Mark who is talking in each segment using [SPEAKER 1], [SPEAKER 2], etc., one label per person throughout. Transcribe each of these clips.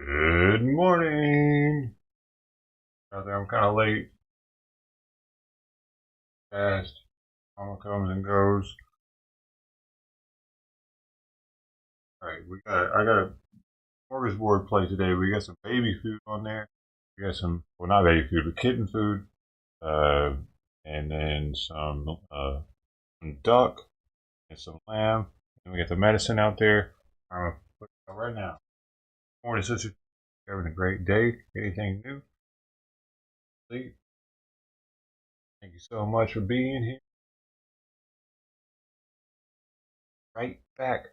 [SPEAKER 1] Good morning. Out there, I'm kind of late. Fast. Mama comes and goes. All right, I got a smorgasbord plate today. We got some baby food on there. We got some, well, not baby food, but kitten food. Uh, and then some duck and some lamb. And we got the medicine out there. I'm gonna put it out right now. Morning, sister. Having a great day. Anything new? Please. Thank you so much for being here. Right back.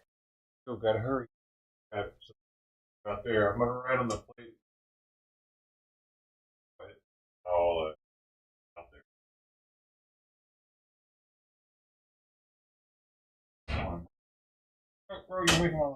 [SPEAKER 1] Still gotta hurry. Got out there. I'm gonna write on the plate, but all out there. Come on, bro, you're making my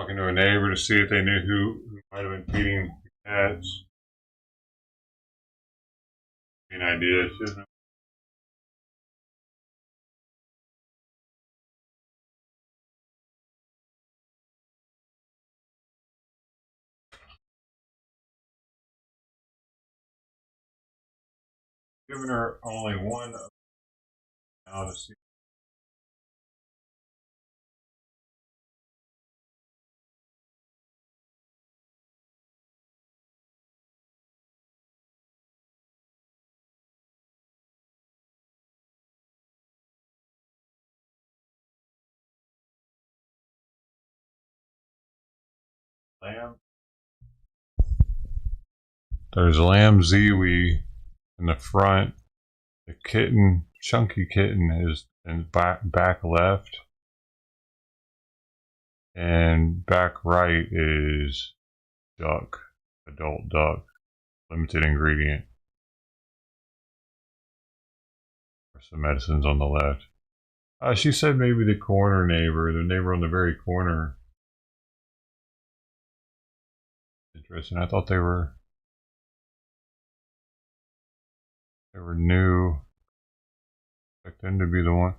[SPEAKER 1] talking to a neighbor to see if they knew who might have been feeding the cats. Any idea? She doesn't giving her only one now to see. Lamb. There's lamb ziwi in the front. The kitten, chunky kitten, is in back left, and back right is duck, adult duck, limited ingredient. There's some medicines on the left. She said maybe the corner neighbor, the neighbor on the very corner. Interesting. I thought they were new. Expect them to be the one.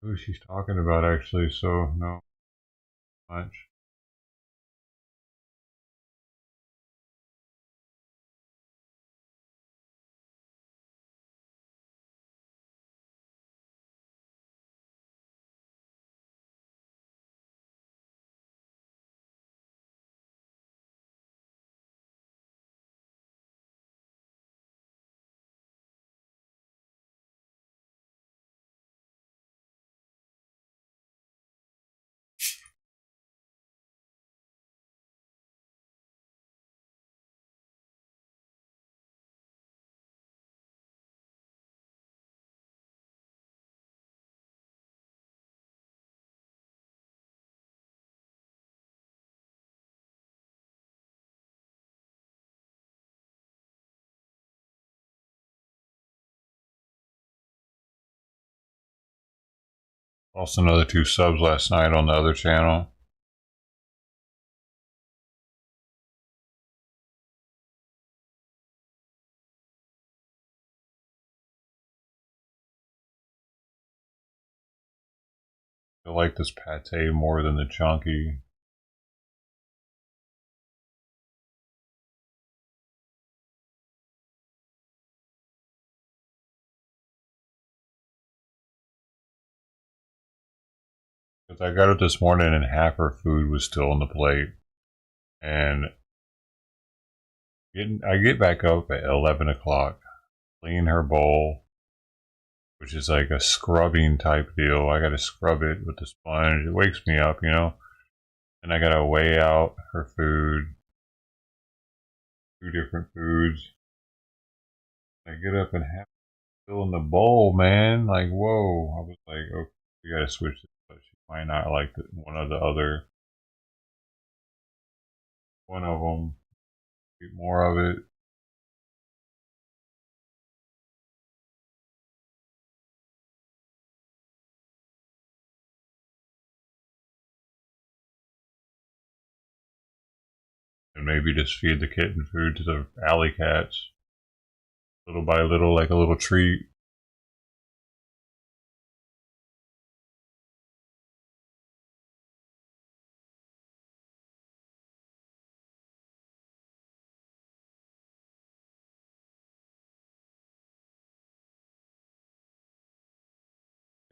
[SPEAKER 1] Who she's talking about actually? So no much. Lost another 2 subs last night on the other channel. I like this pate more than the chunky. Because I got up this morning and half her food was still on the plate. And I get back up at 11 o'clock, clean her bowl, which is like a scrubbing type deal. I got to scrub it with the sponge. It wakes me up, you know. And I got to weigh out her food, 2 different foods. I get up and half still in the bowl, man. Like, whoa. I was like, okay, we got to switch this. But she might not like one of the other. One of them, eat more of it. And maybe just feed the kitten food to the alley cats. Little by little, like a little treat.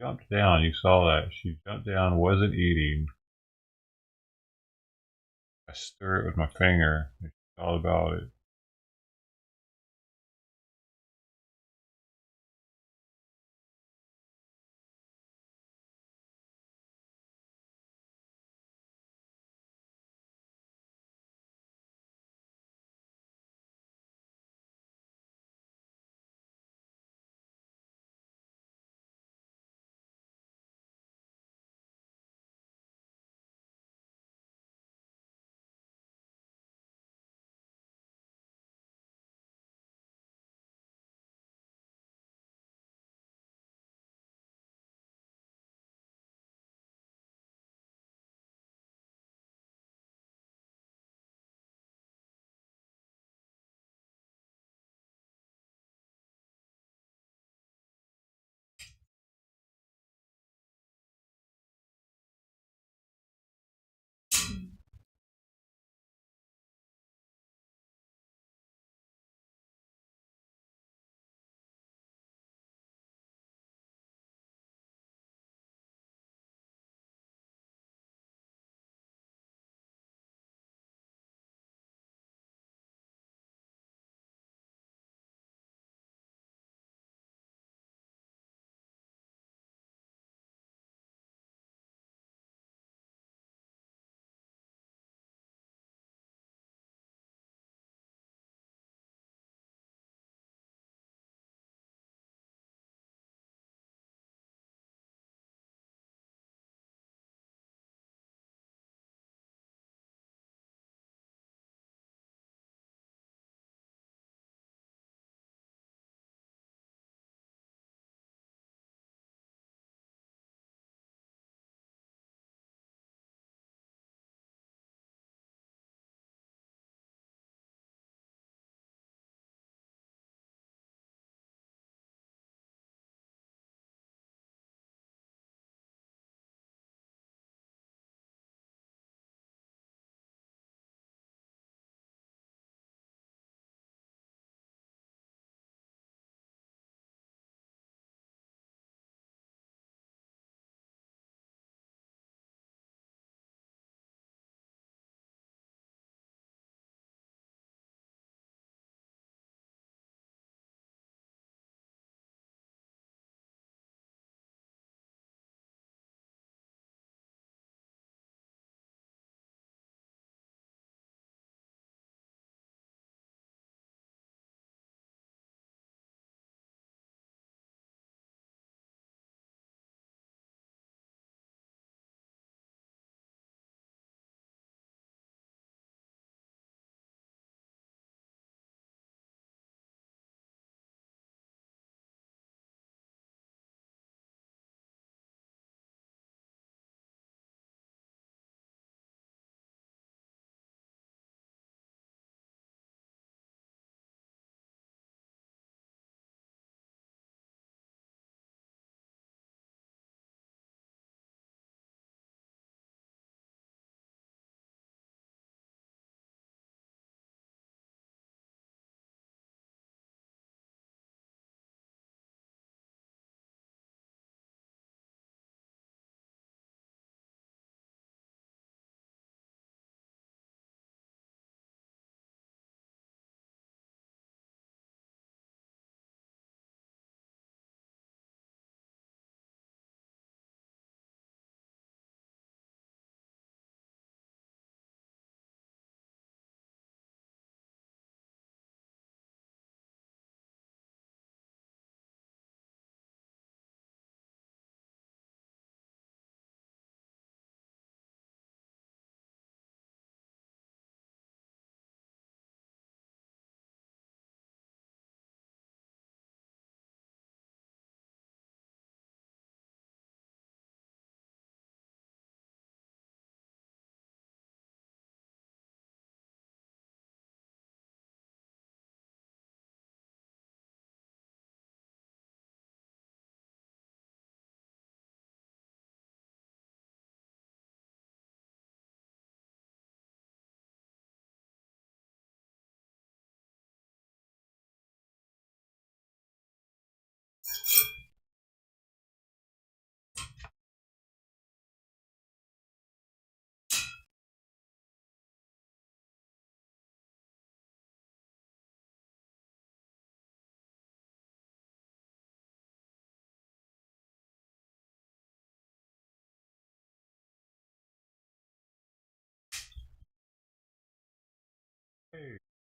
[SPEAKER 1] Jumped down, you saw that. She jumped down, wasn't eating. I stir it with my finger. It's all about it.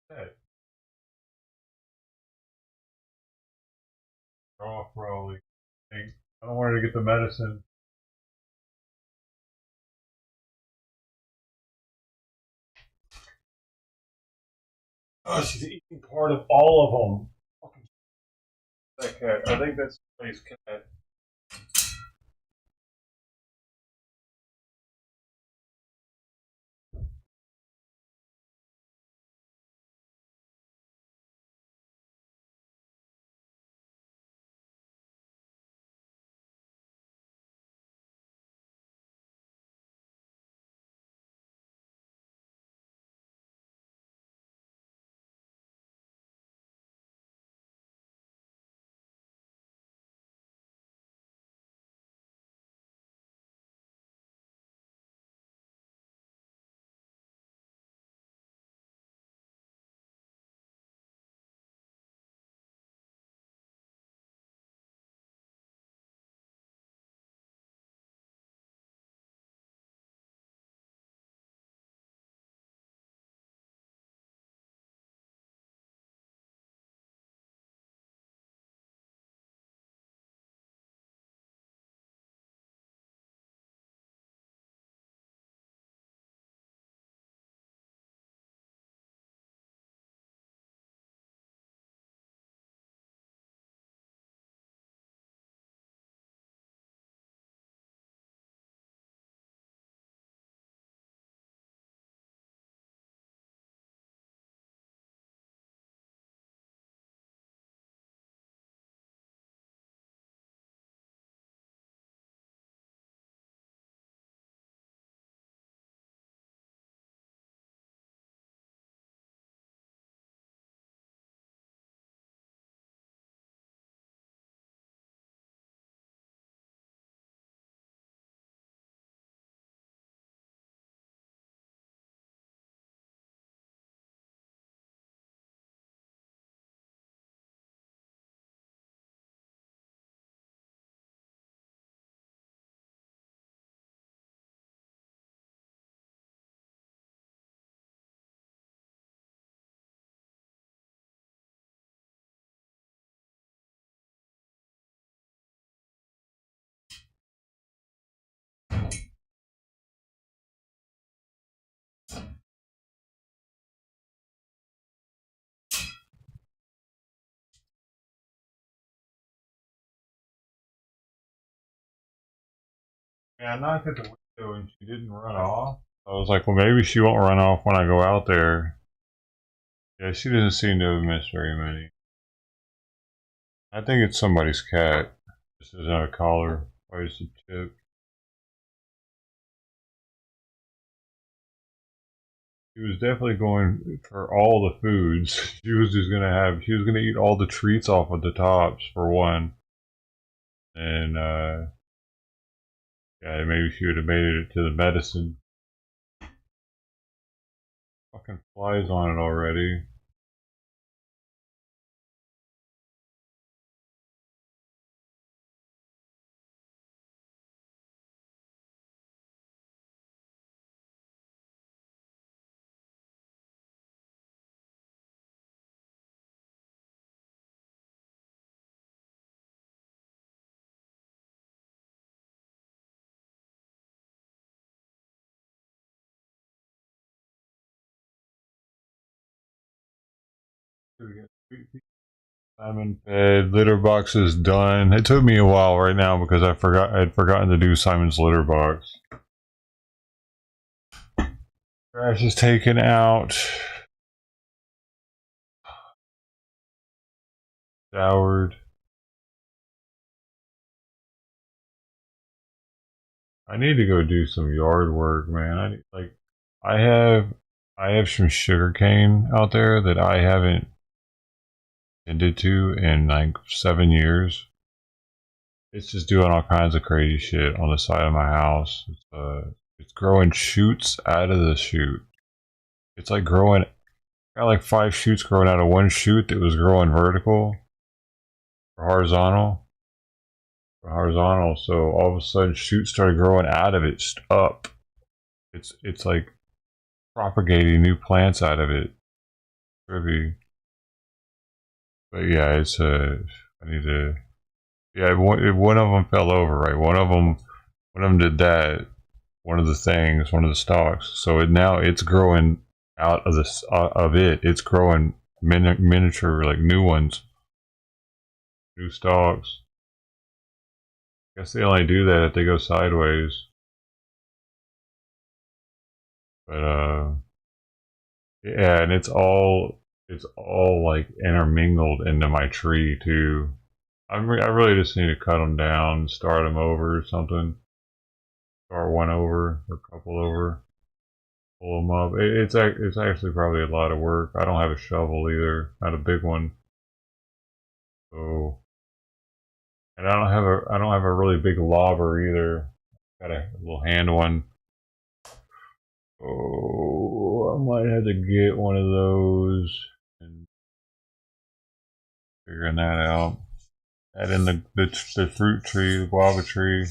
[SPEAKER 1] That off probably. I don't want her to get the medicine. Oh, she's eating part of all of them. Fucking that cat. I think that's somebody's cat. Yeah, I knocked at the window and she didn't run off. I was like, well, maybe she won't run off when I go out there. Yeah, she doesn't seem to have missed very many. I think it's somebody's cat. This is not a collar. Why is it chip? She was definitely going for all the foods. She was gonna eat all the treats off of the tops for one. And, yeah, maybe she would have made it to the medicine. Fucking flies on it already. Simon fed, litter box is done. It took me a while right now because I'd forgotten to do Simon's litter box. Trash is taken out. Showered. I need to go do some yard work, man. I have I have some sugar cane out there that I haven't tended to in like 7 years. It's just doing all kinds of crazy shit on the side of my house. It's growing shoots out of the shoot. It's like growing got like 5 shoots growing out of one shoot that was growing vertical or horizontal. So all of a sudden shoots started growing out of it up. It's like propagating new plants out of it. Trippy. But yeah, it's I need to. Yeah, one of them fell over, right? One of them did that. One of the things, one of the stalks. So now it's growing out of this of it. It's growing miniature, like new ones, new stalks. I guess they only do that if they go sideways. But yeah, and it's all like intermingled into my tree too. I really just need to cut them down, start them over or something. Start one over or a couple over, pull them up. It's actually probably a lot of work. I don't have a shovel either, not a big one. So, and I don't have a really big lobber either. Got a little hand one. Oh, I might have to get one of those and figuring that out. Add in the fruit tree, the guava tree.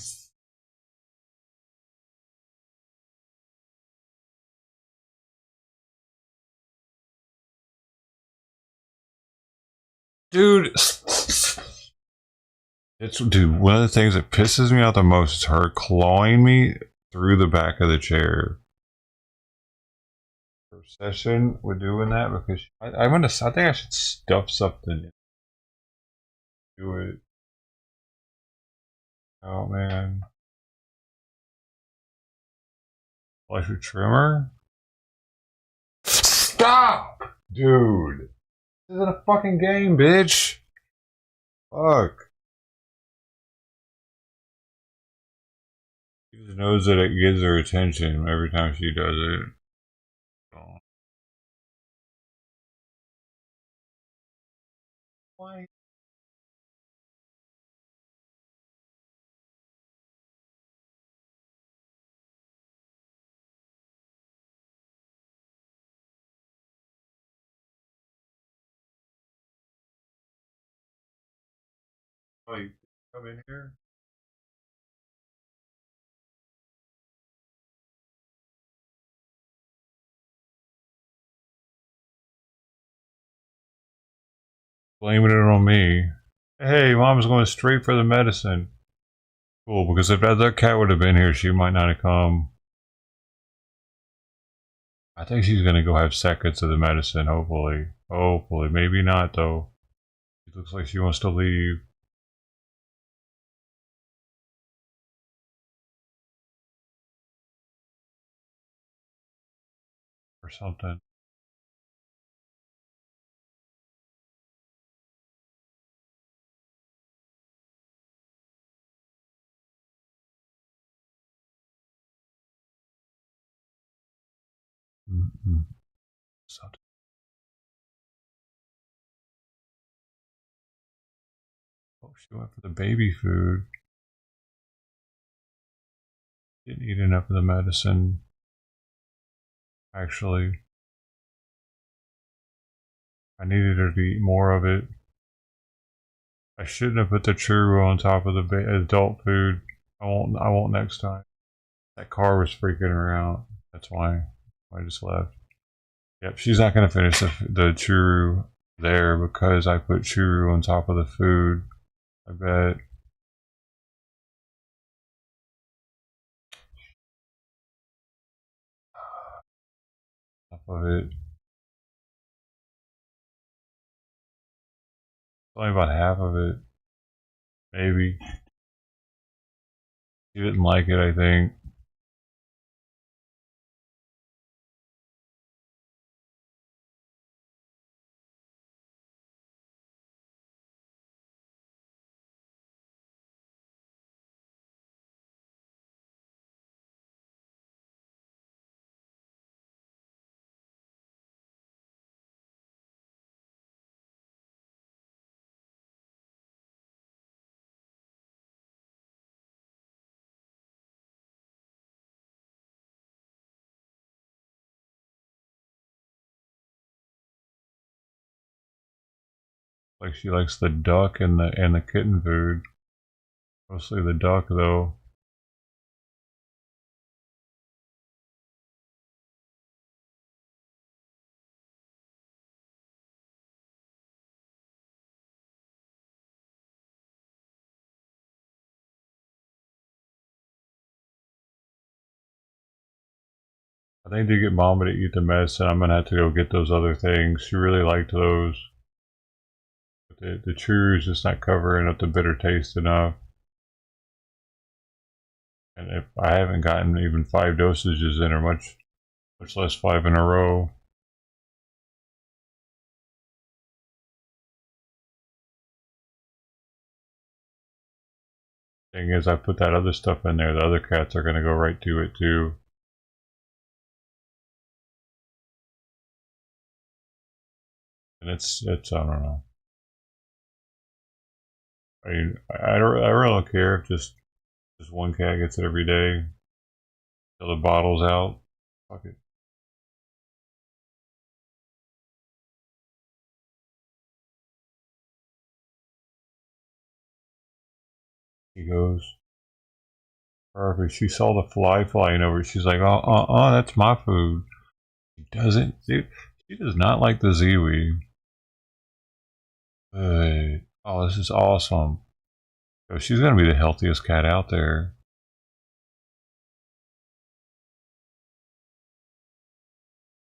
[SPEAKER 1] Dude, one of the things that pisses me out the most is her clawing me through the back of the chair. Her session with doing that because I think I should stuff something into it. Oh man, electric trimmer. Stop, dude. This isn't a fucking game, bitch. Fuck. She just knows that it gives her attention every time she does it. So, why? Like, come in here. Blaming it on me. Hey, mom's going straight for the medicine. Cool, because if that other cat would have been here, she might not have come. I think she's gonna go have seconds of the medicine, hopefully. Hopefully. Maybe not, though. It looks like she wants to leave. Or something. Mm-mm. Something. Oh, she went for the baby food. Didn't eat enough of the medicine. Actually, I needed her to eat more of it. I shouldn't have put the churro on top of the adult food. I won't. I won't next time. That car was freaking her out. That's why I just left. Yep, she's not gonna finish the churro there because I put churro on top of the food. I bet. Half of it. It's only about half of it. Maybe. She didn't like it, I think. Like she likes the duck and the kitten food. Mostly the duck though. I think to get Mama to eat the medicine, I'm gonna have to go get those other things. She really liked those. But the chew is just not covering up the bitter taste enough. And if I haven't gotten even 5 dosages in, or much less 5 in a row. Thing is, I put that other stuff in there. The other cats are gonna go right to it too. And it's I don't know. I mean, I really don't care if just one cat gets it every day till the bottle's out. Fuck it. He goes, perfect. She saw the fly flying over. She's like, that's my food. She doesn't, dude. She does not like the Ziwi. But, oh, this is awesome. So she's gonna be the healthiest cat out there.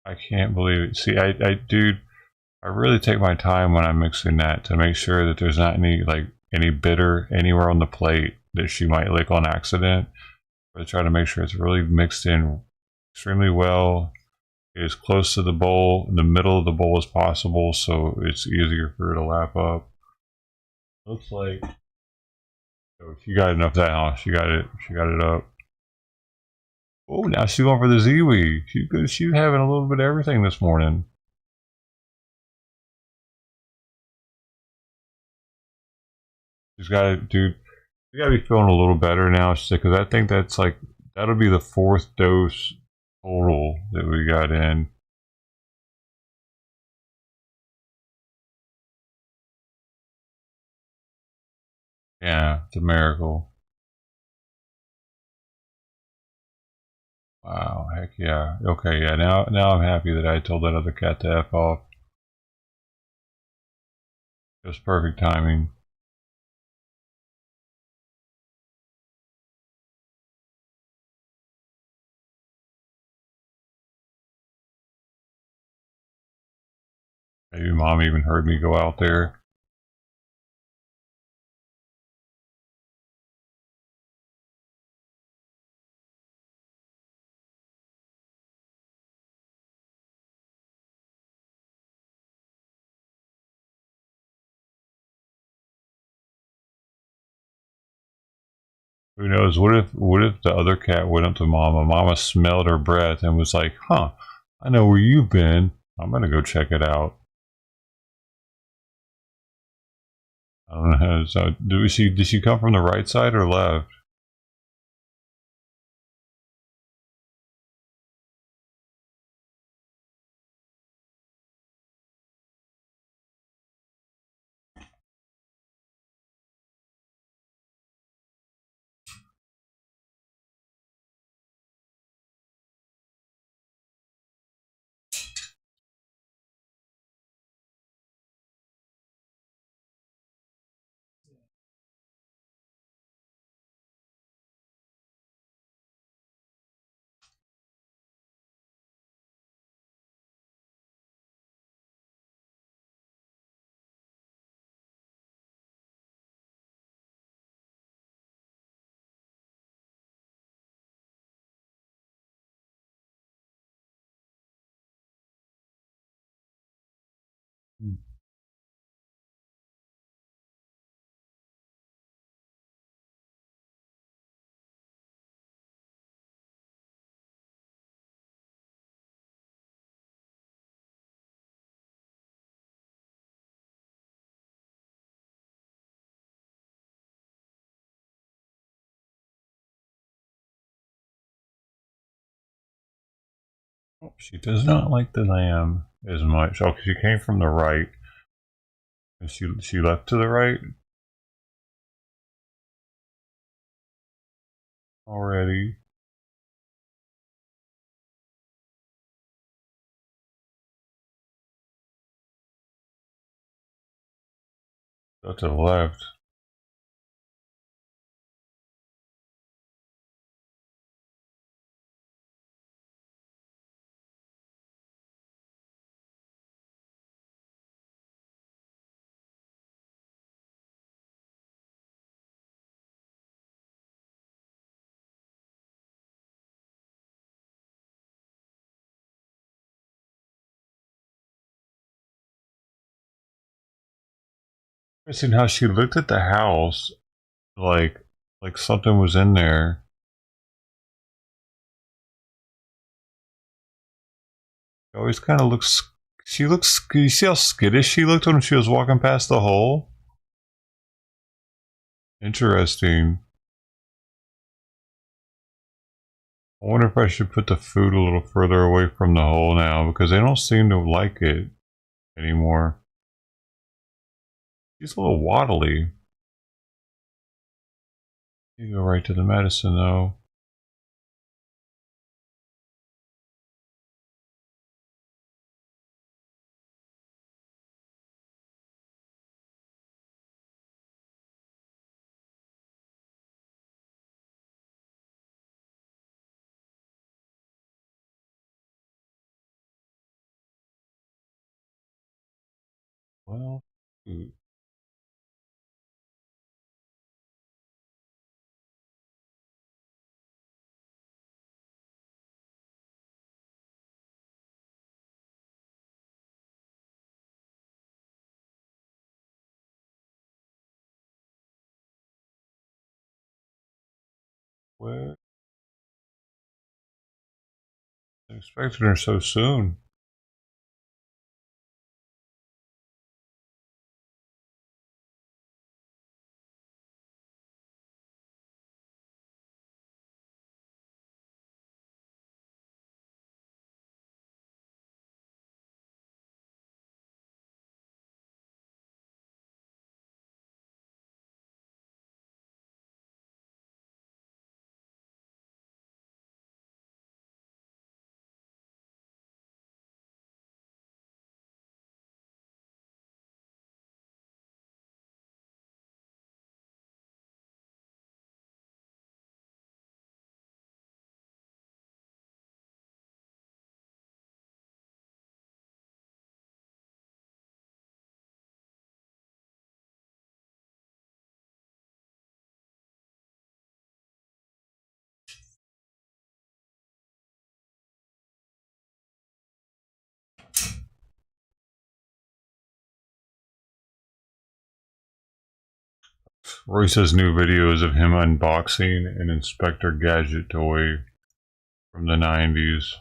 [SPEAKER 1] I can't believe it. See, dude, I really take my time when I'm mixing that to make sure that there's not any bitter anywhere on the plate that she might lick on accident. But I try to make sure it's really mixed in extremely well, as close to the bowl, in the middle of the bowl as possible, so it's easier for her to lap up. Looks like, oh, she got enough of that, huh? She got it. She got it up. Oh, now she's going for the Ziwi. She's having a little bit of everything this morning. She's got it, dude. You gotta be feeling a little better now, because I think that'll be the 4th dose total that we got in. Yeah, it's a miracle. Wow, heck yeah. Okay, yeah. Now I'm happy that I told that other cat to f off. It was perfect timing. Maybe Mom even heard me go out there. Who knows? What if the other cat went up to Mama? Mama smelled her breath and was like, "Huh, I know where you've been. I'm gonna go check it out." I don't know. So, did she come from the right side or left? She does not like the lamb as much. Oh, she came from the right, and she left to the right already. Go to the left. Interesting how she looked at the house like something was in there. She always kind of looks. She looks. You see how skittish she looked when she was walking past the hole? Interesting. I wonder if I should put the food a little further away from the hole now because they don't seem to like it anymore. She's a little waddly. You go right to the medicine though. Well, food. Where? I expected her so soon. Royce's new videos of him unboxing an Inspector Gadget toy from the 90s.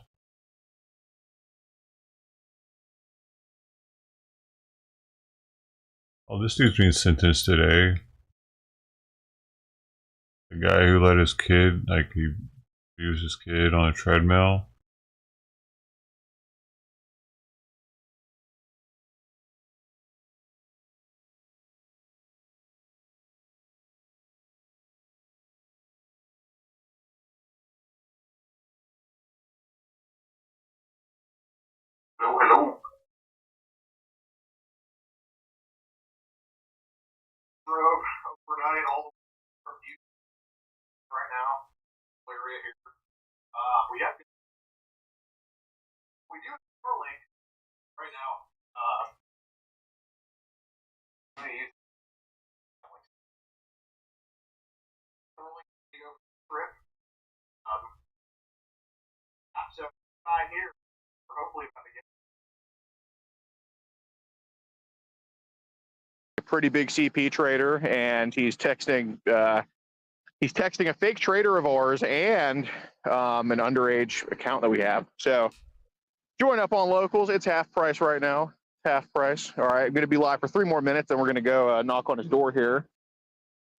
[SPEAKER 1] Oh, this dude's being sentenced today. The guy who let his kid, like he abused his kid on a treadmill.
[SPEAKER 2] Hello, hello. Drove overnight all from you right now. Area here. We have we do early right now. We early to go trip. Um, so I here hopefully about to get a pretty big CP trader, and he's texting. He's texting a fake trader of ours and an underage account that we have. So join up on locals. It's half price right now. Half price. All right, I'm going to be live for 3 more minutes, then we're going to go knock on his door here.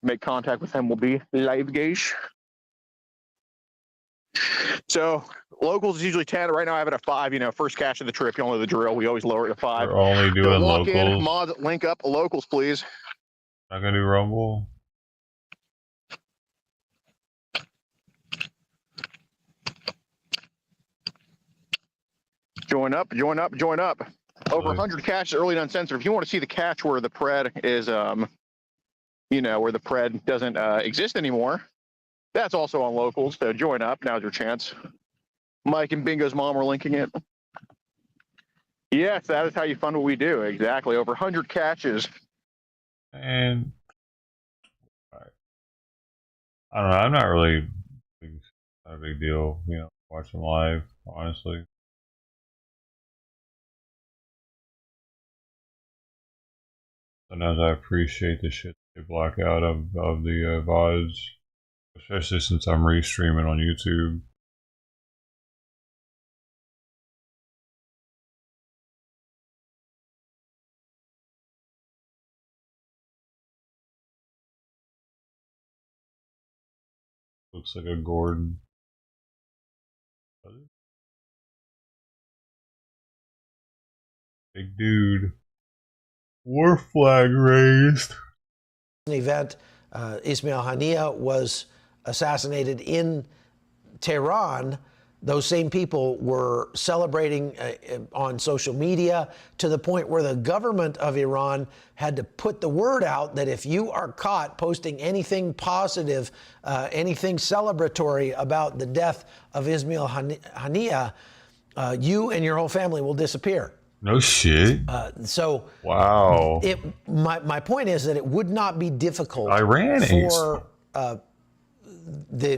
[SPEAKER 2] Make contact with him. We'll be live, guys. So locals is usually 10. Right now I have it at 5. You know, first cash of the trip. You all know the drill. We always lower it to 5.
[SPEAKER 1] We're only doing
[SPEAKER 2] Don't walk
[SPEAKER 1] locals.
[SPEAKER 2] in. Mods, link up locals, please.
[SPEAKER 1] Not gonna do Rumble.
[SPEAKER 2] Join up, join up, join up. Over 100 caches early and uncensored. If you want to see the cache where the pred is, you know, where the pred doesn't exist anymore, that's also on locals. So join up. Now's your chance. Mike and Bingo's mom are linking it. Yes, that is how you fund what we do. Exactly. Over 100 caches.
[SPEAKER 1] And I don't know. I'm not really not a big deal. You know, watch them live. Honestly, Sometimes I appreciate the shit they block out of the VODs, especially since I'm restreaming on YouTube. Looks like a Gordon. Big dude. War flag raised.
[SPEAKER 3] An event, Ismail Haniyeh was assassinated in Tehran. Those same people were celebrating on social media to the point where the government of Iran had to put the word out that if you are caught posting anything positive, anything celebratory about the death of Ismail Haniyeh, you and your whole family will disappear.
[SPEAKER 1] No shit.
[SPEAKER 3] So
[SPEAKER 1] wow.
[SPEAKER 3] My point is that it would not be difficult
[SPEAKER 1] Iran
[SPEAKER 3] for the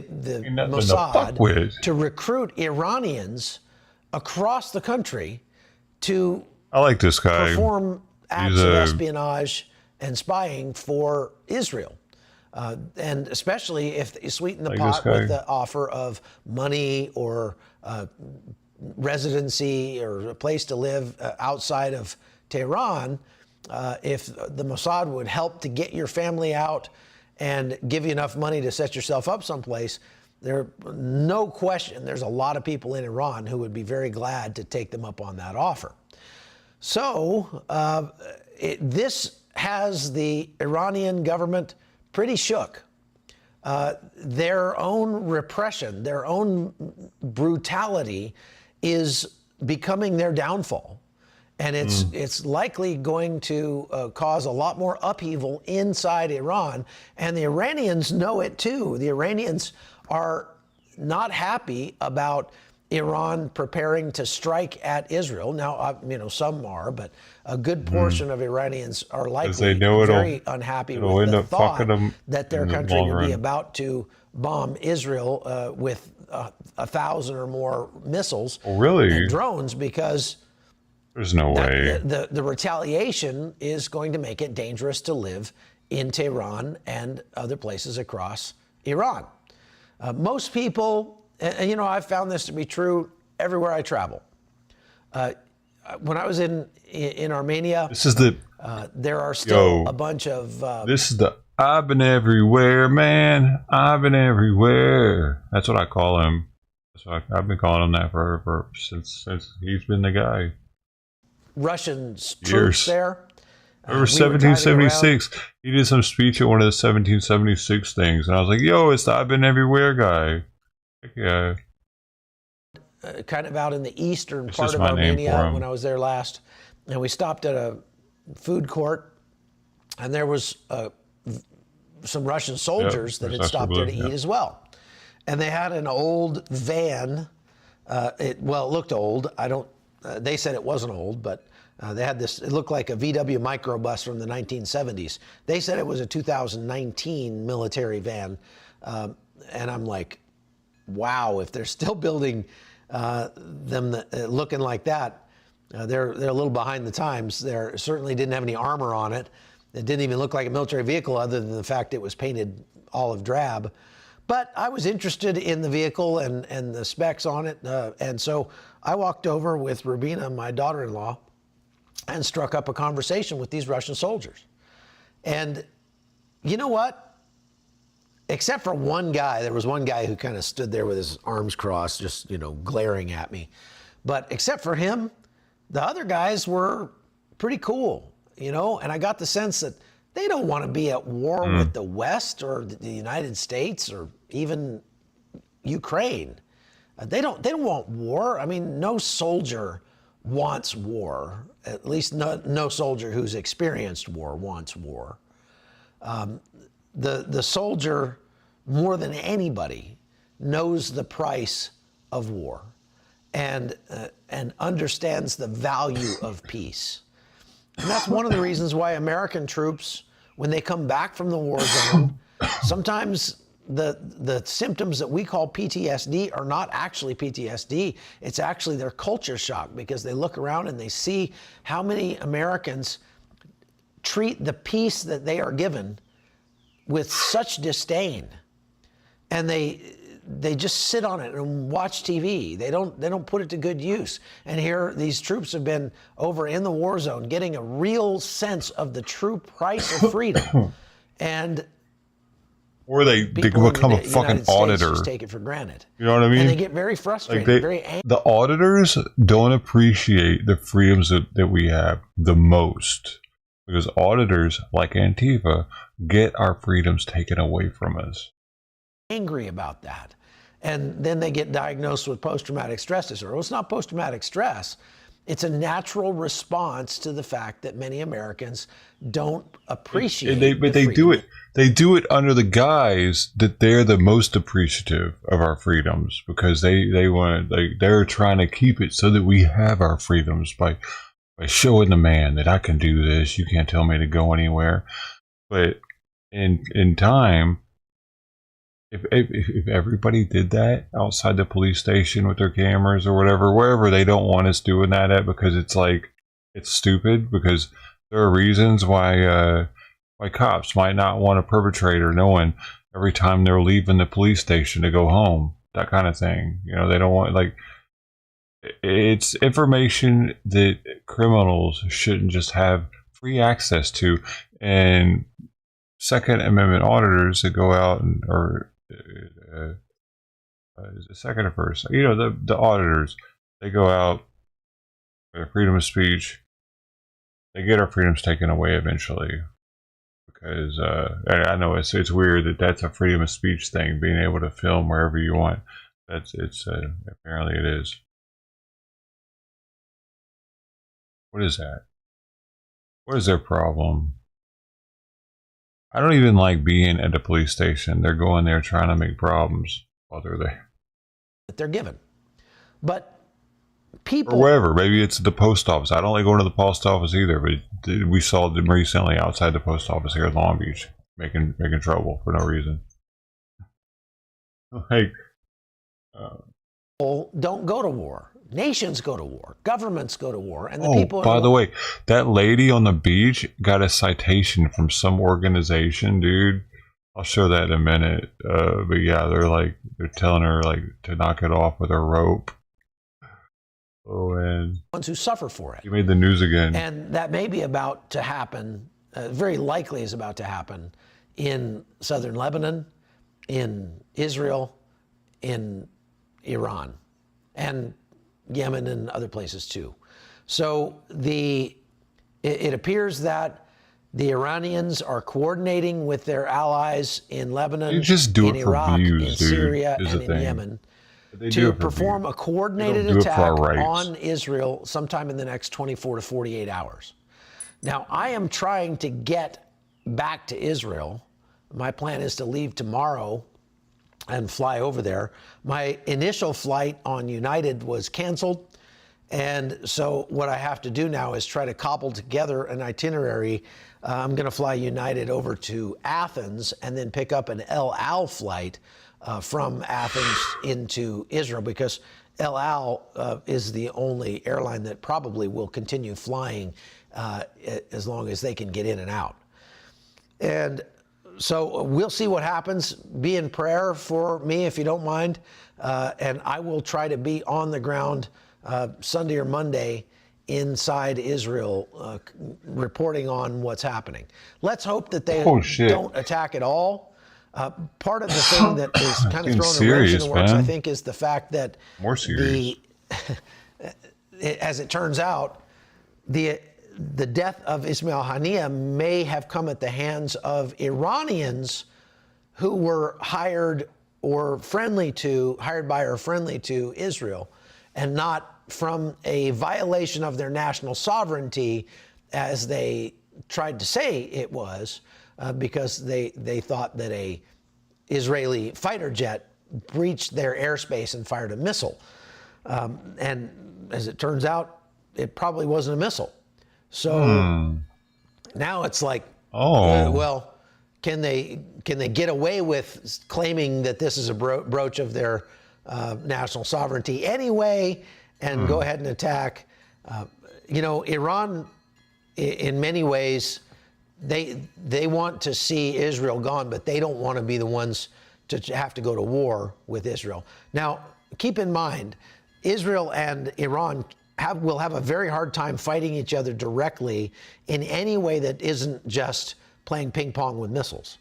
[SPEAKER 3] Mossad to recruit Iranians across the country to
[SPEAKER 1] I like this guy.
[SPEAKER 3] Perform acts of espionage and spying for Israel. And especially if you sweeten the pot with the offer of money or residency or a place to live outside of Tehran, if the Mossad would help to get your family out and give you enough money to set yourself up someplace, no question there's a lot of people in Iran who would be very glad to take them up on that offer. So this has the Iranian government pretty shook. Their own repression, their own brutality is becoming their downfall. And it's likely going to cause a lot more upheaval inside Iran. And the Iranians know it too. The Iranians are not happy about Iran preparing to strike at Israel. Now, some are, but a good portion of Iranians are likely very unhappy with the thought that their country would be about to bomb Israel with 1,000 or more missiles and drones, because
[SPEAKER 1] there's no way.
[SPEAKER 3] The retaliation is going to make it dangerous to live in Tehran and other places across Iran. Most people, and I've found this to be true everywhere I travel. When I was in Armenia, there are still a bunch of.
[SPEAKER 1] This is the I've been everywhere, man. I've been everywhere. That's what I call him. So I've been calling him that since he's been the guy.
[SPEAKER 3] Russian troops there.
[SPEAKER 1] Over 1776, he did some speech at one of the 1776 things, and I was like, "Yo, it's the I've been everywhere guy." Heck yeah.
[SPEAKER 3] Kind of out in the eastern part of Armenia when I was there last, and we stopped at a food court, and there was some Russian soldiers that had stopped there to eat as well, and they had an old van. It looked old. They said it wasn't old, but they had this. It looked like a VW microbus from the 1970s. They said it was a 2019 military van, and I'm like, wow, if they're still building them looking like that, they're a little behind the times. They certainly didn't have any armor on it. It didn't even look like a military vehicle, other than the fact it was painted olive drab. But I was interested in the vehicle and the specs on it, and so I walked over with Rubina, my daughter-in-law, and struck up a conversation with these Russian soldiers. And you know what? Except for one guy, there was one guy who kind of stood there with his arms crossed, just, glaring at me. But except for him, the other guys were pretty cool, and I got the sense that they don't want to be at war with the West or the United States or even Ukraine. They don't want war. I mean, no soldier wants war. At least no soldier who's experienced war wants war. The soldier, more than anybody, knows the price of war and understands the value of peace. And that's one of the reasons why American troops, when they come back from the war zone, sometimes the symptoms that we call PTSD are not actually PTSD. It's actually their culture shock, because they look around and they see how many Americans treat the peace that they are given with such disdain, and they just sit on it and watch TV. They don't put it to good use. And here these troops have been over in the war zone getting a real sense of the true price of freedom. And
[SPEAKER 1] or they become a fucking auditor.
[SPEAKER 3] Just take it for granted.
[SPEAKER 1] You know what I mean?
[SPEAKER 3] And they get very frustrated, very angry.
[SPEAKER 1] The auditors don't appreciate the freedoms that we have the most, because auditors, like Antifa, get our freedoms taken away from us.
[SPEAKER 3] Angry about that. And then they get diagnosed with post-traumatic stress disorder. Well, it's not post-traumatic stress. It's a natural response to the fact that many Americans don't appreciate
[SPEAKER 1] They do it under the guise that they're the most appreciative of our freedoms, because they're trying to keep it so that we have our freedoms by showing the man that I can do this. You can't tell me to go anywhere. But in time, if everybody did that outside the police station with their cameras or whatever, wherever they don't want us doing that at, because it's stupid, because there are reasons why cops might not want a perpetrator knowing every time they're leaving the police station to go home, that kind of thing. You know, they don't want, it's information that criminals shouldn't just have free access to. And Second Amendment auditors that go out is it second or first? You know, the auditors, they go out for freedom of speech. They get our freedoms taken away eventually. Because I know it's weird that that's a freedom of speech thing, being able to film wherever you want. Apparently it is. What is that? What is their problem? I don't even like being at the police station. They're going there trying to make problems while they're there.
[SPEAKER 3] That they're given. But people,
[SPEAKER 1] or wherever, maybe it's the post office. I don't like going to the post office either, but we saw them recently outside the post office here in Long Beach, making trouble for no reason.
[SPEAKER 3] People don't go to war. Nations go to war. Governments go to war. And the people.
[SPEAKER 1] By the way, that lady on the beach got a citation from some organization, dude. I'll show that in a minute. But yeah, they're telling her to knock it off with a rope. Oh, and
[SPEAKER 3] ones who suffer for it.
[SPEAKER 1] You made the news again.
[SPEAKER 3] And that may be about to happen, very likely is about to happen in southern Lebanon, in Israel, in Iran, and Yemen and other places too. So it appears that the Iranians are coordinating with their allies in Lebanon, in Iraq, in Syria, and in Yemen to perform a coordinated attack on Israel sometime in the next 24 to 48 hours. Now, I am trying to get back to Israel. My plan is to leave tomorrow and fly over there. My initial flight on United was canceled. And so what I have to do now is try to cobble together an itinerary. I'm going to fly United over to Athens and then pick up an El Al flight from Athens into Israel, because El Al is the only airline that probably will continue flying as long as they can get in and out. And so we'll see what happens. Be in prayer for me if you don't mind. And I will try to be on the ground Sunday or Monday inside Israel, reporting on what's happening. Let's hope that they don't attack at all. Part of the thing that is kind of throwing a wrench in the works, I think, is the fact that as it turns out, the death of Ismail Haniyeh may have come at the hands of Iranians who were hired by or friendly to Israel, and not from a violation of their national sovereignty, as they tried to say it was, because they thought that a Israeli fighter jet breached their airspace and fired a missile. And as it turns out, it probably wasn't a missile. So now it's like, well, can they get away with claiming that this is a broach of their national sovereignty anyway, and go ahead and attack? Iran, in many ways, they want to see Israel gone, but they don't want to be the ones to have to go to war with Israel. Now, keep in mind, Israel and Iran will have a very hard time fighting each other directly in any way that isn't just playing ping pong with missiles,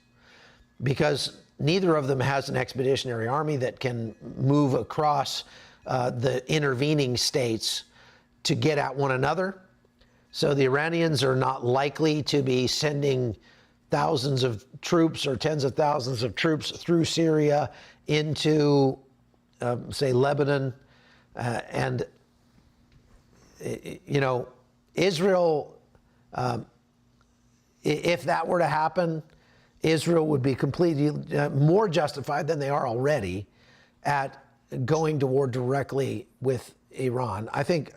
[SPEAKER 3] because neither of them has an expeditionary army that can move across the intervening states to get at one another. So the Iranians are not likely to be sending thousands of troops or tens of thousands of troops through Syria into, say, Lebanon. And, you know, Israel, if that were to happen, Israel would be completely more justified than they are already at going to war directly with Iran. I think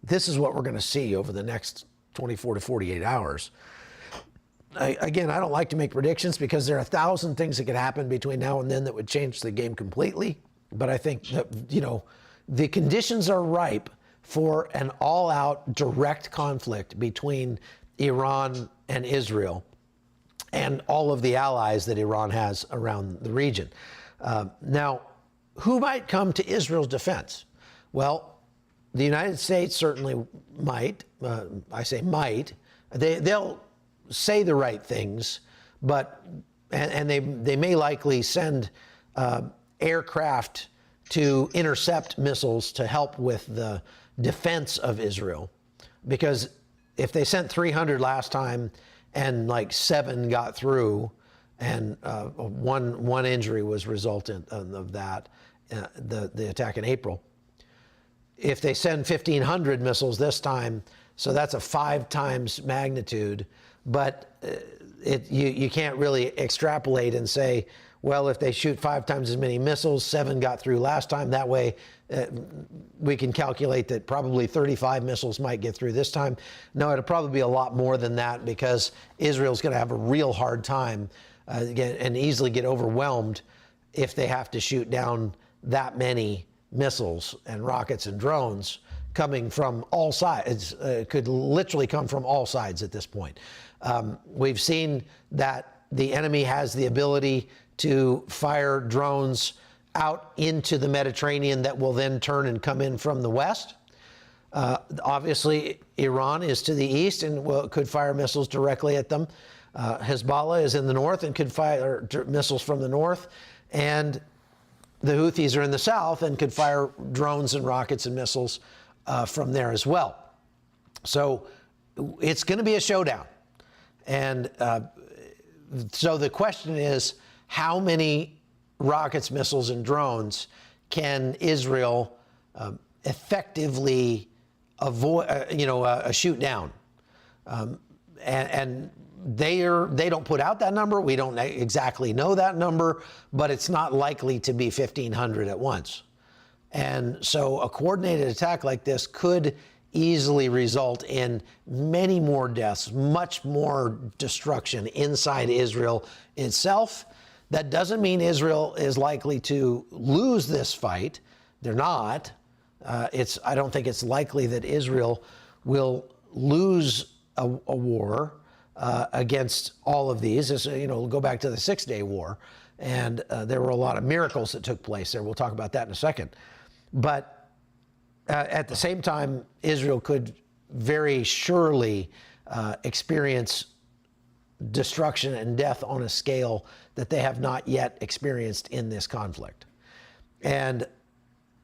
[SPEAKER 3] this is what we're going to see over the next 24 to 48 hours. Again, I don't like to make predictions because there are 1,000 things that could happen between now and then that would change the game completely. But I think that, you know, the conditions are ripe for an all-out direct conflict between Iran and Israel and all of the allies that Iran has around the region. Now, who might come to Israel's defense? Well, the United States certainly might. I say might. They'll say the right things, but and they may likely send aircraft to intercept missiles to help with the defense of Israel, because if they sent 300 last time and like 7 got through, and one injury was resultant of that, the attack in April. If they send 1,500 missiles this time, so that's a 5 times magnitude, but you can't really extrapolate and say, well, if they shoot 5 times as many missiles, 7 got through last time, that way we can calculate that probably 35 missiles might get through this time. No, it'll probably be a lot more than that, because Israel's going to have a real hard time and easily get overwhelmed if they have to shoot down that many missiles and rockets and drones coming from all sides. It could literally come from all sides at this point. We've seen that the enemy has the ability to fire drones out into the Mediterranean that will then turn and come in from the west. Obviously, Iran is to the east and could fire missiles directly at them. Hezbollah is in the north and could fire missiles from the north. And the Houthis are in the south and could fire drones and rockets and missiles from there as well. So it's going to be a showdown. And so the question is, how many rockets, missiles, and drones can Israel effectively avoid, shoot down? And they don't put out that number. We don't exactly know that number, but it's not likely to be 1,500 at once. And so a coordinated attack like this could easily result in many more deaths, much more destruction inside Israel itself. That doesn't mean Israel is likely to lose this fight. They're not. I don't think it's likely that Israel will lose a war against all of these. Go back to the 6-Day War, and there were a lot of miracles that took place there. We'll talk about that in a second. But at the same time, Israel could very surely experience destruction and death on a scale that they have not yet experienced in this conflict. And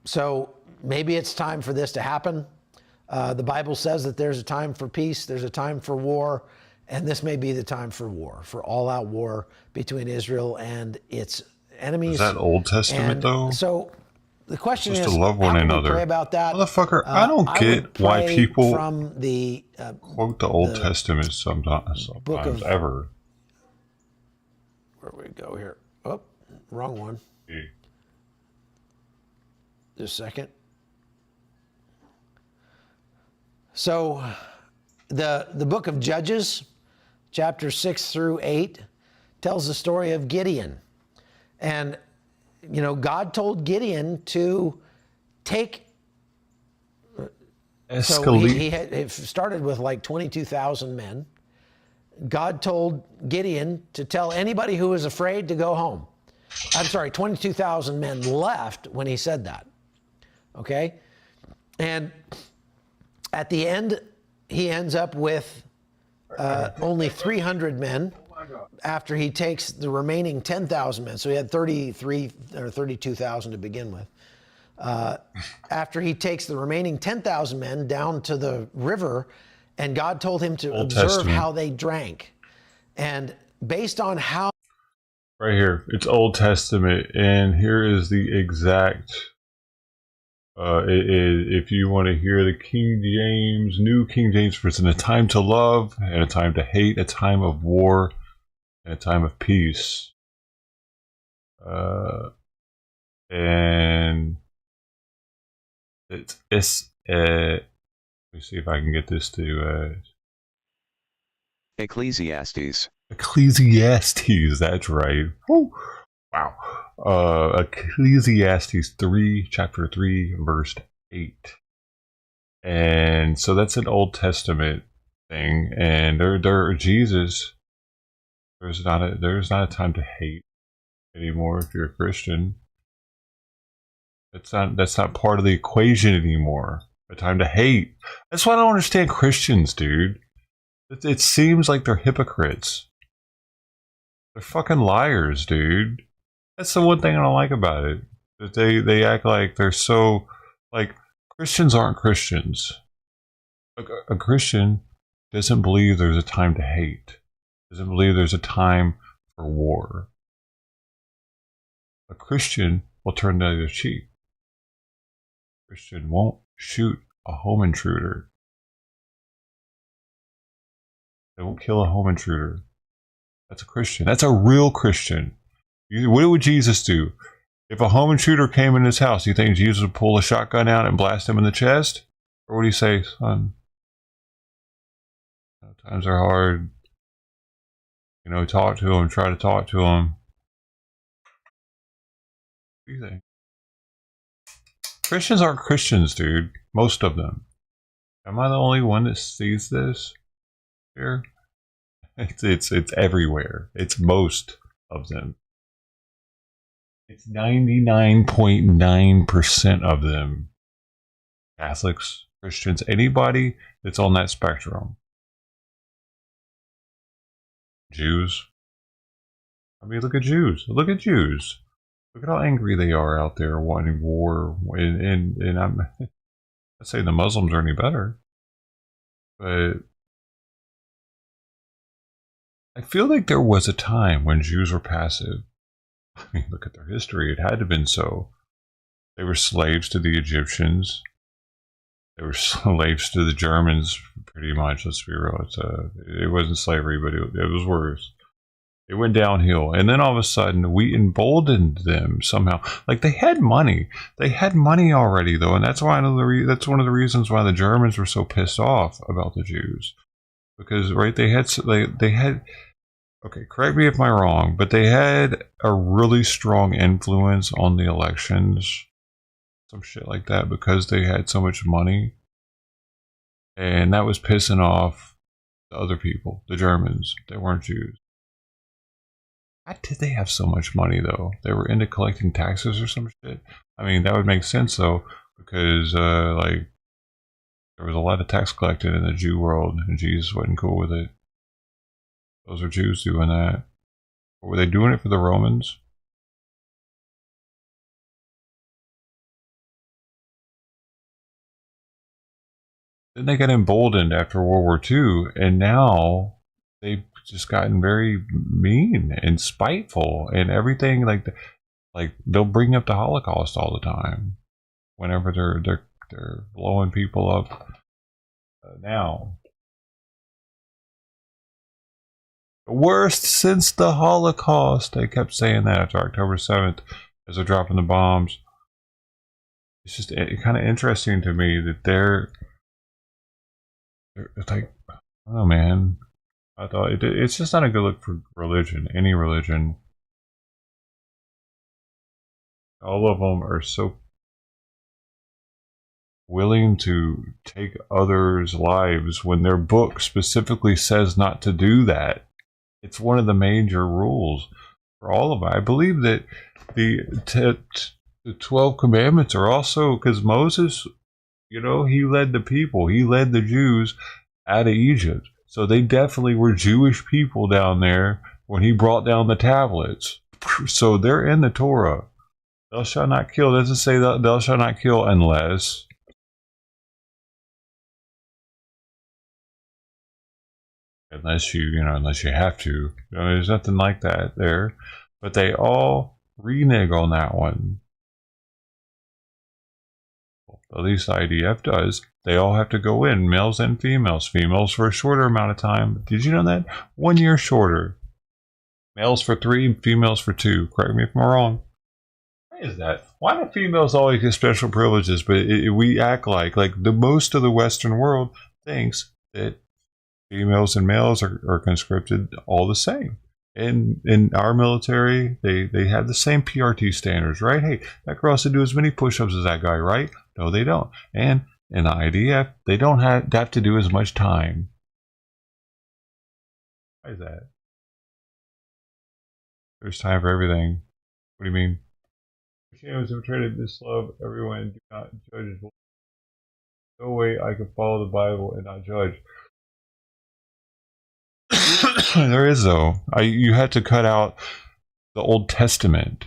[SPEAKER 3] so maybe it's time for this to happen. The Bible says that there's a time for peace, there's a time for war, and this may be the time for war, for all-out war between Israel and its enemies.
[SPEAKER 1] Is that Old Testament, though?
[SPEAKER 3] So the question is,
[SPEAKER 1] to love one another.
[SPEAKER 3] Pray about that?
[SPEAKER 1] Motherfucker, I don't get why people
[SPEAKER 3] from the
[SPEAKER 1] quote the Old Testament sometimes ever.
[SPEAKER 3] Where we go here? Oh, wrong one.
[SPEAKER 1] Okay.
[SPEAKER 3] Just a second. So the book of Judges, chapter 6 through 8, tells the story of Gideon. And God told Gideon to take.
[SPEAKER 1] Escalate.
[SPEAKER 3] So he started with like 22,000 men. God told Gideon to tell anybody who was afraid to go home. I'm sorry, 22,000 men left when he said that. Okay? And at the end, he ends up with only 300 men after he takes the remaining 10,000 men. So he had 33 or 32,000 to begin with. After he takes the remaining 10,000 men down to the river, and God told him to observe how they drank. And based on how...
[SPEAKER 1] Right here, it's Old Testament, and here is the exact... if you want to hear the King James, New King James version, a time to love and a time to hate, a time of war and a time of peace. And it's let me see if I can get this to
[SPEAKER 4] Ecclesiastes.
[SPEAKER 1] Ecclesiastes, that's right. Woo. Wow. Ecclesiastes 3, chapter 3, verse 8. And so that's an Old Testament thing. And Jesus, there's not a time to hate anymore if you're a Christian. That's not part of the equation anymore. A time to hate. That's why I don't understand Christians, dude. It seems like they're hypocrites. They're fucking liars, dude. That's the one thing I don't like about it. That they act like they're so... Like, Christians aren't Christians. A Christian doesn't believe there's a time to hate. Doesn't believe there's a time for war. A Christian will turn the other cheek. A Christian won't shoot a home intruder. They won't kill a home intruder. That's a Christian. That's a real Christian. What would Jesus do? If a home intruder came in his house, do you think Jesus would pull a shotgun out and blast him in the chest? Or would he say, son, times are hard. Talk to him, try to talk to him. What do you think? Christians aren't Christians, dude. Most of them. Am I the only one that sees this here? It's everywhere. It's most of them. It's 99.9% of them. Catholics, Christians, anybody that's on that spectrum. Jews. I mean, look at Jews. Look at Jews. Look at how angry they are out there wanting war. And I'm not saying the Muslims are any better. But I feel like there was a time when Jews were passive. I mean, look at their history. It had to have been so. They were slaves to the Egyptians. They were slaves to the Germans, pretty much. Let's be real. It wasn't slavery, but it was worse. It went downhill. And then all of a sudden, we emboldened them somehow. Like, they had money. They had money already, though. And that's why that's one of the reasons why the Germans were so pissed off about the Jews. Because, right, they had... Okay, correct me if I'm wrong, but they had a really strong influence on the elections. Some shit like that, because they had so much money. And that was pissing off the other people, the Germans. They weren't Jews. Why did they have so much money, though? They were into collecting taxes or some shit? I mean, that would make sense, though, because, there was a lot of tax collected in the Jew world, and Jesus wasn't cool with it. Those are Jews doing that. Or were they doing it for the Romans? Then they got emboldened after World War II, and now they've just gotten very mean and spiteful and everything. Like they'll bring up the Holocaust all the time whenever they're blowing people up now. The worst since the Holocaust. They kept saying that after October 7th as they're dropping the bombs. It's just kind of interesting to me that they're like, oh man, I thought it's just not a good look for religion, any religion. All of them are so willing to take others' lives when their book specifically says not to do that. It's one of the major rules for all of it. I believe that the 12 commandments are also, because Moses, he led the people, he led the Jews out of Egypt. So they definitely were Jewish people down there when he brought down the tablets. So they're in the Torah. Thou shalt not kill. It doesn't say that thou shalt not kill unless you have to. There's nothing like that there. But they all renege on that one. At least IDF does. They all have to go in, males and females. Females for a shorter amount of time. Did you know that? 1 year shorter. Males for 3, females for 2. Correct me if I'm wrong. Why is that? Why do females always get special privileges, but we act like the most of the Western world thinks that females and males are conscripted all the same. In our military, they have the same PRT standards, right? Hey, that girl has to do as many push-ups as that guy, right? No, they don't. And in the IDF, they don't have to do as much time. Why is that? There's time for everything. What do you mean? Christianity have traded this love everyone, do not judge. No way I can follow the Bible and not judge. There is, though. You had to cut out the Old Testament.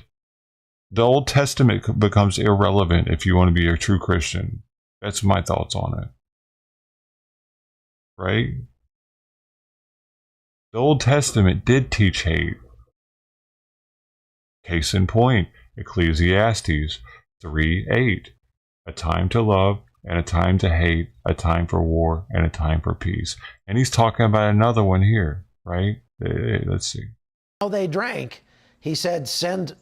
[SPEAKER 1] The Old Testament becomes irrelevant if you want to be a true Christian. That's my thoughts on it. Right? The Old Testament did teach hate. Case in point, Ecclesiastes 3:8. A time to love and a time to hate, a time for war and a time for peace. And he's talking about another one here, right? Let's see.
[SPEAKER 3] While they drank, he said, send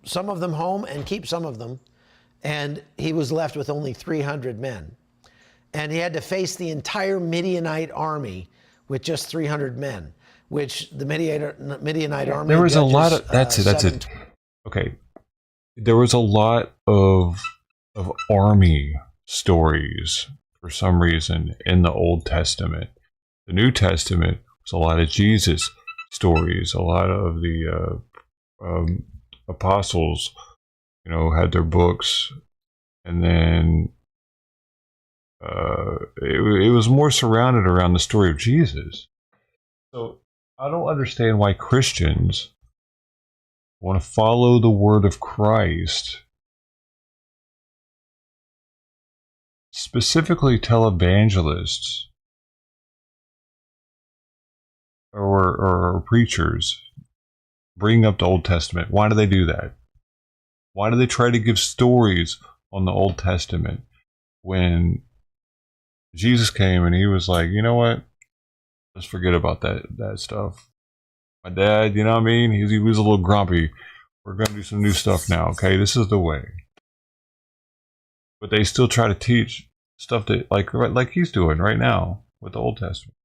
[SPEAKER 3] some of them home and keep some of them. And he was left with only 300 men. And he had to face the entire Midianite army with just 300 men, which the Midianite army...
[SPEAKER 1] There was a lot of... That's it. Okay. There was a lot of army stories, for some reason, in the Old Testament. The New Testament was a lot of Jesus stories. A lot of the apostles, had their books, and then it was more surrounded around the story of Jesus. So I don't understand why Christians want to follow the word of Christ, specifically televangelists or preachers, bring up the Old Testament. Why do they do that? Why do they try to give stories on the Old Testament when Jesus came and he was like, you know what? Let's forget about that stuff. My dad, you know what I mean? He was a little grumpy. We're going to do some new stuff now, okay? This is the way. But they still try to teach stuff that, like he's doing right now with the Old Testament.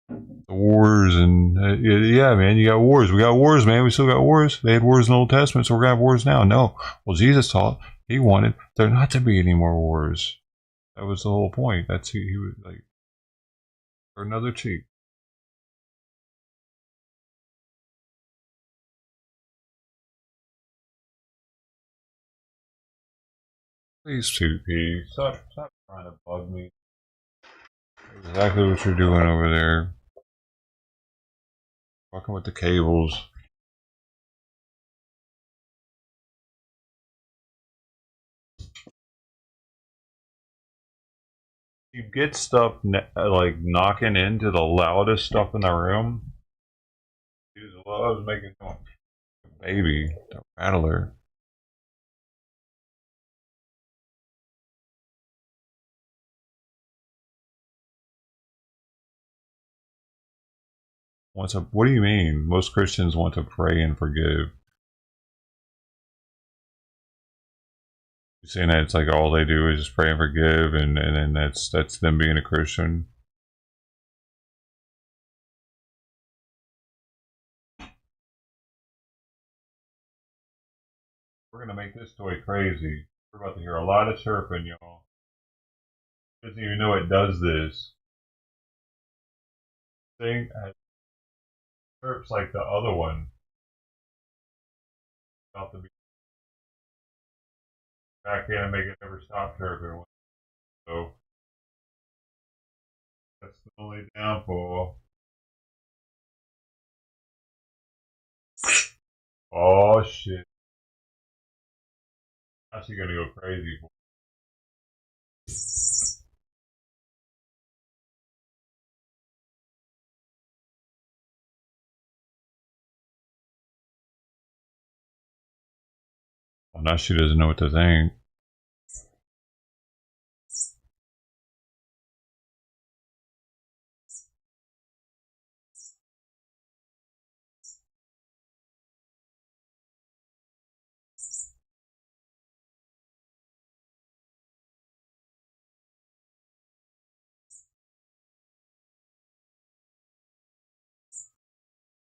[SPEAKER 1] The wars and, yeah, man, you got wars. We got wars, man. We still got wars. They had wars in the Old Testament, so we're going to have wars now. No. Well, Jesus taught, he wanted there not to be any more wars. That was the whole point. That's he was like, for another cheat. Please, 2P, stop trying to bug me. That's exactly what you're doing over there. Fucking with the cables. You get stuff like knocking into the loudest stuff in the room. I was making a baby, the rattler. What do you mean? Most Christians want to pray and forgive. You're saying that it's like all they do is just pray and forgive, and then that's them being a Christian. We're gonna make this toy crazy. We're about to hear a lot of chirping, y'all. Doesn't even know it does this. Thing chirps like the other one. About to be back in and make it never stop chirping. So that's the only downfall. Oh shit. Now she's gonna go crazy for well, now she doesn't know what to think.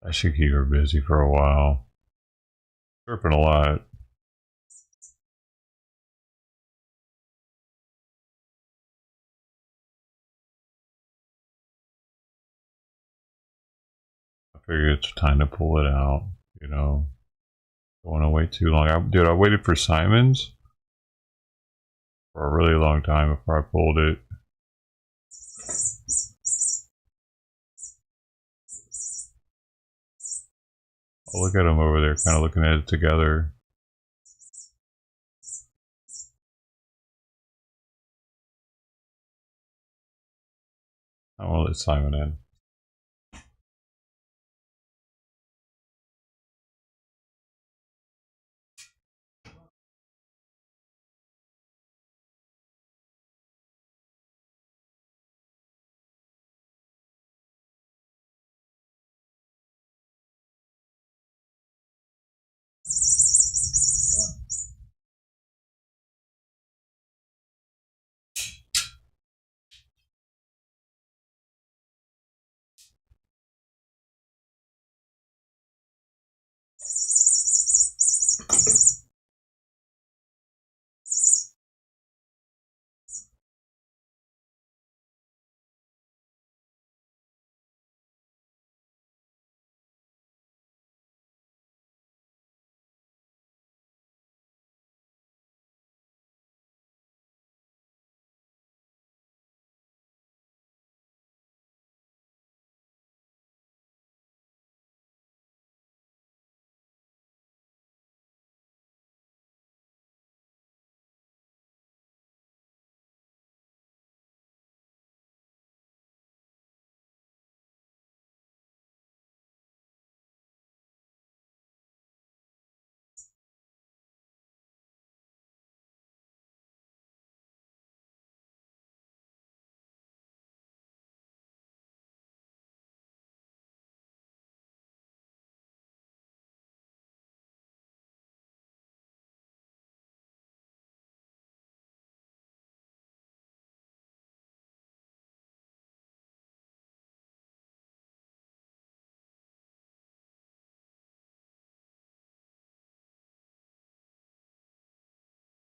[SPEAKER 1] I should keep her busy for a while. Chirping a lot. I figure it's time to pull it out, you know. Don't want to wait too long. I waited for Simon's for a really long time before I pulled it. Oh, look at them over there, kind of looking at it together. I want to let Simon in.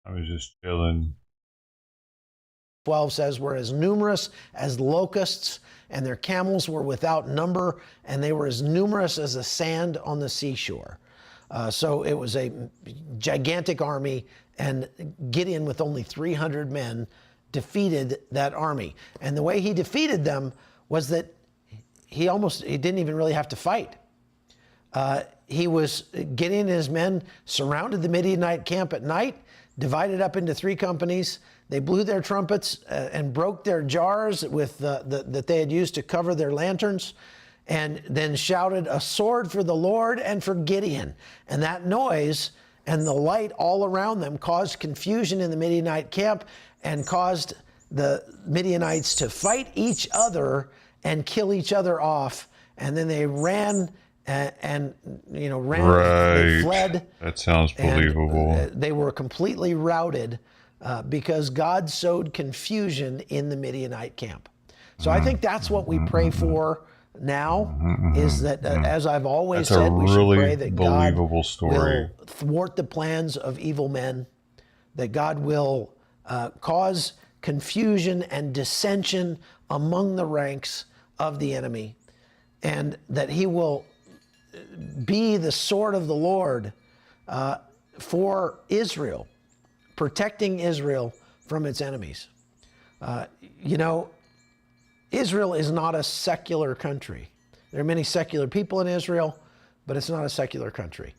[SPEAKER 1] I was just chilling.
[SPEAKER 3] 12 says were as numerous as locusts, and their camels were without number, and they were as numerous as the sand on the seashore. So it was a gigantic army, and Gideon, with only 300 men, defeated that army. And the way he defeated them was that he didn't even really have to fight. Gideon and his men surrounded the Midianite camp at night, divided up into 3 companies. They blew their trumpets and broke their jars that they had used to cover their lanterns, and then shouted, "A sword for the Lord and for Gideon." And that noise and the light all around them caused confusion in the Midianite camp and caused the Midianites to fight each other and kill each other off. And then they ran. Right. They fled.
[SPEAKER 1] That sounds believable.
[SPEAKER 3] They were completely routed because God sowed confusion in the Midianite camp. So I think that's what we pray for now, is that, as I've always said, we should pray that God will thwart the plans of evil men, that God will cause confusion and dissension among the ranks of the enemy, and that he will be the sword of the Lord for Israel, protecting Israel from its enemies. You know, Israel is not a secular country. There are many secular people in Israel, but it's not a secular country.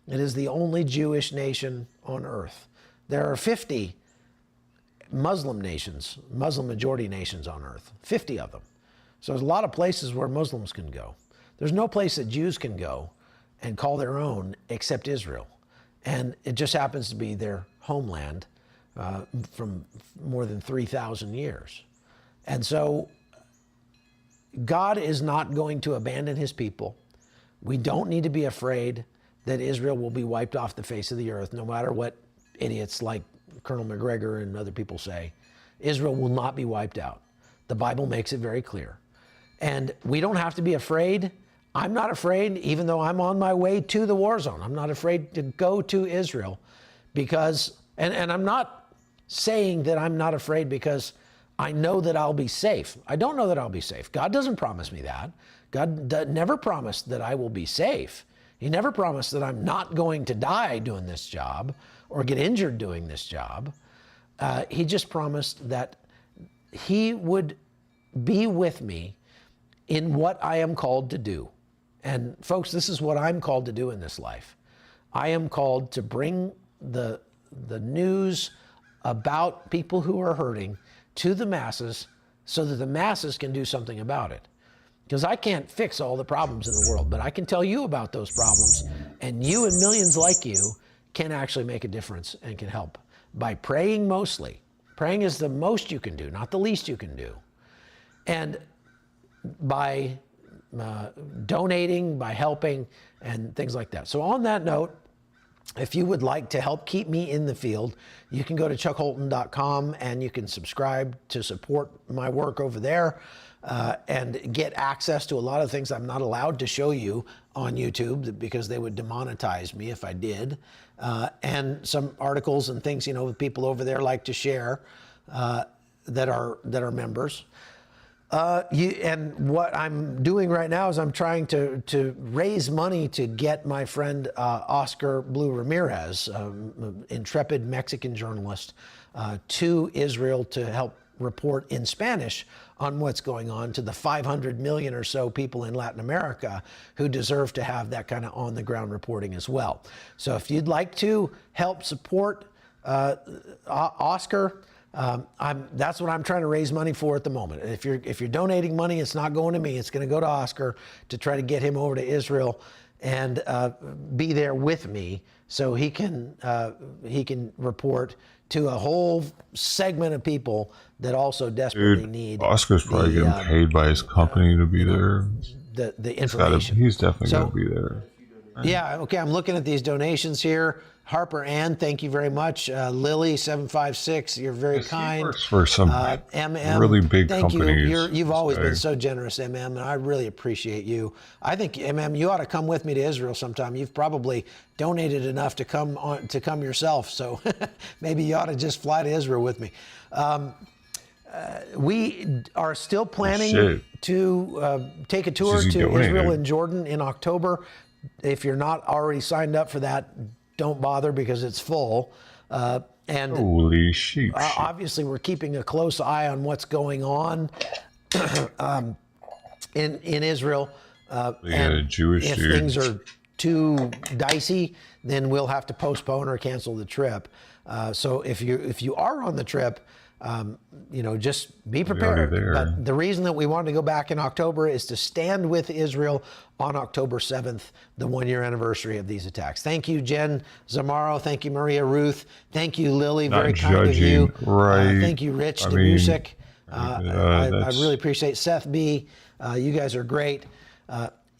[SPEAKER 3] It is the only Jewish nation on earth. There are 50 Muslim nations, Muslim majority nations on earth, 50 of them. So there's a lot of places where Muslims can go. There's no place that Jews can go and call their own except Israel. And it just happens to be their homeland from more than 3,000 years. And so God is not going to abandon his people. We don't need to be afraid that Israel will be wiped off the face of the earth, no matter what idiots like Colonel McGregor and other people say. Israel will not be wiped out. The Bible makes it very clear. And we don't have to be afraid. I'm not afraid, even though I'm on my way to the war zone. I'm not afraid to go to Israel because, and I'm not saying that I'm not afraid because I know that I'll be safe. I don't know that I'll be safe. God doesn't promise me that. God never promised that I will be safe. He never promised that I'm not going to die doing this job or get injured doing this job. He just promised that he would be with me in what I am called to do. And folks, this is what I'm called to do in this life. I am called to bring the news about people who are hurting to the masses so that the masses can do something about it. Because I can't fix all the problems in the world, but I can tell you about those problems, and you and millions like you can actually make a difference and can help by praying mostly. Praying is the most you can do, not the least you can do. And by donating, by helping, and things like that. So on that note, if you would like to help keep me in the field, you can go to chuckholton.com and you can subscribe to support my work over there and get access to a lot of things I'm not allowed to show you on YouTube because they would demonetize me if I did. And some articles and things, you know, people over there like to share that are members. And what I'm doing right now is I'm trying to raise money to get my friend Oscar Blue Ramirez, intrepid Mexican journalist, to Israel to help report in Spanish on what's going on to the 500 million or so people in Latin America who deserve to have that kind of on-the-ground reporting as well. So if you'd like to help support Oscar, that's what I'm trying to raise money for at the moment. If you're donating money, it's not going to me. It's going to go to Oscar to try to get him over to Israel and be there with me so he can report to a whole segment of people that also desperately need.
[SPEAKER 1] Oscar's probably getting paid by his company to be there.
[SPEAKER 3] The information.
[SPEAKER 1] He's definitely going to be there.
[SPEAKER 3] Yeah, okay, I'm looking at these donations here. Harper Ann, thank you very much. Lily 756, you're very kind.
[SPEAKER 1] He works for some really big companies.
[SPEAKER 3] You've always been so generous, MM, and I really appreciate you. I think, MM, you ought to come with me to Israel sometime. You've probably donated enough to come yourself, so maybe you ought to just fly to Israel with me. We are still planning to take a tour to Israel and Jordan in October. If you're not already signed up for that, don't bother because it's full. And
[SPEAKER 1] holy sheep.
[SPEAKER 3] Obviously, we're keeping a close eye on what's going on in Israel. And if things are too dicey, then we'll have to postpone or cancel the trip. So if you are on the trip, just be prepared. But the reason that we wanted to go back in October is to stand with Israel on October 7th, the 1-year anniversary of these attacks. Thank you, Jen Zamaro. Thank you, Maria Ruth. Thank you, Lily. Very kind of you.
[SPEAKER 1] Right.
[SPEAKER 3] Thank you, Rich DeMusic. I really appreciate Seth B. You guys are great.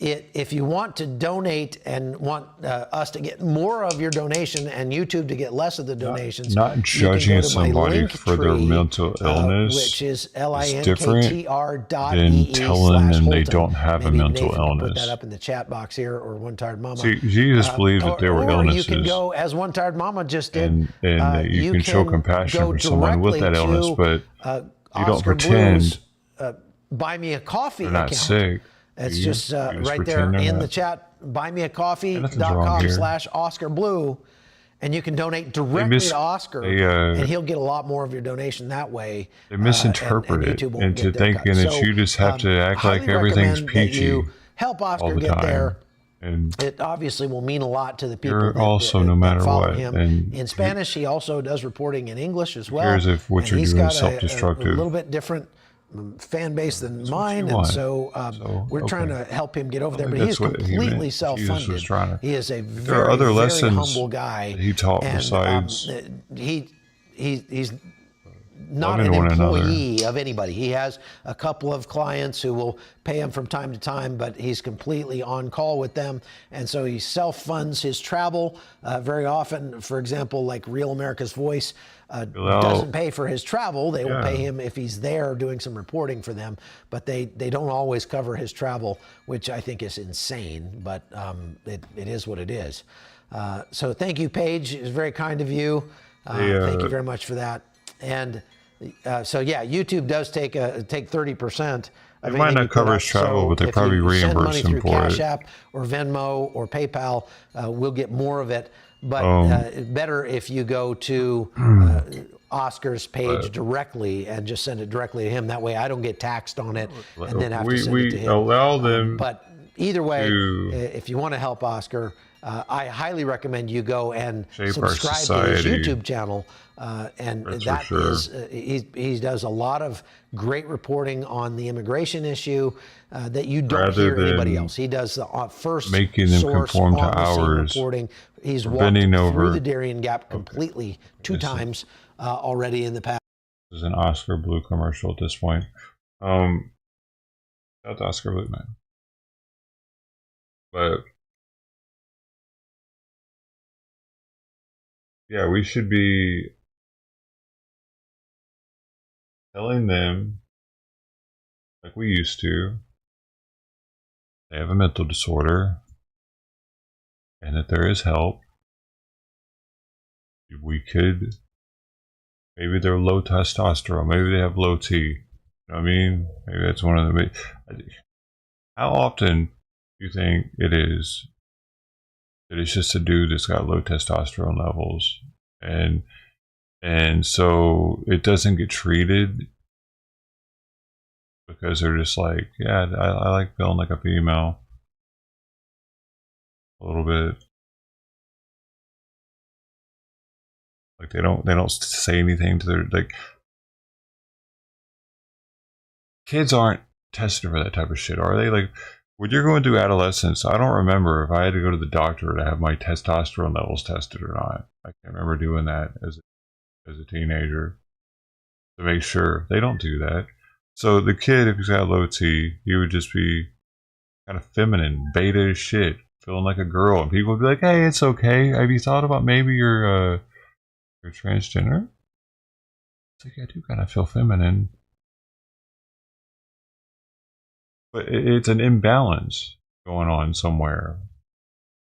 [SPEAKER 3] if you want to donate and want us to get more of your donation and YouTube to get less of the donations,
[SPEAKER 1] not judging somebody for their mental illness,
[SPEAKER 3] which is
[SPEAKER 1] different than
[SPEAKER 3] linktr.ee
[SPEAKER 1] telling them they
[SPEAKER 3] /Holton.
[SPEAKER 1] don't have
[SPEAKER 3] Maybe
[SPEAKER 1] a mental
[SPEAKER 3] Nathan can
[SPEAKER 1] illness.
[SPEAKER 3] put that up in the chat box here, or One Tired Mama.
[SPEAKER 1] See, Jesus believed that there were illnesses.
[SPEAKER 3] Or you can go, as One Tired Mama just did,
[SPEAKER 1] and you can show compassion for someone with that illness, but you don't pretend
[SPEAKER 3] buy me a coffee
[SPEAKER 1] they're not
[SPEAKER 3] account.
[SPEAKER 1] sick.
[SPEAKER 3] It's just right there in the chat. buymeacoffee.com/Oscar Blue, and you can donate directly to Oscar, and he'll get a lot more of your donation that way.
[SPEAKER 1] They misinterpret it into thinking that you just have to act like everything's peachy
[SPEAKER 3] help Oscar
[SPEAKER 1] all the
[SPEAKER 3] get
[SPEAKER 1] time.
[SPEAKER 3] there.
[SPEAKER 1] And
[SPEAKER 3] it obviously will mean a lot to the people
[SPEAKER 1] that no matter
[SPEAKER 3] follow
[SPEAKER 1] what.
[SPEAKER 3] him.
[SPEAKER 1] And
[SPEAKER 3] in Spanish, he also does reporting in English as well.
[SPEAKER 1] Cares if what you're doing is self-destructive.
[SPEAKER 3] A little bit different fan base than mine, and so we're trying to help him get over there. But he's completely self-funded. He is a very, very humble guy.
[SPEAKER 1] He taught besides.
[SPEAKER 3] He's not an employee of anybody. He has a couple of clients who will pay him from time to time, but he's completely on call with them. And so he self-funds his travel very often. For example, like Real America's Voice doesn't pay for his travel. They will pay him if he's there doing some reporting for them, but they don't always cover his travel, which I think is insane, but it is what it is. So thank you, Paige. It was very kind of you. Thank you very much for that. And so yeah, YouTube does take 30%.
[SPEAKER 1] They might not cover his travel, but they probably reimburse him for
[SPEAKER 3] Cash App or Venmo or PayPal, we'll get more of it. But better if you go to Oscar's page directly and just send it directly to him. That way I don't get taxed on it and then have to send it to him.
[SPEAKER 1] We allow them.
[SPEAKER 3] But either way, if you want to help Oscar, I highly recommend you go and subscribe to his YouTube channel. And that is, he does a lot of great reporting on the immigration issue that you don't hear anybody else. He does the first
[SPEAKER 1] making them conform to ours.
[SPEAKER 3] Reporting. He's walked through the Darien Gap completely two times already in the past.
[SPEAKER 1] This is an Oscar Blue commercial at this point. That's Oscar Blue, man. But yeah, we should be telling them, like we used to, they have a mental disorder and that there is help. We could, maybe they're low testosterone, maybe they have low T. You know what I mean? Maybe that's one of the. How often do you think it is that it's just a dude that's got low testosterone levels, and so it doesn't get treated because they're just like, yeah, I like feeling like a female a little bit. Like they don't say anything to their, like, kids aren't tested for that type of shit, are they? Like when you're going through adolescence, I don't remember if I had to go to the doctor to have my testosterone levels tested or not. I can't remember doing that as a teenager to make sure. They don't do that. So the kid, if he's got low T, he would just be kind of feminine, beta as shit, feeling like a girl, and people would be like, "Hey, it's okay. Have you thought about maybe you're transgender?" It's like, I do kind of feel feminine. But it's an imbalance going on somewhere.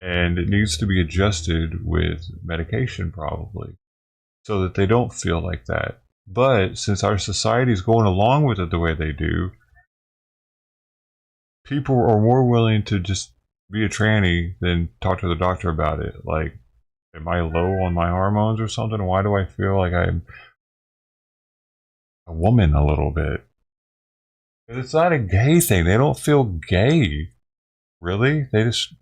[SPEAKER 1] And it needs to be adjusted with medication probably, so that they don't feel like that. But since our society is going along with it the way they do, people are more willing to just be a tranny than talk to the doctor about it. Like, am I low on my hormones or something? Why do I feel like I'm a woman a little bit? It's not a gay thing. They don't feel gay. Really? They just...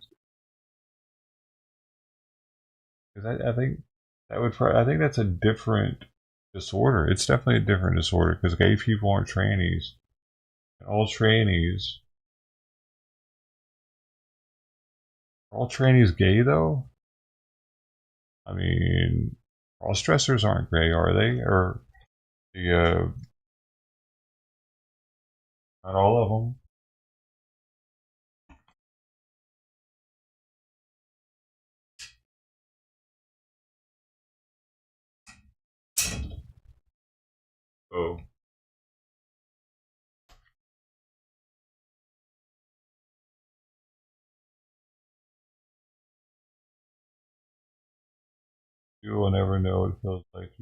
[SPEAKER 1] I think that would... I think that's a different disorder. It's definitely a different disorder because gay people aren't trannies. All trannies... Are all trannies gay though? I mean, all stressors aren't gay, are they? Or the not all of them. Oh. You will never know what it feels like.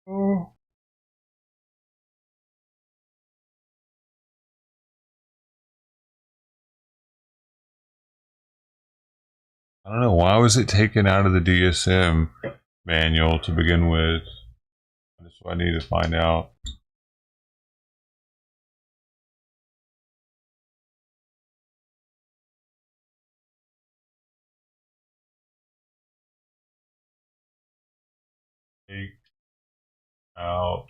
[SPEAKER 1] Oh. I don't know, why was it taken out of the DSM manual to begin with? That's what I need to find out. Take out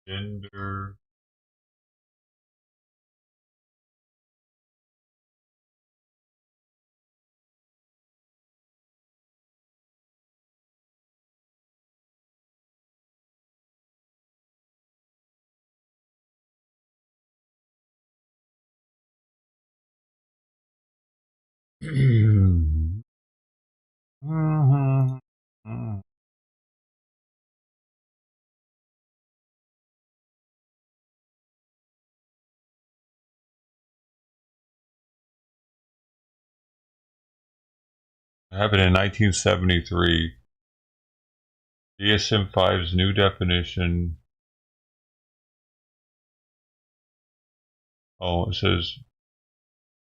[SPEAKER 1] gender. It happened in 1973. DSM-5's new definition. Oh, it says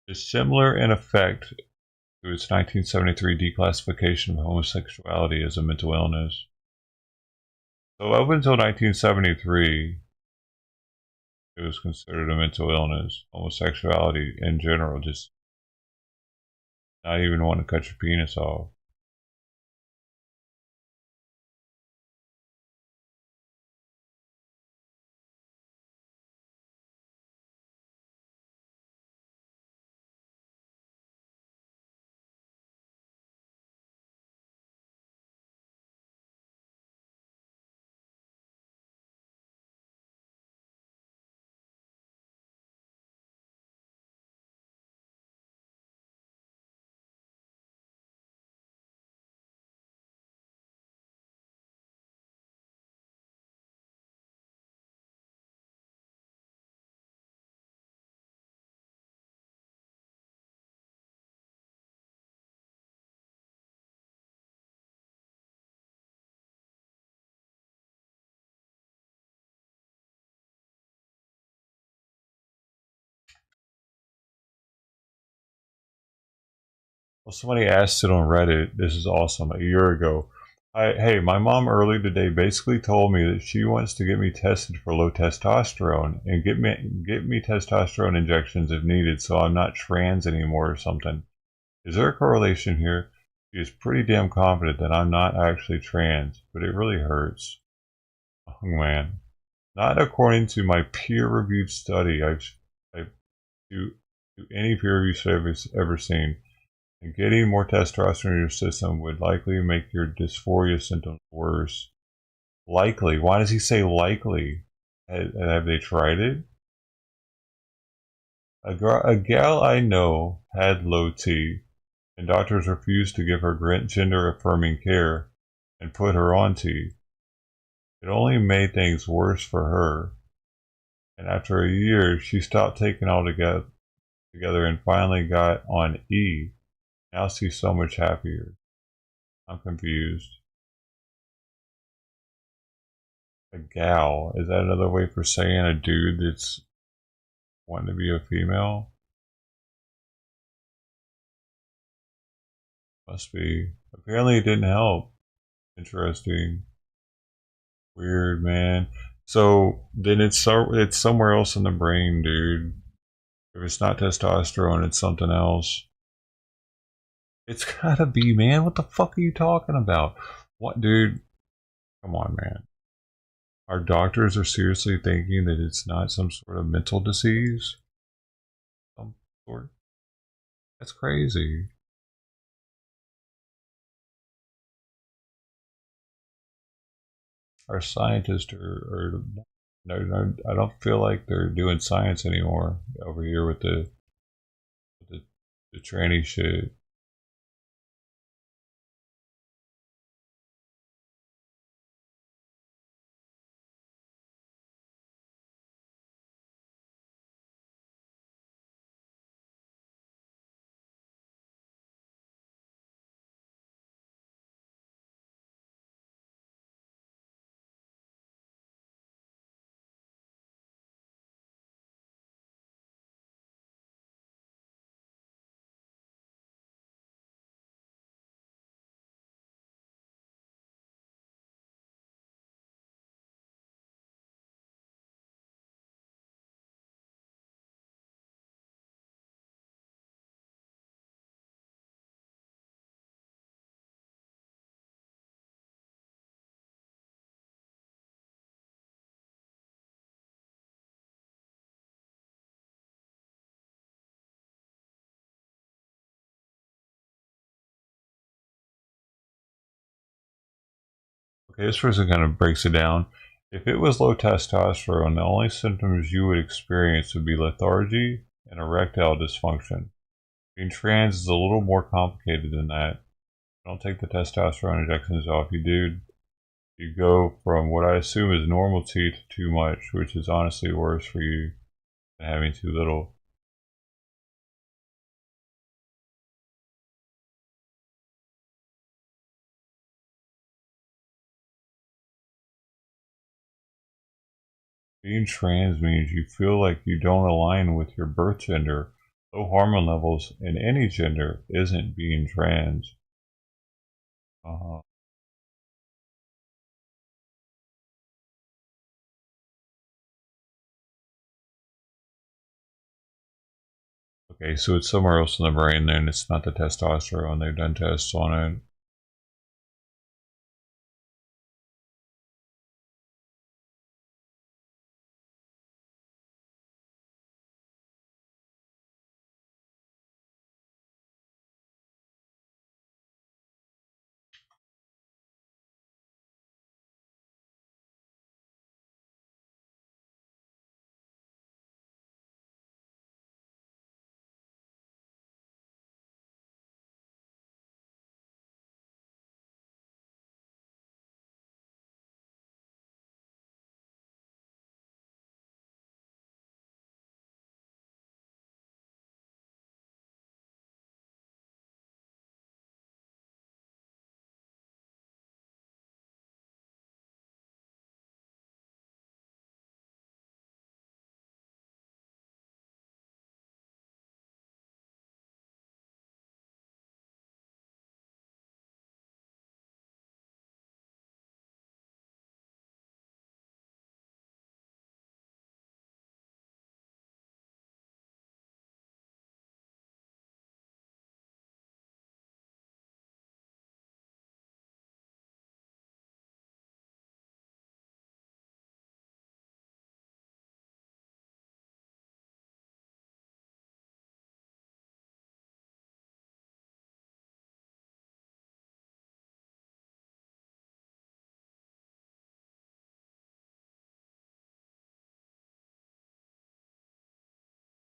[SPEAKER 1] is similar in effect to its 1973 declassification of homosexuality as a mental illness. So up until 1973, it was considered a mental illness. Homosexuality in general, just not even want to cut your penis off. Well, somebody asked it on Reddit. This is awesome. A year ago. Hey, my mom earlier today basically told me that she wants to get me tested for low testosterone and get me testosterone injections if needed, so I'm not trans anymore or something. Is there a correlation here? She is pretty damn confident that I'm not actually trans, but it really hurts. Oh man, not according to my peer-reviewed study. I've do any peer-reviewed study I've ever seen. And getting more testosterone in your system would likely make your dysphoria symptoms worse. Likely. Why does he say likely? Have they tried it? A gal I know had low T, and doctors refused to give her gender-affirming care and put her on T. It only made things worse for her, and after a year, she stopped taking all together and finally got on E. Now she's so much happier. I'm confused. A gal. Is that another way for saying a dude that's wanting to be a female? Must be. Apparently it didn't help. Interesting. Weird, man. So then it's somewhere else in the brain, dude. If it's not testosterone, it's something else. It's gotta be, man. What the fuck are you talking about? What, dude? Come on, man. Our doctors are seriously thinking that it's not some sort of mental disease? Some sort? That's crazy. Our scientists are no, I don't feel like they're doing science anymore over here with the tranny shit. Okay, this person kind of breaks it down. If it was low testosterone, the only symptoms you would experience would be lethargy and erectile dysfunction. Being trans is a little more complicated than that. Don't take the testosterone injections off. You go from what I assume is normalcy to too much, which is honestly worse for you than having too little. Being trans means you feel like you don't align with your birth gender. Low hormone levels in any gender isn't being trans. Okay, so it's somewhere else in the brain then. It's not the testosterone. They've done tests on it.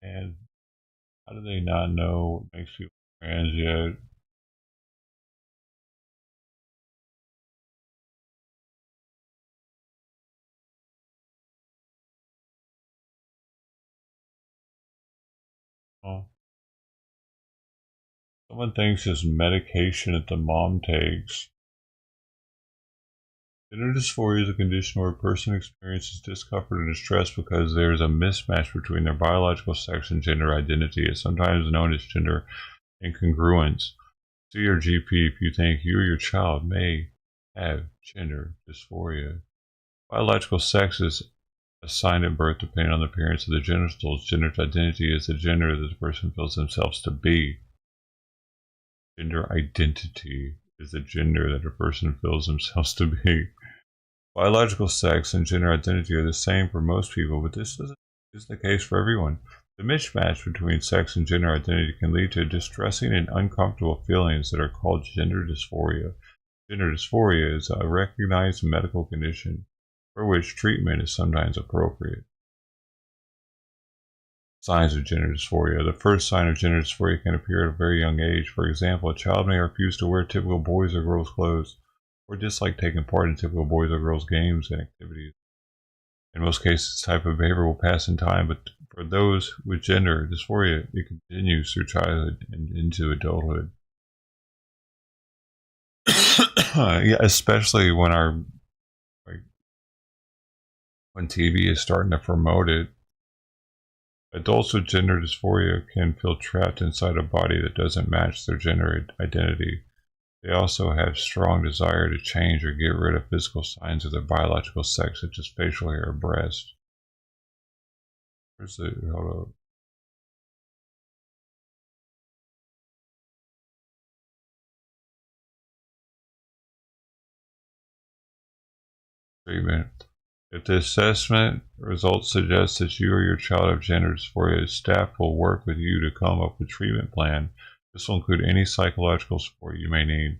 [SPEAKER 1] And how do they not know what makes you trans yet? Oh. Someone thinks it's medication that the mom takes. Gender dysphoria is a condition where a person experiences discomfort and distress because there is a mismatch between their biological sex and gender identity. It's sometimes known as gender incongruence. See your GP if you think you or your child may have gender dysphoria. Biological sex is assigned at birth depending on the appearance of the genitals. Gender identity is the gender that the person feels themselves to be. Gender identity is the gender that a person feels themselves to be. Biological sex and gender identity are the same for most people, but this isn't the case for everyone. The mismatch between sex and gender identity can lead to distressing and uncomfortable feelings that are called gender dysphoria. Gender dysphoria is a recognized medical condition for which treatment is sometimes appropriate. Signs of gender dysphoria. The first sign of gender dysphoria can appear at a very young age. For example, a child may refuse to wear typical boys or girls' clothes, or dislike taking part in typical boys or girls' games and activities. In most cases, this type of behavior will pass in time, but for those with gender dysphoria, it continues through childhood and into adulthood. Yeah, especially when TV is starting to promote it. Adults with gender dysphoria can feel trapped inside a body that doesn't match their gender identity. They also have strong desire to change or get rid of physical signs of their biological sex, such as facial hair or breast. Hold up. Treatment. If the assessment results suggest that you or your child have gender dysphoria, staff will work with you to come up with a treatment plan. This will include any psychological support you may need.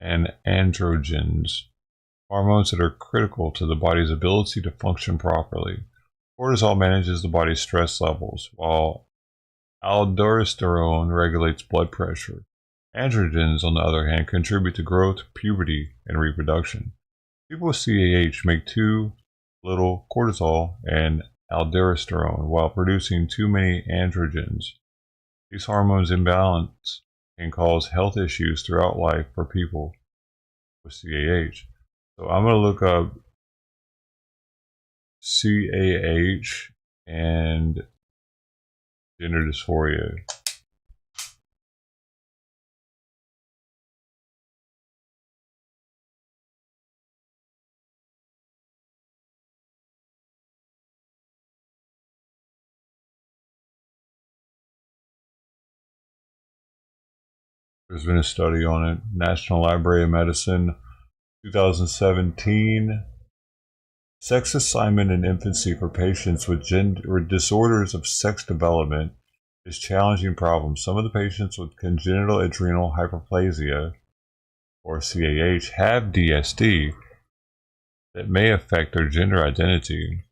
[SPEAKER 1] and androgens, hormones that are critical to the body's ability to function properly. Cortisol manages the body's stress levels, while aldosterone regulates blood pressure. Androgens, on the other hand, contribute to growth, puberty, and reproduction. People with CAH make too little cortisol and aldosterone while producing too many androgens. These hormones imbalance can cause health issues throughout life for people with CAH. So I'm going to look up CAH and gender dysphoria. There's been a study on it. National Library of Medicine, 2017. Sex assignment in infancy for patients with disorders of sex development is a challenging problem. Some of the patients with congenital adrenal hyperplasia, or CAH, have DSD that may affect their gender identity.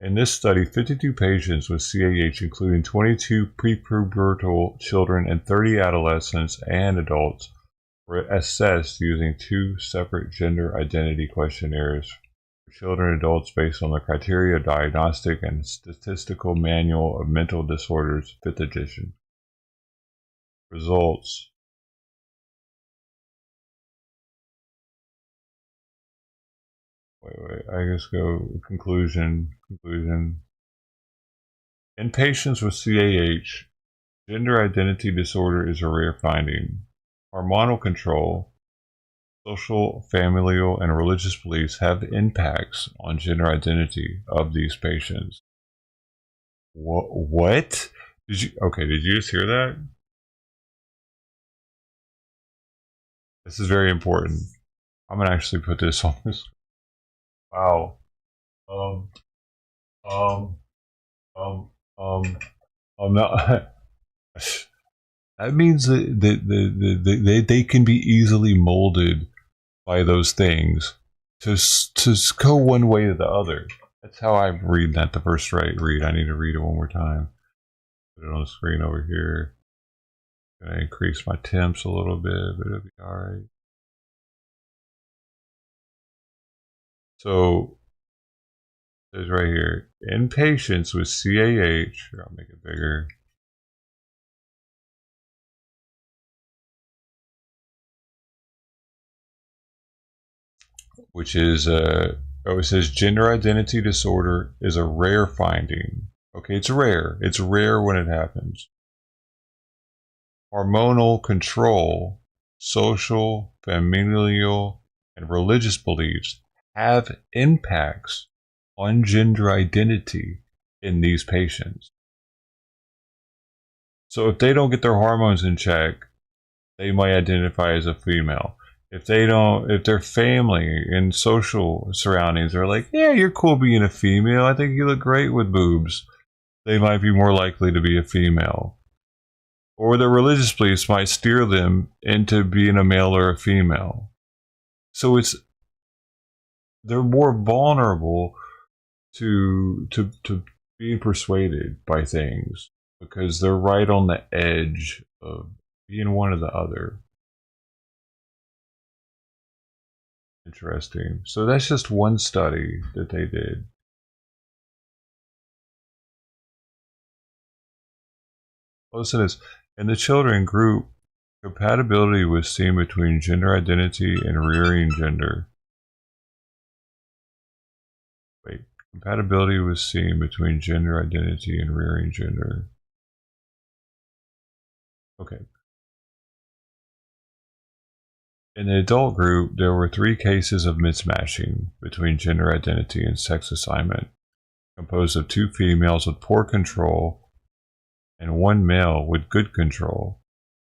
[SPEAKER 1] In this study, 52 patients with CAH, including 22 prepubertal children and 30 adolescents and adults, were assessed using 2 separate gender identity questionnaires for children and adults based on the criteria Diagnostic and Statistical Manual of Mental Disorders, 5th edition. Results. I guess go conclusion. In patients with CAH, gender identity disorder is a rare finding. Hormonal control, social, familial, and religious beliefs have impacts on gender identity of these patients. What? Did you just hear that? This is very important. I'm gonna actually put this on this. Wow. I'm not. That means that they can be easily molded by those things to go one way or the other. That's how I read that the first read. I need to read it one more time. Put it on the screen over here. I'm gonna increase my temps a little bit, but it'll be alright. So it says right here, in patients with CAH, I'll make it bigger. Which is, it says gender identity disorder is a rare finding. Okay, it's rare. It's rare when it happens. Hormonal control, social, familial, and religious beliefs have impacts on gender identity in these patients. So if they don't get their hormones in check, they might identify as a female. If their family and social surroundings are like, yeah, you're cool being a female, I think you look great with boobs, they might be more likely to be a female. Or their religious beliefs might steer them into being a male or a female. So they're more vulnerable to being persuaded by things because they're right on the edge of being one or the other. Interesting. So that's just one study that they did. Listen to this. In the children group, compatibility was seen between gender identity and rearing gender. Wait, compatibility was seen between gender identity and rearing gender. Okay. In the adult group, there were 3 cases of mismatching between gender identity and sex assignment, composed of 2 females with poor control and 1 male with good control,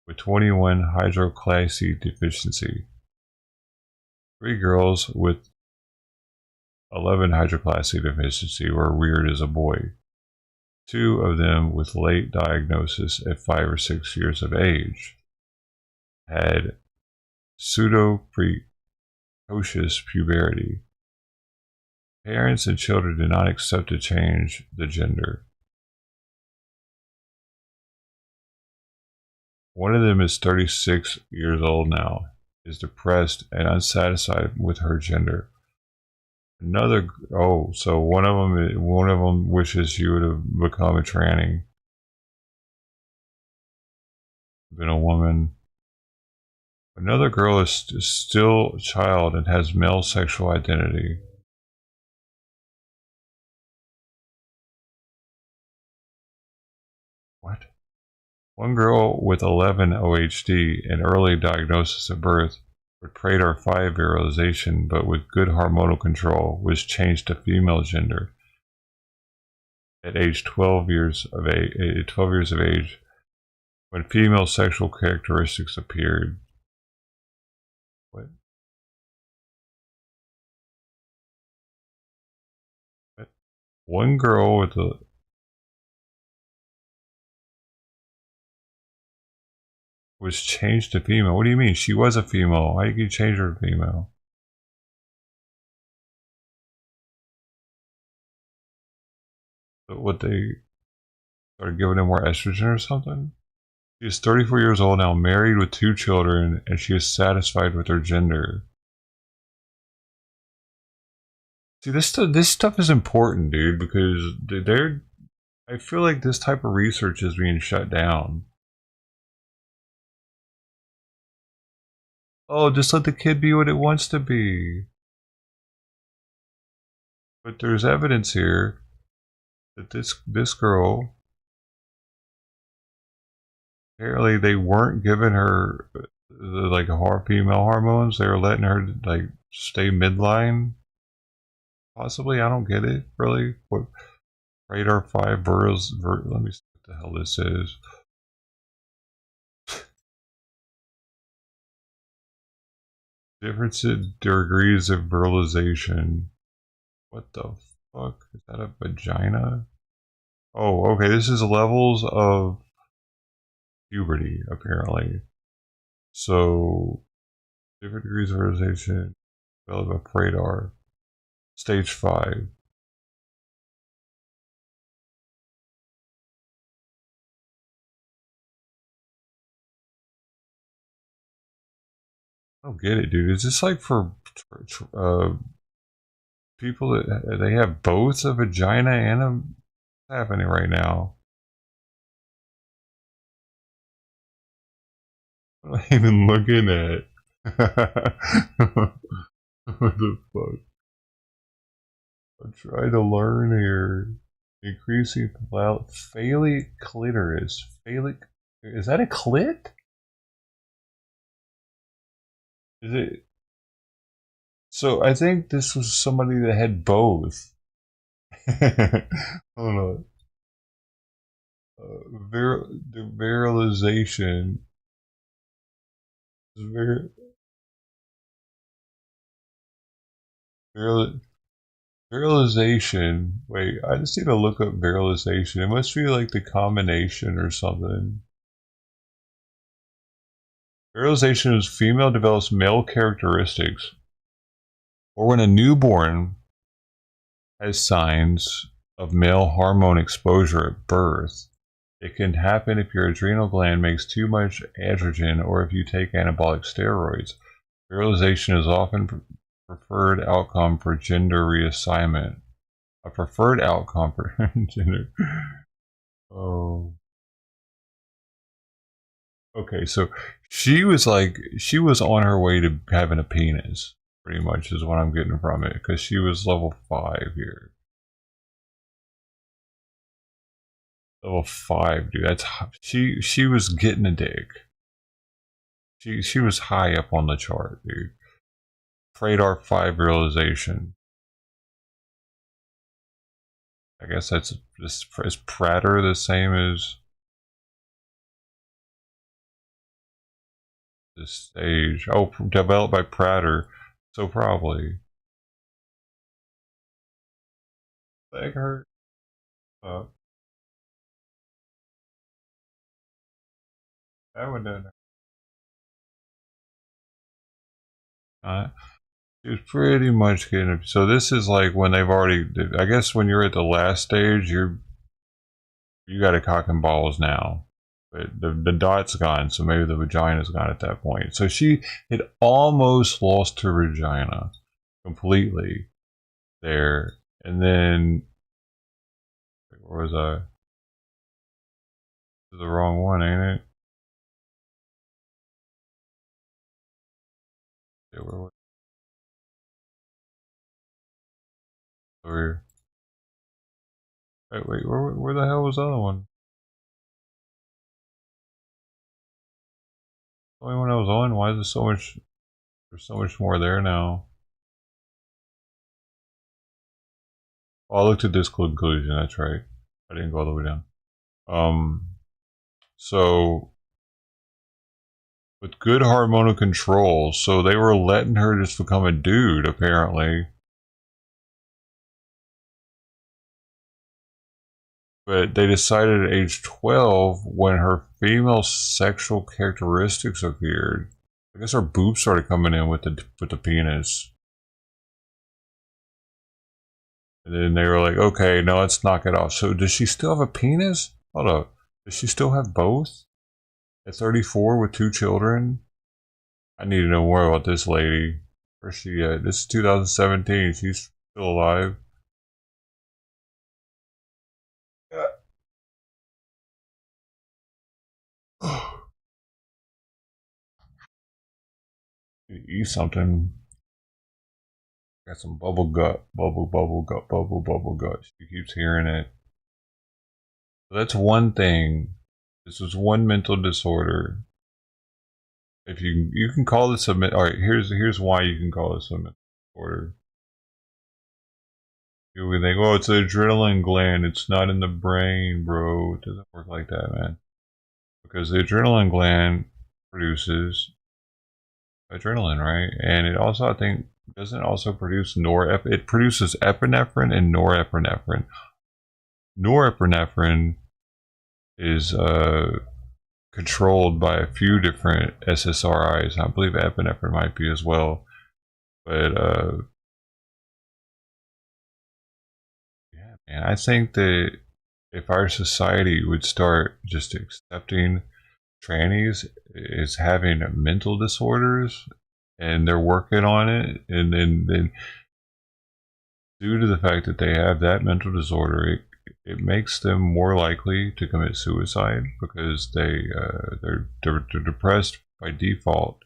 [SPEAKER 1] with 21 hydroxylase deficiency. 3 girls with 11 hydroxylase deficiency were reared as a boy. 2 of them with late diagnosis at 5 or 6 years of age had pseudo-precocious puberty. Parents and children do not accept to change the gender. One of them is 36 years old now, is depressed and unsatisfied with her gender. Another, so one of them wishes she would have become a tranny, been a woman. Another girl is still a child and has male sexual identity. What? One girl with 11 OHD and early diagnosis at birth with Pradar 5 virilization, but with good hormonal control, was changed to female gender at age 12 years of age, when female sexual characteristics appeared. What? One girl with a was changed to female. What do you mean? She was a female. How can you change her to female? But what, they started giving her more estrogen or something? She is 34 years old now, married with 2 children, and she is satisfied with her gender. See, this stuff is important, dude, because I feel like this type of research is being shut down. Oh, just let the kid be what it wants to be. But there's evidence here that this girl, apparently they weren't giving her like female hormones. They were letting her like stay midline. Possibly, I don't get it really. What Radar 5 let me see what the hell this is. Different degrees of virilization. What the fuck? Is that a vagina? Oh, okay. This is levels of puberty, apparently. So, different degrees of virilization. Develop a radar. Stage 5. I don't get it, dude. Is this like for people that they have both a vagina and a happening right now? What am I even looking at? What the fuck? I'm trying to learn here. Increasing phallic clitoris. Phallic. Is that a clit? Is it? So I think this was somebody that had both. Hold on. The virilization. Virilization. Wait, I just need to look up virilization. It must be like the combination or something. Virilization is female develops male characteristics, or when a newborn has signs of male hormone exposure at birth. It can happen if your adrenal gland makes too much androgen or if you take anabolic steroids. Virilization is often preferred outcome for gender reassignment. A preferred outcome for gender. Oh. Okay, so she was on her way to having a penis, pretty much is what I'm getting from it, because she was level 5 here. Level 5, dude. That's she was getting a dick. She was high up on the chart, dude. Pradar 5 realization. I guess is Prater the same as this stage? Oh, developed by Prater, so probably. That hurt. That would She was pretty much getting. So this is like when they've already. I guess when you're at the last stage, you got a cock and balls now. But the dot's gone, so maybe the vagina's gone at that point. So she had almost lost her vagina completely there, and then where was I? This is the wrong one, ain't it? Yeah, where was it? Over here. Wait, where the hell was the other one? The only one I was on. Why is there so much? There's so much more there now. Oh, I looked at this conclusion. That's right. I didn't go all the way down. So with good hormonal control, so they were letting her just become a dude, apparently. But they decided at age 12, when her female sexual characteristics appeared, I guess her boobs started coming in with the penis. And then they were like, okay, now let's knock it off. So does she still have a penis? Hold up. Does she still have both? At 34 with 2 children? I need to know more about this lady. Where's she at? This is 2017. She's still alive. Eat something. Got some bubble gut. Bubble gut. Bubble gut. She keeps hearing it. So that's one thing. This was one mental disorder. If you can call this a alright, here's why you can call this a mental disorder. We think, oh, it's the adrenaline gland. It's not in the brain, bro. It doesn't work like that, man. Because the adrenaline gland produces adrenaline, right? And it also, I think, doesn't also produce norepinephrine. It produces epinephrine and norepinephrine. Norepinephrine is controlled by a few different SSRIs. I believe epinephrine might be as well. But yeah, man, I think that if our society would start just accepting trannies as having mental disorders, and they're working on it, and then due to the fact that they have that mental disorder, it makes them more likely to commit suicide because they're depressed by default.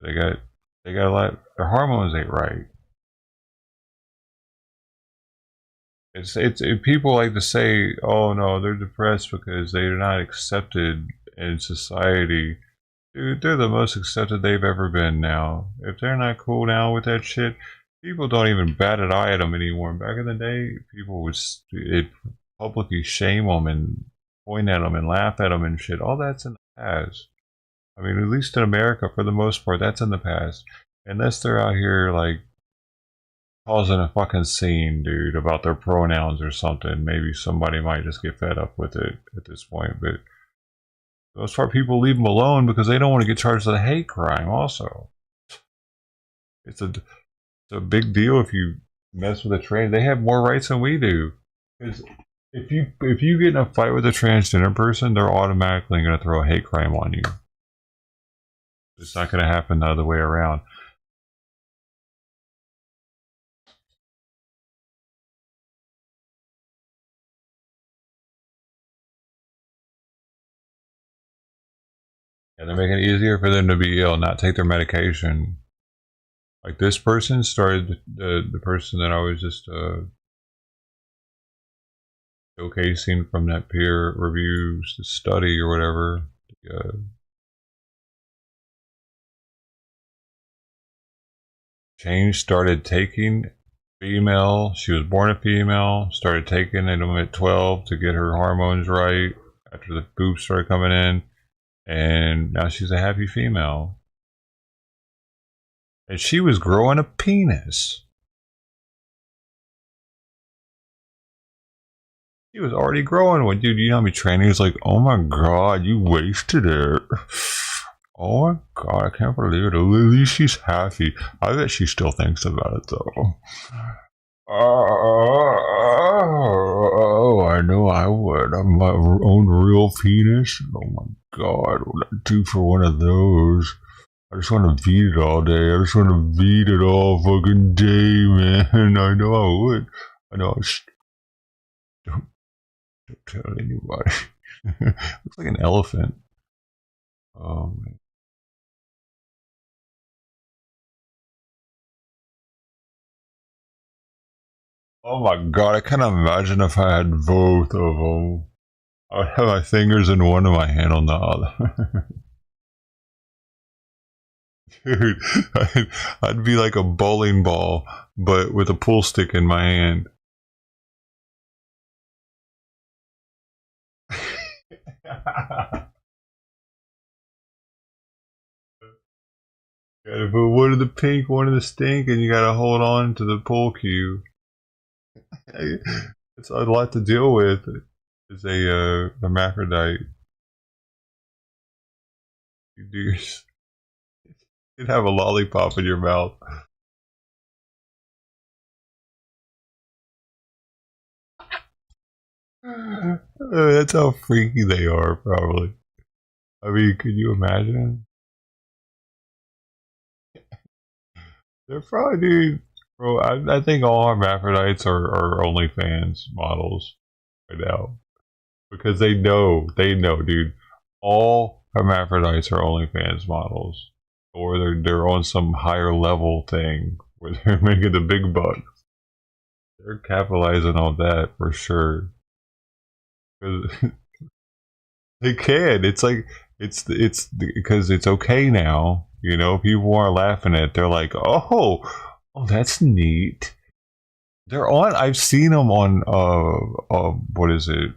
[SPEAKER 1] They got a lot. Their hormones ain't right. It's people like to say, oh no, they're depressed because they're not accepted in society. Dude, they're the most accepted they've ever been now. If they're not cool now with that shit, people don't even bat an eye at them anymore. Back in the day, people would publicly shame them and point at them and laugh at them and shit. All that's in the past. I mean, at least in America, for the most part, that's in the past. Unless they're out here, like, causing a fucking scene, dude, about their pronouns or something. Maybe somebody might just get fed up with it at this point, but for the most part, people leave them alone because they don't want to get charged with a hate crime. Also, it's a big deal if you mess with a trans. They have more rights than we do. Because if you get in a fight with a transgender person, they're automatically going to throw a hate crime on you. It's not going to happen the other way around. And they're making it easier for them to be ill, not take their medication. Like this person started, the person that I was just showcasing from that peer review study or whatever. Change started taking female. She was born a female. Started taking them at 12 to get her hormones right after the boobs started coming in. And now she's a happy female. And she was growing a penis. She was already growing one. Dude, you know how many trainees like, oh my god, you wasted it. Oh my god, I can't believe it. At least she's happy. I bet she still thinks about it though. Oh, I know I would. I'm my own real penis. Oh my god, what would I do for one of those? I just want to beat it all day. I just want to beat it all fucking day, man. I know I would. I know I don't tell anybody. Looks like an elephant. Oh man. Oh my god, I can't imagine if I had both of them. I would have my fingers in one and my hand on the other. Dude, I'd be like a bowling ball, but with a pool stick in my hand. Gotta put one of the pink, one of the stink, and you gotta hold on to the pool cue. It's a lot to deal with. It's a hermaphrodite. You'd have a lollipop in your mouth. That's how freaky they are, probably. I mean, could you imagine? They're probably, dude. Bro, I think all hermaphrodites are OnlyFans models right now. Because they know, dude. All hermaphrodites are OnlyFans models. Or they're on some higher level thing where they're making the big bucks. They're capitalizing on that for sure. They can. It's like it's because it's okay now. You know, people are laughing at it. They're like, oh, that's neat. They're on. I've seen them on what is it?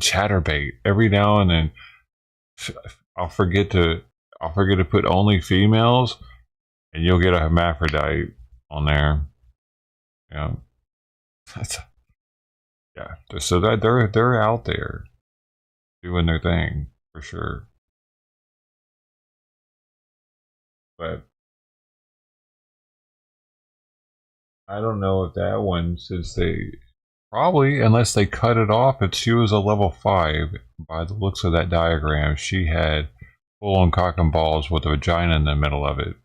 [SPEAKER 1] Chatterbait. Every now and then, I'll forget to put only females, and you'll get a hermaphrodite on there. Yeah, that's yeah. So that they're out there doing their thing for sure. But I don't know if that one, since they probably, unless they cut it off, if she was a level 5, by the looks of that diagram, she had full on cock and balls with a vagina in the middle of it,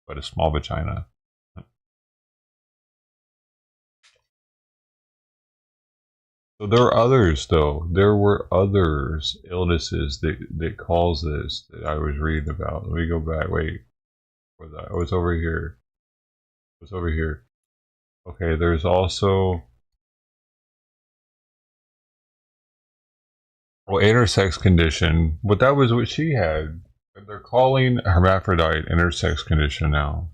[SPEAKER 1] but a small vagina. So there are others, though. There were others illnesses that cause this that I was reading about. Let me go back. Wait, I was over here. I was over here. Okay, there's also intersex condition, but that was what she had. They're calling hermaphrodite intersex condition now.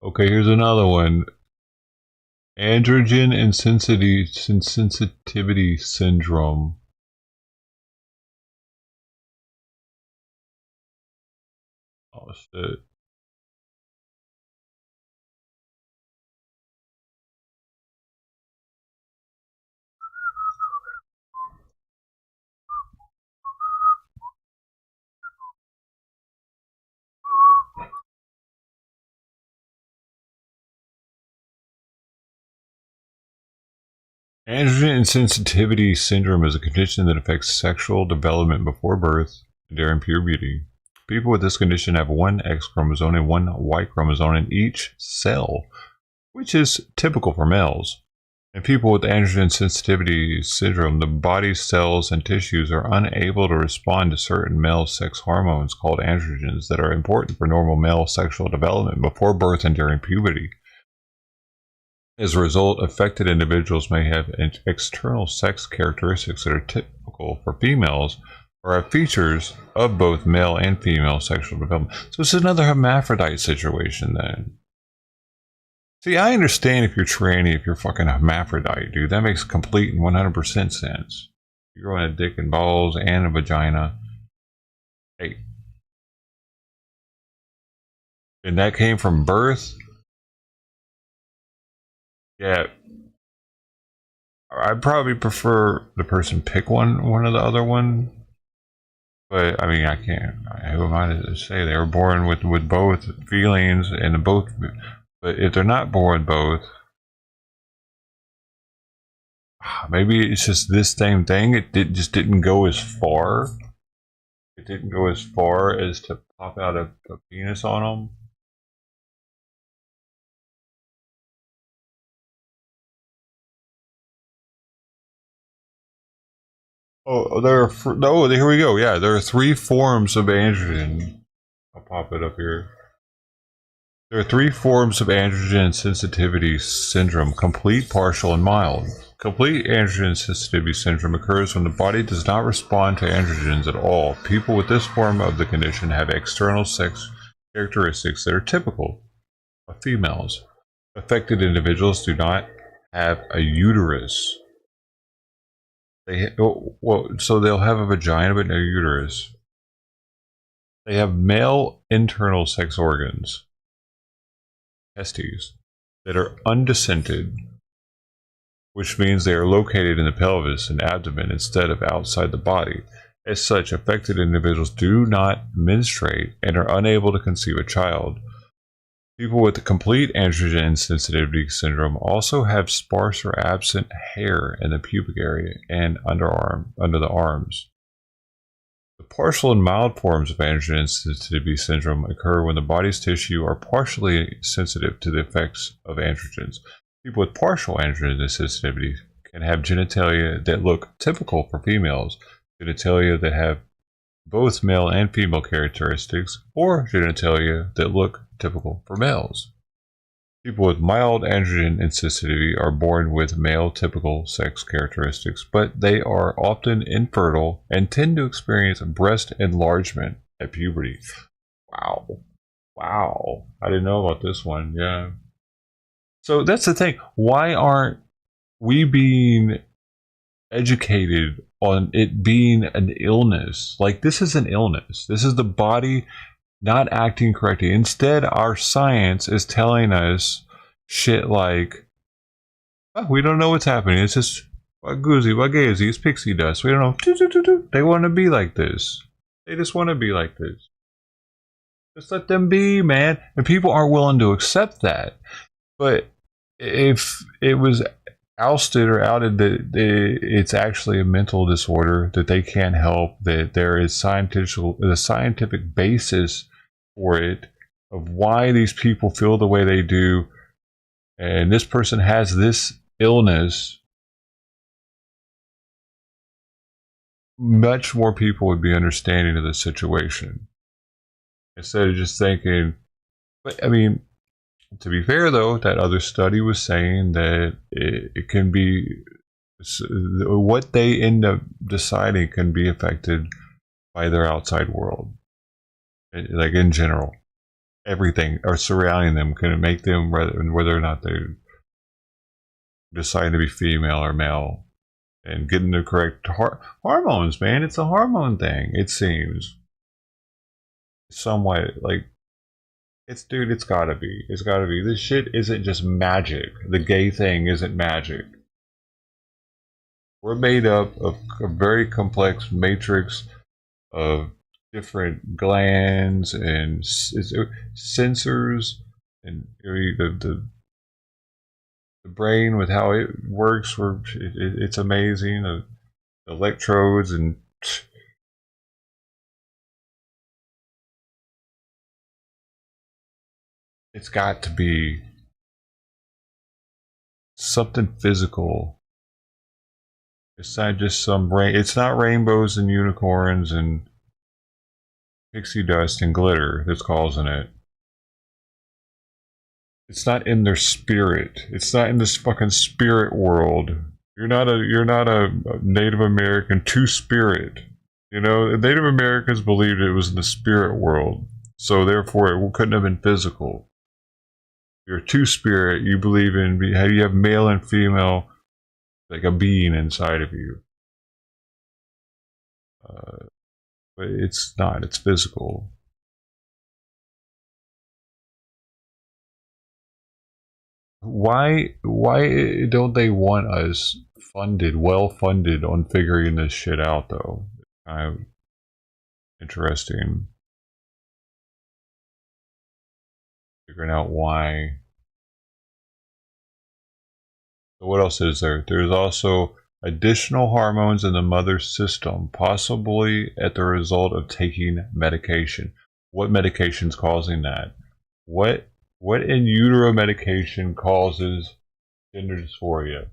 [SPEAKER 1] Okay, here's another one. Androgen insensitivity syndrome. Oh shit. Androgen insensitivity syndrome is a condition that affects sexual development before birth and during puberty. People with this condition have one X chromosome and one Y chromosome in each cell, which is typical for males. In people with androgen sensitivity syndrome, the body's cells and tissues are unable to respond to certain male sex hormones called androgens that are important for normal male sexual development before birth and during puberty. As a result, affected individuals may have external sex characteristics that are typical for females or have features of both male and female sexual development. So it's another hermaphrodite situation then. See, I understand if you're tranny, if you're fucking hermaphrodite, dude. That makes complete and 100% sense. You're growing a dick and balls and a vagina. Hey. And that came from birth? Yeah. I'd probably prefer the person pick one or the other one. But I mean, I can't. Who am I to say they were born with both feelings and both? But if they're not born both, maybe it's just this same thing. Just didn't go as far. It didn't go as far as to pop out a penis on them. Oh, no. Here we go. Yeah, there are 3 forms of androgen. I'll pop it up here. There are 3 forms of androgen sensitivity syndrome: complete, partial, and mild. Complete androgen sensitivity syndrome occurs when the body does not respond to androgens at all. People with this form of the condition have external sex characteristics that are typical of females. Affected individuals do not have a uterus. So they'll have a vagina but no uterus. They have male internal sex organs, testes, that are undescended, which means they are located in the pelvis and abdomen instead of outside the body. As such, affected individuals do not menstruate and are unable to conceive a child. People with complete androgen sensitivity syndrome also have sparse or absent hair in the pubic area and under the arms. The partial and mild forms of androgen sensitivity syndrome occur when the body's tissue are partially sensitive to the effects of androgens. People with partial androgen sensitivity can have genitalia that look typical for females, genitalia that have both male and female characteristics, or genitalia that look typical for males. People with mild androgen insensitivity are born with male typical sex characteristics, but they are often infertile and tend to experience breast enlargement at puberty. Wow. I didn't know about this one. Yeah. So that's the thing. Why aren't we being educated on it being an illness? Like, this is an illness. This is the body not acting correctly. Instead, our science is telling us shit like, oh, we don't know what's happening. It's just what goozy, what gazy, it's pixie dust. We don't know. They want to be like this. They just want to be like this. Just let them be, man. And people aren't willing to accept that. But if it was ousted or outed that it's actually a mental disorder, that they can't help, that there is a scientific basis for it, of why these people feel the way they do, and this person has this illness, much more people would be understanding of the situation instead of just thinking. But I mean, to be fair though, that other study was saying that it can be, what they end up deciding can be affected by their outside world. Like, in general, everything or surrounding them can make them, whether or not they decide to be female or male, and getting the correct hormones, man. It's a hormone thing, it seems. Somewhat like, it's gotta be. This shit isn't just magic. The gay thing isn't magic. We're made up of a very complex matrix of different glands and sensors, and the brain with how it works. It's amazing. The electrodes, and it's got to be something physical. It's not just it's not rainbows and unicorns and pixie dust and glitter that's causing it. It's not in their spirit. It's not in this fucking spirit world. You're not a Native American two-spirit. You know, Native Americans believed it was in the spirit world, so therefore it couldn't have been physical. You're a two-spirit. You believe in how you have male and female, like a being inside of you. But it's not. It's physical. Why don't they want us well funded on figuring this shit out, though? interesting. Figuring out why. So what else is there? There's also additional hormones in the mother's system, possibly at the result of taking medication. What medication's causing that? What in utero medication causes gender dysphoria?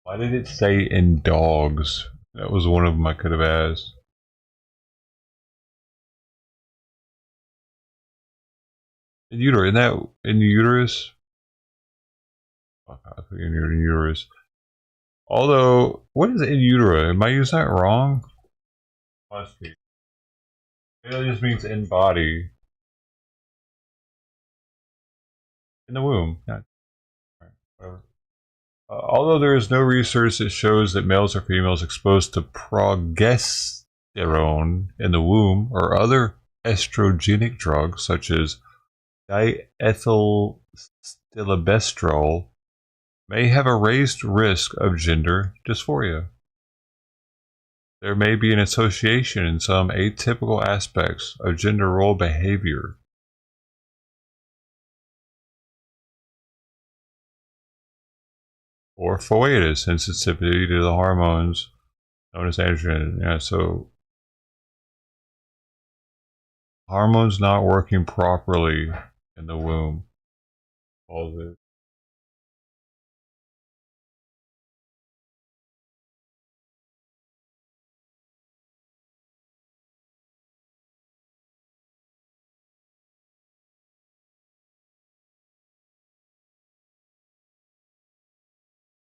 [SPEAKER 1] Why did it say in dogs? That was one of them I could have asked. In utero, isn't that in the uterus? I think in your uterus. Although, what is in utero? Am I using that wrong? Must be. It just means in body. In the womb. Yeah. Whatever. Although there is no research that shows that males or females exposed to progesterone in the womb or other estrogenic drugs such as diethylstilbestrol may have a raised risk of gender dysphoria. There may be an association in some atypical aspects of gender role behavior. Or foetus sensitivity to the hormones known as androgen. Yeah, so hormones not working properly in the womb. All this.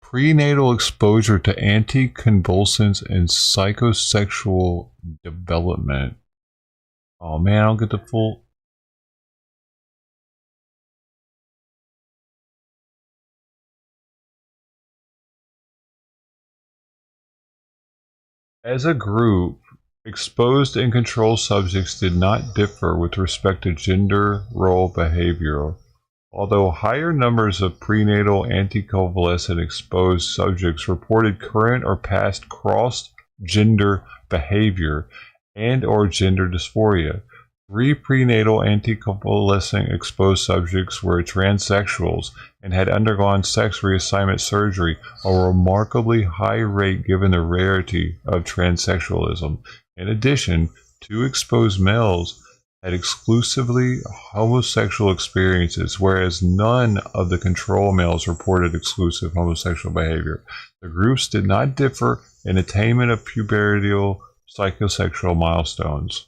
[SPEAKER 1] Prenatal exposure to anticonvulsants and psychosexual development. Oh man, I don't get the full. As a group, exposed and control subjects did not differ with respect to gender role behavior, although higher numbers of prenatal anticonvulsant exposed subjects reported current or past cross-gender behavior and or gender dysphoria. 3 prenatal anticonvulsant exposed subjects were transsexuals and had undergone sex reassignment surgery, a remarkably high rate given the rarity of transsexualism. In addition, 2 exposed males had exclusively homosexual experiences, whereas none of the control males reported exclusive homosexual behavior. The groups did not differ in attainment of pubertal psychosexual milestones.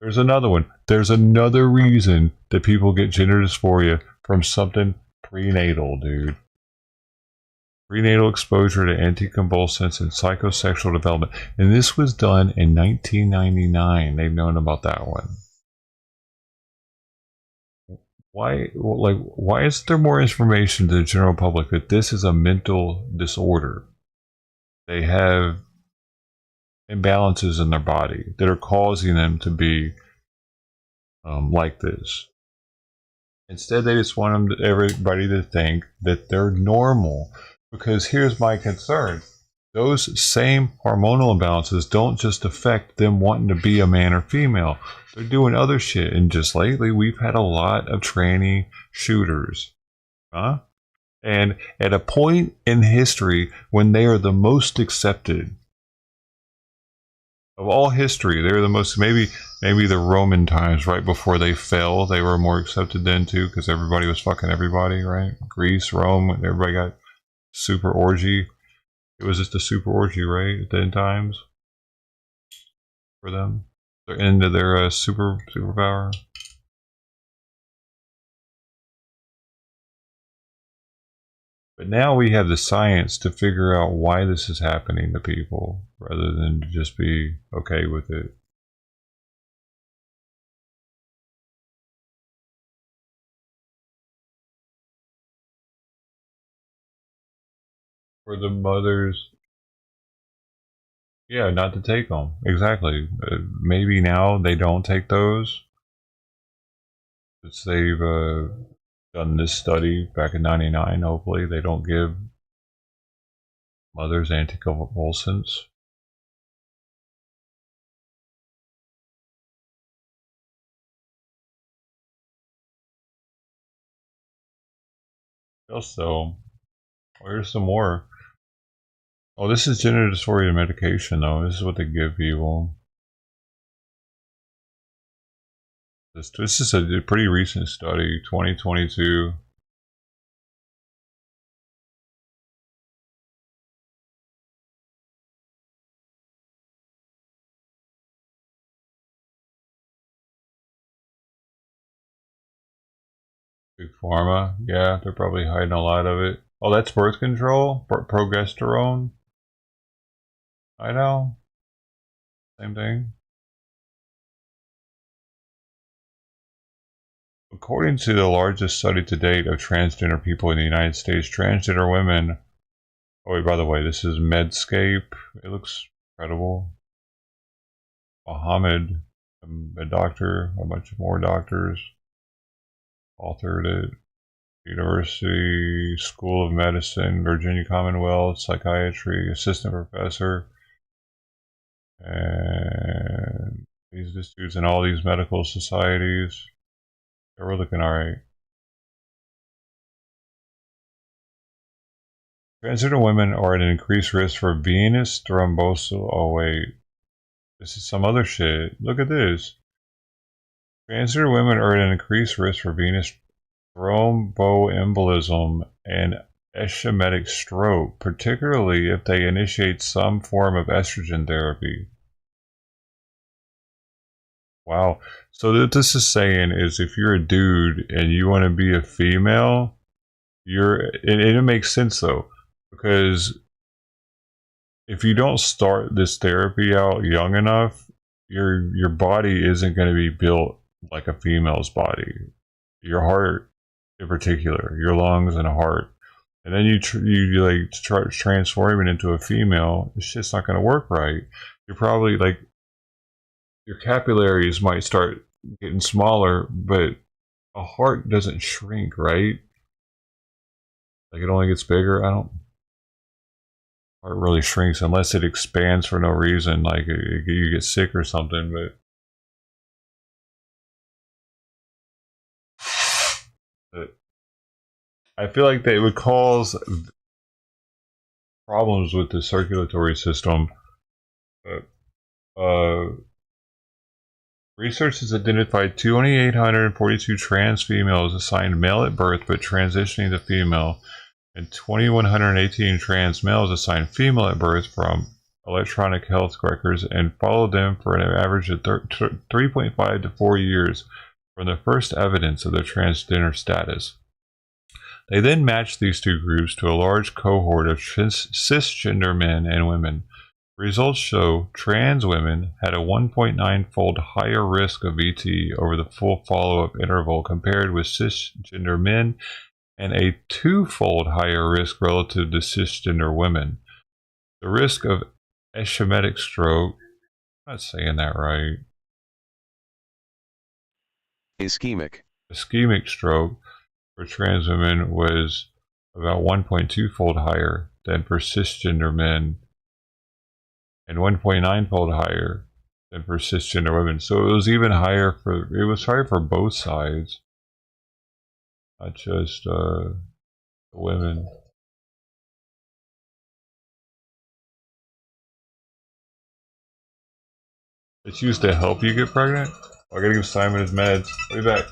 [SPEAKER 1] There's another one. There's another reason that people get gender dysphoria from something prenatal, dude. Prenatal exposure to anticonvulsants and psychosexual development. And this was done in 1999. They've known about that one. Why is there more information to the general public that this is a mental disorder? They have imbalances in their body that are causing them to be like this. Instead, they just want everybody to think that they're normal. Because here's my concern. Those same hormonal imbalances don't just affect them wanting to be a man or female. They're doing other shit. And just lately, we've had a lot of tranny shooters. Huh? And at a point in history when they are the most accepted of all history, they were the most, maybe the Roman times, right before they fell, they were more accepted then too, because everybody was fucking everybody, right? Greece, Rome, everybody got super orgy. It was just a super orgy, right? At the end times for them. They're into their superpower. But now we have the science to figure out why this is happening to people, rather than to just be okay with it. For the mothers. Yeah, not to take them. Exactly. Maybe now they don't take those. Since they've done this study back in '99, hopefully they don't give mothers anticonvulsants. Also, here's some more. Oh, this is gender dysphoria medication, though. This is what they give people. This is a pretty recent study, 2022. Big pharma, yeah, they're probably hiding a lot of it. Oh, that's birth control, progesterone. I know, same thing. According to the largest study to date of transgender people in the United States, transgender women. Oh, wait, by the way, this is Medscape. It looks incredible. Mohammed, a doctor, a bunch of more doctors authored it. University School of Medicine, Virginia Commonwealth, psychiatry, assistant professor. And these institutes and all these medical societies. We're looking alright. Transgender women are at an increased risk for venous thrombosis. Oh, wait. This is some other shit. Look at this. Transgender women are at an increased risk for venous thromboembolism and ischemic stroke, particularly if they initiate some form of estrogen therapy. Wow. So what this is saying is if you're a dude and you want to be a female, it makes sense though, because if you don't start this therapy out young enough, your body isn't going to be built like a female's body. Your heart, in particular, your lungs and heart, and then you try transforming into a female. It's just not going to work right. You're probably like your capillaries might start getting smaller, but a heart doesn't shrink, right? Like it only gets bigger. I don't. Heart really shrinks unless it expands for no reason, like you get sick or something. But I feel like that it would cause problems with the circulatory system. Uh, Research has identified 2,842 trans females assigned male at birth but transitioning to female, and 2,118 trans males assigned female at birth from electronic health records and followed them for an average of 3.5 to 4 years from the first evidence of their transgender status. They then matched these two groups to a large cohort of cisgender men and women. Results show trans women had a 1.9-fold higher risk of VT over the full follow-up interval compared with cisgender men, and a 2-fold higher risk relative to cisgender women. The risk of ischemic stroke, I'm not saying that right. Ischemic stroke for trans women was about 1.2-fold higher than for cisgender men, and 1.9-fold higher than for cisgender women. So it was even higher for both sides, not just women. It's used to help you get pregnant. I gotta give Simon his meds. I'll be back.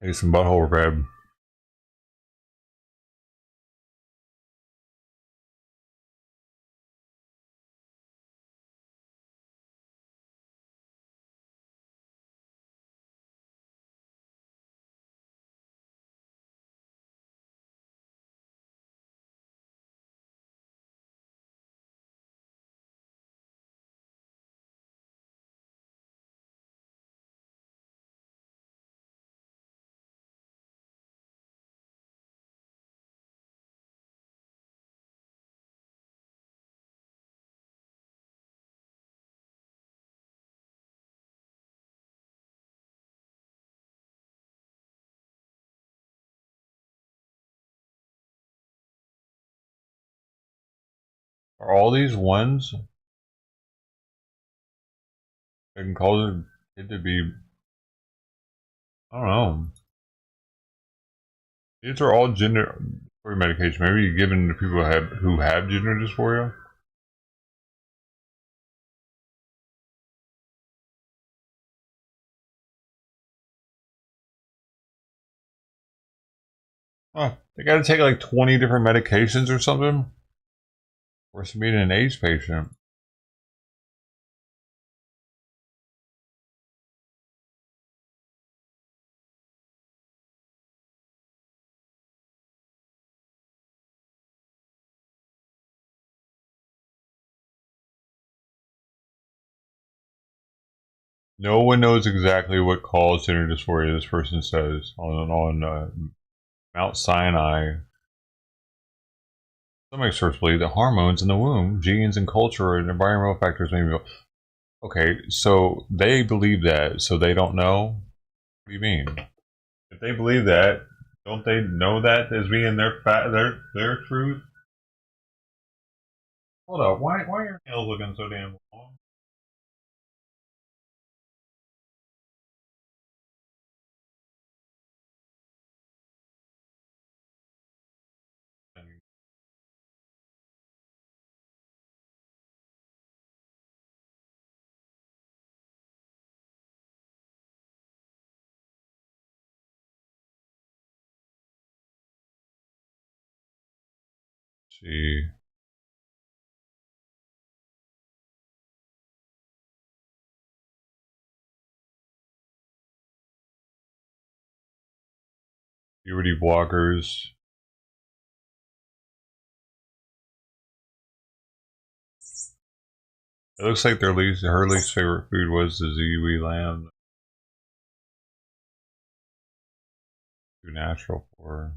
[SPEAKER 1] Hey, some butthole grab. Are all these ones that can cause it to be? I don't know. These are all gender dysphoria medication. Maybe you're given to people who have gender dysphoria. Huh. They got to take like 20 different medications or something. Or it's being an AIDS patient. No one knows exactly what caused gender dysphoria, this person says on Mount Sinai. Some experts believe that hormones in the womb, genes, and culture and environmental factors may be. Okay, so they believe that, so they don't know? What do you mean? If they believe that, don't they know that as being their truth? Hold up, why are your nails looking so damn long? See, puberty blockers. It looks like her least favorite food was the ZUE lamb. Too natural for her.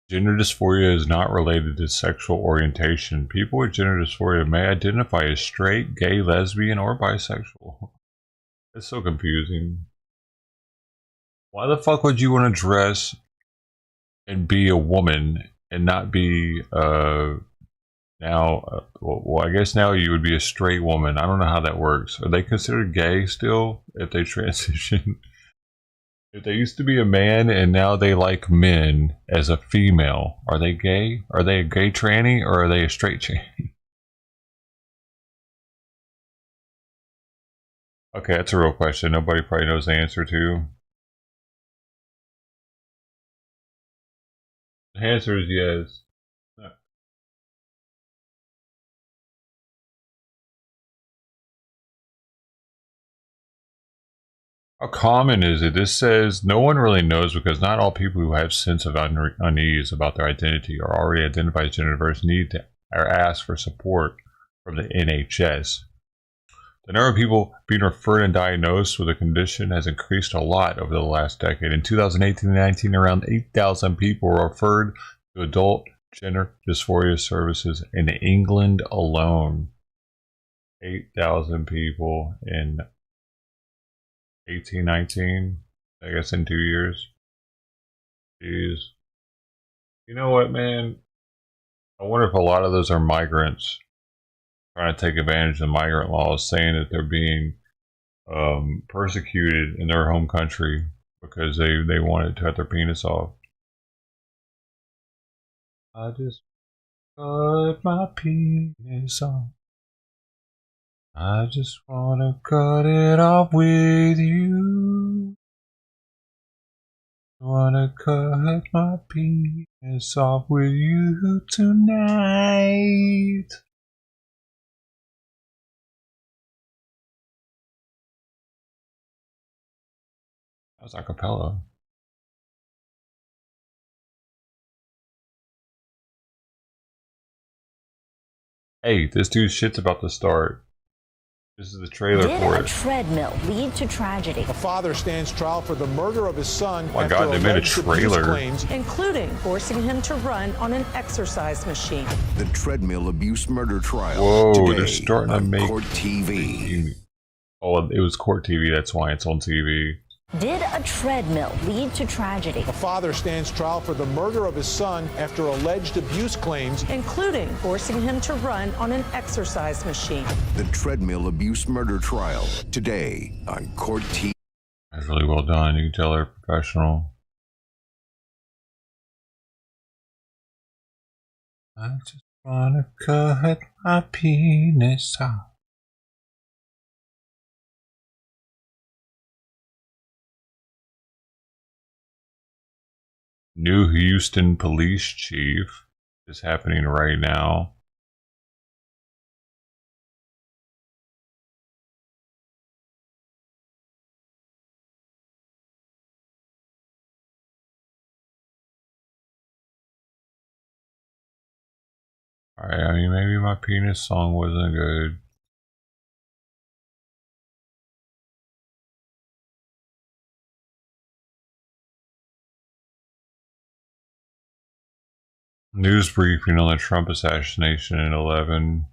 [SPEAKER 1] Gender dysphoria is not related to sexual orientation. People with gender dysphoria may identify as straight, gay, lesbian, or bisexual. It's so confusing. Why the fuck would you want to dress and be a woman and not be well, I guess now you would be a straight woman. I don't know how that works. Are they considered gay still if they transition? If they used to be a man and now they like men as a female, are they gay? Are they a gay tranny or are they a straight tranny? Okay, that's a real question. Nobody probably knows the answer to. The answer is yes. How common is it? This says no one really knows because not all people who have sense of unease about their identity or already identify as gender diverse need to or ask for support from the NHS. The number of people being referred and diagnosed with a condition has increased a lot over the last decade. In 2018-19, around 8,000 people were referred to adult gender dysphoria services in England alone. 8,000 people in 18-19, I guess in 2 years. Jeez. You know what, man? I wonder if a lot of those are migrants trying to take advantage of the migrant laws, saying that they're being persecuted in their home country because they wanted to cut their penis off. I just cut my penis off. I just want to cut it off with you. I want to cut my penis off with you tonight. That was a cappella. Hey, this dude's shit's about to start. This is the trailer for it.
[SPEAKER 4] Did a treadmill lead to tragedy?
[SPEAKER 5] A father stands trial for the murder of his son.
[SPEAKER 1] Oh my God, they made a trailer.
[SPEAKER 5] Claims,
[SPEAKER 6] including forcing him to run on an exercise machine.
[SPEAKER 7] The treadmill abuse murder trial.
[SPEAKER 1] Whoa,
[SPEAKER 7] today
[SPEAKER 1] they're starting to make
[SPEAKER 7] Court TV.
[SPEAKER 1] Oh, it was Court TV. That's why it's on TV.
[SPEAKER 4] Did a treadmill lead to tragedy?
[SPEAKER 5] a father stands trial for the murder of his son after alleged abuse claims,
[SPEAKER 6] including forcing him to run on an exercise machine.
[SPEAKER 7] The treadmill abuse murder trial today on Court TV.
[SPEAKER 1] That's really well done. You can tell they're professional. I just wanna cut my penis off. New Houston police chief is happening right now. Alright, I mean, maybe my penis song wasn't good. News briefing on the Trump assassination in 11.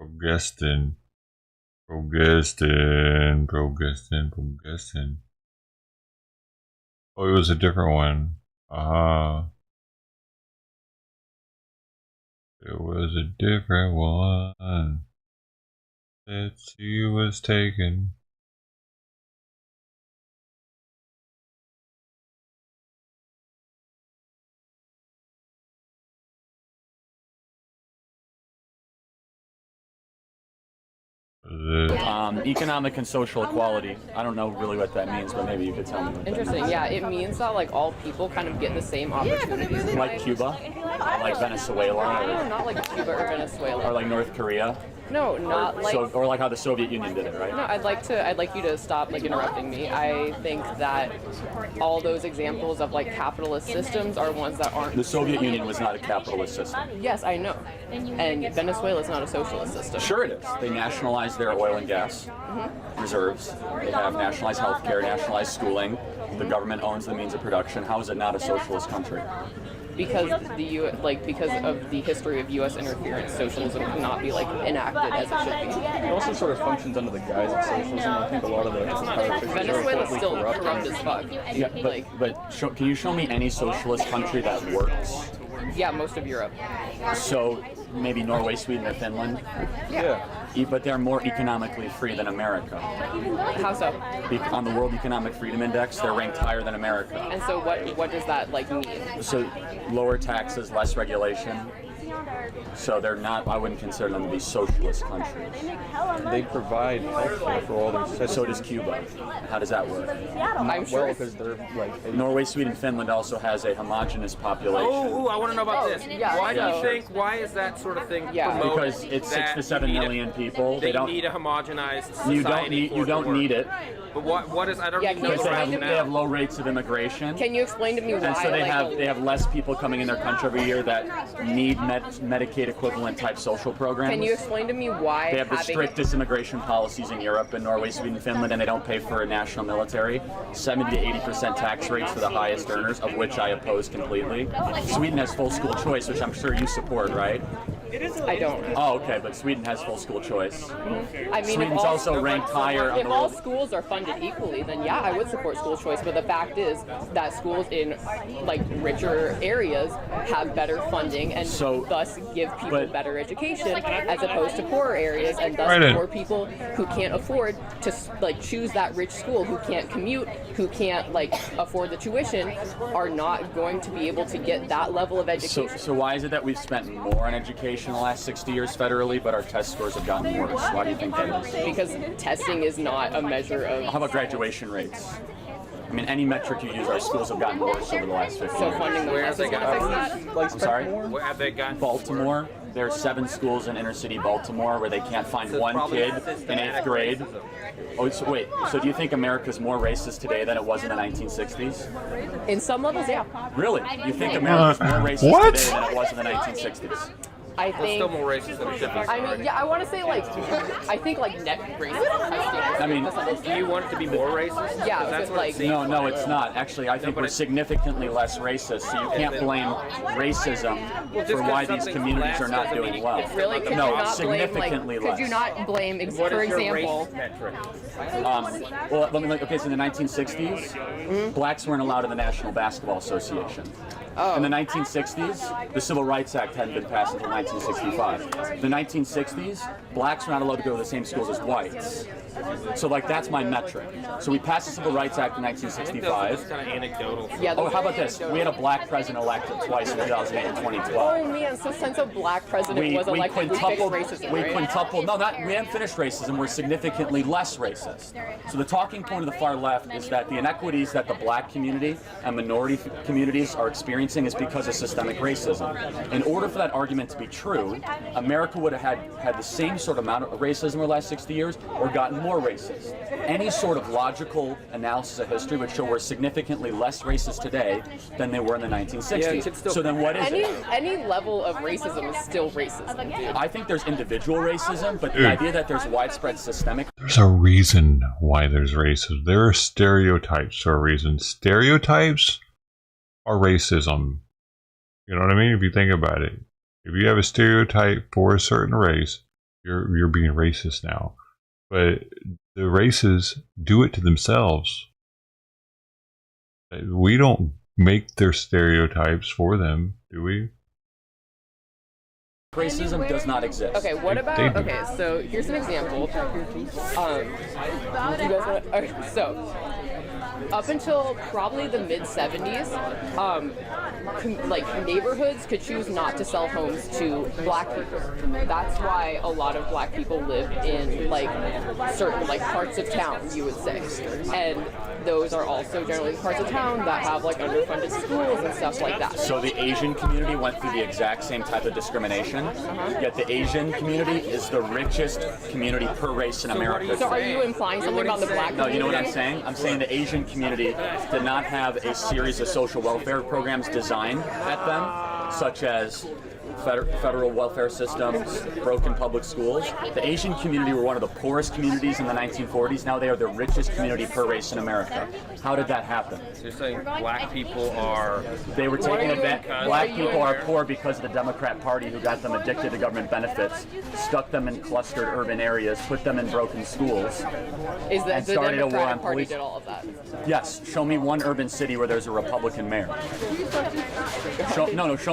[SPEAKER 1] Progestin. Oh, it was a different one. It was a different one that she was taken.
[SPEAKER 8] Economic and social equality. I don't know really what that means, but maybe you could tell me.
[SPEAKER 9] Interesting. Yeah, it means that like all people kind of get the same opportunities.
[SPEAKER 8] Like Cuba, or like Venezuela,
[SPEAKER 9] No, not like Cuba or Venezuela.
[SPEAKER 8] or like North Korea.
[SPEAKER 9] No, not like.
[SPEAKER 8] Or like how the Soviet Union did it, right?
[SPEAKER 9] No, I'd like you to stop like interrupting me. I think that all those examples of like capitalist systems are ones that aren't.
[SPEAKER 8] The Soviet Union was not a capitalist system.
[SPEAKER 9] Yes, I know. And Venezuela is not a socialist system.
[SPEAKER 8] Sure it is. They nationalized their oil and gas reserves. They have nationalized healthcare, nationalized schooling. The government owns the means of production. How is it not a socialist country?
[SPEAKER 9] Because because of the history of U.S. interference, socialism cannot be like enacted as it should be.
[SPEAKER 10] It also sort of functions under the guise of socialism. I think a lot of the
[SPEAKER 9] Venezuela is still corrupt as fuck.
[SPEAKER 8] Yeah, can you show me any socialist country that works?
[SPEAKER 9] Yeah, most of Europe.
[SPEAKER 8] So maybe Norway, Sweden, or Finland?
[SPEAKER 9] Yeah.
[SPEAKER 8] But they're more economically free than America.
[SPEAKER 9] How so?
[SPEAKER 8] On the World Economic Freedom Index, they're ranked higher than America.
[SPEAKER 9] And so what does that like mean?
[SPEAKER 8] So lower taxes, less regulation. So they're not, I wouldn't consider them to be socialist countries.
[SPEAKER 10] They provide healthcare for all their citizens.
[SPEAKER 8] So does Cuba. How does that work?
[SPEAKER 9] I'm sure
[SPEAKER 10] because they're like
[SPEAKER 8] Norway, Sweden, Finland also has a homogenous population.
[SPEAKER 11] Oh, I want to know about this.
[SPEAKER 9] Yeah,
[SPEAKER 11] why do you think? Why is that sort of thing promoted?
[SPEAKER 8] Because it's 6 to 7 million people.
[SPEAKER 11] They don't need a homogenized society.
[SPEAKER 8] You don't need it.
[SPEAKER 11] But what is? I don't even know
[SPEAKER 8] Because
[SPEAKER 11] the
[SPEAKER 8] they
[SPEAKER 11] rationale.
[SPEAKER 8] have low rates of immigration.
[SPEAKER 9] Can you explain to me why?
[SPEAKER 8] And so they have less people coming in their country every year that need Medicaid equivalent type social programs.
[SPEAKER 9] Can you explain to me why
[SPEAKER 8] they have the strictest immigration policies in Europe, in Norway, Sweden, Finland, and they don't pay for a national military. 70 to 80% tax rates for the highest earners, of which I oppose completely. Sweden has full school choice, which I'm sure you support, right?
[SPEAKER 9] I don't.
[SPEAKER 8] Oh, okay, but Sweden has full school choice.
[SPEAKER 9] I mean,
[SPEAKER 8] Sweden's also ranked higher on
[SPEAKER 9] if
[SPEAKER 8] the
[SPEAKER 9] all
[SPEAKER 8] world.
[SPEAKER 9] schools are funded equally, then yeah, I would support school choice. But the fact is that schools in like richer areas have better funding and thus give people better education, as opposed to poorer areas, and thus more people who can't afford to like choose that rich school, who can't commute, who can't like afford the tuition, are not going to be able to get that level of education.
[SPEAKER 8] So why is it that we've spent more on education in the last 60 years federally, but our test scores have gotten worse? Why do you think that is?
[SPEAKER 9] Because testing is not a measure of...
[SPEAKER 8] How about graduation rates? I mean, any metric you use, our schools have gotten worse over the last 50 years.
[SPEAKER 9] So funding the
[SPEAKER 11] Where have they gotten?
[SPEAKER 8] I'm sorry?
[SPEAKER 11] Where have they gotten?
[SPEAKER 8] Baltimore. There are 7 schools in inner city Baltimore where they can't find one kid in 8th grade. Oh, so wait. So do you think America's more racist today than it was in the 1960s?
[SPEAKER 9] In some levels, yeah.
[SPEAKER 8] Really? You think America's more racist today than it was in the 1960s?
[SPEAKER 9] I think
[SPEAKER 11] still more racist than it should be.
[SPEAKER 9] I mean, yeah, I want to say like, I think like net racist.
[SPEAKER 8] I mean,
[SPEAKER 11] do you want it to be more racist?
[SPEAKER 9] Yeah,
[SPEAKER 11] that's what
[SPEAKER 9] like,
[SPEAKER 11] it seems
[SPEAKER 8] no, it's not. Actually, I think we're significantly less racist, so you can't blame racism for why these communities are not doing well.
[SPEAKER 9] Really? Could
[SPEAKER 8] No,
[SPEAKER 9] you not
[SPEAKER 8] significantly
[SPEAKER 9] blame, like,
[SPEAKER 8] less.
[SPEAKER 9] Could you not blame,
[SPEAKER 11] What
[SPEAKER 9] for
[SPEAKER 11] is your
[SPEAKER 9] example,
[SPEAKER 11] race metric?
[SPEAKER 8] Well, let me look. Okay, so in the 1960s, blacks weren't allowed in the National Basketball Association. In the 1960s, the Civil Rights Act hadn't been passed until 1965. The 1960s, blacks were not allowed to go to the same schools as whites. So, like, that's my metric. So we passed the Civil Rights Act in 1965.
[SPEAKER 11] It's kind of anecdotal.
[SPEAKER 9] Yeah,
[SPEAKER 8] Oh, how about this? We had a black president elected twice in 2008 and 2012.
[SPEAKER 9] Oh man, so since a black president was elected, we fixed racism,
[SPEAKER 8] we
[SPEAKER 9] right?
[SPEAKER 8] quintupled, no, we haven't finished racism, we're significantly less racist. So the talking point of the far left is that the inequities that the black community and minority communities are experiencing is because of systemic racism. In order for that argument to be true, America would have had the same sort of amount of racism over the last 60 years or gotten more racist. Any sort of logical analysis of history would show we're significantly less racist today than they were in the 1960s. So then what is it?
[SPEAKER 9] Any level of racism is still racism, dude.
[SPEAKER 8] I think there's individual racism, but the idea that there's widespread systemic...
[SPEAKER 1] There's a reason why there's racism. There are stereotypes for a reason. Stereotypes are racism. You know what I mean? If you think about it. If you have a stereotype for a certain race, you're being racist now. But the races do it to themselves. We don't make their stereotypes for them, do we?
[SPEAKER 8] Racism does not exist.
[SPEAKER 9] Okay, what about, okay, so here's an example. You guys want to, okay, so up until probably the mid 70s, like neighborhoods could choose not to sell homes to black people. That's why a lot of black people live in like certain like parts of town, you would say, and those are also generally the parts of town that have like underfunded schools and stuff like that.
[SPEAKER 8] So the Asian community went through the exact same type of discrimination, yet the Asian community is the richest community per race in America.
[SPEAKER 9] So are you implying something about the black community?
[SPEAKER 8] No, you know what I'm saying? I'm saying the Asian community did not have a series of social welfare programs designed at them, such as federal welfare systems, broken public schools. The Asian community were one of the poorest communities in the 1940s. Now they are the richest community per race in America. How did that happen?
[SPEAKER 11] So you're saying black people are...
[SPEAKER 8] They were taking advantage. Black people are poor because of the Democrat Party, who got them addicted to government benefits, stuck them in clustered urban areas, put them in broken schools,
[SPEAKER 9] Is that
[SPEAKER 8] and
[SPEAKER 9] the
[SPEAKER 8] started a war
[SPEAKER 9] Democratic
[SPEAKER 8] on
[SPEAKER 9] Party
[SPEAKER 8] police.
[SPEAKER 9] did all of that?
[SPEAKER 8] Yes. Show me one urban city where there's a Republican mayor. Show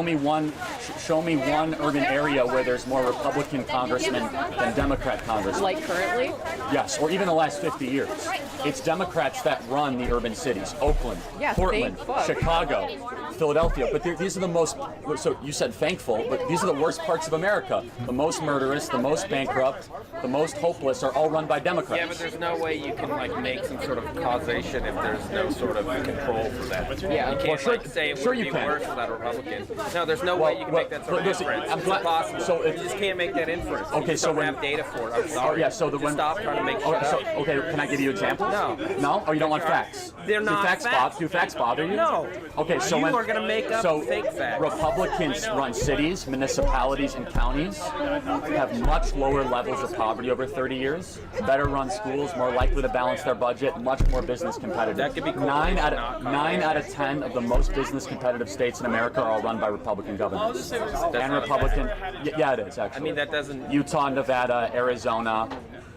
[SPEAKER 8] me one. Show me one urban area where there's more Republican congressmen than Democrat congressmen.
[SPEAKER 9] Like currently?
[SPEAKER 8] Yes, or even the last 50 years. It's Democrats that run the urban cities. Oakland,
[SPEAKER 9] Yeah,
[SPEAKER 8] Portland,
[SPEAKER 9] thank fuck.
[SPEAKER 8] Chicago, Philadelphia. But these are the most, so you said thankful, but these are the worst parts of America. The most murderous, the most bankrupt, the most hopeless are all run by Democrats.
[SPEAKER 11] Yeah, but there's no way you can like make some sort of causation if there's no sort of control for that.
[SPEAKER 9] Yeah.
[SPEAKER 11] You can't like say it would be worse without a Republican. No, there's no way you can make that sort of inference. It's impossible.
[SPEAKER 8] So
[SPEAKER 11] you just can't make that inference.
[SPEAKER 8] Okay, so
[SPEAKER 11] we
[SPEAKER 8] when
[SPEAKER 11] have data for it. I'm sorry.
[SPEAKER 8] Yeah, so
[SPEAKER 11] Just stop trying to make shit up.
[SPEAKER 8] Okay, can I give you examples?
[SPEAKER 11] No.
[SPEAKER 8] No? Oh, you don't want facts?
[SPEAKER 11] They're not facts.
[SPEAKER 8] Do facts bother you?
[SPEAKER 11] No.
[SPEAKER 8] Okay, so
[SPEAKER 11] You
[SPEAKER 8] when
[SPEAKER 11] are gonna make up fake facts.
[SPEAKER 8] Republicans run cities, municipalities, and counties have much lower levels of poverty over 30 years, better run schools, more likely to balance their budget, much more business competitive.
[SPEAKER 11] That could be
[SPEAKER 8] nine out of 10 of the most business competitive states in America are all run by Republican governors. And Republican, yeah, it is actually.
[SPEAKER 11] I mean, that doesn't.
[SPEAKER 8] Utah, Nevada, Arizona.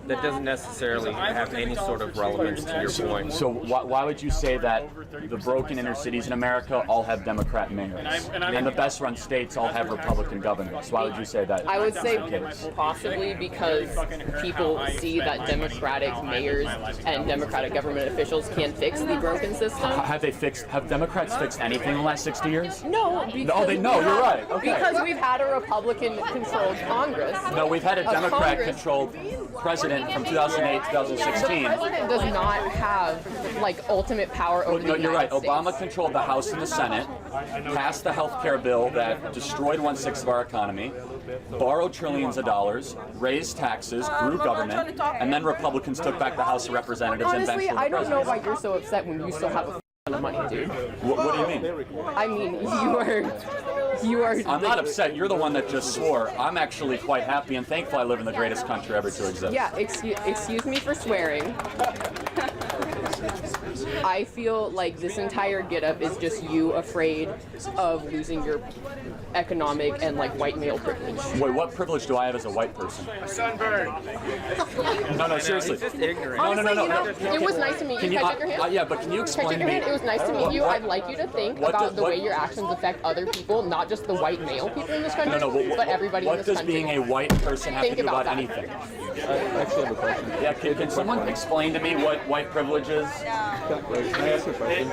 [SPEAKER 11] That doesn't necessarily have any sort of relevance to your point.
[SPEAKER 8] So why would you say that the broken inner cities in America all have Democrat mayors, and the best run states all have Republican governors? Why would you say that?
[SPEAKER 9] I would say possibly because people see that Democratic mayors and Democratic government officials can fix the broken system.
[SPEAKER 8] Have Democrats fixed anything in the last 60 years?
[SPEAKER 9] No, because
[SPEAKER 8] you're right. Okay.
[SPEAKER 9] Because we've had a Republican-controlled Congress.
[SPEAKER 8] No, we've had a Democrat-controlled president from 2008 to 2016.
[SPEAKER 9] The president does not have like ultimate power over the United
[SPEAKER 8] You're right.
[SPEAKER 9] States.
[SPEAKER 8] Obama controlled the House and the Senate, passed the health care bill that destroyed 1/6 of our economy, borrowed trillions of dollars, raised taxes, grew government, and then Republicans took back the House of Representatives.
[SPEAKER 9] Honestly,
[SPEAKER 8] and
[SPEAKER 9] I don't know why you're so upset when you still have a ton of money, dude.
[SPEAKER 8] What do you mean?
[SPEAKER 9] I mean, you are.
[SPEAKER 8] I'm not upset. You're the one that just swore. I'm actually quite happy and thankful I live in the greatest country ever to exist.
[SPEAKER 9] Yeah, excuse me for swearing. I feel like this entire get-up is just you afraid of losing your economic and like white male privilege.
[SPEAKER 8] Wait, what privilege do I have as a white person?
[SPEAKER 11] Sunburn.
[SPEAKER 8] No, seriously.
[SPEAKER 11] He's just ignorant.
[SPEAKER 9] Honestly,
[SPEAKER 8] No.
[SPEAKER 9] It was nice to meet you. Can I shake your hand?
[SPEAKER 8] Yeah, but can you explain to me?
[SPEAKER 9] It was nice to meet you. I'd like you to think about the way your actions affect other people, not just the white male people in this country, but everybody in this country.
[SPEAKER 8] What does being a white person have to do about anything?
[SPEAKER 10] I actually have a question.
[SPEAKER 8] Yeah, can someone explain to me what white privilege is?
[SPEAKER 10] Can I ask a question?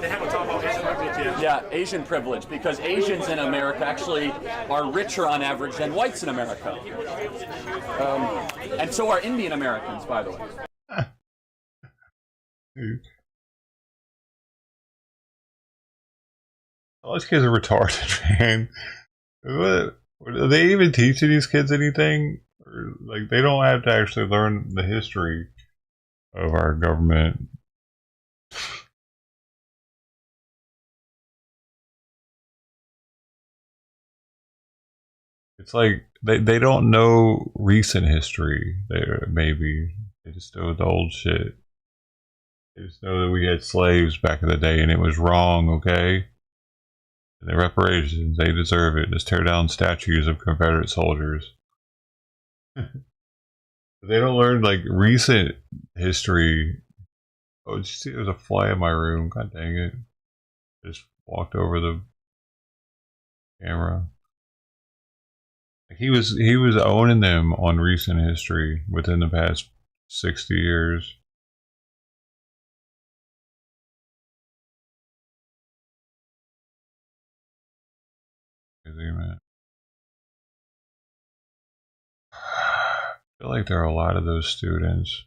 [SPEAKER 12] They haven't talked about Asian privilege yet.
[SPEAKER 8] Yeah, Asian privilege, because Asians in America actually are richer on average than whites in America. And so are Indian Americans, by the way.
[SPEAKER 1] All these kids are retarded, man. What, are they even teaching these kids anything? Or, like, they don't have to actually learn the history of our government. It's like they don't know recent history. Maybe they just know the old shit. They just know that we had slaves back in the day and it was wrong. Okay, and the reparations, they deserve it. Just tear down statues of Confederate soldiers. They don't learn like recent history. Oh, did you see? There's a fly in my room. God dang it! Just walked over the camera. He was owning them on recent history within the past 60 years. I feel like there are a lot of those students.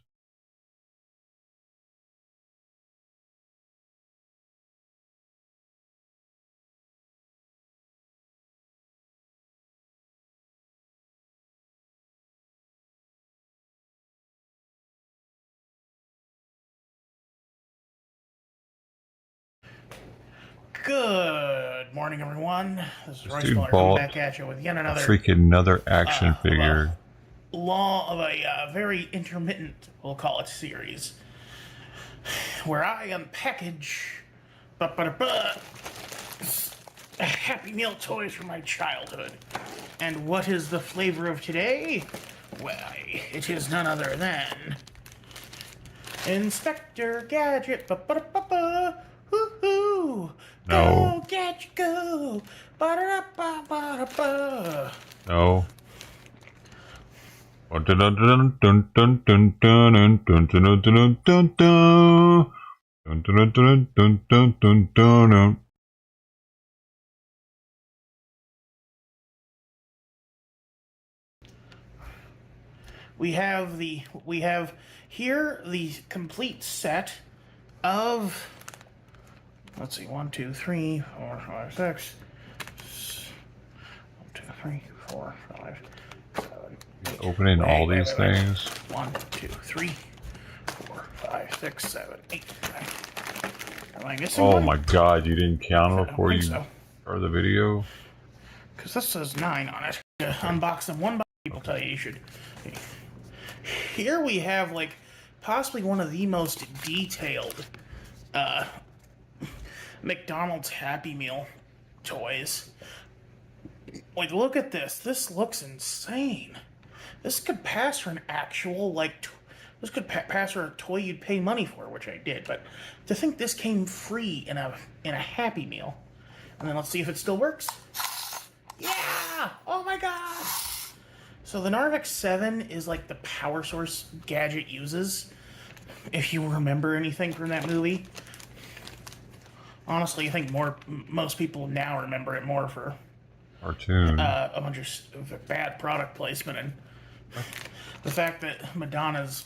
[SPEAKER 13] Good morning, everyone. This is Royce Miller coming back at you with yet
[SPEAKER 1] another action figure.
[SPEAKER 13] Law of a very intermittent, we'll call it, series, where I unpackage Happy Meal toys from my childhood. And what is the flavor of today? Why, it is none other than Inspector Gadget. Hoo-hoo!
[SPEAKER 1] No.
[SPEAKER 13] Go, Gadget, go! Ba-da-da-ba-ba-da-ba.
[SPEAKER 1] No.
[SPEAKER 13] We have here the complete set of, let's see, 1, 2, 3, 4, 5, 6. 1, 2, 3, 4, 5, 7.
[SPEAKER 1] Opening all these things.
[SPEAKER 13] 1, 2, 3, 4, 5, 6, 7, 8, 9. Am I missing one?
[SPEAKER 1] Oh my god, you didn't count them before you started the video?
[SPEAKER 13] Because this says 9 on it. Unbox them one by people tell you should. Here we have, like, possibly one of the most detailed McDonald's Happy Meal toys. Like, look at this. This looks insane. This could pass for an actual, like, this could pass for a toy you'd pay money for, which I did. But to think this came free in a Happy Meal, and then let's see if it still works. Yeah! Oh my god! So the Narvik 7 is like the power source Gadget uses, if you remember anything from that movie. Honestly, I think most people now remember it more for
[SPEAKER 1] cartoon.
[SPEAKER 13] A bunch of bad product placement and the fact that Madonna's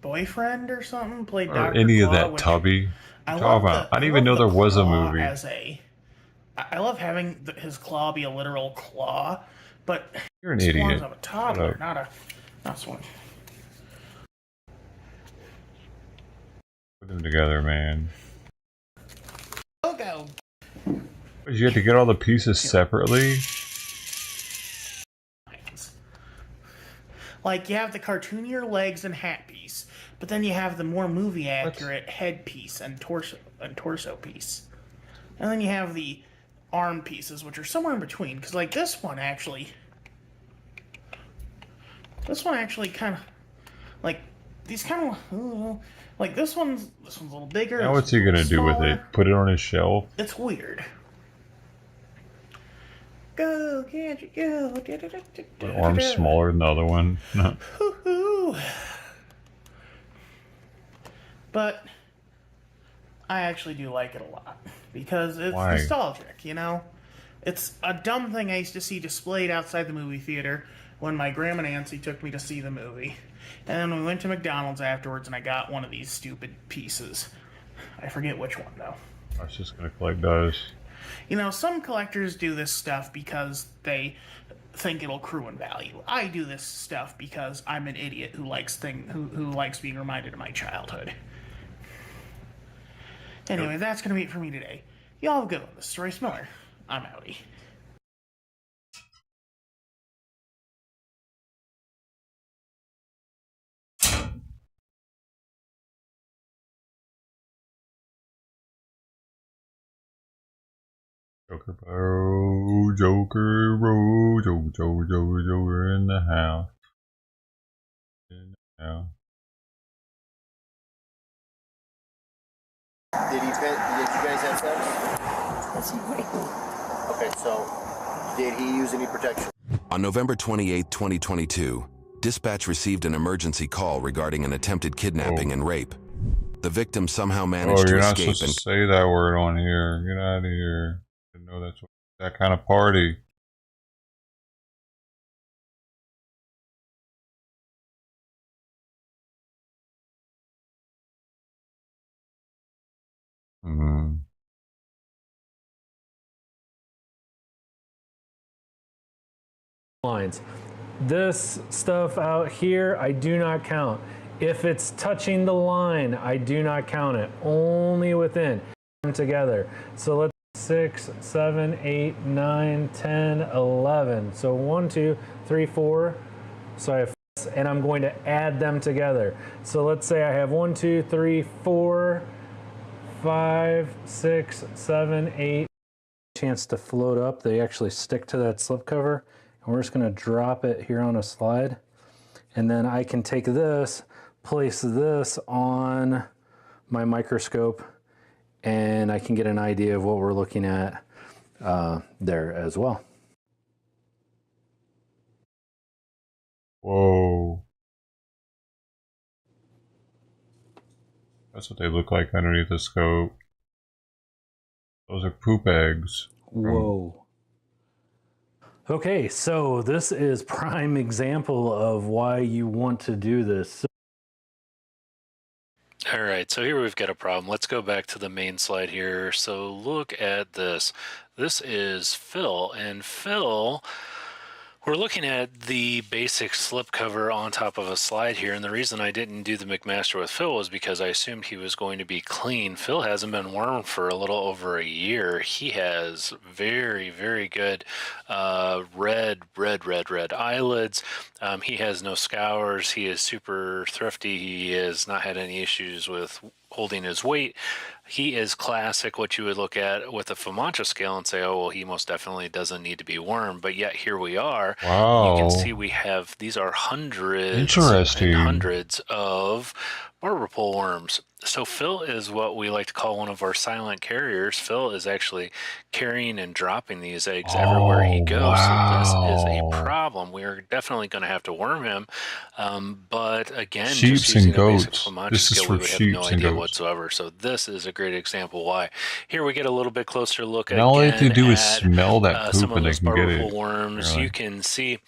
[SPEAKER 13] boyfriend or something played Dr.
[SPEAKER 1] Any
[SPEAKER 13] Claw,
[SPEAKER 1] of that tubby. I didn't even know there was a movie.
[SPEAKER 13] I love having his claw be a literal claw, but
[SPEAKER 1] you're an idiot.
[SPEAKER 13] Of a toddler, not someone.
[SPEAKER 1] Put them together, man.
[SPEAKER 13] Logo.
[SPEAKER 1] You have to get all the pieces separately?
[SPEAKER 13] Like, you have the cartoonier legs and hat piece, but then you have the more movie accurate head piece and torso piece. And then you have the arm pieces, which are somewhere in between, because, like, this one actually kind of, like, these kind of, like, this one's a little bigger.
[SPEAKER 1] Now what's he gonna do with it? Put it on his shelf?
[SPEAKER 13] It's weird. Go, Gadget, go.
[SPEAKER 1] The arm's smaller than the other one.
[SPEAKER 13] But I actually do like it a lot because it's nostalgic, you know? It's a dumb thing I used to see displayed outside the movie theater when my grandma Nancy took me to see the movie. And then we went to McDonald's afterwards and I got one of these stupid pieces. I forget which one, though.
[SPEAKER 1] I was just going to collect those.
[SPEAKER 13] You know, some collectors do this stuff because they think it'll accrue in value. I do this stuff because I'm an idiot who likes being reminded of my childhood. Anyway, that's going to be it for me today. Y'all have a good one. This is Royce Miller. I'm outie.
[SPEAKER 1] Joker in the house.
[SPEAKER 14] Did you guys have sex? Okay, so did he use any protection?
[SPEAKER 7] On November 28, 2022, dispatch received an emergency call regarding an attempted kidnapping and rape. The victim somehow managed to escape.
[SPEAKER 1] You're not supposed to say that word on here. Get out of here. I didn't know that's that kind of party. Mm-hmm.
[SPEAKER 15] Lines. This stuff out here, I do not count. If it's touching the line, I do not count it. Only within them together. So let's 6, 7, 8, 9, 10, 11. So 1, 2, 3, 4. So I have, and I'm going to add them together. So let's say I have 1, 2, 3, 4, 5, 6, 7, 8. Chance to float up. They actually stick to that slipcover. And we're just going to drop it here on a slide. And then I can take this, place this on my microscope, and I can get an idea of what we're looking at there as well.
[SPEAKER 1] Whoa. That's what they look like underneath the scope. Those are poop eggs.
[SPEAKER 15] Whoa. Okay, so this is prime example of why you want to do this. All right, so here we've got a problem. Let's go back to the main slide here. So look at this. This is Phil, and Phil, we're looking at the basic slipcover on top of a slide here, and the reason I didn't do the McMaster with Phil was because I assumed he was going to be clean. Phil hasn't been wormed for a little over a year. He has very, very good red eyelids. He has no scours. He is super thrifty. He has not had any issues with holding his weight. He is classic, what you would look at with a Fumancha scale and say, oh, well, he most definitely doesn't need to be wormed. But yet here we are.
[SPEAKER 1] Wow.
[SPEAKER 15] You can see we have, these are hundreds
[SPEAKER 1] Interesting.
[SPEAKER 15] and hundreds of barber pole worms. So Phil is what we like to call one of our silent carriers. Phil is actually carrying and dropping these eggs everywhere he goes.
[SPEAKER 1] Wow.
[SPEAKER 15] So this is a problem. We're definitely going to have to worm him. But again,
[SPEAKER 1] Sheeps
[SPEAKER 15] just using
[SPEAKER 1] and
[SPEAKER 15] a basic
[SPEAKER 1] goats.
[SPEAKER 15] Fumancha
[SPEAKER 1] This is
[SPEAKER 15] scale,
[SPEAKER 1] for
[SPEAKER 15] we would have no
[SPEAKER 1] sheeps and
[SPEAKER 15] idea
[SPEAKER 1] goats.
[SPEAKER 15] whatsoever. So this is a great example why. Here we get a little bit closer look
[SPEAKER 1] And all they have to
[SPEAKER 15] again
[SPEAKER 1] do is
[SPEAKER 15] at
[SPEAKER 1] smell that
[SPEAKER 15] some
[SPEAKER 1] poop
[SPEAKER 15] of
[SPEAKER 1] and they
[SPEAKER 15] those
[SPEAKER 1] can get
[SPEAKER 15] barber pole
[SPEAKER 1] it.
[SPEAKER 15] worms.
[SPEAKER 1] Really.
[SPEAKER 15] You can see,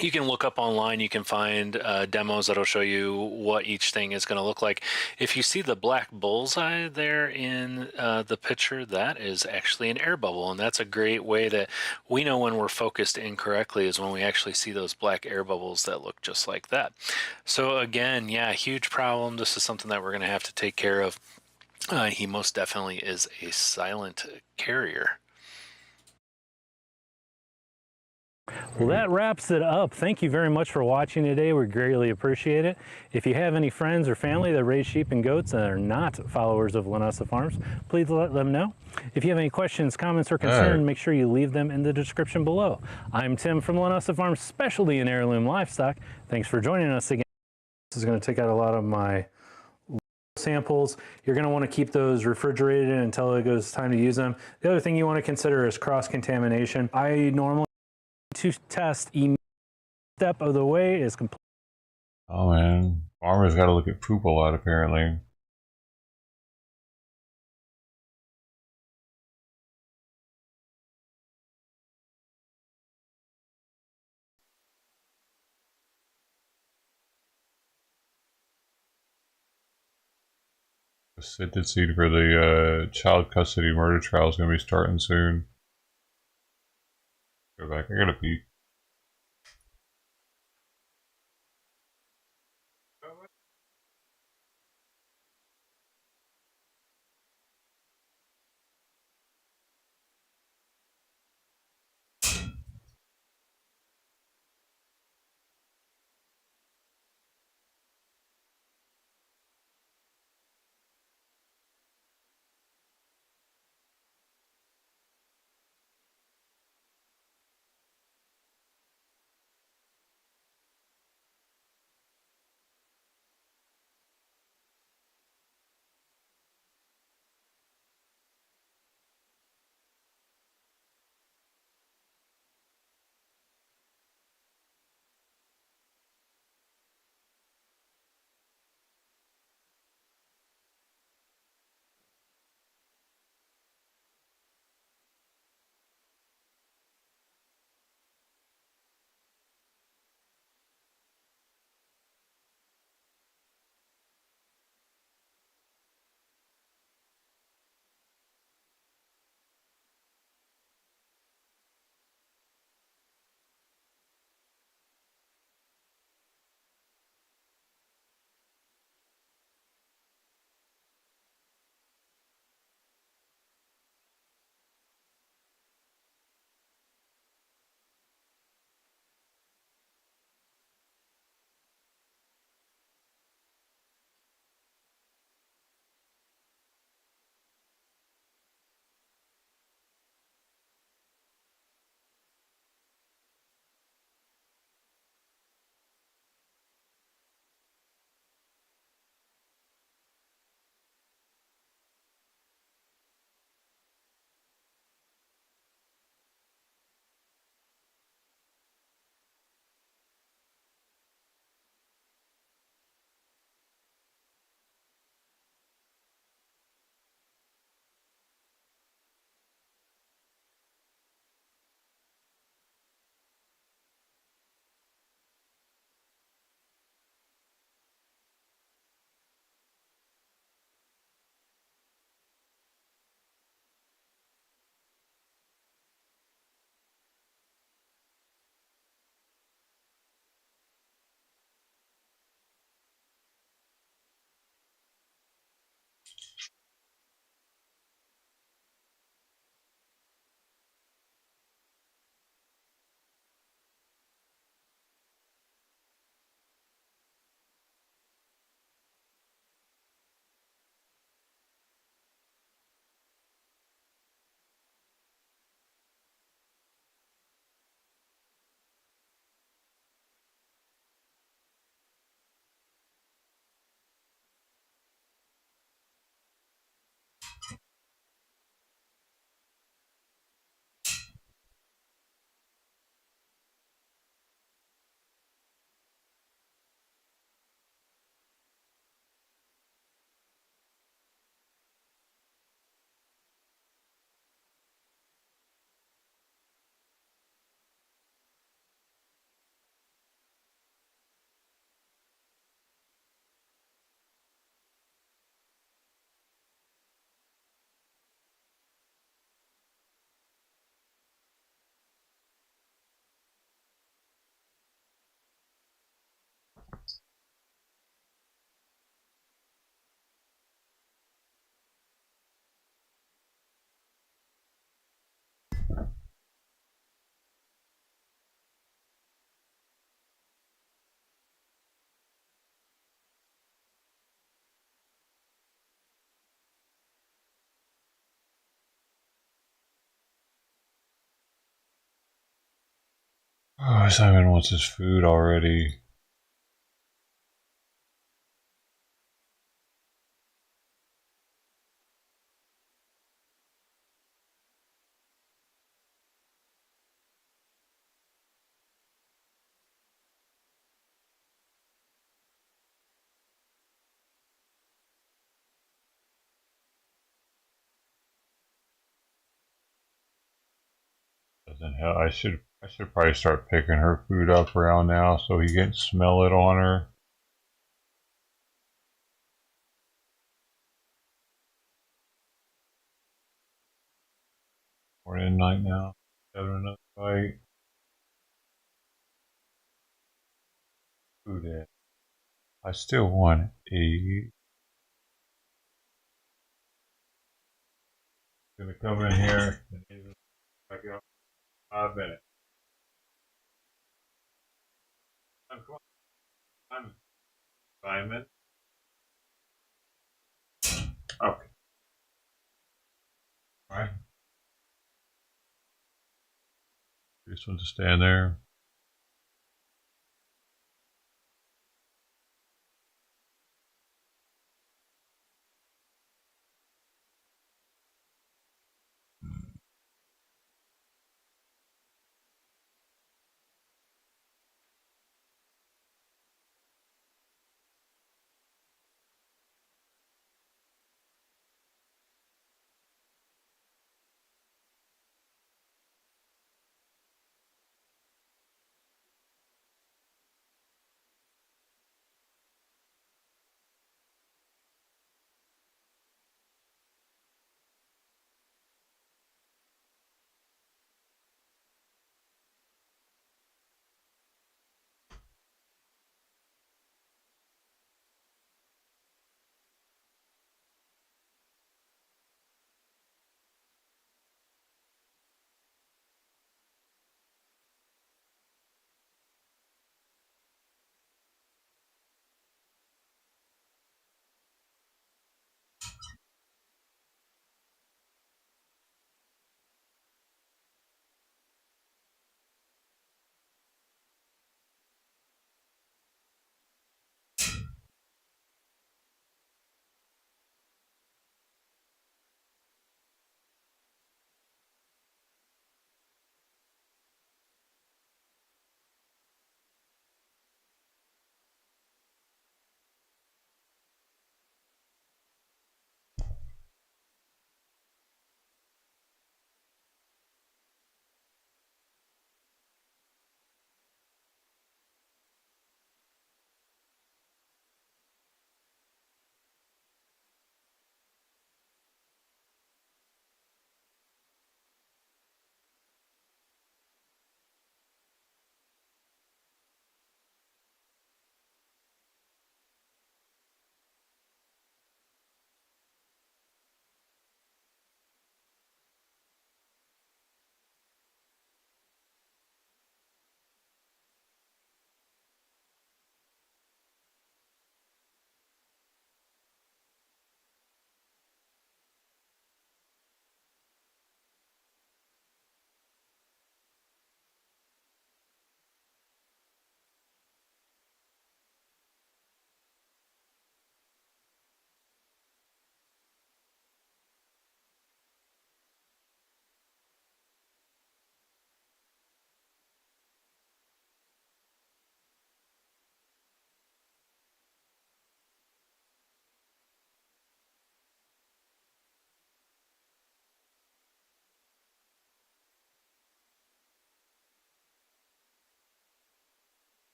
[SPEAKER 15] you can look up online, you can find demos that'll show you what each thing is going to look like. If you see the black bullseye there in the picture, that is actually an air bubble, and that's a great way that we know when we're focused incorrectly is when we actually see those black air bubbles that look just like that. So again, yeah, huge problem. This is something that we're going to have to take care of. He most definitely is a silent carrier. Well, that wraps it up. Thank you very much for watching today. We greatly appreciate it. If you have any friends or family that raise sheep and goats and are not followers of Lanessa Farms, please let them know. If you have any questions, comments, or concerns, make sure you leave them in the description below. I'm Tim from Lanessa Farms, specialty in heirloom livestock. Thanks for joining us again. This is going to take out a lot of my samples. You're going to want to keep those refrigerated until it goes time to use them. The other thing you want to consider is cross-contamination. I normally to test each step of the way is complete.
[SPEAKER 1] Oh man, farmers got to look at poop a lot apparently. The sentencing for the child custody murder trial is going to be starting soon. Go back, I gotta pee. Oh, Simon wants his food already. Doesn't help. I should probably start picking her food up around now so he can smell it on her. We're in night now. Having another fight. Food in. I still want to eat. Gonna come in here and he's back out 5 minutes. Come on, Simon. Okay. All right. You just want to stand there.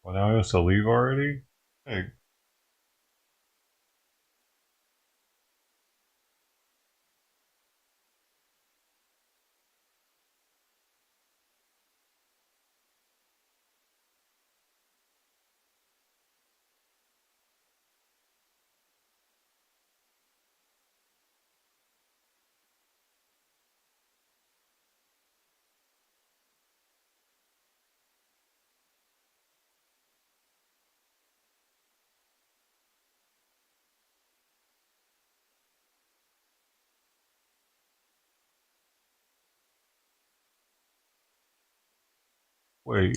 [SPEAKER 1] Well, now he wants to leave already? Hey. Wait.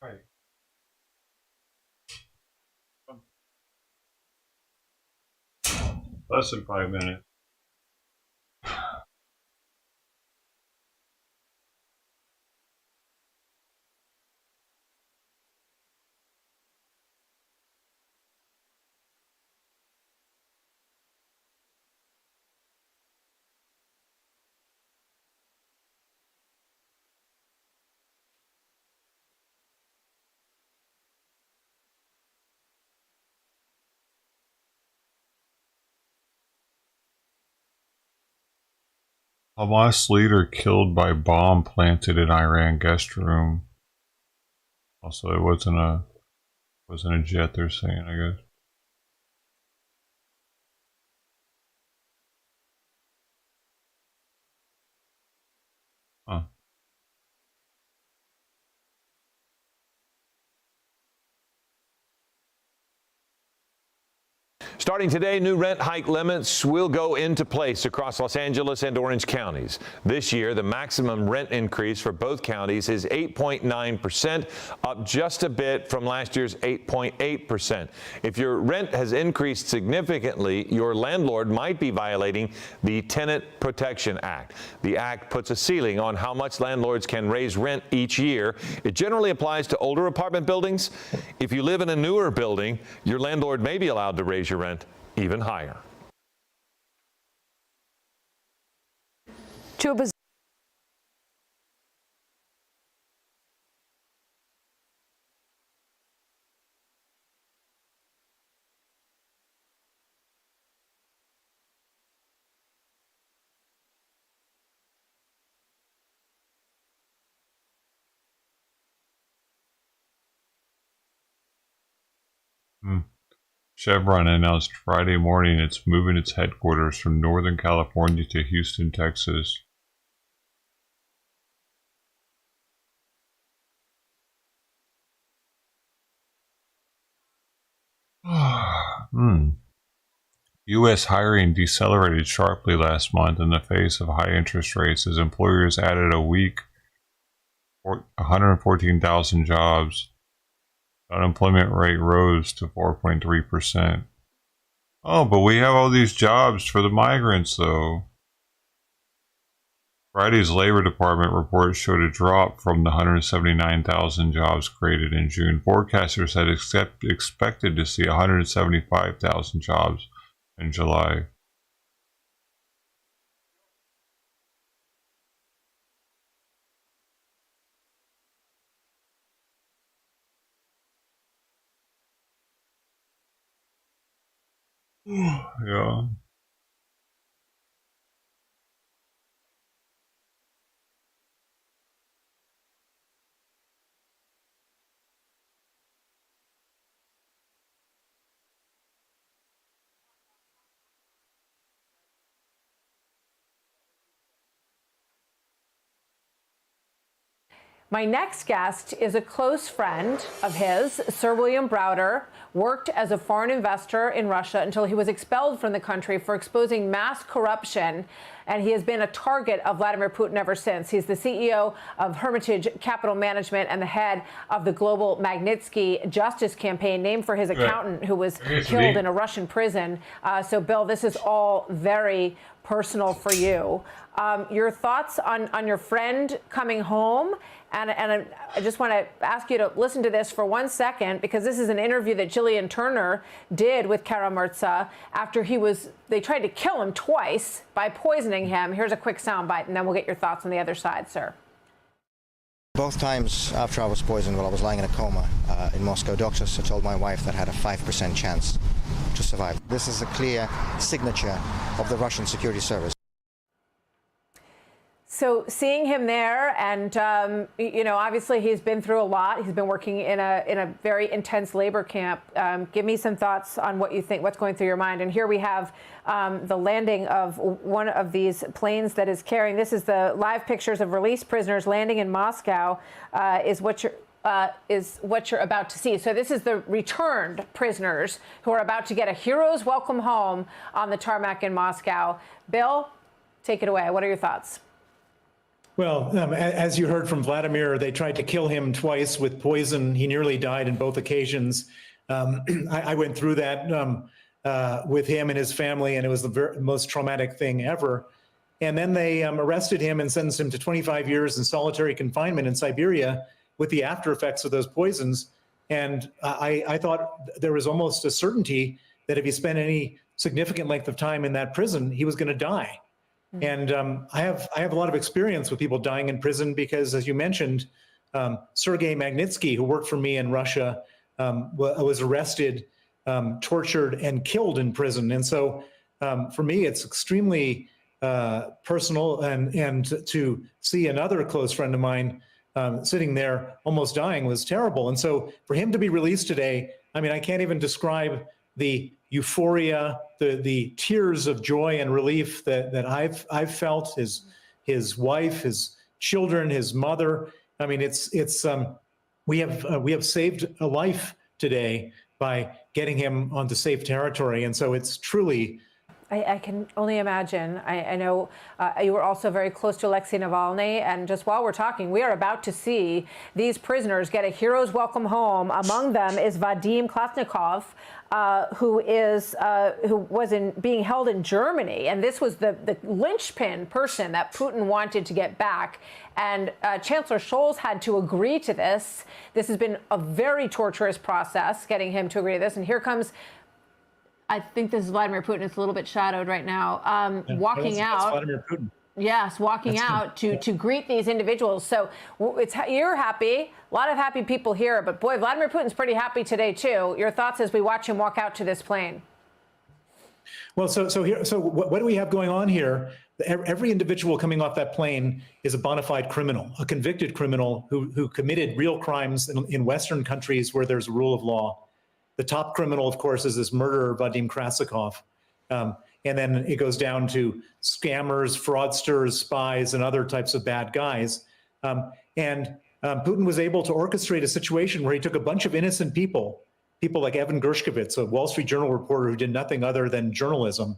[SPEAKER 1] Right. Less than 5 minutes. Hamas leader killed by bomb planted in Iran guest room. Also, it wasn't a jet. They're saying, I guess. Huh.
[SPEAKER 16] Starting today, new rent hike limits will go into place across Los Angeles and Orange counties. This year, the maximum rent increase for both counties is 8.9%, up just a bit from last year's 8.8%. If your rent has increased significantly, your landlord might be violating the Tenant Protection Act. The act puts a ceiling on how much landlords can raise rent each year. It generally applies to older apartment buildings. If you live in a newer building, your landlord may be allowed to raise your rent even higher.
[SPEAKER 17] To a
[SPEAKER 1] Chevron announced Friday morning it's moving its headquarters from Northern California to Houston, Texas. U.S. hiring decelerated sharply last month in the face of high interest rates as employers added a week 114,000 jobs. The unemployment rate rose to 4.3%. Oh, but we have all these jobs for the migrants, though. Friday's Labor Department report showed a drop from the 179,000 jobs created in June. Forecasters had expected to see 175,000 jobs in July. Yeah.
[SPEAKER 17] My next guest is a close friend of his. Sir William Browder worked as a foreign investor in Russia until he was expelled from the country for exposing mass corruption, and he has been a target of Vladimir Putin ever since. He's the CEO of Hermitage Capital Management and the head of the global Magnitsky Justice Campaign, named for his accountant who was killed in a Russian prison. So, Bill, this is all very personal for you. Your thoughts on your friend coming home? And I just want to ask you to listen to this for 1 second, because this is an interview that Jillian Turner did with Kara-Murza after they tried to kill him twice by poisoning him. Here's a quick soundbite, and then we'll get your thoughts on the other side, sir.
[SPEAKER 18] Both times after I was poisoned, while I was lying in a coma in Moscow, doctors told my wife that I had a 5% chance to survive. This is a clear signature of the Russian security service.
[SPEAKER 17] So seeing him there, and you know, obviously he's been through a lot. He's been working in a very intense labor camp. Give me some thoughts on what you think, what's going through your mind. And here we have the landing of one of these planes that is carrying. This is the live pictures of released prisoners landing in Moscow. Is what you're about to see. So this is the returned prisoners who are about to get a hero's welcome home on the tarmac in Moscow. Bill, take it away. What are your thoughts?
[SPEAKER 19] Well, as you heard from Vladimir, they tried to kill him twice with poison. He nearly died in both occasions. I went through that with him and his family, and it was the most traumatic thing ever. And then they arrested him and sentenced him to 25 years in solitary confinement in Siberia with the after effects of those poisons. And I thought there was almost a certainty that if he spent any significant length of time in that prison, he was going to die. And I have a lot of experience with people dying in prison because, as you mentioned, Sergei Magnitsky, who worked for me in Russia, was arrested, tortured, and killed in prison. And so for me, it's extremely personal. And to see another close friend of mine sitting there almost dying was terrible. And so for him to be released today, I mean, I can't even describe the euphoria, the tears of joy and relief that I've felt. His wife, his children, his mother. I mean, we have saved a life today by getting him onto safe territory, and so it's truly.
[SPEAKER 17] I can only imagine. I know you were also very close to Alexei Navalny, and just while we're talking, we are about to see these prisoners get a hero's welcome home. Among them is Vadim Klasnikov, who was being held in Germany, and this was the linchpin person that Putin wanted to get back. And Chancellor Scholz had to agree to this. This has been a very torturous process, getting him to agree to this. And here comes, I think this is Vladimir Putin. It's a little bit shadowed right now. Walking out. That's Vladimir Putin. Yes, walking out to greet these individuals. So you're happy. A lot of happy people here. But boy, Vladimir Putin's pretty happy today, too. Your thoughts as we watch him walk out to this plane?
[SPEAKER 19] Well, so what do we have going on here? Every individual coming off that plane is a bona fide criminal, a convicted criminal who committed real crimes in Western countries where there's a rule of law. The top criminal, of course, is this murderer, Vadim Krasnikov. And then it goes down to scammers, fraudsters, spies, and other types of bad guys. And Putin was able to orchestrate a situation where he took a bunch of innocent people like Evan Gershkovich, a Wall Street Journal reporter who did nothing other than journalism,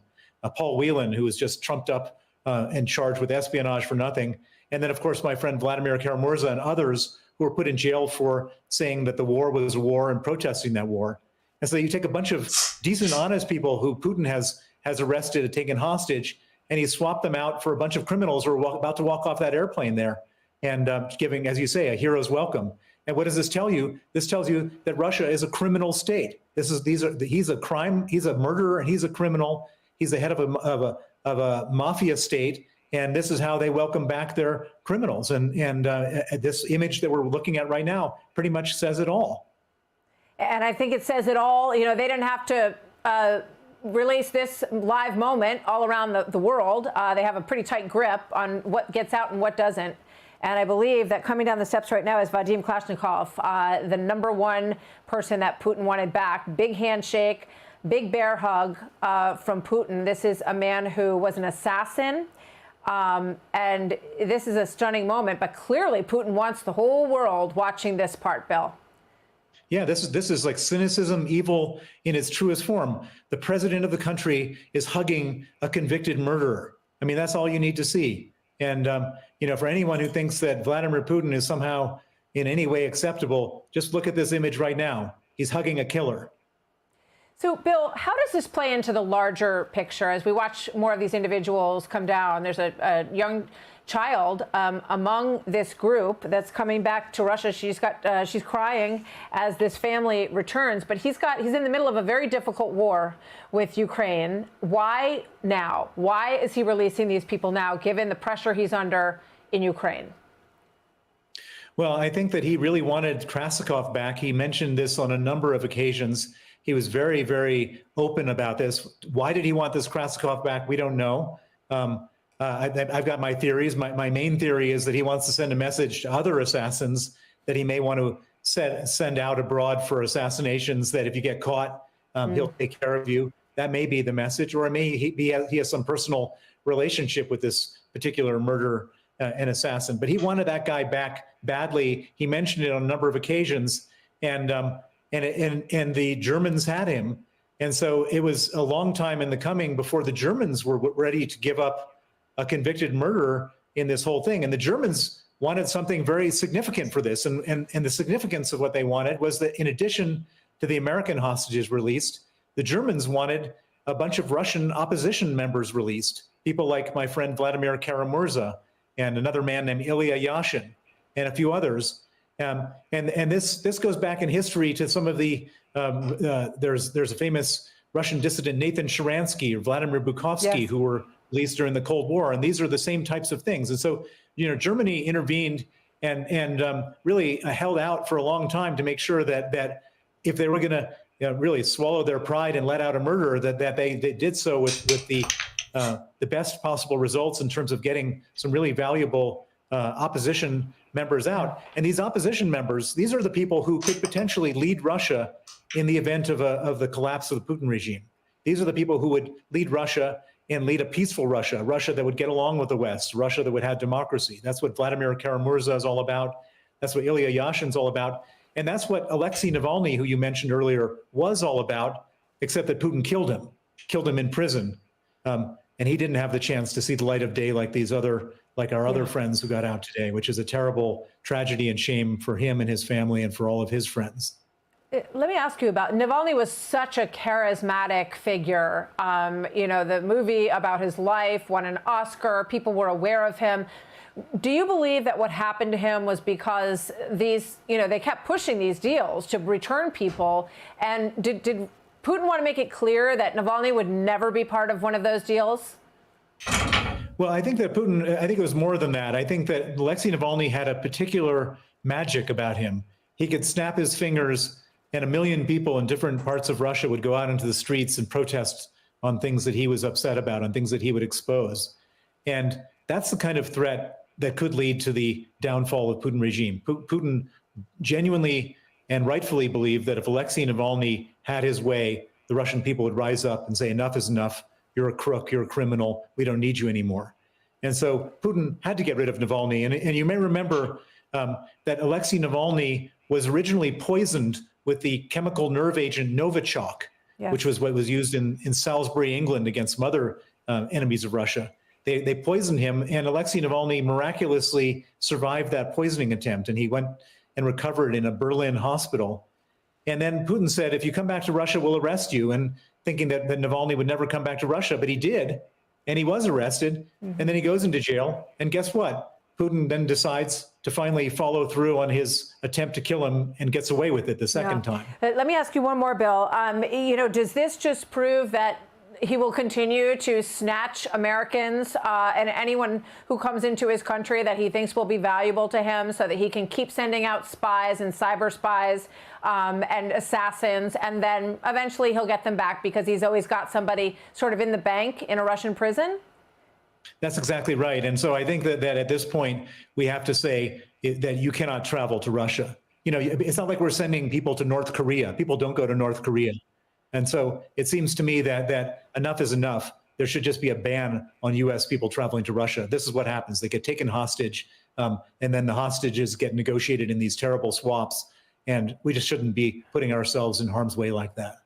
[SPEAKER 19] Paul Whelan, who was just trumped up and charged with espionage for nothing. And then, of course, my friend Vladimir Karamurza and others who were put in jail for saying that the war was a war and protesting that war. And so you take a bunch of decent, honest people who Putin has arrested and taken hostage, and he swapped them out for a bunch of criminals who are about to walk off that airplane there and giving, as you say, a hero's welcome. And what does this tell you? This tells you that Russia is a criminal state. He's a murderer, and he's a criminal. He's the head of a mafia state, and this is how they welcome back their criminals. And this image that we're looking at right now pretty much says it all.
[SPEAKER 17] And I think it says it all. You know, they didn't have to release this live moment all around the world. They have a pretty tight grip on what gets out and what doesn't. And I believe that coming down the steps right now is Vadim Klashnikov, the #1 person that Putin wanted back. Big handshake, big bear hug from Putin. This is a man who was an assassin. And this is a stunning moment. But clearly, Putin wants the whole world watching this part, Bill.
[SPEAKER 19] Yeah, this is like cynicism, evil in its truest form. The president of the country is hugging a convicted murderer. I mean, that's all you need to see. And, for anyone who thinks that Vladimir Putin is somehow in any way acceptable, just look at this image right now. He's hugging a killer.
[SPEAKER 17] So, Bill, how does this play into the larger picture as we watch more of these individuals come down? There's a young child among this group that's coming back to Russia. She's crying as this family returns, but he's in the middle of a very difficult war with Ukraine. Why now? Why is he releasing these people now, given the pressure he's under in Ukraine?
[SPEAKER 19] Well, I think that he really wanted Krasnikov back. He mentioned this on a number of occasions. He was very, very open about this. Why did he want this Krasnikov back? We don't know. I've got my theories. My main theory is that he wants to send a message to other assassins that he may want to send out abroad for assassinations, that if you get caught, he'll take care of you. That may be the message, or it may he has some personal relationship with this particular murderer and assassin. But he wanted that guy back badly. He mentioned it on a number of occasions, and the Germans had him. And so it was a long time in the coming before the Germans were ready to give up a convicted murderer in this whole thing. And the Germans wanted something very significant for this. And the significance of what they wanted was that in addition to the American hostages released, the Germans wanted a bunch of Russian opposition members released. People like my friend Vladimir Kara-Murza and another man named Ilya Yashin and a few others. And this goes back in history to some of the, there's a famous Russian dissident, Nathan Sharansky or Vladimir Bukovsky, who were released during the Cold War. And these are the same types of things. And so, Germany intervened and really held out for a long time to make sure that if they were going to really swallow their pride and let out a murderer, that they did so with the best possible results in terms of getting some really valuable opposition members out. And these opposition members, these are the people who could potentially lead Russia in the event of the collapse of the Putin regime. These are the people who would lead Russia and lead a peaceful Russia, Russia that would get along with the West, Russia that would have democracy. That's what Vladimir Kara-Murza is all about. That's what Ilya Yashin's all about. And that's what Alexei Navalny, who you mentioned earlier, was all about, except that Putin killed him in prison. And he didn't have the chance to see the light of day like our other friends who got out today, which is a terrible tragedy and shame for him and his family and for all of his friends.
[SPEAKER 17] Let me ask you about Navalny. Was such a charismatic figure. The movie about his life won an Oscar. People were aware of him. Do you believe that what happened to him was because they kept pushing these deals to return people? And did Putin want to make it clear that Navalny would never be part of one of those deals?
[SPEAKER 19] Well, I think it was more than that. I think that Alexei Navalny had a particular magic about him. He could snap his fingers and 1 million people in different parts of Russia would go out into the streets and protest on things that he was upset about, on things that he would expose. And that's the kind of threat that could lead to the downfall of Putin regime. Putin genuinely and rightfully believed that if Alexei Navalny had his way, the Russian people would rise up and say, enough is enough. You're a crook, you're a criminal, we don't need you anymore. And so Putin had to get rid of Navalny. And you may remember that Alexei Navalny was originally poisoned with the chemical nerve agent Novichok, which was what was used in Salisbury, England against some other enemies of Russia. They poisoned him, and Alexei Navalny miraculously survived that poisoning attempt, and he went and recovered in a Berlin hospital. And then Putin said, if you come back to Russia, we'll arrest you, and thinking that Navalny would never come back to Russia, but he did, and he was arrested, and then he goes into jail, and guess what? Putin then decides to finally follow through on his attempt to kill him and gets away with it the second time.
[SPEAKER 17] Let me ask you one more, Bill. Does this just prove that he will continue to snatch Americans and anyone who comes into his country that he thinks will be valuable to him so that he can keep sending out spies and cyber spies and assassins, and then eventually he'll get them back because he's always got somebody sort of in the bank in a Russian prison?
[SPEAKER 19] That's exactly right. And so I think that at this point, we have to say that you cannot travel to Russia. It's not like we're sending people to North Korea. People don't go to North Korea. And so it seems to me that enough is enough. There should just be a ban on U.S. people traveling to Russia. This is what happens. They get taken hostage, and then the hostages get negotiated in these terrible swaps. And we just shouldn't be putting ourselves in harm's way like that.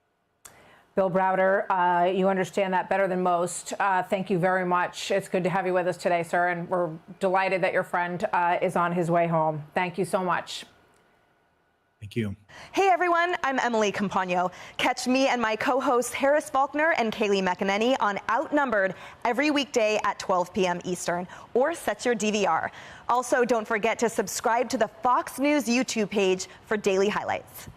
[SPEAKER 17] Bill Browder, you understand that better than most. Thank you very much. It's good to have you with us today, sir, and we're delighted that your friend is on his way home. Thank you so much.
[SPEAKER 19] Thank you.
[SPEAKER 20] Hey, everyone. I'm Emily Campagno. Catch me and my co-hosts Harris Faulkner and Kaylee McEnany on Outnumbered every weekday at 12 p.m. Eastern, or set your DVR. Also, don't forget to subscribe to the Fox News YouTube page for daily highlights.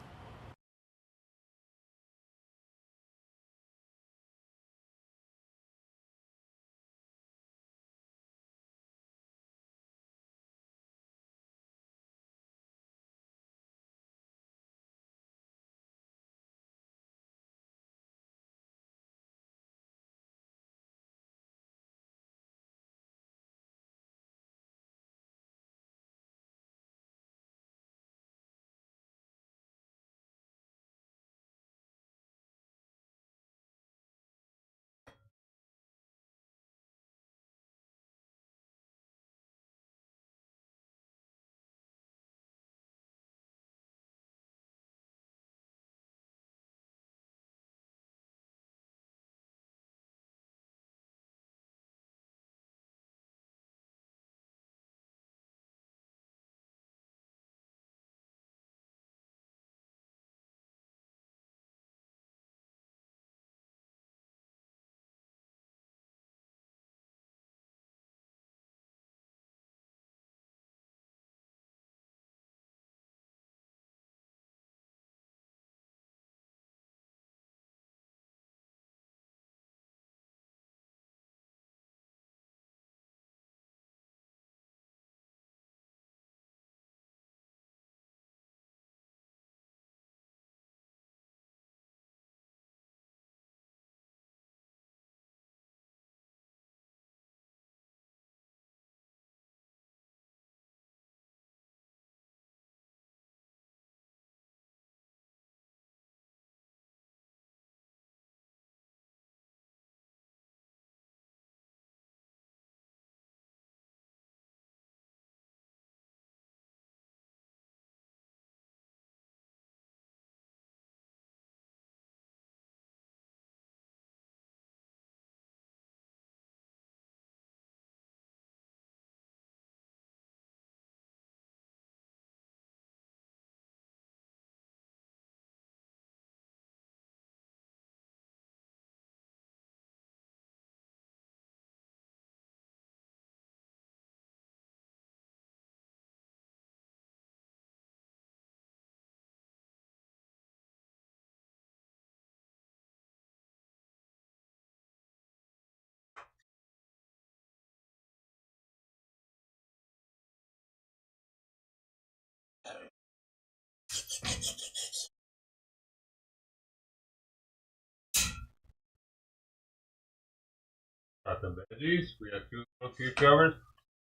[SPEAKER 1] Got the veggies. We got 2 little cucumbers,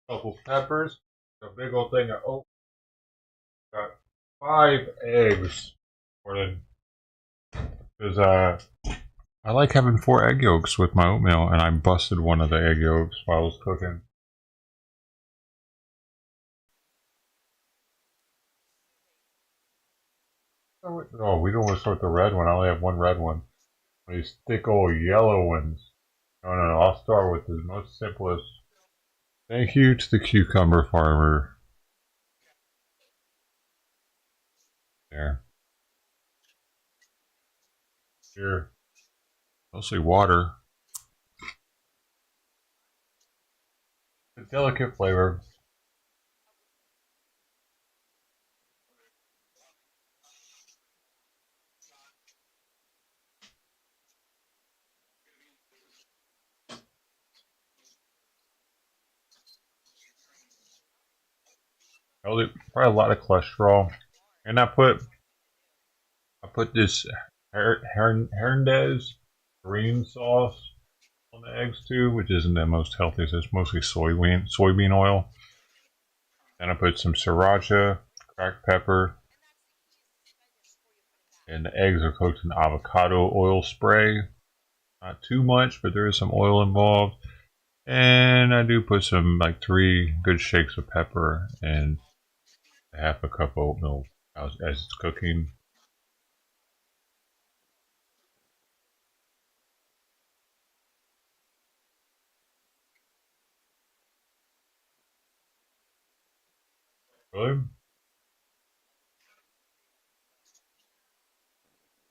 [SPEAKER 1] a couple peppers, a big old thing of oat. Got 5 eggs. More than because I like having 4 egg yolks with my oatmeal, and I busted one of the egg yolks while I was cooking. Oh, we don't want to start the red one. I only have 1 red one. These thick old yellow ones. No, no, no. I'll start with the most simplest. Thank you to the cucumber farmer. There. Here. Mostly water. A delicate flavor. Probably a lot of cholesterol. And I put this Hernandez green sauce on the eggs too, which isn't the most healthy. It's mostly soybean oil. Then I put some sriracha, cracked pepper, and the eggs are cooked in avocado oil spray. Not too much, but there is some oil involved. And I do put some, like 3 good shakes of pepper and a half a cup of oatmeal as it's cooking. Really?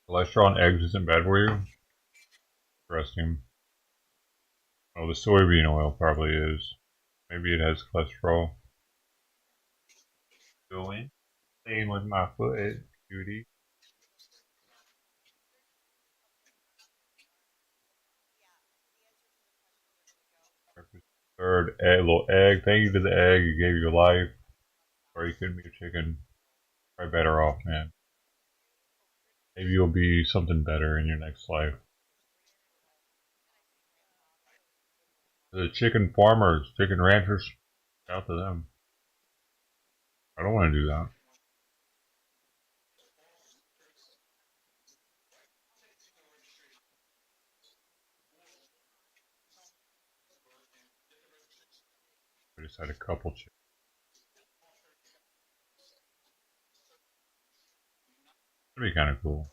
[SPEAKER 1] Cholesterol in eggs isn't bad for you? Interesting. Oh, the soybean oil probably is. Maybe it has cholesterol. Going. Staying with my foot, Judy. Third egg, little egg. Thank you to the egg. You gave your life. Or you couldn't be a chicken. Probably better off, man. Maybe you'll be something better in your next life. The chicken farmers, chicken ranchers, shout to them. I don't want to do that. I just had a couple chickens. That'd be kind of cool.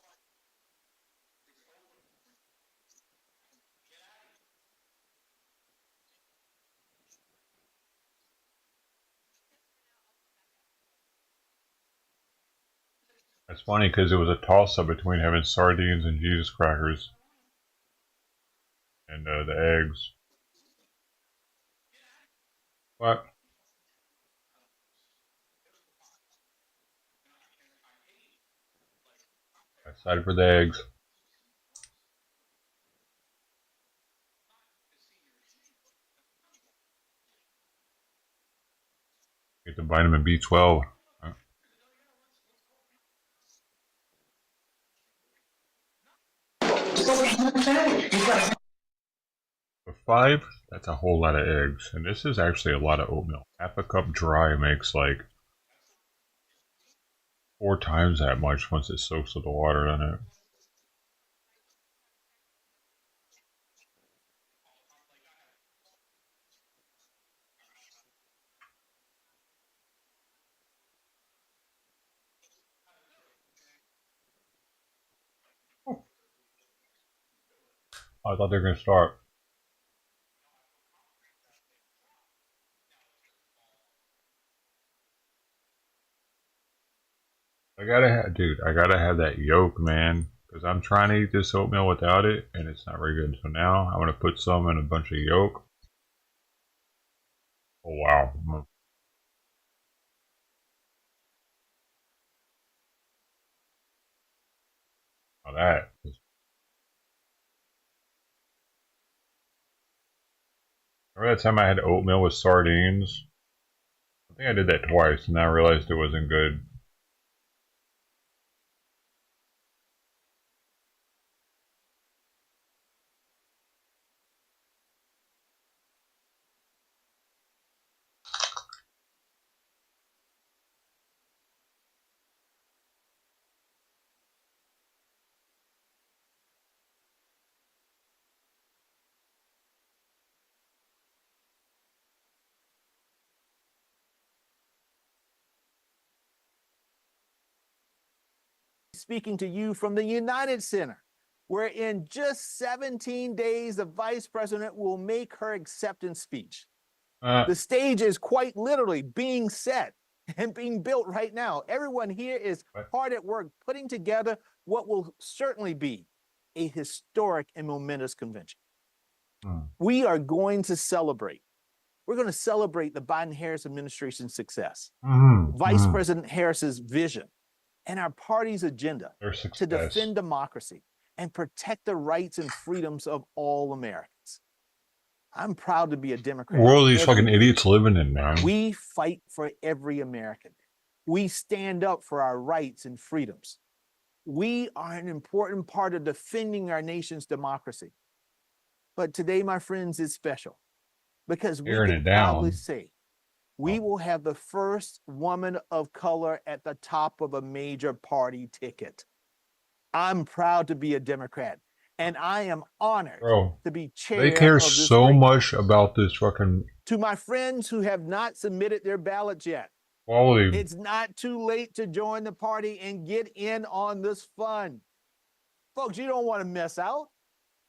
[SPEAKER 1] It's funny because it was a toss-up between having sardines and Jesus crackers. And the eggs. What? I decided for the eggs. Get the vitamin B12. For 5, that's a whole lot of eggs. And this is actually a lot of oatmeal. Half a cup dry makes like 4 times that much once it soaks with the water in it. I thought they were going to start. I gotta have that yolk, man. Because I'm trying to eat this oatmeal without it, and it's not very good. So now I'm gonna put some in a bunch of yolk. Oh wow. Now that is... Remember that time I had oatmeal with sardines? I think I did that twice, and I realized it wasn't good.
[SPEAKER 21] speaking to you from the United Center, where in just 17 days, the vice president will make her acceptance speech. The stage is quite literally being set and being built right now. Everyone here is hard at work putting together what will certainly be a historic and momentous convention. We are going to celebrate. We're going to celebrate the Biden-Harris administration's success, Vice President Harris's vision, and our party's agenda to defend democracy and protect the rights and freedoms of all Americans. I'm proud to be a Democrat.
[SPEAKER 1] What are these fucking idiots living in, man?
[SPEAKER 21] We fight for every American. We stand up for our rights and freedoms. We are an important part of defending our nation's democracy. But today, my friends, is special because we can proudly say we will have the first woman of color at the top of a major party ticket. I'm proud to be a Democrat, and I am honored to be chair.
[SPEAKER 1] They care
[SPEAKER 21] of this
[SPEAKER 1] so
[SPEAKER 21] great
[SPEAKER 1] much about this fucking
[SPEAKER 21] To my friends who have not submitted their ballots yet,
[SPEAKER 1] quality.
[SPEAKER 21] it's not too late to join the party and get in on this fun. Folks, you don't want to miss out.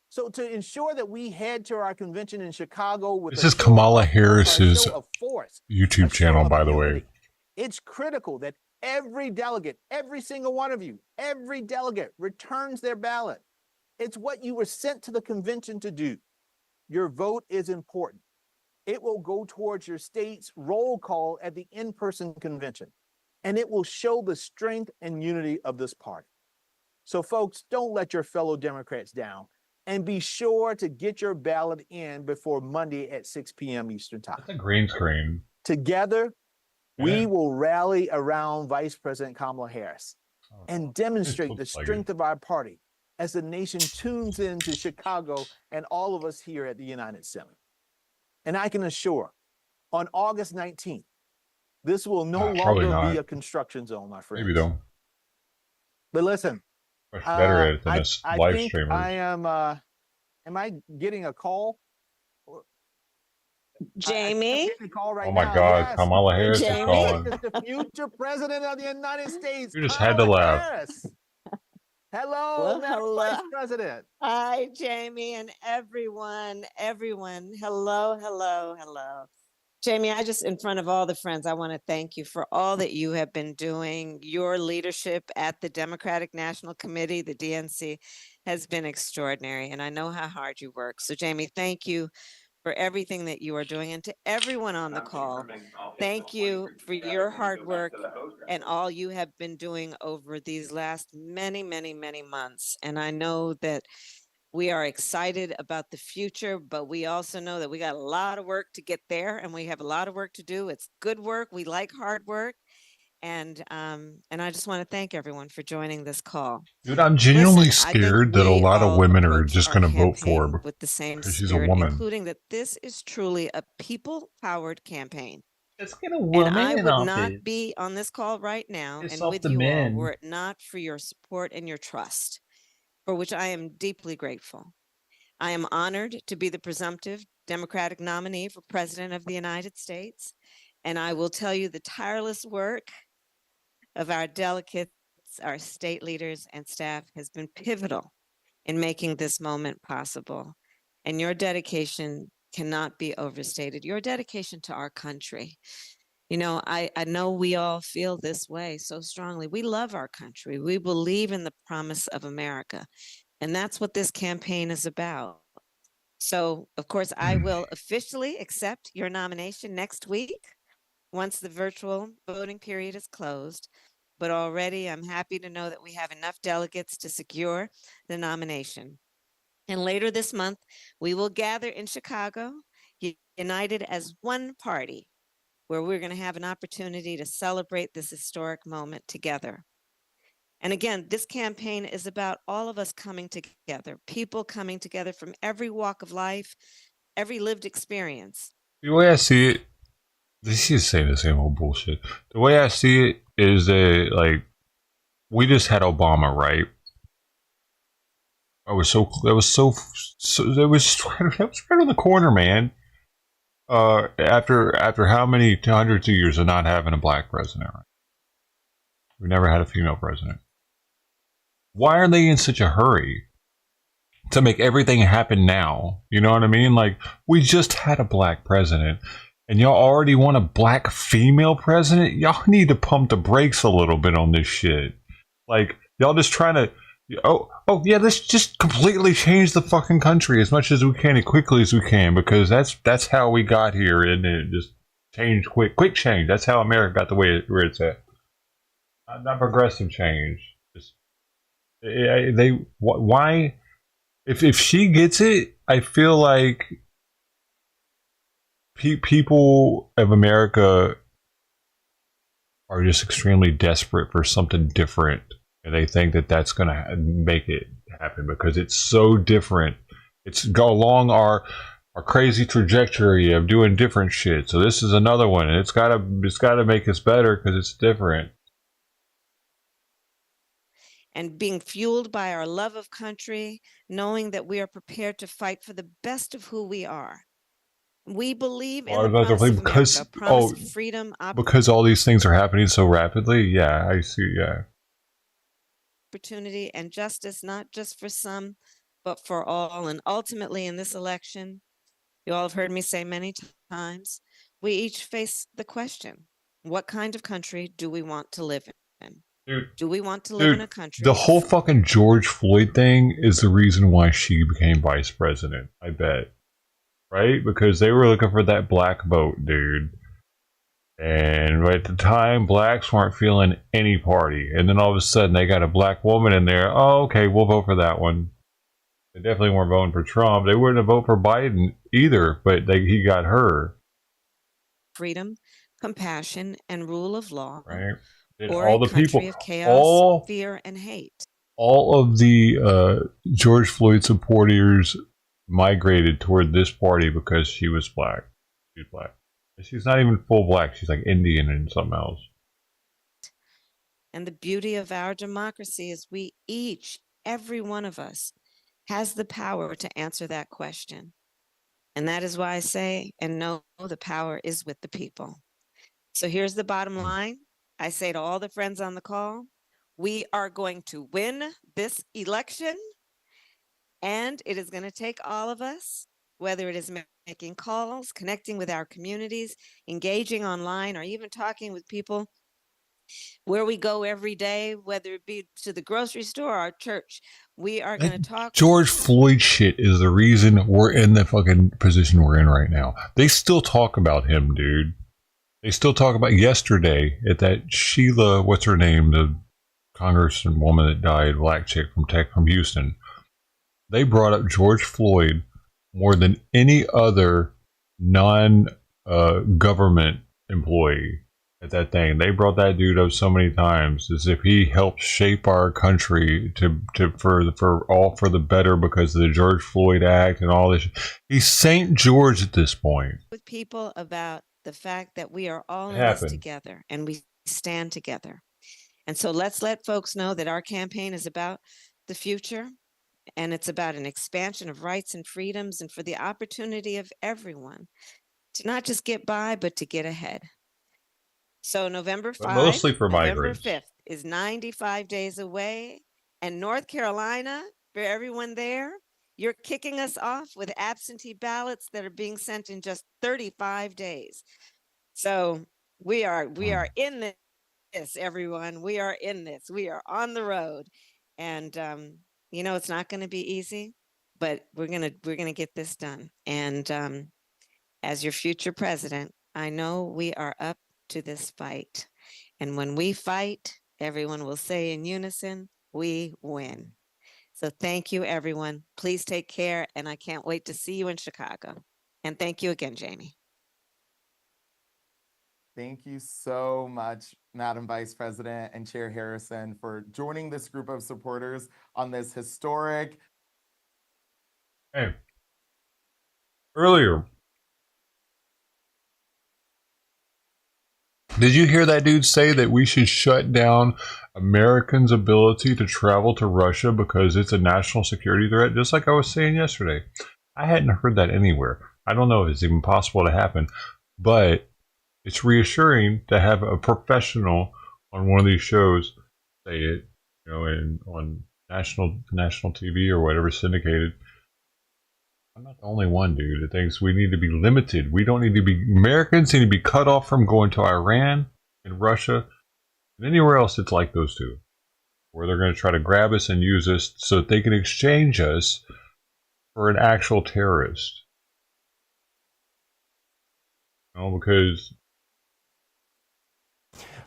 [SPEAKER 21] So to ensure that we head to our convention in Chicago with
[SPEAKER 1] This is Kamala Harris's
[SPEAKER 21] force,
[SPEAKER 1] YouTube channel, by the way.
[SPEAKER 21] it's critical that every delegate, every single one of you, every delegate returns their ballot. It's what you were sent to the convention to do. Your vote is important. It will go towards your state's roll call at the in-person convention, and it will show the strength and unity of this party. So folks, don't let your fellow Democrats down, and be sure to get your ballot in before Monday at 6 p.m. Eastern Time.
[SPEAKER 1] That's a green screen.
[SPEAKER 21] Together, we will rally around Vice President Kamala Harris and demonstrate the strength of our party as the nation tunes into Chicago and all of us here at the United Center. And I can assure, on August 19th, this will no longer be a construction zone, my friends.
[SPEAKER 1] Maybe though.
[SPEAKER 21] But listen,
[SPEAKER 1] much better at it than us live streamers.
[SPEAKER 21] I am I getting a call?
[SPEAKER 22] Jamie?
[SPEAKER 1] Oh my God, yes. Kamala Harris is calling.
[SPEAKER 21] Is the future president of the United States.
[SPEAKER 1] You just had to laugh.
[SPEAKER 21] Harris. Hello,
[SPEAKER 22] hello.
[SPEAKER 21] Vice President.
[SPEAKER 22] Hi, Jamie, and everyone. Hello. Jamie, I just, in front of all the friends, I want to thank you for all that you have been doing. Your leadership at the Democratic National Committee, the DNC, has been extraordinary, and I know how hard you work. So, Jamie, thank you for everything that you are doing. And to everyone on the call, thank you for your hard work and all you have been doing over these last many months. And I know that we are excited about the future, but we also know that we got a lot of work to get there, and we have a lot of work to do. It's good work. We like hard work. And I just want to thank everyone for joining this call.
[SPEAKER 1] Dude, I'm genuinely scared that a lot of women are just going to vote for her
[SPEAKER 22] with the same
[SPEAKER 1] because
[SPEAKER 22] spirit,
[SPEAKER 1] she's a woman.
[SPEAKER 22] Including that this is truly a people-powered campaign.
[SPEAKER 23] Let's get a woman
[SPEAKER 22] and I
[SPEAKER 23] in
[SPEAKER 22] would
[SPEAKER 23] office.
[SPEAKER 22] not be on this call right now
[SPEAKER 23] Piss
[SPEAKER 22] and
[SPEAKER 23] off
[SPEAKER 22] with
[SPEAKER 23] the
[SPEAKER 22] you
[SPEAKER 23] men.
[SPEAKER 22] all were it not for your support and your trust, for which I am deeply grateful. I am honored to be the presumptive Democratic nominee for President of the United States, and I will tell you the tireless work of our delegates, our state leaders, and staff has been pivotal in making this moment possible. And your dedication cannot be overstated. Your dedication to our country. You know, I know we all feel this way so strongly. We love our country. We believe in the promise of America. And that's what this campaign is about. So, of course, I will officially accept your nomination next week once the virtual voting period is closed. But already I'm happy to know that we have enough delegates to secure the nomination. And later this month, we will gather in Chicago, united as one party, where we're going to have an opportunity to celebrate this historic moment together. And again, this campaign is about all of us coming together, people coming together from every walk of life, every lived experience.
[SPEAKER 1] The way I see it, this is saying the same old bullshit. The way I see it is that, like, we just had Obama, right? That was right on the corner, man. After how many hundreds of years of not having a black president, right? We never had a female president. why are they in such a hurry to make everything happen now? You know what I mean? Like, we just had a black president, and y'all already want a black female president? Y'all need to pump the brakes a little bit on this shit. Like, y'all just trying to, yeah, let's just completely change the fucking country as much as we can, as quickly as we can, because that's how we got here, and it just change quick change. That's how America got the way where it's at. Not progressive change. Just why? If she gets it, I feel like people of America are just extremely desperate for something different, and they think that that's going to make it happen because it's so different. It's go along our crazy trajectory of doing different shit. So this is another one, and it's gotta make us better because it's different.
[SPEAKER 22] And being fueled by our love of country, knowing that we are prepared to fight for the best of who we are. We believe in the promise of America, promise of freedom,
[SPEAKER 1] because all these things are happening so rapidly. Yeah, I see. Yeah,
[SPEAKER 22] opportunity and justice, not just for some, but for all. And ultimately, in this election, you all have heard me say many times, we each face the question: what kind of country do we want to live in?
[SPEAKER 1] Dude,
[SPEAKER 22] do we want to live in a country?
[SPEAKER 1] The whole fucking George Floyd thing is the reason why she became vice president, I bet. Right? Because they were looking for that black vote, dude. And at the time, blacks weren't feeling any party. And then all of a sudden, they got a black woman in there. Oh, okay, we'll vote for that one. They definitely weren't voting for Trump. They wouldn't have voted for Biden either, but he got her.
[SPEAKER 22] Freedom, compassion, and rule of law.
[SPEAKER 1] Right.
[SPEAKER 22] Or
[SPEAKER 1] all
[SPEAKER 22] a
[SPEAKER 1] the
[SPEAKER 22] country
[SPEAKER 1] people,
[SPEAKER 22] of chaos, fear, and hate.
[SPEAKER 1] All of the George Floyd supporters migrated toward this party because she was black. She's black. She's not even full black. She's like Indian and something else.
[SPEAKER 22] And the beauty of our democracy is we each, every one of us, has the power to answer that question. And that is why I say and know the power is with the people. So here's the bottom line. I say to all the friends on the call, we are going to win this election, and it is going to take all of us, whether it is making calls, connecting with our communities, engaging online, or even talking with people where we go every day, whether it be to the grocery store or our church. We are going to talk.
[SPEAKER 1] George Floyd shit is the reason we're in the fucking position we're in right now. They still talk about him, dude. They still talk about yesterday at that Sheila, what's her name, the congresswoman that died, black chick from Houston. They brought up George Floyd more than any other non-government employee at that thing. They brought that dude up so many times as if he helped shape our country for the better because of the George Floyd Act and all this. He's St. George at this point.
[SPEAKER 22] With people about the fact that we are all in this together and we stand together. And so let's let folks know that our campaign is about the future, and it's about an expansion of rights and freedoms and for the opportunity of everyone to not just get by, but to get ahead. So November 5th,
[SPEAKER 1] mostly for
[SPEAKER 22] November
[SPEAKER 1] migrants.
[SPEAKER 22] 5th is 95 days away. And North Carolina, for everyone there, you're kicking us off with absentee ballots that are being sent in just 35 days. So we are in this, everyone. We are in this. We are on the road. And it's not going to be easy, but we're going to get this done. And as your future president, I know we are up to this fight. And when we fight, everyone will say in unison, we win. So thank you, everyone. Please take care. And I can't wait to see you in Chicago. And thank you again, Jamie.
[SPEAKER 2] Thank you so much, Madam Vice President and Chair Harrison, for joining this group of supporters on this historic.
[SPEAKER 1] Hey, earlier, did you hear that dude say that we should shut down Americans' ability to travel to Russia because it's a national security threat? Just like I was saying yesterday. I hadn't heard that anywhere. I don't know if it's even possible to happen, but it's reassuring to have a professional on one of these shows say it, on national TV or whatever syndicated. I'm not the only one, dude, that thinks we need to be limited. We don't need to be, Americans need to be cut off from going to Iran and Russia and anywhere else that's like those two, where they're going to try to grab us and use us so that they can exchange us for an actual terrorist. Because...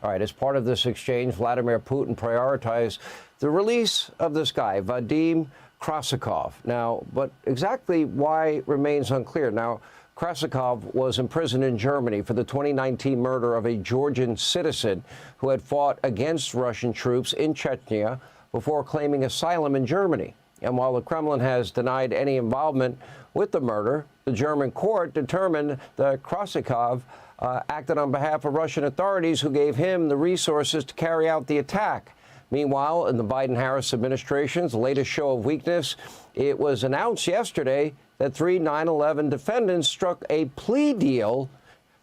[SPEAKER 3] All right, as part of this exchange, Vladimir Putin prioritized the release of this guy, Vadim Krasikov. Now, but exactly why remains unclear. Now, Krasikov was imprisoned in Germany for the 2019 murder of a Georgian citizen who had fought against Russian troops in Chechnya before claiming asylum in Germany. And while the Kremlin has denied any involvement with the murder, the German court determined that Krasikov acted on behalf of Russian authorities who gave him the resources to carry out the attack. Meanwhile, in the Biden-Harris administration's latest show of weakness, it was announced yesterday that 3 9/11 defendants struck a plea deal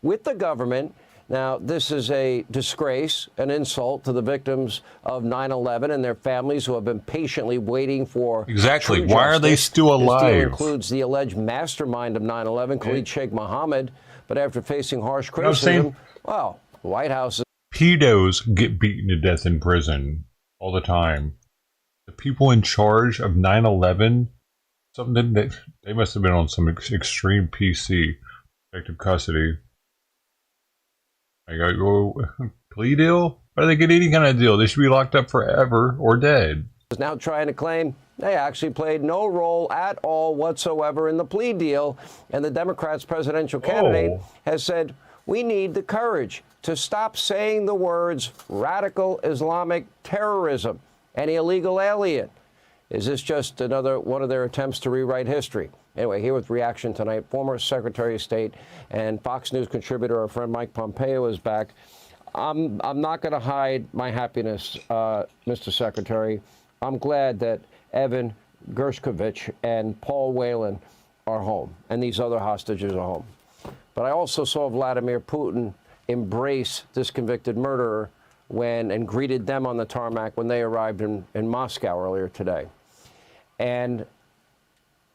[SPEAKER 3] with the government. Now, this is a disgrace, an insult to the victims of 9/11 and their families who have been patiently waiting for
[SPEAKER 1] exactly.
[SPEAKER 3] true
[SPEAKER 1] Why are they
[SPEAKER 3] justice.
[SPEAKER 1] still alive?
[SPEAKER 3] This deal includes the alleged mastermind of 9/11, Khalid Sheikh Mohammed. But after facing harsh criticism, well, the White House is...
[SPEAKER 1] Pedos get beaten to death in prison all the time. The people in charge of 9/11, something that they must have been on some extreme PC, protective custody. I go, plea deal? Why do they get any kind of deal? They should be locked up forever or dead.
[SPEAKER 3] Is now trying to claim they actually played no role at all whatsoever in the plea deal. And the Democrats' presidential candidate has said, we need the courage to stop saying the words radical Islamic terrorism and illegal alien. Is this just another one of their attempts to rewrite history? Anyway, here with reaction tonight, former Secretary of State and Fox News contributor, our friend Mike Pompeo is back. I'm not going to hide my happiness, Mr. Secretary. I'm glad that Evan Gershkovich and Paul Whelan are home, and these other hostages are home. But I also saw Vladimir Putin embrace this convicted murderer and greeted them on the tarmac when they arrived in Moscow earlier today. And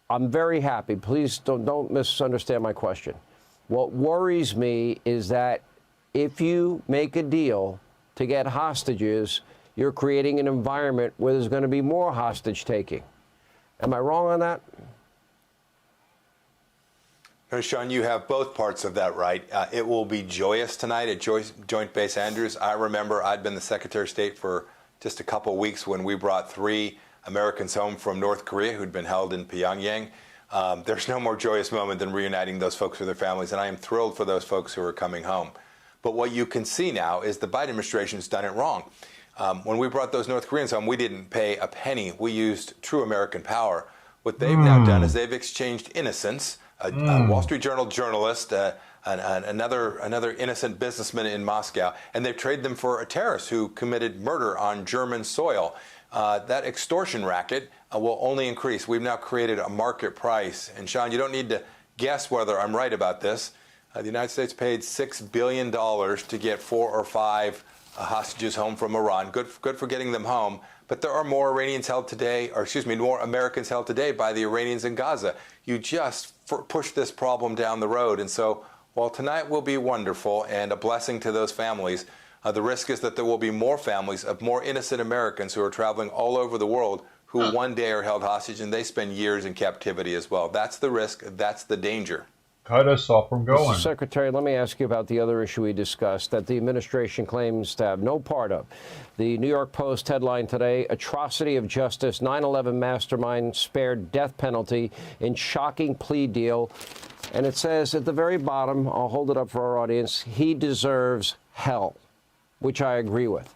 [SPEAKER 3] I'm very happy. Please don't misunderstand my question. What worries me is that if you make a deal to get hostages, you're creating an environment where there's going to be more hostage taking. Am I wrong on that?
[SPEAKER 4] No, Sean, you have both parts of that right. It will be joyous tonight at Joint Base Andrews. I remember I'd been the Secretary of State for just a couple weeks when we brought 3 Americans home from North Korea who'd been held in Pyongyang. There's no more joyous moment than reuniting those folks with their families, and I am thrilled for those folks who are coming home. But what you can see now is the Biden administration's done it wrong. When we brought those North Koreans home, we didn't pay a penny. We used true American power. What they've now done is they've exchanged innocence, a Wall Street Journal journalist, another innocent businessman in Moscow, and they've traded them for a terrorist who committed murder on German soil. That extortion racket will only increase. We've now created a market price. And Sean, you don't need to guess whether I'm right about this. The United States paid $6 billion to get 4 or 5 hostages home from Iran. Good for getting them home. But there are more Iranians held today, or excuse me, more Americans held today by the Iranians in Gaza. You just push this problem down the road. And so while tonight will be wonderful and a blessing to those families, the risk is that there will be more families of more innocent Americans who are traveling all over the world who one day are held hostage and they spend years in captivity as well. That's the risk. That's the danger.
[SPEAKER 1] Cut us off from going.
[SPEAKER 3] Mr. Secretary, let me ask you about the other issue we discussed that the administration claims to have no part of. The New York Post headline today, atrocity of justice, 9/11 mastermind spared death penalty in shocking plea deal. And it says at the very bottom, I'll hold it up for our audience, he deserves hell, which I agree with.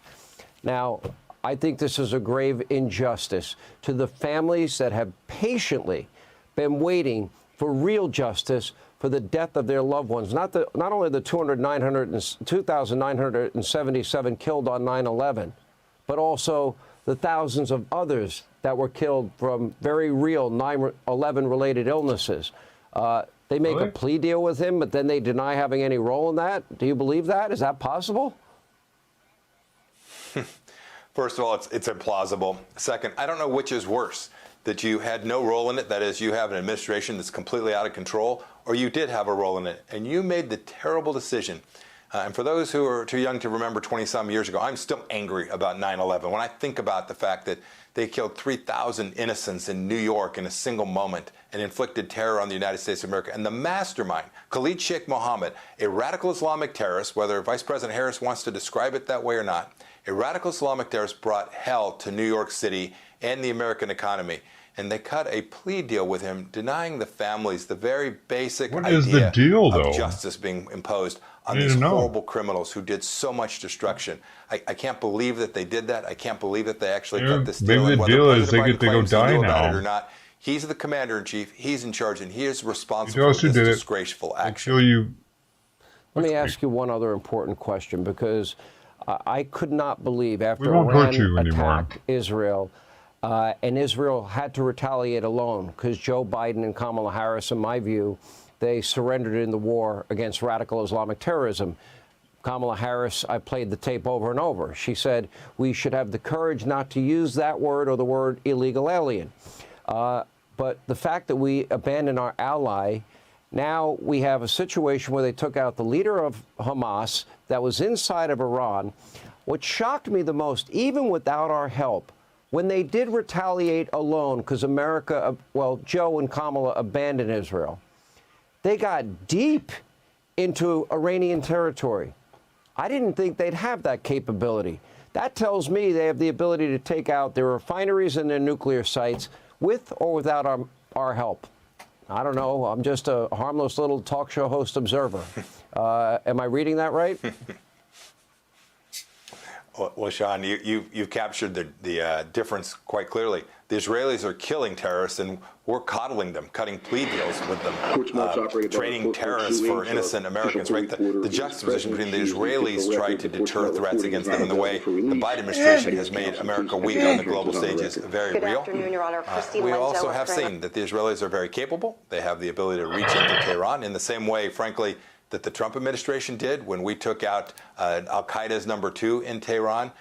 [SPEAKER 3] Now, I think this is a grave injustice to the families that have patiently been waiting for real justice for the death of their loved ones, not only the 2,977 killed on 9/11, but also the thousands of others that were killed from very real 9/11 related illnesses. They make a plea deal with him, but then they deny having any role in that. Do you believe that? Is that possible?
[SPEAKER 4] First of all, it's implausible. Second, I don't know which is worse, that you had no role in it, that is, you have an administration that's completely out of control, or you did have a role in it, and you made the terrible decision. And for those who are too young to remember 20-some years ago, I'm still angry about 9/11. When I think about the fact that they killed 3,000 innocents in New York in a single moment and inflicted terror on the United States of America. And the mastermind, Khalid Sheikh Mohammed, a radical Islamic terrorist, whether Vice President Harris wants to describe it that way or not, a radical Islamic terrorist brought hell to New York City and the American economy. And they cut a plea deal with him, denying the families the very basic
[SPEAKER 1] What
[SPEAKER 4] idea
[SPEAKER 1] is the deal, though?
[SPEAKER 4] of justice being imposed on these horrible criminals who did so much destruction. I can't believe that they did that. I can't believe that they actually cut this deal.
[SPEAKER 1] Maybe
[SPEAKER 4] And
[SPEAKER 1] the
[SPEAKER 4] whether
[SPEAKER 1] deal is they
[SPEAKER 4] President
[SPEAKER 1] get to go
[SPEAKER 4] Biden claims he
[SPEAKER 1] die
[SPEAKER 4] knew about it
[SPEAKER 1] now.
[SPEAKER 4] or not, he's the commander-in-chief. He's in charge, and he is responsible
[SPEAKER 1] Those
[SPEAKER 4] for
[SPEAKER 1] who
[SPEAKER 4] this
[SPEAKER 1] did it
[SPEAKER 4] disgraceful action.
[SPEAKER 1] until you.
[SPEAKER 3] Let me ask you one other important question, because I could not believe after
[SPEAKER 1] won't hurt
[SPEAKER 3] Iran
[SPEAKER 1] you anymore.
[SPEAKER 3] attacked Israel, and Israel had to retaliate alone because Joe Biden and Kamala Harris, in my view, they surrendered in the war against radical Islamic terrorism. Kamala Harris, I played the tape over and over. She said we should have the courage not to use that word or the word illegal alien. But the fact that we abandoned our ally, now we have a situation where they took out the leader of Hamas that was inside of Iran. What shocked me the most, even without our help, when they did retaliate alone, because America, well, Joe and Kamala abandoned Israel, they got deep into Iranian territory. I didn't think they'd have that capability. That tells me they have the ability to take out their refineries and their nuclear sites with or without our help. I don't know. I'm just a harmless little talk show host observer. Am I reading that right?
[SPEAKER 4] Well, Sean, you've captured the difference quite clearly. The Israelis are killing terrorists, and we're coddling them, cutting plea deals with them, trading terrorists for innocent Americans. Right? The juxtaposition between the Israelis trying to deter threats against them and the way the Biden administration has made America weak on the global stage is very real. We also have seen that the Israelis are very capable. They have the ability to reach into Tehran in the same way, frankly, that the Trump administration did when we took out al-Qaeda's #2 in Tehran.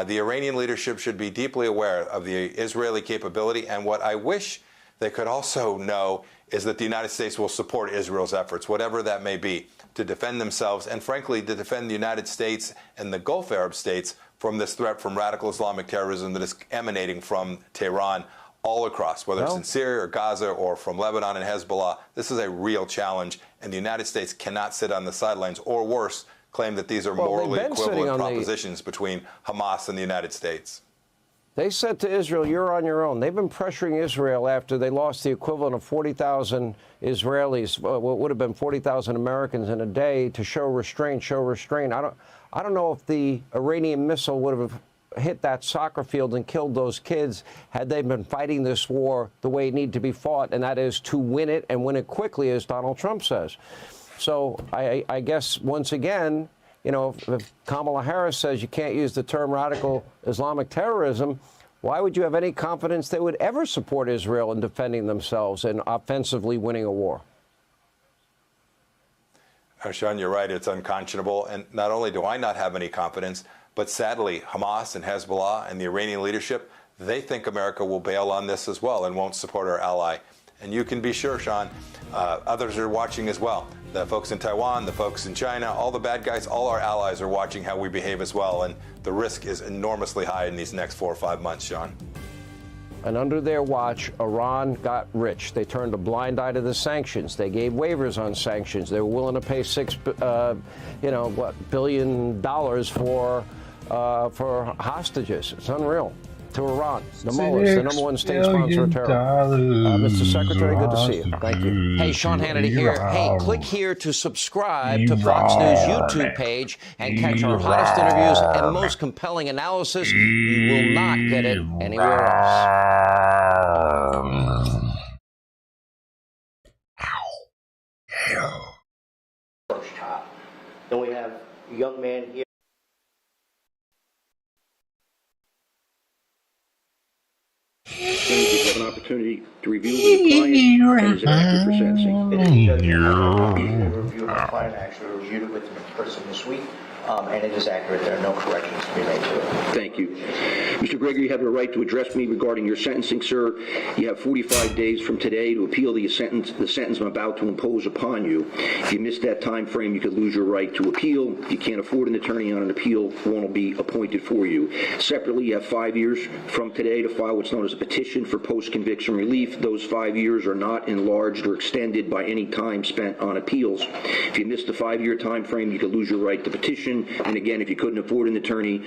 [SPEAKER 4] The Iranian leadership should be deeply aware of the Israeli capability. And what I wish they could also know is that the United States will support Israel's efforts, whatever that may be, to defend themselves and, frankly, to defend the United States and the Gulf Arab states from this threat from radical Islamic terrorism that is emanating from Tehran all across, whether it's in Syria or Gaza or from Lebanon and Hezbollah. This is a real challenge, and the United States cannot sit on the sidelines, or worse, claim that these are morally equivalent propositions between Hamas and the United States.
[SPEAKER 3] They said to Israel, you're on your own. They've been pressuring Israel after they lost the equivalent of 40,000 Israelis, what would have been 40,000 Americans in a day, to show restraint, I don't know if the Iranian missile would have hit that soccer field and killed those kids had they been fighting this war the way it needed to be fought, and that is to win it and win it quickly, as Donald Trump says. So I guess, once again, you know, if Kamala Harris says you can't use the term radical Islamic terrorism, why would you have any confidence they would ever support Israel in defending themselves and offensively winning a war?
[SPEAKER 4] Sean, you're right. It's unconscionable. And not only do I not have any confidence, but sadly, Hamas and Hezbollah and the Iranian leadership, they think America will bail on this as well and won't support our ally. And you can be sure, Sean, others are watching as well. The folks in Taiwan, the folks in China, all the bad guys, all our allies are watching how we behave as well. And the risk is enormously high in these next 4 or 5 months, Sean.
[SPEAKER 3] And under their watch, Iran got rich. They turned a blind eye to the sanctions. They gave waivers on sanctions. They were willing to pay $6 billion for hostages. It's unreal. To Iran, the mullahs, the #1 state sponsor of terror. Mr. Secretary, good to see you. Thank you. Hey, Sean Hannity here. Hey, click here to subscribe to Fox News YouTube page and catch our hottest interviews and most compelling analysis. You will not get it anywhere else.
[SPEAKER 14] First child. Then we have a young man here. You have an opportunity to review the client and is active for sentencing. Review of the client. I actually reviewed it with him in person this week, and it is accurate. There are no corrections to be made to it. Thank you. Mr. Gregory, you have a right to address me regarding your sentencing, sir. You have 45 days from today to appeal the sentence I'm about to impose upon you. If you miss that time frame, you could lose your right to appeal. If you can't afford an attorney on an appeal, one will be appointed for you. Separately, you have 5 years from today to file what's known as a petition for post-conviction relief. Those 5 years are not enlarged or extended by any time spent on appeals. If you miss the 5-year time frame, you could lose your right to petition. And again, if you couldn't afford an attorney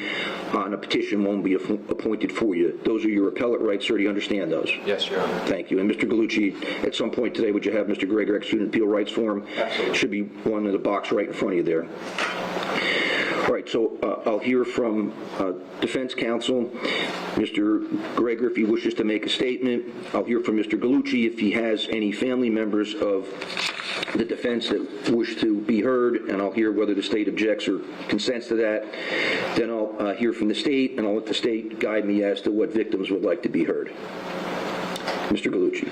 [SPEAKER 14] on a petition, won't be appointed for you. Those are your appellate rights, sir. Do you understand those?
[SPEAKER 4] Yes, Your Honor.
[SPEAKER 14] Thank you. And Mr. Gallucci, at some point today, would you have Mr. Gregory execute an appeal rights form?
[SPEAKER 4] Absolutely.
[SPEAKER 14] Should be one in the box right in front of you there. All right, so I'll hear from defense counsel. Mr. Greger, if he wishes to make a statement. I'll hear from Mr. Gallucci if he has any family members of the defense that wish to be heard, and I'll hear whether the state objects or consents to that. Then I'll hear from the state, and I'll let the state guide me as to what victims would like to be heard. Mr. Gallucci.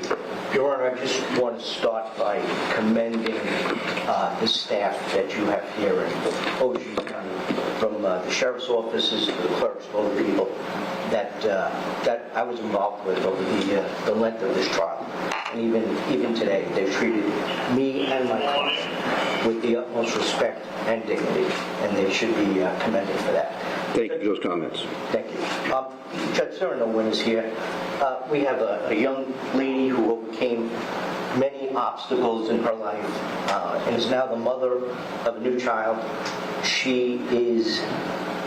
[SPEAKER 5] Your Honor, I just want to start by commending the staff that you have here in Ocean County, from the sheriff's offices to the clerks, all the people that I was involved with over the length of this trial. And even today, they've treated me and my client with the utmost respect and dignity, and they should be commended for that.
[SPEAKER 14] Thank you for those comments.
[SPEAKER 5] Thank you. Judge, there are no winners here. We have a young lady who overcame many obstacles in her life and is now the mother of a new child. She is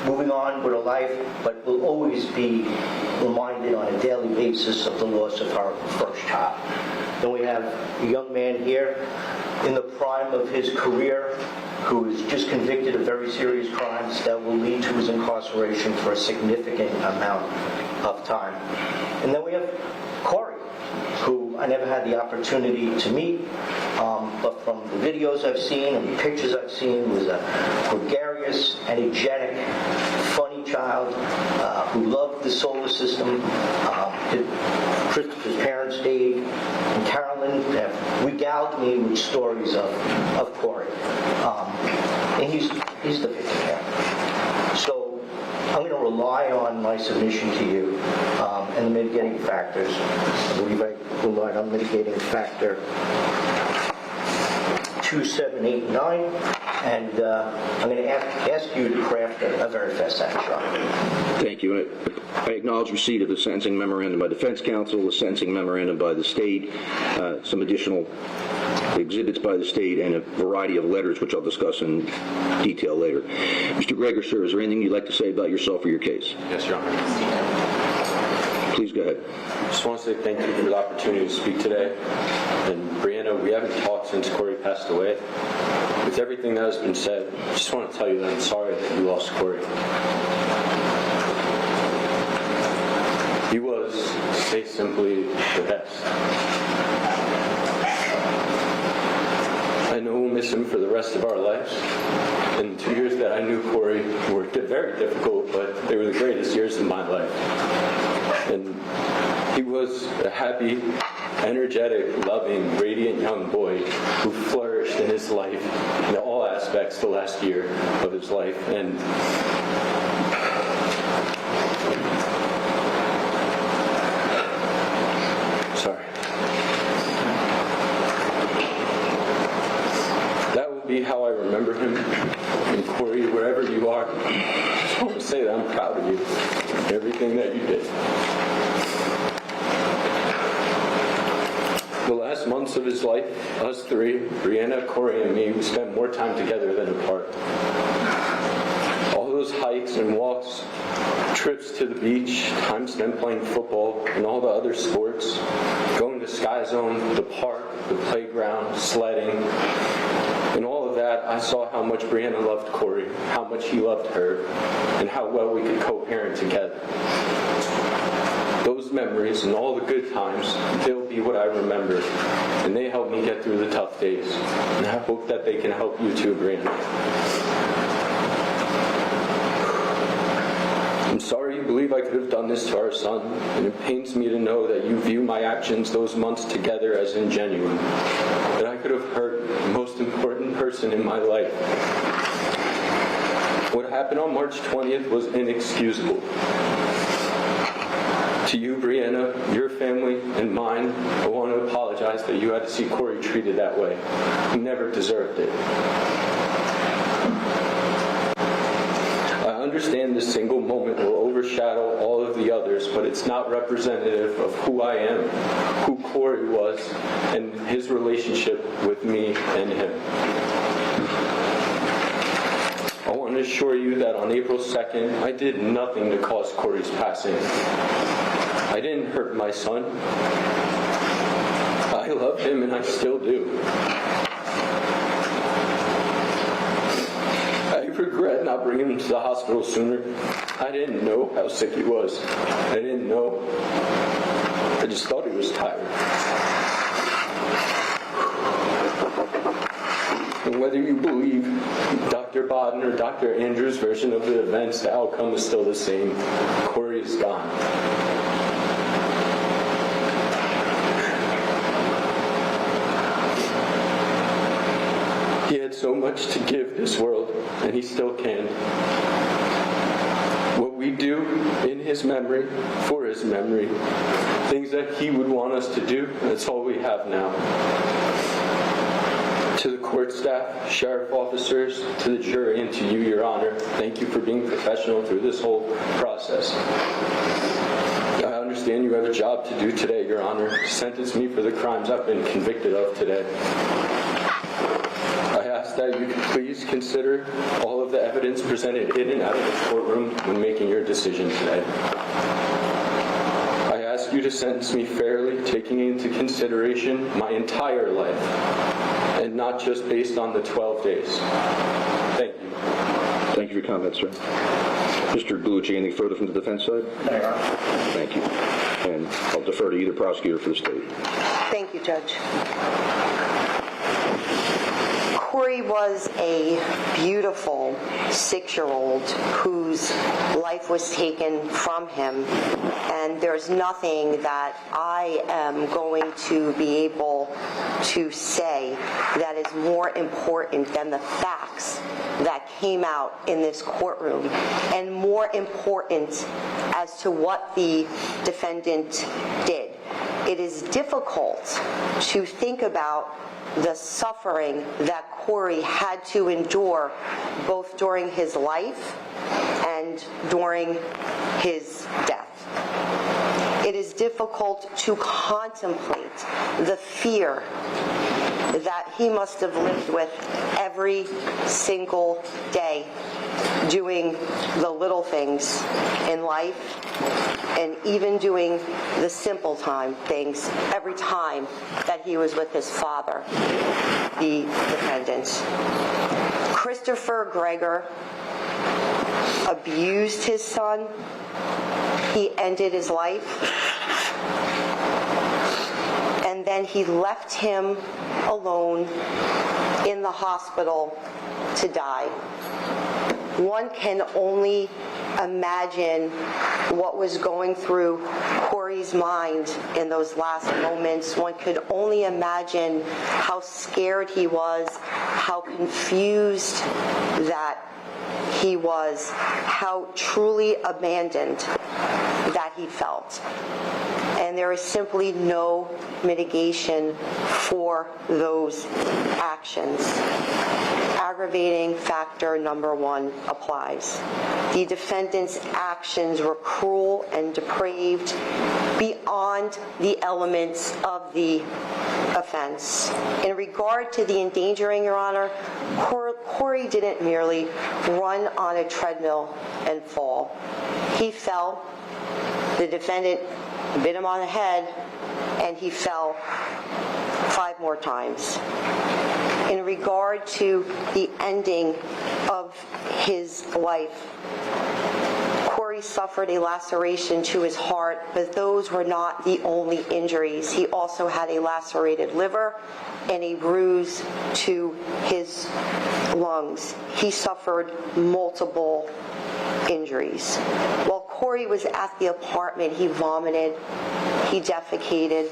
[SPEAKER 5] moving on with her life, but will always be reminded on a daily basis of the loss of her first child. Then we have a young man here in the prime of his career who is just convicted of very serious crimes that will lead to his incarceration for a significant amount of time. And then we have Corey, who I never had the opportunity to meet, but from the videos I've seen and the pictures I've seen, was a gregarious, energetic, funny child who loved the solar system. Christopher's parents, Dave and Carolyn, have regaled me with stories of Corey. And he's the victim here. So I'm going to rely on my submission to you and the mitigating factors. I believe I relied on mitigating factor 2, 7, 8, 9, and I'm going to ask you to craft a very fast sentence.
[SPEAKER 14] Thank you. I acknowledge receipt of the sentencing memorandum by defense counsel, the sentencing memorandum by the state, some additional exhibits by the state, and a variety of letters, which I'll discuss in detail later. Mr. Greger, sir, is there anything you'd like to say about yourself or your case?
[SPEAKER 10] Yes, Your Honor.
[SPEAKER 14] Please go ahead.
[SPEAKER 10] I just want to say thank you for the opportunity to speak today. And Brianna, we haven't talked since Corey passed away. With everything that has been said, I just want to tell you that I'm sorry that you lost Corey. He was, to say simply, the best. I know we'll miss him for the rest of our lives. And the 2 years that I knew Corey were very difficult, but they were the greatest years of my life. And he was a happy, energetic, loving, radiant young boy who flourished in his life in all aspects the last year of his life. And sorry. That will be how I remember him. And Corey, wherever you are, I just want to say that I'm proud of you and everything that you did. The last months of his life, us three, Brianna, Corey, and me, we spent more time together than apart. All those hikes and walks, trips to the beach, time spent playing football and all the other sports, going to Sky Zone, the park, the playground, sledding, and all of that, I saw how much Brianna loved Corey, how much he loved her, and how well we could co-parent together. Those memories and all the good times, they'll be what I remember, and they helped me get through the tough days. And I hope that they can help you too, Brianna. I'm sorry you believe I could have done this to our son, and it pains me to know that you view my actions those months together as ingenuine, that I could have hurt the most important person in my life. What happened on March 20th was inexcusable. To you, Brianna, your family, and mine, I want to apologize that you had to see Corey treated that way. He never deserved it. I understand this single moment will overshadow all of the others, but it's not representative of who I am, who Corey was, and his relationship with me and him. I want to assure you that on April 2nd, I did nothing to cause Corey's passing. I didn't hurt my son. I love him and I still do. I regret not bringing him to the hospital sooner. I didn't know how sick he was. I didn't know. I just thought he was tired. And whether you believe Dr. Bodden or Dr. Andrews' version of the events, the outcome is still the same. Corey is gone. He had so much to give this world, and he still can. What we do in his memory, for his memory, things that he would want us to do, that's all we have now. To the court staff, sheriff officers, to the jury, and to you, Your Honor, thank you for being professional through this whole process. I understand you have a job to do today, Your Honor. Sentence me for the crimes I've been convicted of today. I ask that you please consider all of the evidence presented in and out of the courtroom when making your decision today. I ask you to sentence me fairly, taking into consideration my entire life, and not just based on the 12 days. Thank you.
[SPEAKER 14] Thank you for your comments, sir. Mr. Gallucci, anything further from the defense side?
[SPEAKER 5] No, Your Honor.
[SPEAKER 14] Thank you. And I'll defer to either prosecutor for the state.
[SPEAKER 6] Thank you, Judge. Corey was a beautiful 6-year-old whose life was taken from him, and there's nothing that I am going to be able to say that is more important than the facts that came out in this courtroom, and more important as to what the defendant did. It is difficult to think about the suffering that Corey had to endure both during his life and during his death. It is difficult to contemplate the fear that he must have lived with every single day, doing the little things in life and even doing the simple things every time that he was with his father, the defendant. Christopher Greger abused his son. He ended his life. And then he left him alone in the hospital to die. One can only imagine what was going through Corey's mind in those last moments. One could only imagine how scared he was, how confused that he was, how truly abandoned that he felt. And there is simply no mitigation for those actions. Aggravating factor number 1 applies. The defendant's actions were cruel and depraved beyond the elements of the offense. In regard to the endangering, Your Honor, Corey didn't merely run on a treadmill and fall. He fell. The defendant bit him on the head, and he fell 5 more times. In regard to the ending of his life, Corey suffered a laceration to his heart, but those were not the only injuries. He also had a lacerated liver and a bruise to his lungs. He suffered multiple injuries. While Corey was at the apartment, he vomited, he defecated,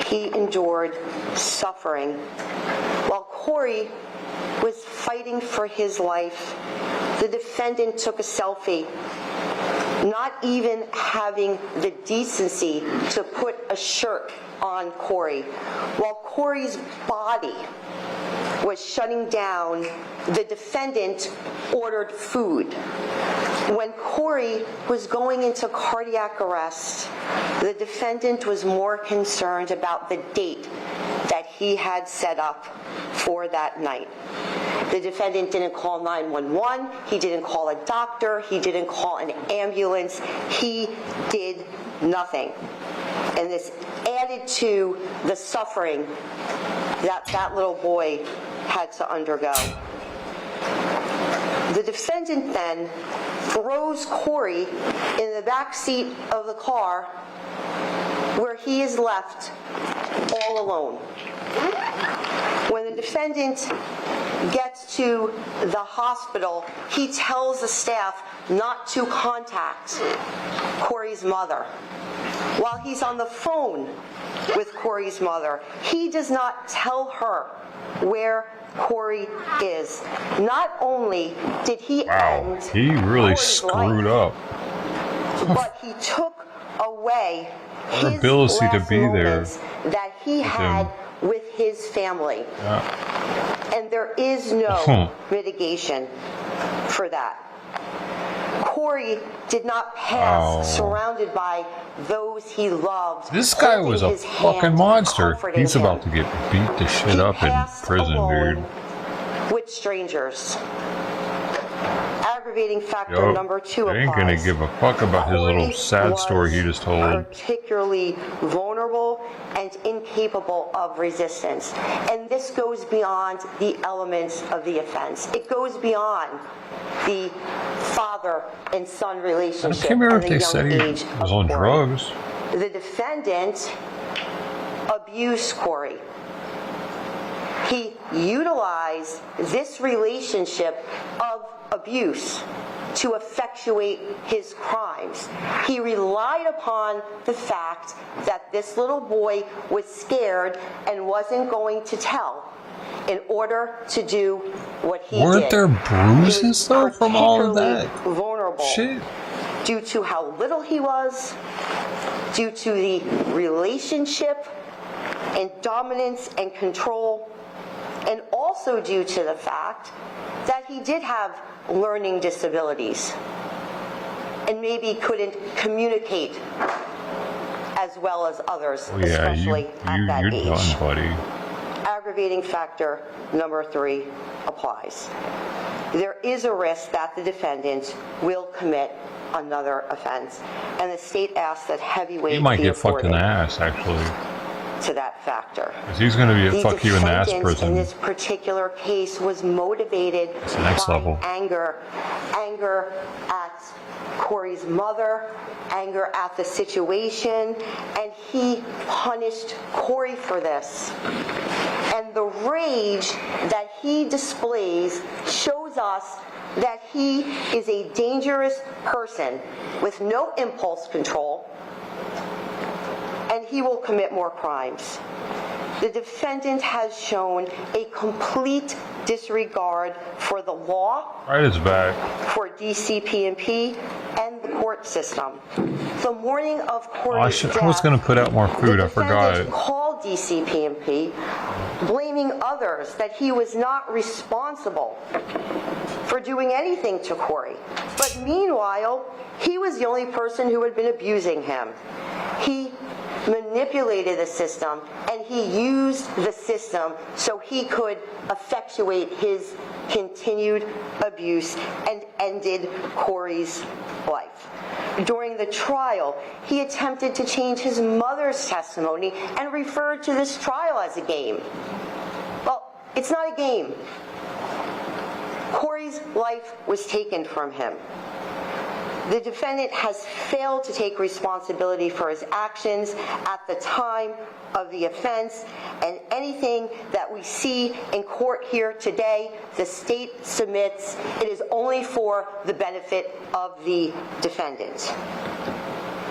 [SPEAKER 6] he endured suffering. While Corey was fighting for his life, the defendant took a selfie not even having the decency to put a shirt on Corey, while Corey's body was shutting down, the defendant ordered food. When Corey was going into cardiac arrest, the defendant was more concerned about the date that he had set up for that night. The defendant didn't call 911, he didn't call a doctor, he didn't call an ambulance, he did nothing. And this added to the suffering that that little boy had to undergo. The defendant then throws Corey in the back seat of the car where he is left all alone. When the defendant gets to the hospital, he tells the staff not to contact Corey's mother. While he's on the phone with Corey's mother, he does not tell her where Corey is. Not only did he end
[SPEAKER 1] he really
[SPEAKER 6] Corey's
[SPEAKER 1] screwed
[SPEAKER 6] life,
[SPEAKER 1] up.
[SPEAKER 6] but he took away
[SPEAKER 1] Her
[SPEAKER 6] his
[SPEAKER 1] ability to
[SPEAKER 6] last
[SPEAKER 1] be there
[SPEAKER 6] moments that he had with his family. And there is no mitigation for that. Corey did not pass surrounded by those he loved.
[SPEAKER 1] This guy was a
[SPEAKER 6] his
[SPEAKER 1] fucking
[SPEAKER 6] hand,
[SPEAKER 1] monster.
[SPEAKER 6] comforting
[SPEAKER 1] He's about
[SPEAKER 6] him.
[SPEAKER 1] to get beat the shit up in prison, dude.
[SPEAKER 6] With strangers. Aggravating factor number 2
[SPEAKER 1] I ain't
[SPEAKER 6] applies.
[SPEAKER 1] gonna give a fuck about his little sad story he just told.
[SPEAKER 6] Particularly vulnerable and incapable of resistance. And this goes beyond the elements of the offense. It goes beyond the father and son
[SPEAKER 1] I
[SPEAKER 6] relationship
[SPEAKER 1] can't remember
[SPEAKER 6] and
[SPEAKER 1] if
[SPEAKER 6] the
[SPEAKER 1] they said
[SPEAKER 6] young
[SPEAKER 1] he
[SPEAKER 6] age
[SPEAKER 1] was
[SPEAKER 6] of
[SPEAKER 1] on
[SPEAKER 6] Corey.
[SPEAKER 1] drugs.
[SPEAKER 6] The defendant abused Corey. He utilized this relationship of abuse to effectuate his crimes. He relied upon the fact that this little boy was scared and wasn't going to tell in order to do what he
[SPEAKER 1] Weren't
[SPEAKER 6] did.
[SPEAKER 1] there bruises though from all of that?
[SPEAKER 6] Vulnerable
[SPEAKER 1] shit?
[SPEAKER 6] Due to how little he was, due to the relationship and dominance and control, and also due to the fact that he did have learning disabilities and maybe couldn't communicate as well as others,
[SPEAKER 1] Oh, yeah,
[SPEAKER 6] especially at that
[SPEAKER 1] you're
[SPEAKER 6] age.
[SPEAKER 1] done, buddy.
[SPEAKER 6] Aggravating factor number 3 applies. There is a risk that the defendant will commit another offense, and the state asks that heavyweight
[SPEAKER 1] He might
[SPEAKER 6] be
[SPEAKER 1] get fucked in the
[SPEAKER 6] afforded
[SPEAKER 1] ass, actually.
[SPEAKER 6] to that factor.
[SPEAKER 1] 'Cause he's gonna be a fuck you in the ass
[SPEAKER 6] defendant
[SPEAKER 1] prison.
[SPEAKER 6] in this particular case was motivated
[SPEAKER 1] the next
[SPEAKER 6] by
[SPEAKER 1] level.
[SPEAKER 6] anger at Corey's mother, anger at the situation, and he punished Corey for this. And the rage that he displays shows us that he is a dangerous person with no impulse control, and he will commit more crimes. The defendant has shown a complete disregard for the law,
[SPEAKER 1] Right his back.
[SPEAKER 6] for DCP&P, and the court system. The morning of
[SPEAKER 1] Oh,
[SPEAKER 6] Corey's death,
[SPEAKER 1] I was gonna put out more food. I forgot
[SPEAKER 6] defendant
[SPEAKER 1] it.
[SPEAKER 6] called DCP&P, blaming others that he was not responsible for doing anything to Corey. But meanwhile, he was the only person who had been abusing him. He manipulated the system, and he used the system so he could effectuate his continued abuse and ended Corey's life. During the trial, he attempted to change his mother's testimony and referred to this trial as a game. Well, it's not a game. Corey's life was taken from him. The defendant has failed to take responsibility for his actions at the time of the offense, and anything that we see in court here today, the state submits, it is only for the benefit of the defendant.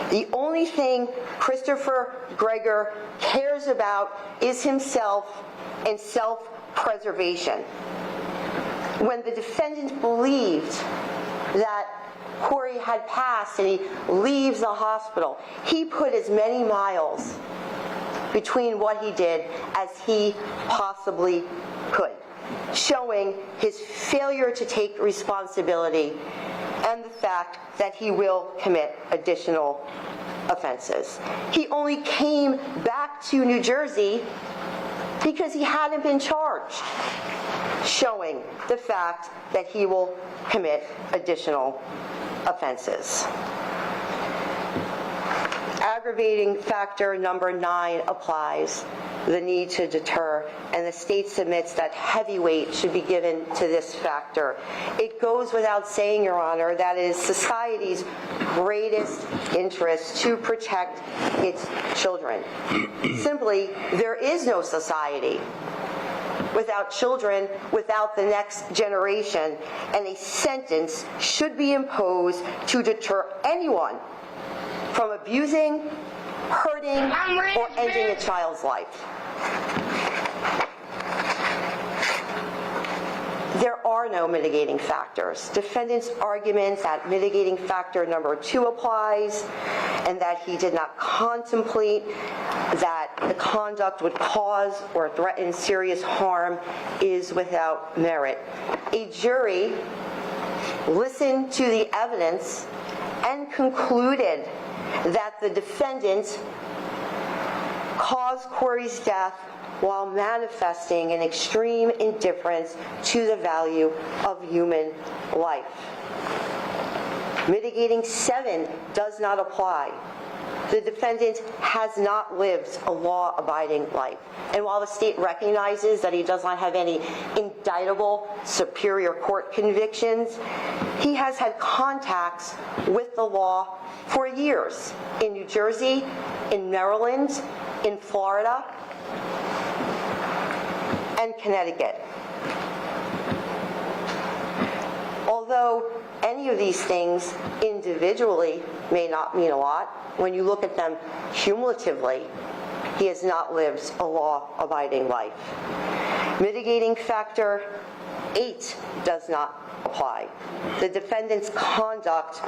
[SPEAKER 6] The only thing Christopher Greger cares about is himself and self-preservation. When the defendant believed that Corey had passed and he leaves the hospital, he put as many miles between what he did as he possibly could, showing his failure to take responsibility and the fact that he will commit additional offenses. He only came back to New Jersey because he hadn't been charged, showing the fact that he will commit additional offenses. Aggravating factor number 9 applies, the need to deter, and the state submits that heavy weight should be given to this factor. It goes without saying, Your Honor, that it is society's greatest interest to protect its children. Simply, there is no society without children, without the next generation, and a sentence should be imposed to deter anyone from abusing, hurting, or ending a child's life. There are no mitigating factors. Defendant's argument that mitigating factor number 2 applies and that he did not contemplate that the conduct would cause or threaten serious harm is without merit. A jury listened to the evidence and concluded that the defendant caused Corey's death while manifesting an extreme indifference to the value of human life. Mitigating 7 does not apply. The defendant has not lived a law-abiding life. And while the state recognizes that he does not have any indictable superior court convictions, he has had contacts with the law for years in New Jersey, in Maryland, in Florida, and Connecticut. Although any of these things individually may not mean a lot, when you look at them cumulatively, he has not lived a law-abiding life. Mitigating factor 8 does not apply. The defendant's conduct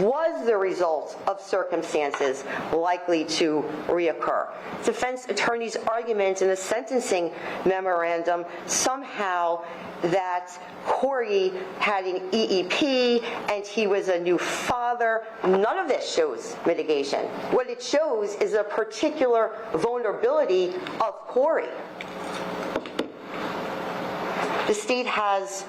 [SPEAKER 6] was the result of circumstances likely to reoccur. Defense attorney's argument in the sentencing memorandum somehow that Corey had an EEP and he was a new father, none of this shows mitigation. What it shows is a particular vulnerability of Corey. The state has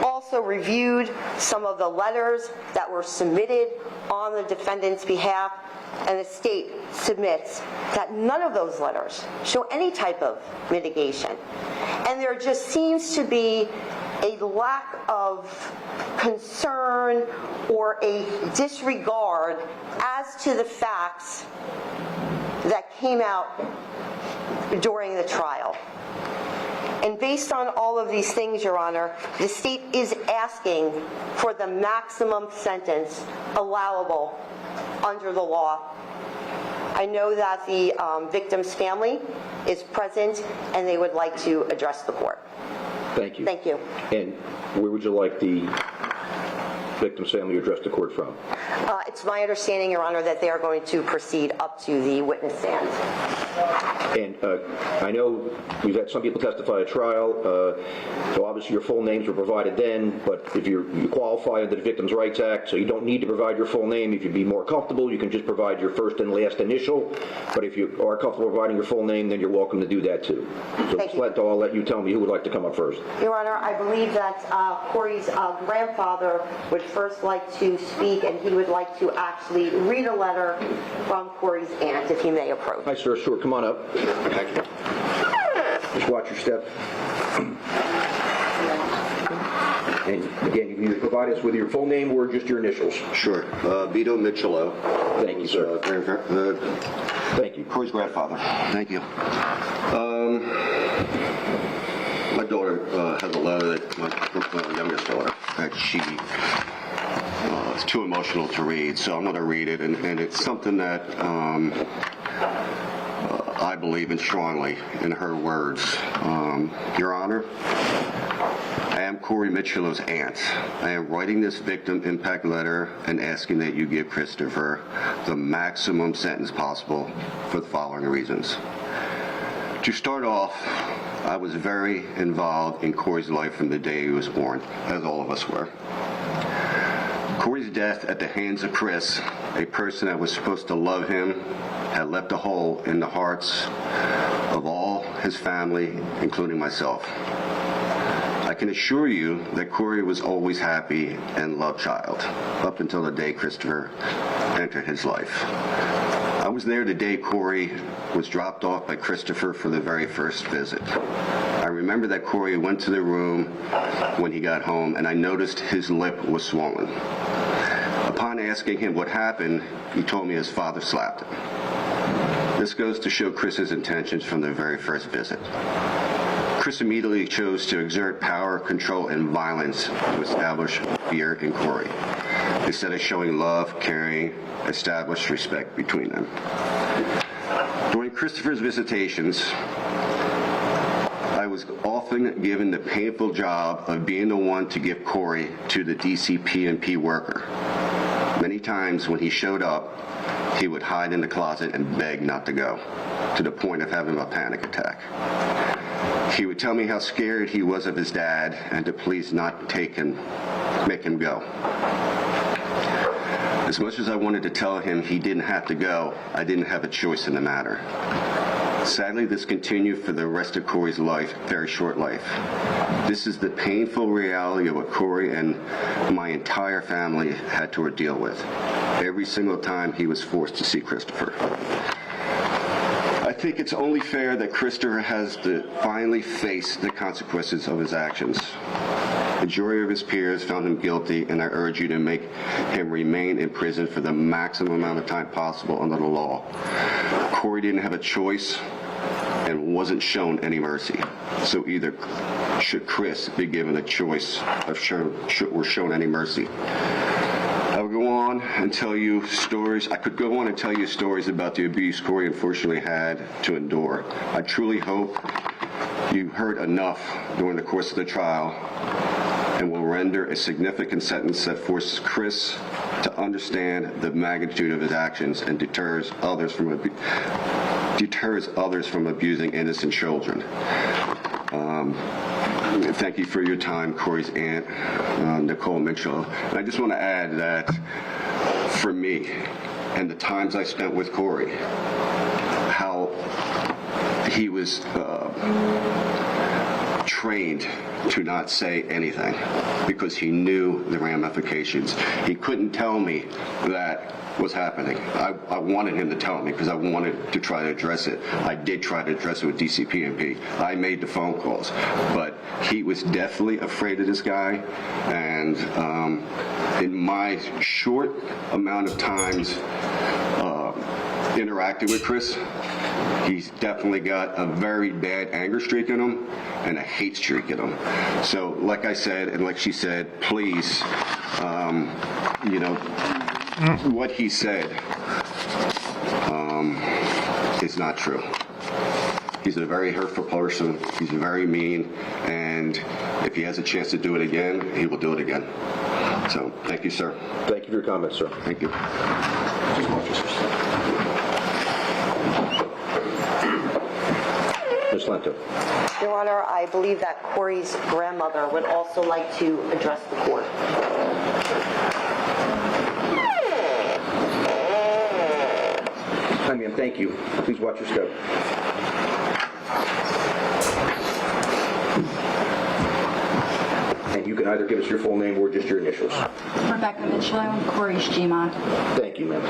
[SPEAKER 6] also reviewed some of the letters that were submitted on the defendant's behalf, and the state submits that none of those letters show any type of mitigation. And there just seems to be a lack of concern or a disregard as to the facts that came out during the trial. And based on all of these things, Your Honor, the state is asking for the maximum sentence allowable under the law. I know that the victim's family is present and they would like to address the court.
[SPEAKER 14] Thank you.
[SPEAKER 6] Thank you.
[SPEAKER 14] And where would you like the victim's family to address the court from?
[SPEAKER 6] It's my understanding, Your Honor, that they are going to proceed up to the witness stand.
[SPEAKER 14] And I know we've had some people testify at trial, so obviously your full names were provided then, but if you qualify under the Victims' Rights Act, so you don't need to provide your full name. If you'd be more comfortable, you can just provide your first and last initial, but if you are comfortable providing your full name, then you're welcome to do that too. So I'll let you tell me who would like to come up first.
[SPEAKER 6] Your Honor, I believe that Corey's grandfather would first like to speak, and he would like to actually read a letter from Corey's aunt, if he may approach.
[SPEAKER 14] Hi, sir. Sure, come on up. Thank you. Just watch your step. And again, you can either provide us with your full name or just your initials.
[SPEAKER 9] Sure. Vito Michello.
[SPEAKER 14] Thank you, sir. Thank you.
[SPEAKER 9] Corey's grandfather. Thank you. My daughter has a letter that my youngest daughter that she it's too emotional to read, so I'm going to read it, and it's something that I believe in strongly in her words. Your Honor, I am Corey Mitchell's aunt. I am writing this victim impact letter and asking that you give Christopher the maximum sentence possible for the following reasons. To start off, I was very involved in Corey's life from the day he was born, as all of us were. Corey's death at the hands of Chris, a person that was supposed to love him, had left a hole in the hearts of all his family, including myself. I can assure you that Corey was always happy and loved child, up until the day Christopher entered his life. I was there the day Corey was dropped off by Christopher for the very first visit. I remember that Corey went to the room when he got home, and I noticed his lip was swollen. Upon asking him what happened, he told me his father slapped him. This goes to show Chris's intentions from the very first visit. Chris immediately chose to exert power, control, and violence to establish fear in Corey, instead of showing love, caring, established respect between them. During Christopher's visitations, I was often given the painful job of being the one to give Corey to the DCPMP worker. Many times when he showed up, he would hide in the closet and beg not to go, to the point of having a panic attack. He would tell me how scared he was of his dad and to please not make him go. As much as I wanted to tell him he didn't have to go, I didn't have a choice in the matter. Sadly, this continued for the rest of Corey's life, very short life. This is the painful reality of what Corey and my entire family had to deal with every single time he was forced to see Christopher. I think it's only fair that Christopher has to finally face the consequences of his actions. The jury of his peers found him guilty, and I urge you to make him remain in prison for the maximum amount of time possible under the law. Corey didn't have a choice and wasn't shown any mercy. So either should Chris be given a choice of shown any mercy. I would go on and tell you stories. I could go on and tell you stories about the abuse Corey unfortunately had to endure. I truly hope you heard enough during the course of the trial and will render a significant sentence that forces Chris to understand the magnitude of his actions and deters others from abusing innocent children. Thank you for your time, Corey's aunt, Nicole Mitchell. And I just want to add that for me and the times I spent with Corey, how he was trained to not say anything because he knew the ramifications. He couldn't tell me that was happening. I wanted him to tell me because I wanted to try to address it. I did try to address it with DCPMP. I made the phone calls, but he was definitely afraid of this guy. And in my short amount of times interacting with Chris, he's definitely got a very bad anger streak in him and a hate streak in him. So like I said, and like she said, please, what he said is not true. He's a very hurtful person. He's very mean. And if he has a chance to do it again, he will do it again. So thank you, sir.
[SPEAKER 14] Thank you for your comments, sir.
[SPEAKER 9] Thank you.
[SPEAKER 14] Ms. Lento.
[SPEAKER 6] Your Honor, I believe that Corey's grandmother would also like to address the court.
[SPEAKER 14] Hi, ma'am. Thank you. Please watch your step. And you can either give us your full name or just your initials.
[SPEAKER 11] Rebecca Mitchell, I want Corey's Gmont.
[SPEAKER 14] Thank you, ma'am.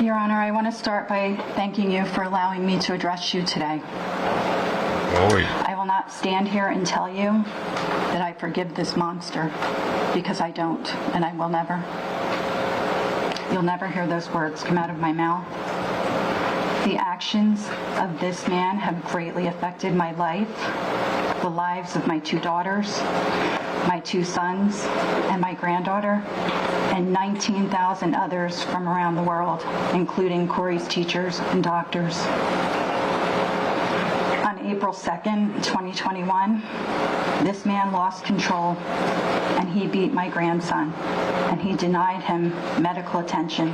[SPEAKER 11] Your Honor, I want to start by thanking you for allowing me to address you today. I will not stand here and tell you that I forgive this monster, because I don't, and I will never. You'll never hear those words come out of my mouth. The actions of this man have greatly affected my life the lives of my 2 daughters, my 2 sons, and my granddaughter, and 19,000 others from around the world, including Corey's teachers and doctors. On April 2nd, 2021, this man lost control and he beat my grandson, and he denied him medical attention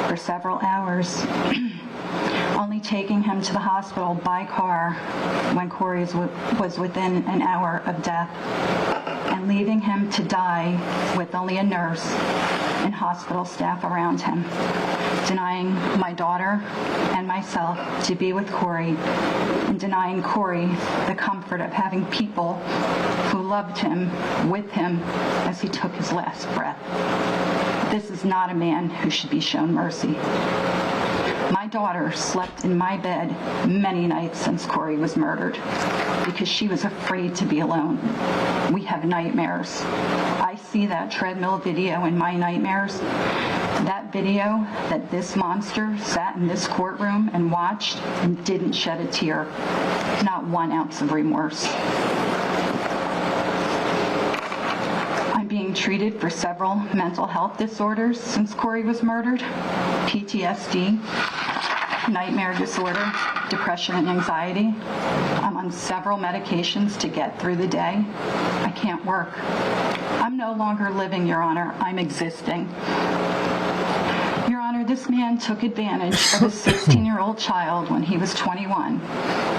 [SPEAKER 11] for several hours, only taking him to the hospital by car when Corey was within an hour of death, and leaving him to die with only a nurse and hospital staff around him, denying my daughter and myself to be with Corey, and denying Corey the comfort of having people who loved him with him as he took his last breath. This is not a man who should be shown mercy. My daughter slept in my bed many nights since Corey was murdered because she was afraid to be alone. We have nightmares. I see that treadmill video in my nightmares. That video that this monster sat in this courtroom and watched and didn't shed a tear. Not 1 ounce of remorse. I'm being treated for several mental health disorders since Corey was murdered. PTSD, nightmare disorder, depression and anxiety. I'm on several medications to get through the day. I can't work. I'm no longer living, Your Honor. I'm existing. Your Honor, this man took advantage of a 16-year-old child when he was 21.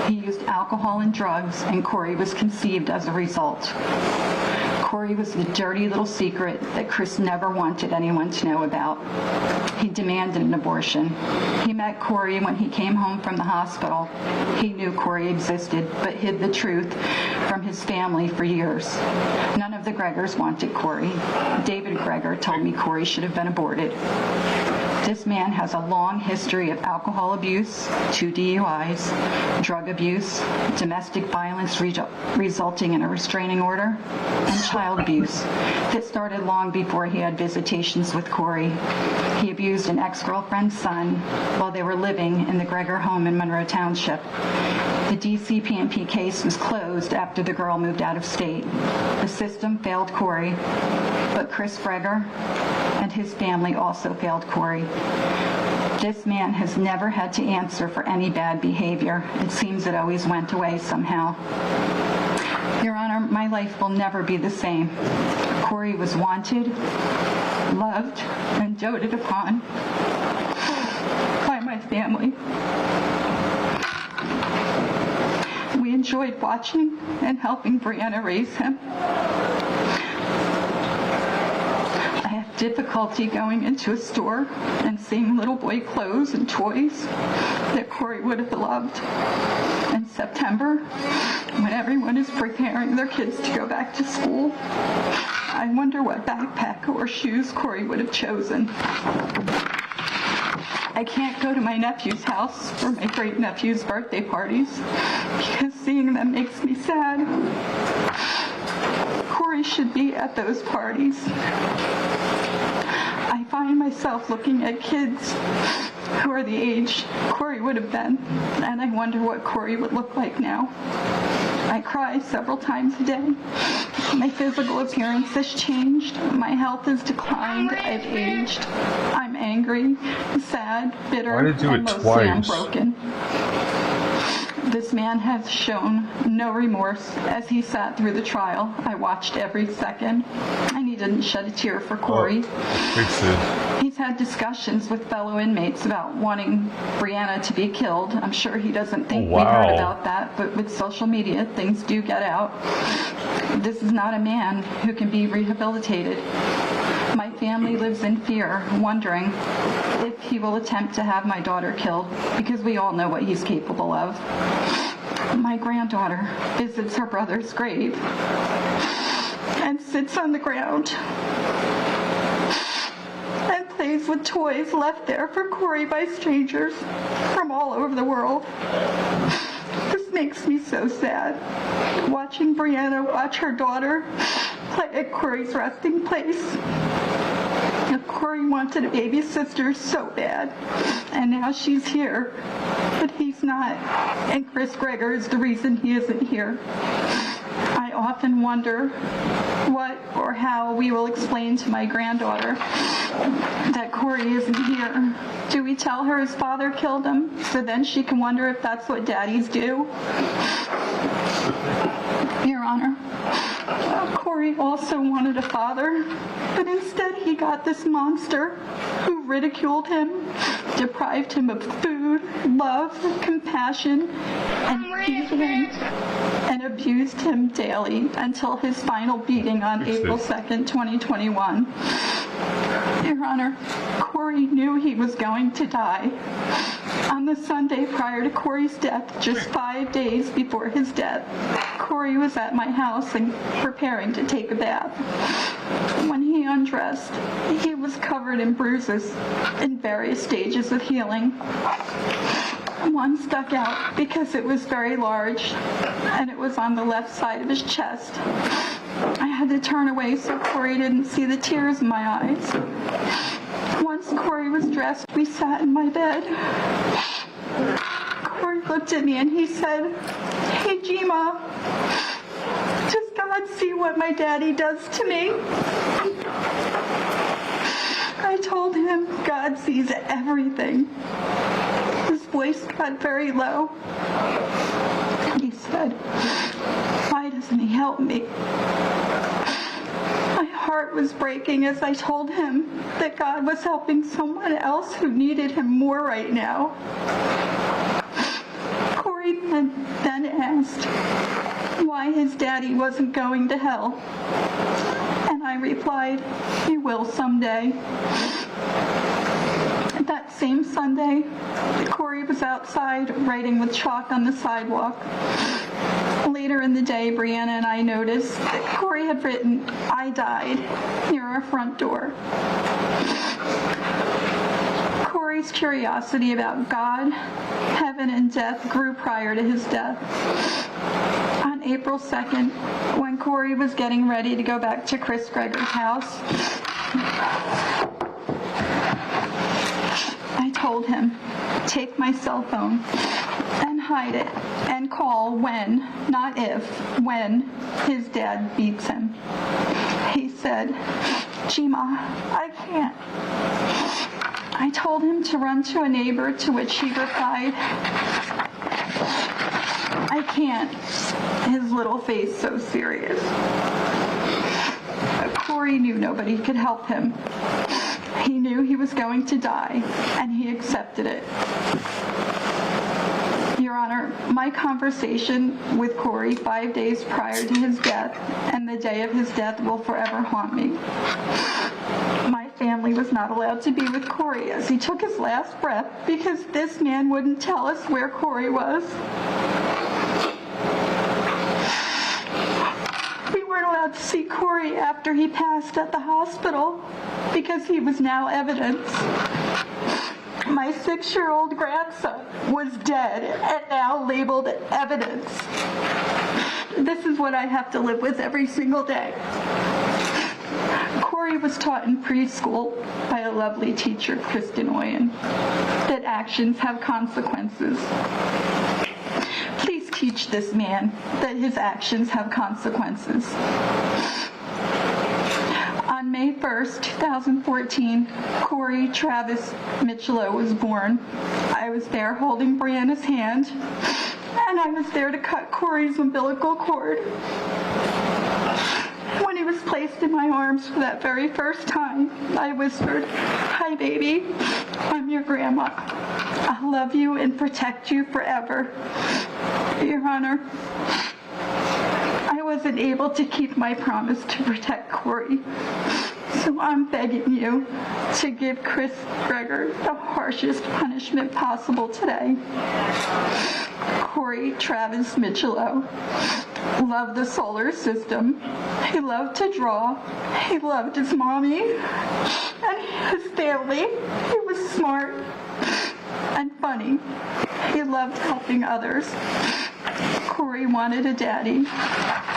[SPEAKER 11] He used alcohol and drugs, and Corey was conceived as a result. Corey was the dirty little secret that Chris never wanted anyone to know about. He demanded an abortion. He met Corey when he came home from the hospital. He knew Corey existed, but hid the truth from his family for years. None of the Gregors wanted Corey. David Gregor told me Corey should have been aborted. This man has a long history of alcohol abuse, 2 DUIs, drug abuse, domestic violence resulting in a restraining order, and child abuse that started long before he had visitations with Corey. He abused an ex-girlfriend's son while they were living in the Gregor home in Monroe Township. The DCPMP case was closed after the girl moved out of state. The system failed Corey, but Chris Gregor and his family also failed Corey. This man has never had to answer for any bad behavior. It seems it always went away somehow. Your Honor, my life will never be the same. Corey was wanted, loved, and doted upon by my family. We enjoyed watching and helping Brianna raise him. I have difficulty going into a store and seeing little boy clothes and toys that Corey would have loved. In September, when everyone is preparing their kids to go back to school, I wonder what backpack or shoes Corey would have chosen. I can't go to my nephew's house for my great-nephew's birthday parties because seeing them makes me sad. Corey should be at those parties. I find myself looking at kids who are the age Corey would have been, and I wonder what Corey would look like now. I cry several times a day. My physical appearance has changed. My health has declined. I've aged. I'm angry, sad, bitter, and mostly I'm broken. This man has shown no remorse as he sat through the trial. I watched every second, and he didn't shed a tear for Corey. He's had discussions with fellow inmates about wanting Brianna to be killed. I'm sure he doesn't think we heard about that, but with social media, things do get out. This is not a man who can be rehabilitated. My family lives in fear, wondering if he will attempt to have my daughter killed, because we all know what he's capable of. My granddaughter visits her brother's grave and sits on the ground and plays with toys left there for Corey by strangers from all over the world. This makes me so sad. Watching Brianna watch her daughter play at Corey's resting place. Corey wanted a baby sister so bad, and now she's here, but he's not, and Chris Greger is the reason he isn't here. I often wonder what or how we will explain to my granddaughter that Corey isn't here. Do we tell her his father killed him, so then she can wonder if that's what daddies do? Your Honor, Corey also wanted a father, but instead he got this monster who ridiculed him, deprived him of food, love, compassion, and beat him and abused him daily until his final beating on April 2nd, 2021. Your Honor, Corey knew he was going to die. On the Sunday prior to Corey's death, just 5 days before his death, Corey was at my house and preparing to take a bath. When he undressed, he was covered in bruises in various stages of healing. One stuck out because it was very large, and it was on the left side of his chest. I had to turn away so Corey didn't see the tears in my eyes. Once Corey was dressed, we sat in my bed. Corey looked at me and he said, "Hey, Gima, does God see what my daddy does to me?" I told him God sees everything. His voice got very low. He said, "Why doesn't he help me?" My heart was breaking as I told him that God was helping someone else who needed him more right now. Corey then asked why his daddy wasn't going to hell. And I replied, "He will someday." That same Sunday, Corey was outside writing with chalk on the sidewalk. Later in the day, Brianna and I noticed that Corey had written, "I died," near our front door. Corey's curiosity about God, heaven, and death grew prior to his death. On April 2nd, when Corey was getting ready to go back to Chris Greger's house, I told him, "Take my cell phone and hide it and call when, not if, when his dad beats him." He said, "Gima, I can't." I told him to run to a neighbor, to which he replied, "I can't," his little face so serious. Corey knew nobody could help him. He knew he was going to die, and he accepted it. Your Honor, my conversation with Corey 5 days prior to his death and the day of his death will forever haunt me. My family was not allowed to be with Corey as he took his last breath because this man wouldn't tell us where Corey was. We weren't allowed to see Corey after he passed at the hospital because he was now evidence. My 6-year-old grandson was dead and now labeled evidence. This is what I have to live with every single day. Corey was taught in preschool by a lovely teacher, Kristen Oyen, that actions have consequences. Please teach this man that his actions have consequences. On May 1st, 2014, Corey Travis Michelow was born. I was there holding Brianna's hand, and I was there to cut Corey's umbilical cord. When he was placed in my arms for that very first time, I whispered, "Hi, baby. I'm your grandma. I'll love you and protect you forever." Your Honor, I wasn't able to keep my promise to protect Corey, so I'm begging you to give Chris Greger the harshest punishment possible today. Corey Travis Michelow loved the solar system. He loved to draw. He loved his mommy and his family. He was smart and funny. He loved helping others. Corey wanted a daddy,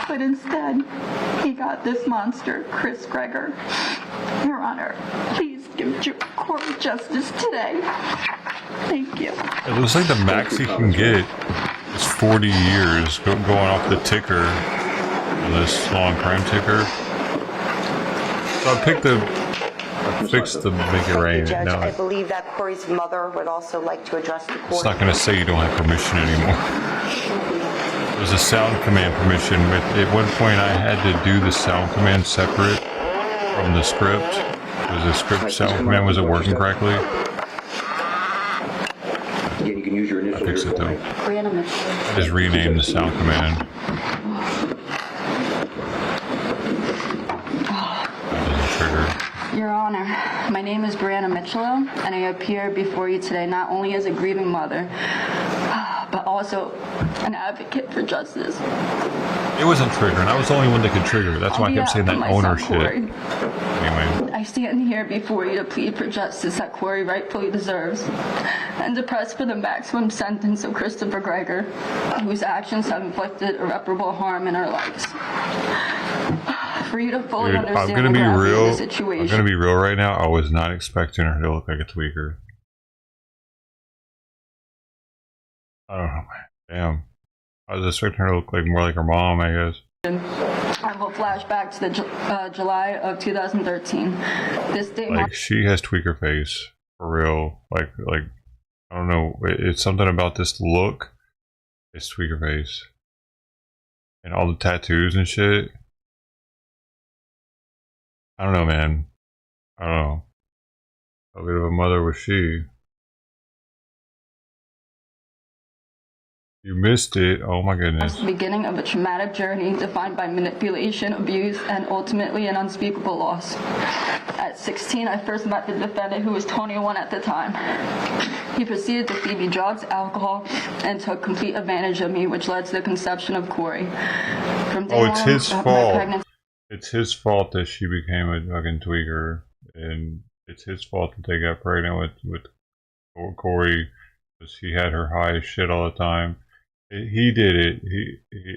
[SPEAKER 11] but instead he got this monster, Chris Greger. Your Honor, please give Corey justice today. Thank you.
[SPEAKER 1] It looks like the max he can get is 40 years going off the ticker, this long crime ticker. So I fixed the make it rain.
[SPEAKER 6] Judge,
[SPEAKER 1] Now
[SPEAKER 6] I believe that Corey's mother would also like to address the court.
[SPEAKER 1] it's not going to say you don't have permission anymore. There's a sound command permission. At one point I had to do the sound command separate from the script because the script sound command wasn't working correctly.
[SPEAKER 14] Again, you can use your initial.
[SPEAKER 1] I fixed it though. I just renamed the sound command. That doesn't trigger.
[SPEAKER 11] Your Honor, my name is Brianna Mitchell, and I appear before you today not only as a grieving mother, but also an advocate for justice.
[SPEAKER 1] It wasn't triggering. I was the only one that could trigger. That's why I kept saying that owner shit. Anyway.
[SPEAKER 11] I stand here before you to plead for justice that Corey rightfully deserves, and to press for the maximum sentence of Christopher Greger, whose actions have inflicted irreparable harm in our lives. For you to fully understand the gravity of the situation.
[SPEAKER 1] I'm gonna be real right now. I was not expecting her to look like a tweaker. I don't know. Damn. I was expecting her to look like more like her mom, I guess.
[SPEAKER 11] I will flash back to the July of 2013. This date
[SPEAKER 1] Like, she has tweaker face. For real. Like, I don't know. It's something about this look. It's tweaker face. And all the tattoos and shit. I don't know, man. I don't know. How good of a mother was she? You missed it. Oh my goodness.
[SPEAKER 11] The beginning of a traumatic journey defined by manipulation, abuse, and ultimately an unspeakable loss. At 16, I first met the defendant, who was 21 at the time. He proceeded to feed me drugs, alcohol, and took complete advantage of me, which led to the conception of Corey. From day
[SPEAKER 1] it's his fault. It's his fault that she became a fucking tweaker, and it's his fault that they got pregnant with Corey, because he had her high as shit all the time. He did it.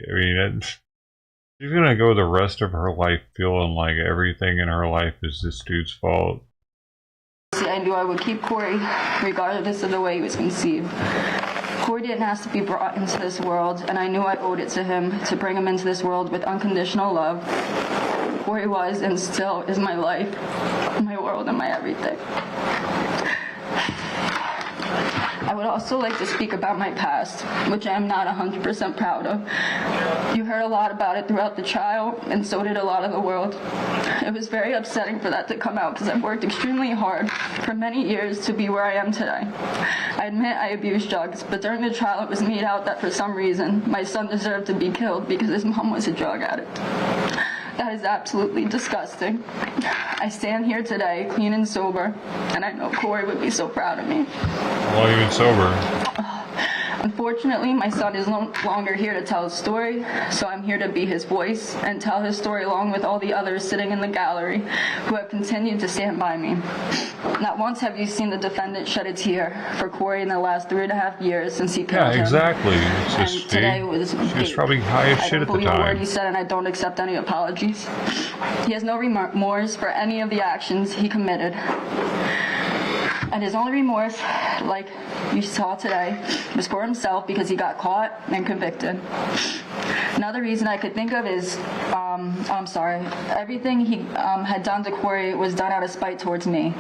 [SPEAKER 1] I mean, she's gonna go the rest of her life feeling like everything in her life is this dude's fault.
[SPEAKER 11] I knew I would keep Corey regardless of the way he was conceived. Corey didn't ask to be brought into this world, and I knew I owed it to him to bring him into this world with unconditional love. Corey was and still is my life, my world, and my everything. I would also like to speak about my past, which I am not 100% proud of. You heard a lot about it throughout the trial, and so did a lot of the world. It was very upsetting for that to come out, because I've worked extremely hard for many years to be where I am today. I admit I abused drugs, but during the trial it was made out that for some reason my son deserved to be killed because his mom was a drug addict. That is absolutely disgusting. I stand here today, clean and sober, and I know Corey would be so proud of me.
[SPEAKER 1] Well, even sober.
[SPEAKER 11] Unfortunately, my son is no longer here to tell his story, so I'm here to be his voice and tell his story along with all the others sitting in the gallery who have continued to stand by me. Not once have you seen the defendant shed a tear for Corey in the last 3.5 years since he killed him.
[SPEAKER 1] Yeah, exactly. It's just,
[SPEAKER 11] and today was
[SPEAKER 1] she was probably high as shit at the
[SPEAKER 11] I don't believe a word
[SPEAKER 1] time.
[SPEAKER 11] he said, and I don't accept any apologies. He has no remorse for any of the actions he committed. And his only remorse, like you saw today, was for himself because he got caught and convicted. Another reason I could think of is, everything he had done to Corey was done out of spite towards me.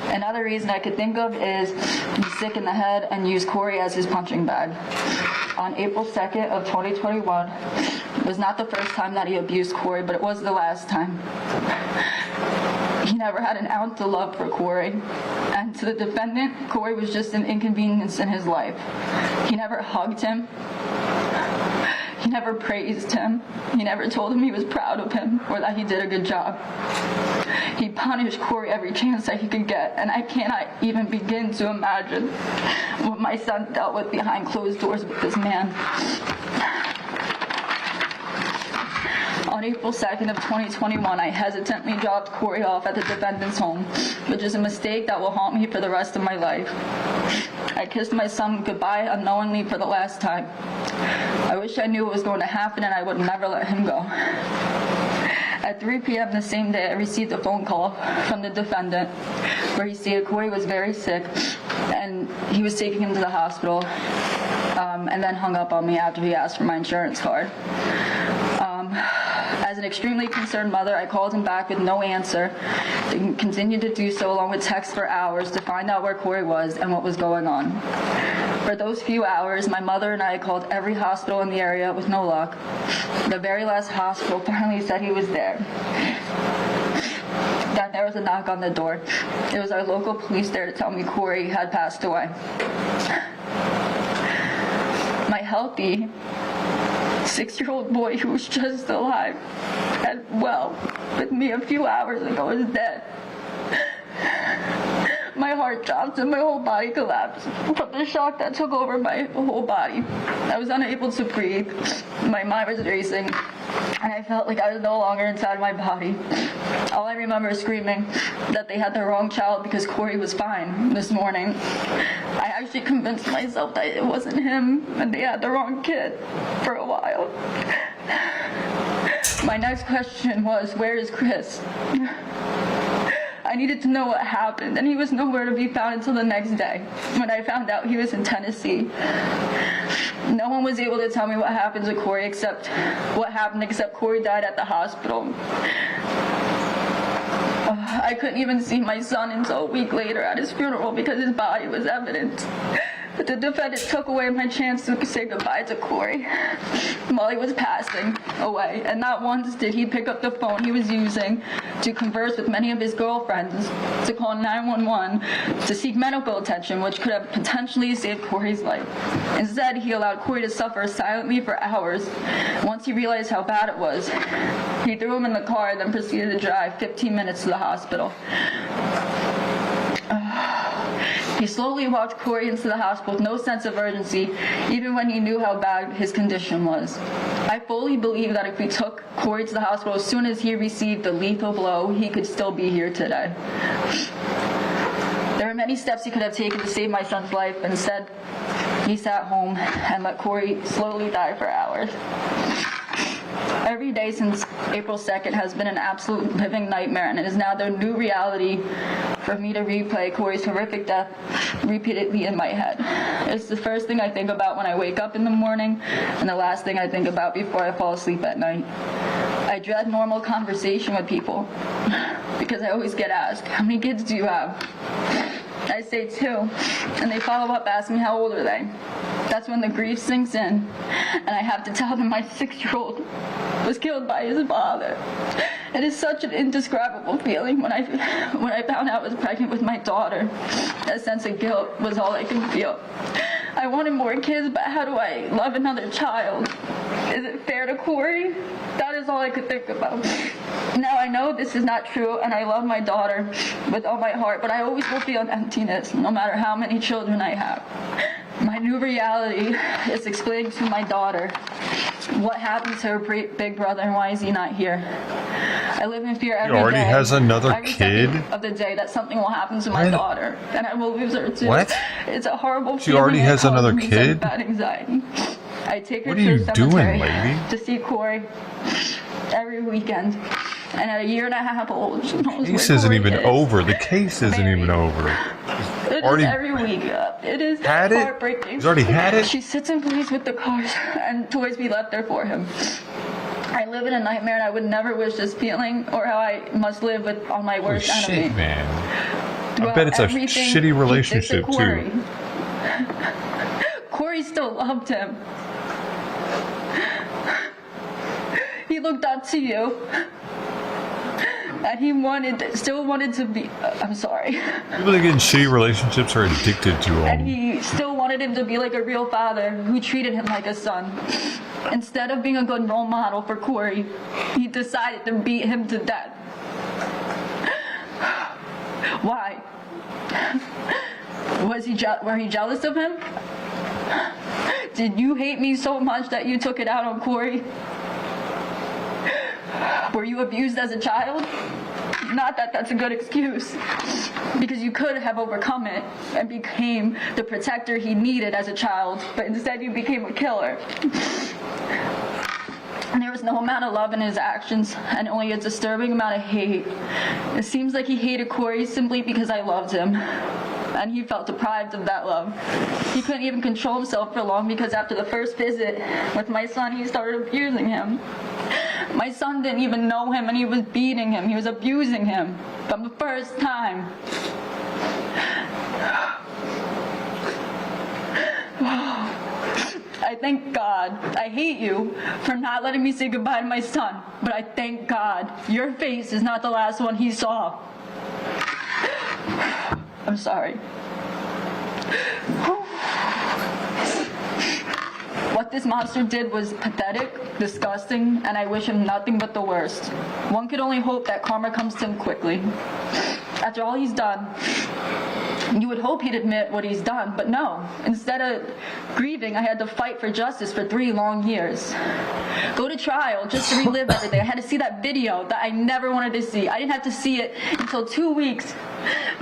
[SPEAKER 11] Another reason I could think of is he's sick in the head and used Corey as his punching bag. On April 2nd of 2021, it was not the first time that he abused Corey, but it was the last time. He never had an ounce of love for Corey. And to the defendant, Corey was just an inconvenience in his life. He never hugged him. He never praised him. He never told him he was proud of him or that he did a good job. He punished Corey every chance that he could get, and I cannot even begin to imagine what my son dealt with behind closed doors with this man. On April 2nd of 2021, I hesitantly dropped Corey off at the defendant's home, which is a mistake that will haunt me for the rest of my life.
[SPEAKER 8] I kissed my son goodbye unknowingly for the last time. I wish I knew what was going to happen and I would never let him go. At 3 p.m. the same day, I received a phone call from the defendant where he stated Corey was very sick and he was taking him to the hospital, and then hung up on me after he asked for my insurance card. As an extremely concerned mother, I called him back with no answer and continued to do so along with texts for hours to find out where Corey was and what was going on. For those few hours, my mother and I called every hospital in the area with no luck. The very last hospital finally said he was there. Then there was a knock on the door. It was our local police there to tell me Corey had passed away. My healthy 6-year-old boy who was just alive and well with me a few hours ago is dead. My heart dropped and my whole body collapsed from the shock that took over my whole body. I was unable to breathe. My mind was racing and I felt like I was no longer inside my body. All I remember is screaming that they had the wrong child because Corey was fine this morning. I actually convinced myself that it wasn't him and they had the wrong kid for a while. My next question was, where is Chris? I needed to know what happened, and he was nowhere to be found until the next day, when I found out he was in Tennessee. No one was able to tell me what happened to Corey except Corey died at the hospital. I couldn't even see my son until a week later at his funeral because his body was evident. But the defendant took away my chance to say goodbye to Corey while he was passing away. And not once did he pick up the phone he was using to converse with many of his girlfriends, to call 911, to seek medical attention, which could have potentially saved Corey's life. Instead, he allowed Corey to suffer silently for hours. Once he realized how bad it was, he threw him in the car and then proceeded to drive 15 minutes to the hospital. He slowly walked Corey into the hospital with no sense of urgency, even when he knew how bad his condition was. I fully believe that if we took Corey to the hospital as soon as he received the lethal blow, he could still be here today. There were many steps he could have taken to save my son's life, but instead, he sat home and let Corey slowly die for hours. Every day since April 2nd has been an absolute living nightmare, and it is now the new reality for me to replay Corey's horrific death repeatedly in my head. It's the first thing I think about when I wake up in the morning, and the last thing I think about before I fall asleep at night. I dread normal conversation with people, because I always get asked, how many kids do you have? I say 2, and they follow up asking me how old are they. That's when the grief sinks in, and I have to tell them my 6-year-old was killed by his father. It is such an indescribable feeling when I found out I was pregnant with my daughter. That sense of guilt was all I could feel. I wanted more kids, but how do I love another child? Is it fair to Corey? That is all I could think about. Now I know this is not true, and I love my daughter with all my heart, but I always will feel an emptiness, no matter how many children I have. My new reality is explaining to my daughter what happened to her big brother and why is he not here. I live in fear every day.
[SPEAKER 1] He already has another
[SPEAKER 8] every
[SPEAKER 1] kid?
[SPEAKER 8] second of the day that something will happen to my
[SPEAKER 1] What?
[SPEAKER 8] daughter, and I will lose her too.
[SPEAKER 1] What?
[SPEAKER 8] It's a horrible
[SPEAKER 1] She
[SPEAKER 8] feeling.
[SPEAKER 1] already
[SPEAKER 8] and it
[SPEAKER 1] has another
[SPEAKER 8] causes me such
[SPEAKER 1] kid?
[SPEAKER 8] bad anxiety. I take her
[SPEAKER 1] What
[SPEAKER 8] to
[SPEAKER 1] are you
[SPEAKER 8] the
[SPEAKER 1] doing,
[SPEAKER 8] cemetery
[SPEAKER 1] lady?
[SPEAKER 8] to see Corey every weekend. And at a 1.5 years old, she knows
[SPEAKER 1] The case
[SPEAKER 8] where
[SPEAKER 1] isn't
[SPEAKER 8] Corey
[SPEAKER 1] even
[SPEAKER 8] is.
[SPEAKER 1] over. The case isn't even over.
[SPEAKER 8] It
[SPEAKER 1] Already
[SPEAKER 8] is every week. It is
[SPEAKER 1] had it?
[SPEAKER 8] heartbreaking.
[SPEAKER 1] He's already had it?
[SPEAKER 8] She sits and plays with the cars and toys we left there for him. I live in a nightmare, and I would never wish this feeling or how I must live with on my worst
[SPEAKER 1] Holy
[SPEAKER 8] enemy.
[SPEAKER 1] shit, man. I
[SPEAKER 8] Throughout
[SPEAKER 1] bet it's a
[SPEAKER 8] everything,
[SPEAKER 1] shitty
[SPEAKER 8] he did to
[SPEAKER 1] relationship,
[SPEAKER 8] Corey.
[SPEAKER 1] too.
[SPEAKER 8] Corey still loved him. He looked up to you. And he still wanted to be, I'm sorry.
[SPEAKER 1] People that get in shitty relationships are addicted to
[SPEAKER 8] And
[SPEAKER 1] them.
[SPEAKER 8] he still wanted him to be like a real father who treated him like a son. Instead of being a good role model for Corey, he decided to beat him to death. Why? Were you jealous of him? Did you hate me so much that you took it out on Corey? Were you abused as a child? Not that that's a good excuse, because you could have overcome it and became the protector he needed as a child, but instead you became a killer. And there was no amount of love in his actions, and only a disturbing amount of hate. It seems like he hated Corey simply because I loved him, and he felt deprived of that love. He couldn't even control himself for long, because after the first visit with my son, he started abusing him. My son didn't even know him, and he was beating him. He was abusing him from the first time. I thank God. I hate you for not letting me say goodbye to my son, but I thank God your face is not the last one he saw. I'm sorry. What this monster did was pathetic, disgusting, and I wish him nothing but the worst. One could only hope that karma comes to him quickly. After all he's done, you would hope he'd admit what he's done, but no. Instead of grieving, I had to fight for justice for 3 long years. Go to trial just to relive everything. I had to see that video that I never wanted to see. I didn't have to see it until 2 weeks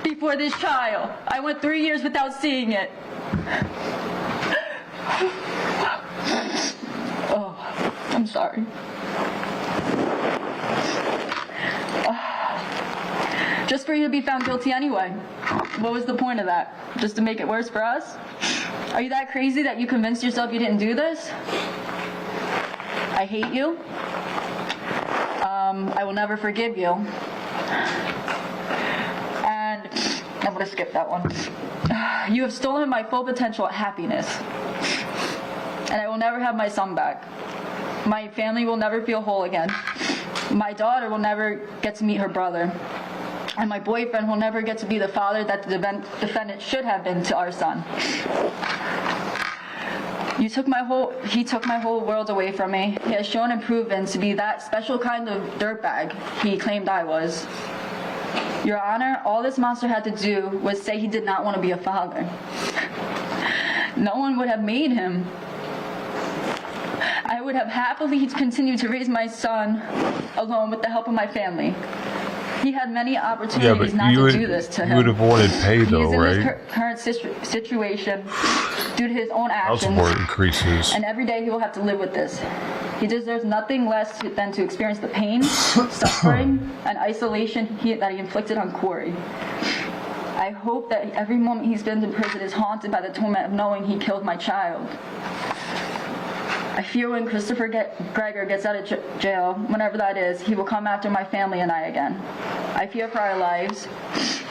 [SPEAKER 8] before this trial. I went 3 years without seeing it. Oh, I'm sorry. Just for you to be found guilty anyway. What was the point of that? Just to make it worse for us? Are you that crazy that you convinced yourself you didn't do this? I hate you. I will never forgive you. And I'm going to skip that one. You have stolen my full potential at happiness. And I will never have my son back. My family will never feel whole again. My daughter will never get to meet her brother. And my boyfriend will never get to be the father that the defendant should have been to our son. He took my whole world away from me. He has shown and proven to be that special kind of dirtbag he claimed I was. Your Honor, all this monster had to do was say he did not want to be a father. No one would have made him. I would have happily continued to raise my son alone with the help of my family. He had many opportunities not to do this to him.
[SPEAKER 1] You would have wanted pay though, right?
[SPEAKER 8] He's in his current situation due to his own actions.
[SPEAKER 1] House support increases.
[SPEAKER 8] And every day he will have to live with this. He deserves nothing less than to experience the pain, suffering, and isolation that he inflicted on Corey. I hope that every moment he spends in prison is haunted by the torment of knowing he killed my child. I fear when Christopher Gregor gets out of jail, whenever that is, he will come after my family and I again. I fear for our lives.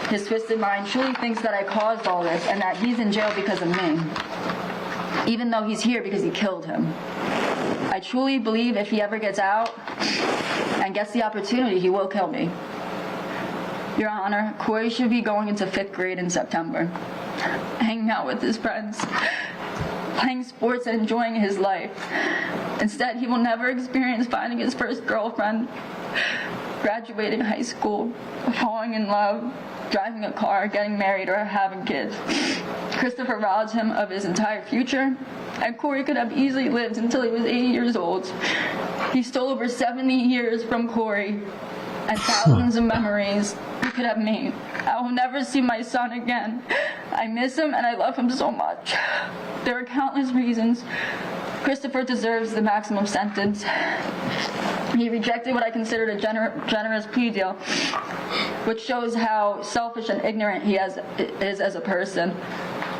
[SPEAKER 8] His twisted mind truly thinks that I caused all this and that he's in jail because of me, even though he's here because he killed him. I truly believe if he ever gets out and gets the opportunity, he will kill me. Your Honor, Corey should be going into 5th grade in September, hanging out with his friends, playing sports and enjoying his life. Instead, he will never experience finding his first girlfriend, graduating high school, falling in love, driving a car, getting married, or having kids. Christopher robbed him of his entire future, and Corey could have easily lived until he was 80 years old. He stole over 70 years from Corey and thousands of memories we could have made. I will never see my son again. I miss him and I love him so much. There are countless reasons Christopher deserves the maximum sentence. He rejected what I considered a generous plea deal, which shows how selfish and ignorant he is as a person.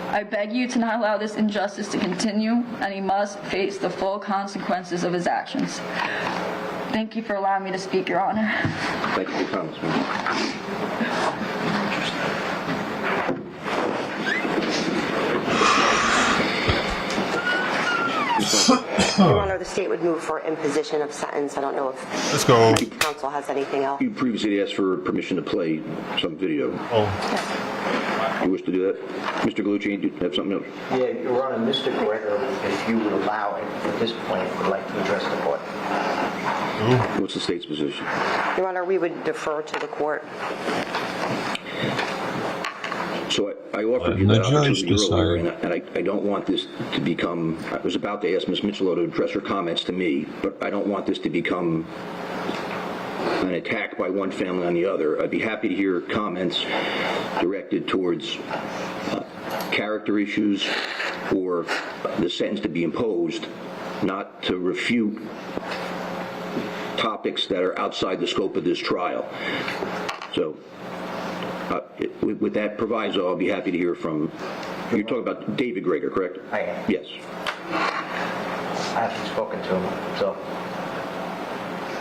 [SPEAKER 8] I beg you to not allow this injustice to continue, and he must face the full consequences of his actions. Thank you for allowing me to speak, Your Honor.
[SPEAKER 14] Thank you for your comments, ma'am.
[SPEAKER 6] Your Honor, the state would move for imposition of sentence. I don't know if
[SPEAKER 1] Let's go.
[SPEAKER 6] counsel has anything else.
[SPEAKER 14] You previously asked for permission to play some video.
[SPEAKER 1] Oh.
[SPEAKER 14] You wish to do that? Mr. Gallucci, do you have something else?
[SPEAKER 5] Yeah, Your Honor, Mr. Gregor, if you would allow it, at this point, would like to address the court.
[SPEAKER 14] What's the state's position?
[SPEAKER 6] Your Honor, we would defer to the court.
[SPEAKER 14] So I offered you that opportunity earlier, and I don't want this to become, I was about to ask Ms. Mitchell to address her comments to me, but I don't want this to become an attack by one family on the other. I'd be happy to hear comments directed towards character issues or the sentence to be imposed, not to refute topics that are outside the scope of this trial. So with that proviso, I'll be happy to hear from, you're talking about David Greger, correct?
[SPEAKER 5] I am.
[SPEAKER 14] Yes.
[SPEAKER 5] I haven't spoken to him, so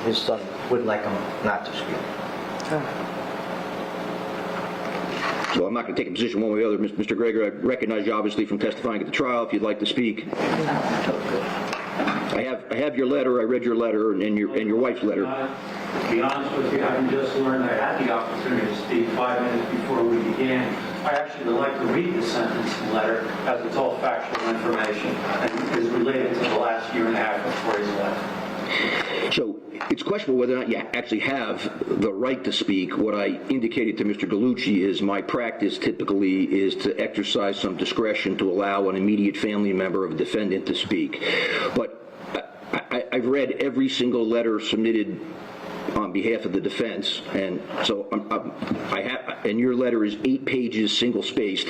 [SPEAKER 5] his son would like him not to speak.
[SPEAKER 14] So I'm not going to take a position one way or the other. Mr. Greger, I recognize you obviously from testifying at the trial. If you'd like to speak. I have your letter. I read your letter and your wife's letter.
[SPEAKER 12] To be honest with you, having just learned I had the opportunity to speak 5 minutes before we began, I actually would like to read the sentencing letter as it's all factual information and is related to the last year and a half before he's left.
[SPEAKER 14] So it's questionable whether or not you actually have the right to speak. What I indicated to Mr. Gallucci is my practice typically is to exercise some discretion to allow an immediate family member of a defendant to speak. But I've read every single letter submitted on behalf of the defense, and so and your letter is 8 pages, single-spaced.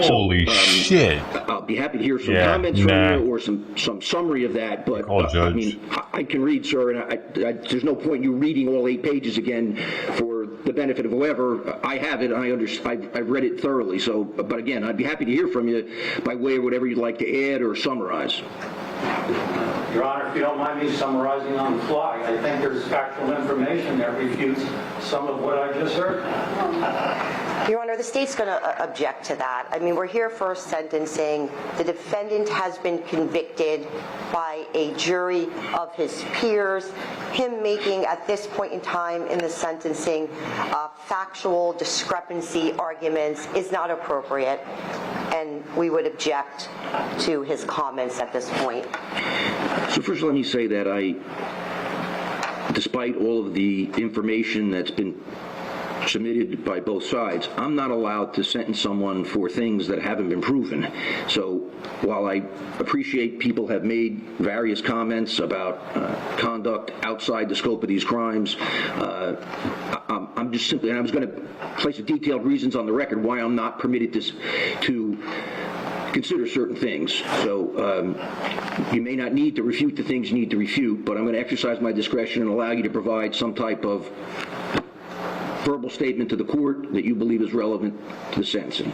[SPEAKER 1] Holy shit!
[SPEAKER 14] I'll be happy to hear some comments from you or some summary of that. But I mean, I can read, sir, and there's no point in you reading all 8 pages again for the benefit of whoever. I have it. I've read it thoroughly. So, but again, I'd be happy to hear from you by way of whatever you'd like to add or summarize.
[SPEAKER 12] Your Honor, if you don't mind me summarizing on the fly, I think there's factual information that refutes some of what I just heard.
[SPEAKER 6] Your Honor, the state's going to object to that. I mean, we're here for sentencing. The defendant has been convicted by a jury of his peers. Him making, at this point in time in the sentencing, factual discrepancy arguments is not appropriate, and we would object to his comments at this point.
[SPEAKER 14] So first, let me say that despite all of the information that's been submitted by both sides, I'm not allowed to sentence someone for things that haven't been proven. So while I appreciate people have made various comments about conduct outside the scope of these crimes, I'm just simply, and I was going to place the detailed reasons on the record why I'm not permitted to consider certain things. So you may not need to refute the things you need to refute, but I'm going to exercise my discretion and allow you to provide some type of verbal statement to the court that you believe is relevant to the sentencing,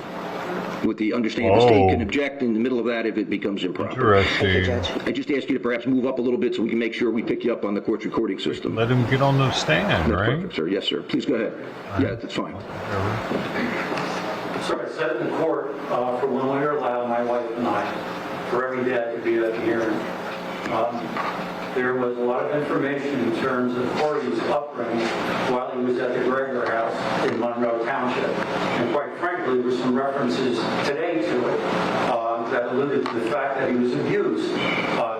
[SPEAKER 14] with the understanding the state can object in the middle of that if it becomes improper.
[SPEAKER 1] Interesting.
[SPEAKER 14] I just ask you to perhaps move up a little bit so we can make sure we pick you up on the court's recording system.
[SPEAKER 1] Let him get on the stand,
[SPEAKER 14] That's
[SPEAKER 1] right?
[SPEAKER 14] perfect, sir. Yes, sir. Please go ahead. Yeah, that's fine.
[SPEAKER 12] So I said in the court for when we were allowed, my wife and I, for every day I could be at the hearing. There was a lot of information in terms of Corey's upbringing while he was at the Greger house in Monroe Township. And quite frankly, there were some references today to it that alluded to the fact that he was abused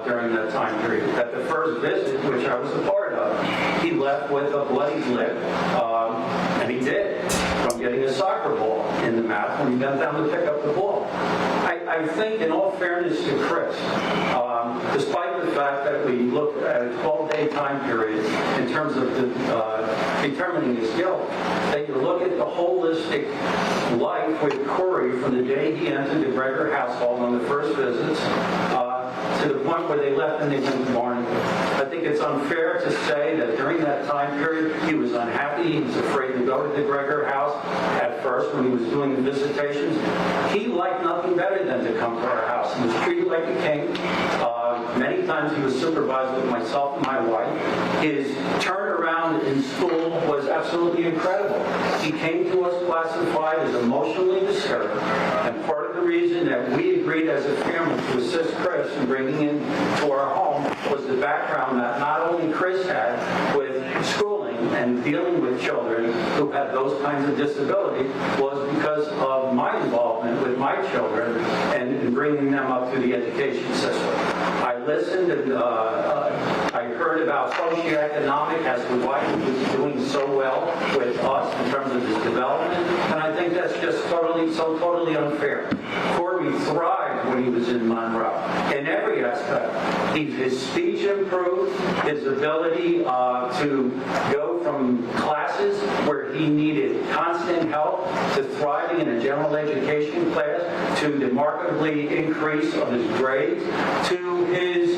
[SPEAKER 12] during that time period. At the first visit, which I was a part of, he left with a bloody lip, and he did, from getting a soccer ball in the mouth when he bent down to pick up the ball. I think, in all fairness to Chris, despite the fact that we looked at a 12-day time period in terms of determining his guilt, that you look at the holistic life with Corey from the day he entered the Greger household on the first visits to the point where they left and they went to Barnaby. I think it's unfair to say that during that time period he was unhappy, he was afraid to go to the Greger house at first when he was doing the visitations. He liked nothing better than to come to our house. He was treated like a king. Many times he was supervised with myself and my wife. His turnaround in school was absolutely incredible. He came to us classified as emotionally disturbed, and part of the reason that we agreed as a family to assist Chris in bringing him to our home was the background that not only Chris had with schooling and dealing with children who had those kinds of disabilities, was because of my involvement with my children and bringing them up through the education system. I listened and I heard about socioeconomic as to why he was doing so well with us in terms of his development, and I think that's just totally unfair. Corey Corey thrived when he was in Monroe in every aspect. His speech improved, his ability to go from classes where he needed constant help to thriving in a general education class, to the markedly increase of his grades, to his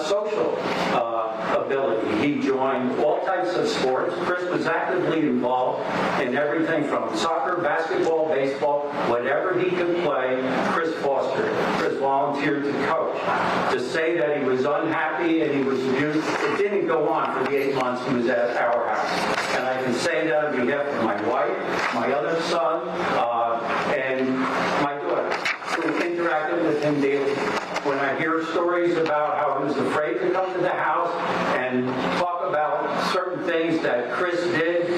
[SPEAKER 12] social ability. He joined all types of sports. Chris was actively involved in everything from soccer, basketball, baseball, whatever he could play, Chris fostered. Chris volunteered to coach. To say that he was unhappy and he was abused, it didn't go on for the 8 months he was at our house. And I can say that on behalf of my wife, my other son, and my daughter, who interacted with him daily. When I hear stories about how he was afraid to come to the house and talk about certain things that Chris did,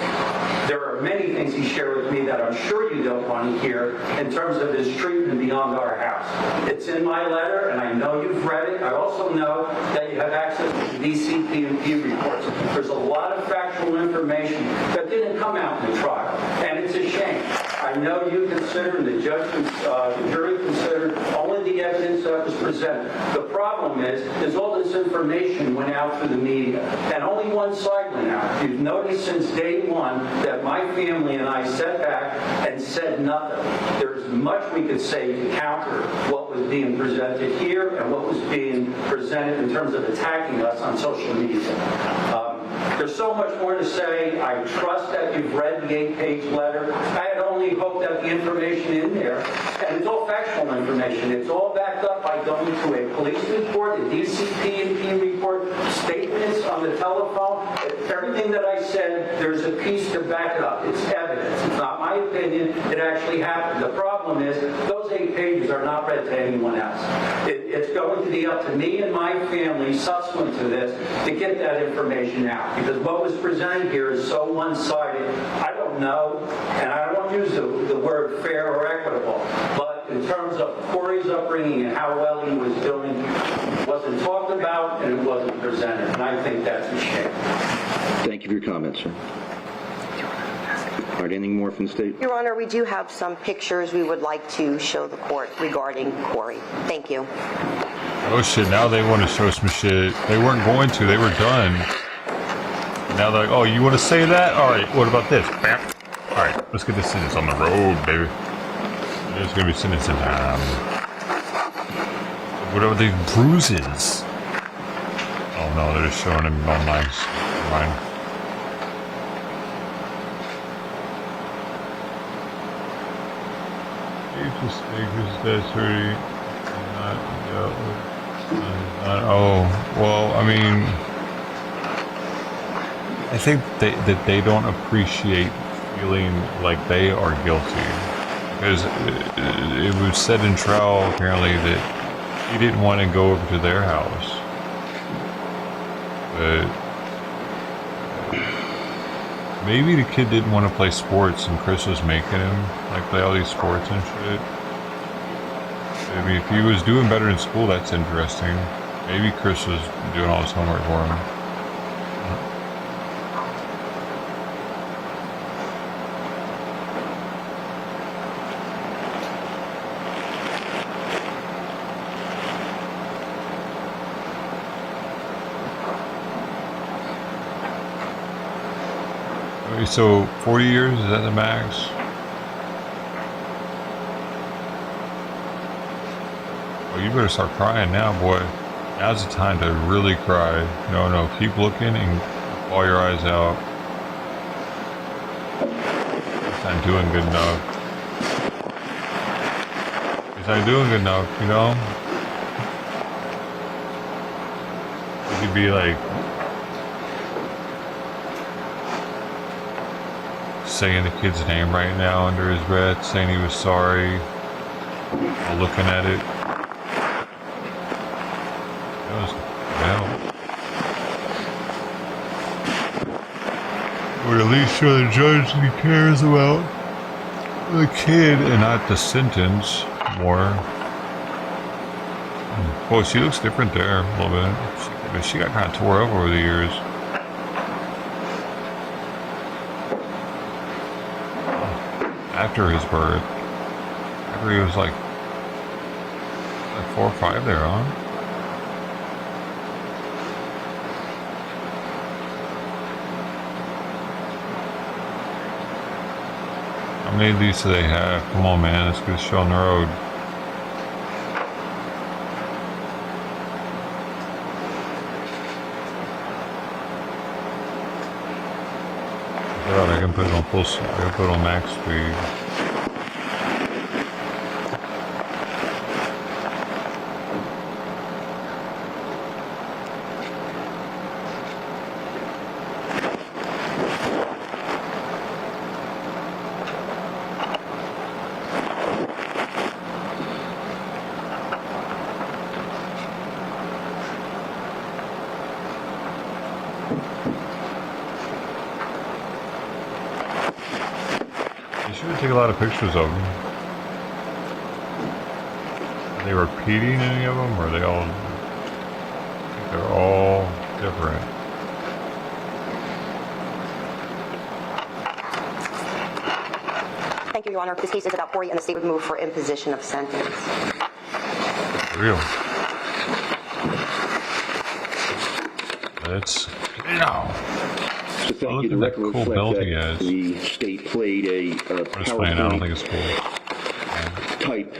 [SPEAKER 12] there are many things he shared with me that I'm sure you don't want to hear in terms of his treatment beyond our house. It's in my letter, and I know you've read it. I also know that you have access to DCP&P reports. There's a lot of factual information that didn't come out in the trial, and it's a shame. I know you considered, and the judge, the jury considered only the evidence that was presented. The problem is all this information went out through the media, and only one side went out. You've noticed since day one that my family and I sat back and said nothing. There's much we could say to counter what was being presented here and what was being presented in terms of attacking us on social media. There's so much more to say. I trust that you've read the 8-page letter. I had only hoped that the information in there, and it's all factual information, it's all backed up by going to a police report, a DCP&P report, statements on the telephone. Everything that I said, there's a piece to back it up. It's evidence. It's not my opinion. It actually happened. The problem is those 8 pages are not read to anyone else. It's going to be up to me and my family subsequent to this to get that information out. Because what was presented here is so one-sided. I don't know, and I don't use the word fair or equitable, but in terms of Corey's upbringing and how well he was doing, it wasn't talked about and it wasn't presented. And I think that's a shame.
[SPEAKER 14] Thank you for your comments, sir. All right, anything more from the state?
[SPEAKER 6] Your Honor, we do have some pictures we would like to show the court regarding Corey. Thank you.
[SPEAKER 1] Oh shit, now they want to show some shit. They weren't going to, they were done. Now they're like, oh, you want to say that? Alright, what about this? Alright, let's get this sentence on the road, baby. There's gonna be sentencing time. What are these bruises? Oh no, they're just showing him all nice. Fine. Oh, well, I mean, I think that they don't appreciate feeling like they are guilty. Because it was said in trial, apparently, that he didn't want to go over to their house. But maybe the kid didn't want to play sports and Chris was making him like play all these sports and shit. I mean, if he was doing better in school, that's interesting. Maybe Chris was doing all his homework for him. So 40 years, is that the max? Oh, you better start crying now, boy. Now's the time to really cry. No, keep looking and claw your eyes out. He's not doing good enough. He's not doing good enough, you know? He could be like saying the kid's name right now under his breath, saying he was sorry, looking at it. Or at least show the judge that he cares about the kid and not the sentence more. Boy, she looks different there a little bit. She got kind of tore up over the years. After his birth, after he was like Like 4 or 5 there, huh? How many of these do they have? Come on, man, let's get a show on the road. I can put it on full. I can put it on max speed. Take a lot of pictures of them. Are they repeating any of them, or are they all? I think they're all different.
[SPEAKER 6] Thank you, Your Honor. This case is about Corey, and the state would move for imposition of sentence.
[SPEAKER 1] For real. Let's
[SPEAKER 14] So thank you. The record
[SPEAKER 1] cool
[SPEAKER 14] reflects
[SPEAKER 1] belt
[SPEAKER 14] that
[SPEAKER 1] he has.
[SPEAKER 14] the state played a
[SPEAKER 1] I don't think it's cool.
[SPEAKER 14] type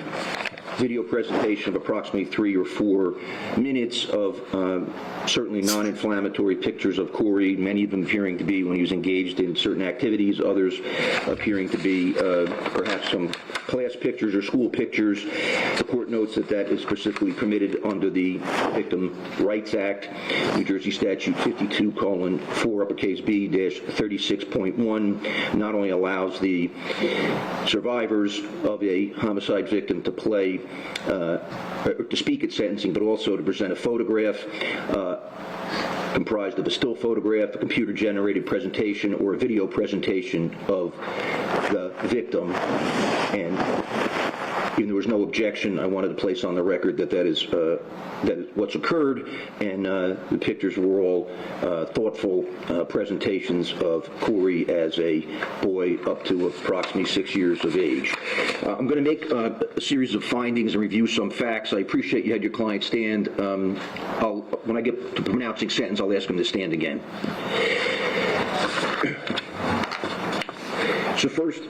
[SPEAKER 14] video presentation of approximately 3 or 4 minutes of certainly non-inflammatory pictures of Corey, many of them appearing to be when he was engaged in certain activities, others appearing to be perhaps some class pictures or school pictures. The court notes that that is specifically permitted under the Victim Rights Act, New Jersey Statute 52:4B-36.1 not only allows the survivors of a homicide victim to play, to speak at sentencing, but also to present a photograph comprised of a still photograph, a computer-generated presentation, or a video presentation of the victim. And even there was no objection, I wanted to place on the record that that is what's occurred, and the pictures were all thoughtful presentations of Corey as a boy up to approximately 6 years of age. I'm going to make a series of findings and review some facts. I appreciate you had your client stand. When I get to pronouncing sentence, I'll ask him to stand again. So first,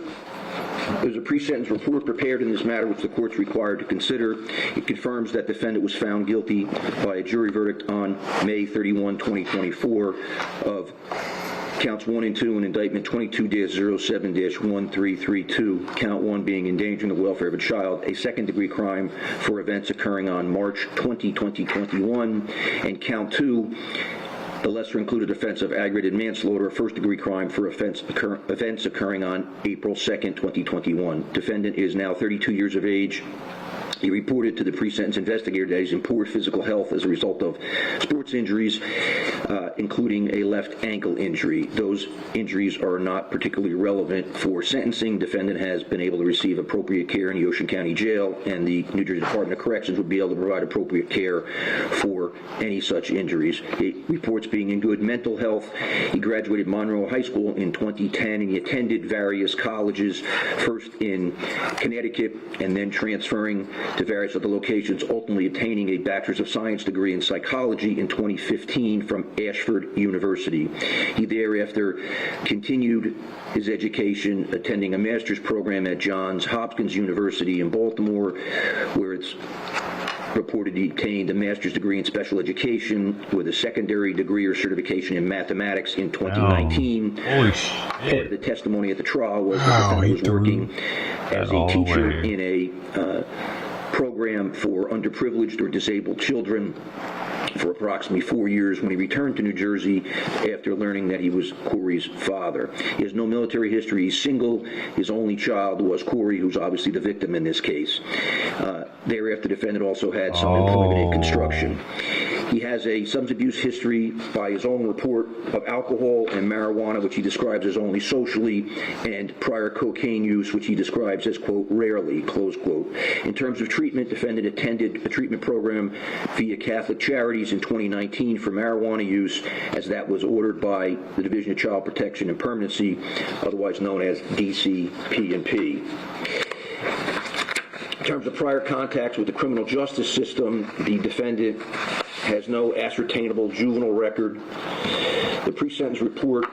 [SPEAKER 14] there's a pre-sentence report prepared in this matter which the court's required to consider. It confirms that defendant was found guilty by a jury verdict on May 31, 2024 of counts 1 and 2 in indictment 22-07-1332, count 1 being endangering the welfare of a child, a second-degree crime for events occurring on March 20, 2021, and count 2, the lesser included offense of aggravated manslaughter, a first-degree crime for events occurring on April 2nd, 2021. Defendant is now 32 years of age. He reported to the pre-sentence investigator that he's in poor physical health as a result of sports injuries, including a left ankle injury. Those injuries are not particularly relevant for sentencing. Defendant has been able to receive appropriate care in the Ocean County Jail, and the New Jersey Department of Corrections would be able to provide appropriate care for any such injuries. He reports being in good mental health. He graduated Monroe High School in 2010, and he attended various colleges, first in Connecticut and then transferring to various other locations, ultimately obtaining a Bachelor's of Science degree in psychology in 2015 from Ashford University. He thereafter continued his education, attending a master's program at Johns Hopkins University in Baltimore, where it's reported he obtained a master's degree in special education with a secondary degree or certification in mathematics in 2019.
[SPEAKER 1] Holy shit.
[SPEAKER 14] Part of the testimony at the trial was that the defendant was working as a teacher in a program for underprivileged or disabled children for approximately 4 years when he returned to New Jersey after learning that he was Corey's father. He has no military history. He's single. His only child was Corey, who's obviously the victim in this case. Thereafter, the defendant also had some employment in construction. He has a substance abuse history by his own report of alcohol and marijuana, which he describes as only socially, and prior cocaine use, which he describes as, quote, rarely, close quote. In terms of treatment, defendant attended a treatment program via Catholic Charities in 2019 for marijuana use, as that was ordered by the Division of Child Protection and Permanency, otherwise known as DCP&P. terms of prior contacts with the criminal justice system, the defendant has no ascertainable juvenile record. The pre-sentence report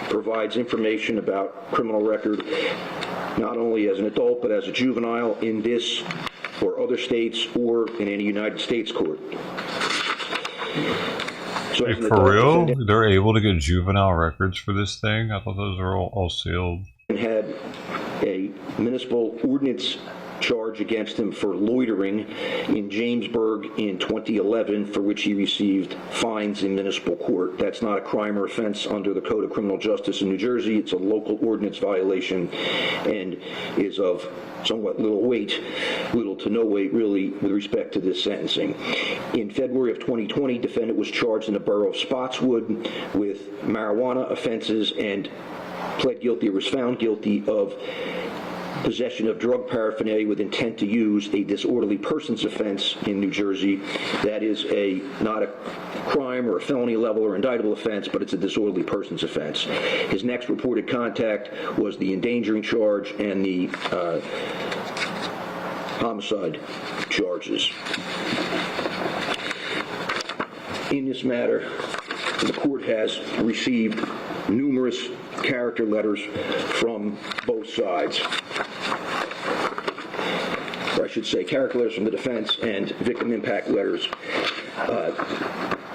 [SPEAKER 14] provides information about criminal record not only as an adult but as a juvenile in this or other states or in any United States court. So
[SPEAKER 1] Hey, for real? They're able to get juvenile records for this thing? I thought those were all sealed.
[SPEAKER 14] Had a municipal ordinance charge against him for loitering in Jamesburg in 2011, for which he received fines in municipal court. That's not a crime or offense under the Code of Criminal Justice in New Jersey. It's a local ordinance violation and is of somewhat little weight, little to no weight really, with respect to this sentencing. In February of 2020, defendant was charged in the borough of Spotswood with marijuana offenses and pled guilty or was found guilty of possession of drug paraphernalia with intent to use, a disorderly persons offense in New Jersey. That is not a crime or a felony level or indictable offense, but it's a disorderly persons offense. His next reported contact was the endangering charge and the homicide charges. In this matter, the court has received numerous character letters from both sides. Or I should say character letters from the defense and victim impact letters.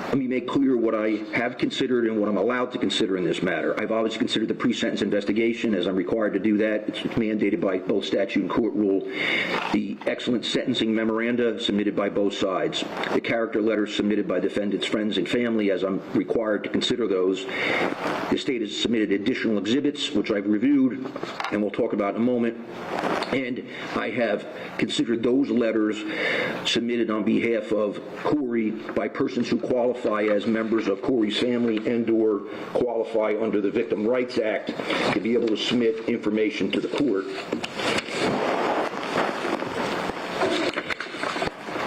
[SPEAKER 14] Let me make clear what I have considered and what I'm allowed to consider in this matter. I've obviously considered the pre-sentence investigation, as I'm required to do that. It's mandated by both statute and court rule. The excellent sentencing memoranda submitted by both sides. The character letters submitted by defendants' friends and family, as I'm required to consider those. The state has submitted additional exhibits, which I've reviewed and we'll talk about in a moment. And I have considered those letters submitted on behalf of Corey by persons who qualify as members of Corey's family and/or qualify under the Victim Rights Act to be able to submit information to the court.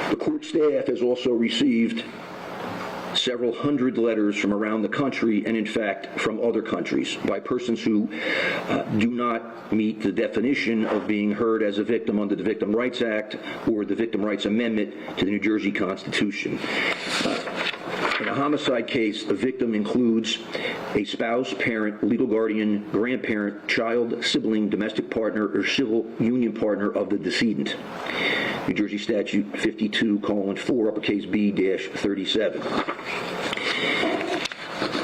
[SPEAKER 14] The court staff has also received several hundred letters from around the country and, in fact, from other countries by persons who do not meet the definition of being heard as a victim under the Victim Rights Act or the Victim Rights Amendment to the New Jersey Constitution. In a homicide case, a victim includes a spouse, parent, legal guardian, grandparent, child, sibling, domestic partner, or civil union partner of the decedent. New Jersey Statute 52:4, uppercase B-37.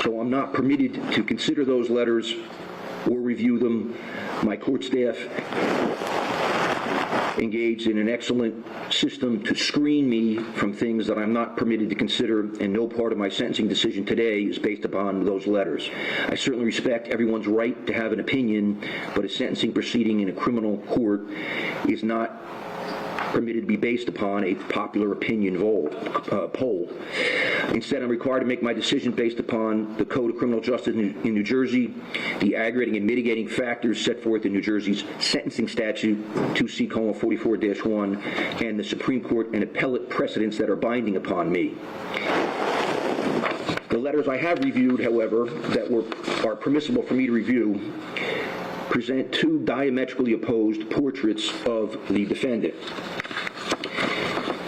[SPEAKER 14] So I'm not permitted to consider those letters or review them. My court staff engaged in an excellent system to screen me from things that I'm not permitted to consider, and no part of my sentencing decision today is based upon those letters. I certainly respect everyone's right to have an opinion, but a sentencing proceeding in a criminal court is not permitted to be based upon a popular opinion poll. Instead, I'm required to make my decision based upon the Code of Criminal Justice in New Jersey, the aggravating and mitigating factors set forth in New Jersey's sentencing statute 2C:44-1, and the Supreme Court and appellate precedents that are binding upon me. The letters I have reviewed, however, that are permissible for me to review, present two diametrically opposed portraits of the defendant.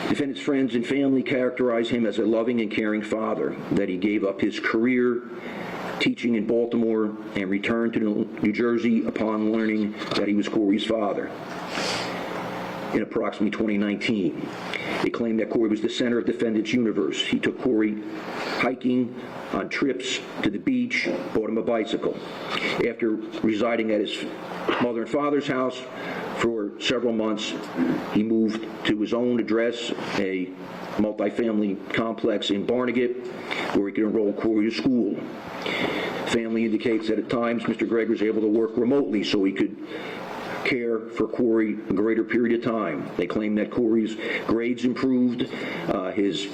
[SPEAKER 14] Defendant's friends and family characterize him as a loving and caring father, that he gave up his career teaching in Baltimore and returned to New Jersey upon learning that he was Corey's father in approximately 2019. They claim that Corey was the center of defendant's universe. He took Corey hiking, on trips to the beach, bought him a bicycle. After residing at his mother and father's house for several months, he moved to his own address, a multifamily complex in Barnegat, where he could enroll Corey to school. Family indicates that at times Mr. Gregg was able to work remotely so he could care for Corey a greater period of time. They claim that Corey's grades improved, his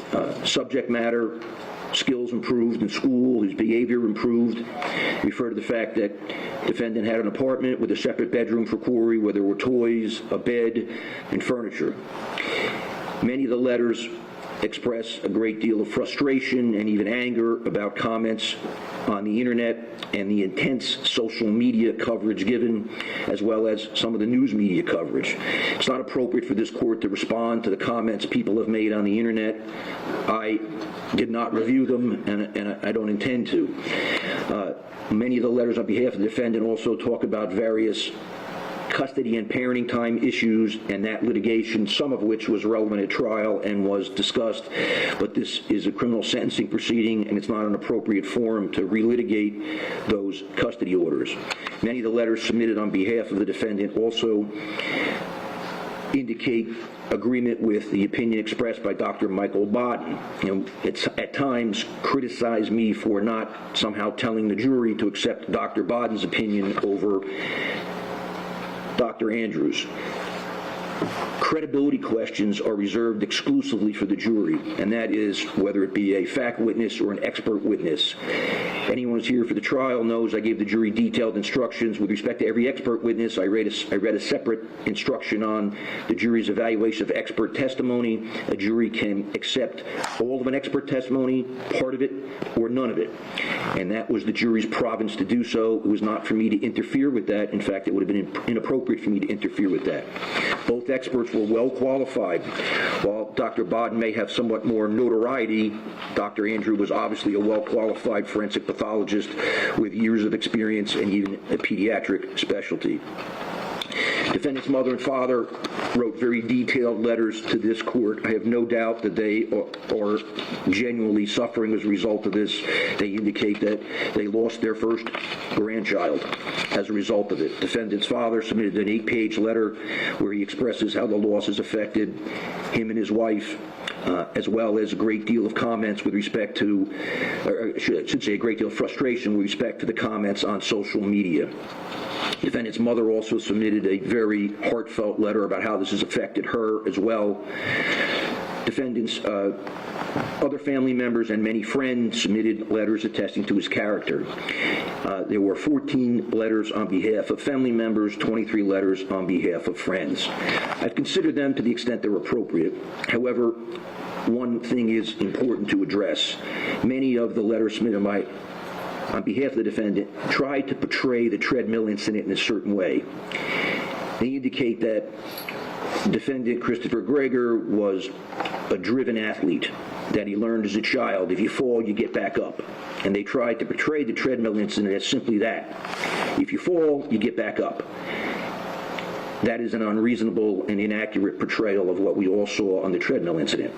[SPEAKER 14] subject matter skills improved in school, his behavior improved. Refer to the fact that defendant had an apartment with a separate bedroom for Corey where there were toys, a bed, and furniture. Many of the letters express a great deal of frustration and even anger about comments on the internet and the intense social media coverage given, as well as some of the news media coverage. It's not appropriate for this court to respond to the comments people have made on the internet. I did not review them, and I don't intend to. Many of the letters on behalf of the defendant also talk about various custody and parenting time issues and that litigation, some of which was relevant at trial and was discussed, but this is a criminal sentencing proceeding and it's not an appropriate forum to relitigate those custody orders. Many of the letters submitted on behalf of the defendant also indicate agreement with the opinion expressed by Dr. Michael Baden. It's at times criticized me for not somehow telling the jury to accept Dr. Baden's opinion over Dr. Andrews. Credibility questions are reserved exclusively for the jury, and that is whether it be a fact witness or an expert witness. Anyone who's here for the trial knows I gave the jury detailed instructions. With respect to every expert witness, I read a separate instruction on the jury's evaluation of expert testimony. A jury can accept all of an expert testimony, part of it, or none of it. And that was the jury's province to do so. It was not for me to interfere with that. In fact, it would have been inappropriate for me to interfere with that. Both experts were well qualified. While Dr. Baden may have somewhat more notoriety, Dr. Andrew was obviously a well-qualified forensic pathologist with years of experience and even a pediatric specialty. Defendant's mother and father wrote very detailed letters to this court. I have no doubt that they are genuinely suffering as a result of this. They indicate that they lost their first grandchild as a result of it. Defendant's father submitted an 8-page letter where he expresses how the loss has affected him and his wife, as well as a great deal of comments with respect to, or I should say a great deal of frustration with respect to the comments on social media. Defendant's mother also submitted a very heartfelt letter about how this has affected her as well. Defendant's other family members and many friends submitted letters attesting to his character. There were 14 letters on behalf of family members, 23 letters on behalf of friends. I've considered them to the extent they're appropriate. However, one thing is important to address. Many of the letters submitted on behalf of the defendant tried to portray the treadmill incident in a certain way. They indicate that defendant Christopher Greger was a driven athlete, that he learned as a child, if you fall, you get back up. And they tried to portray the treadmill incident as simply that. If you fall, you get back up. That is an unreasonable and inaccurate portrayal of what we all saw on the treadmill incident.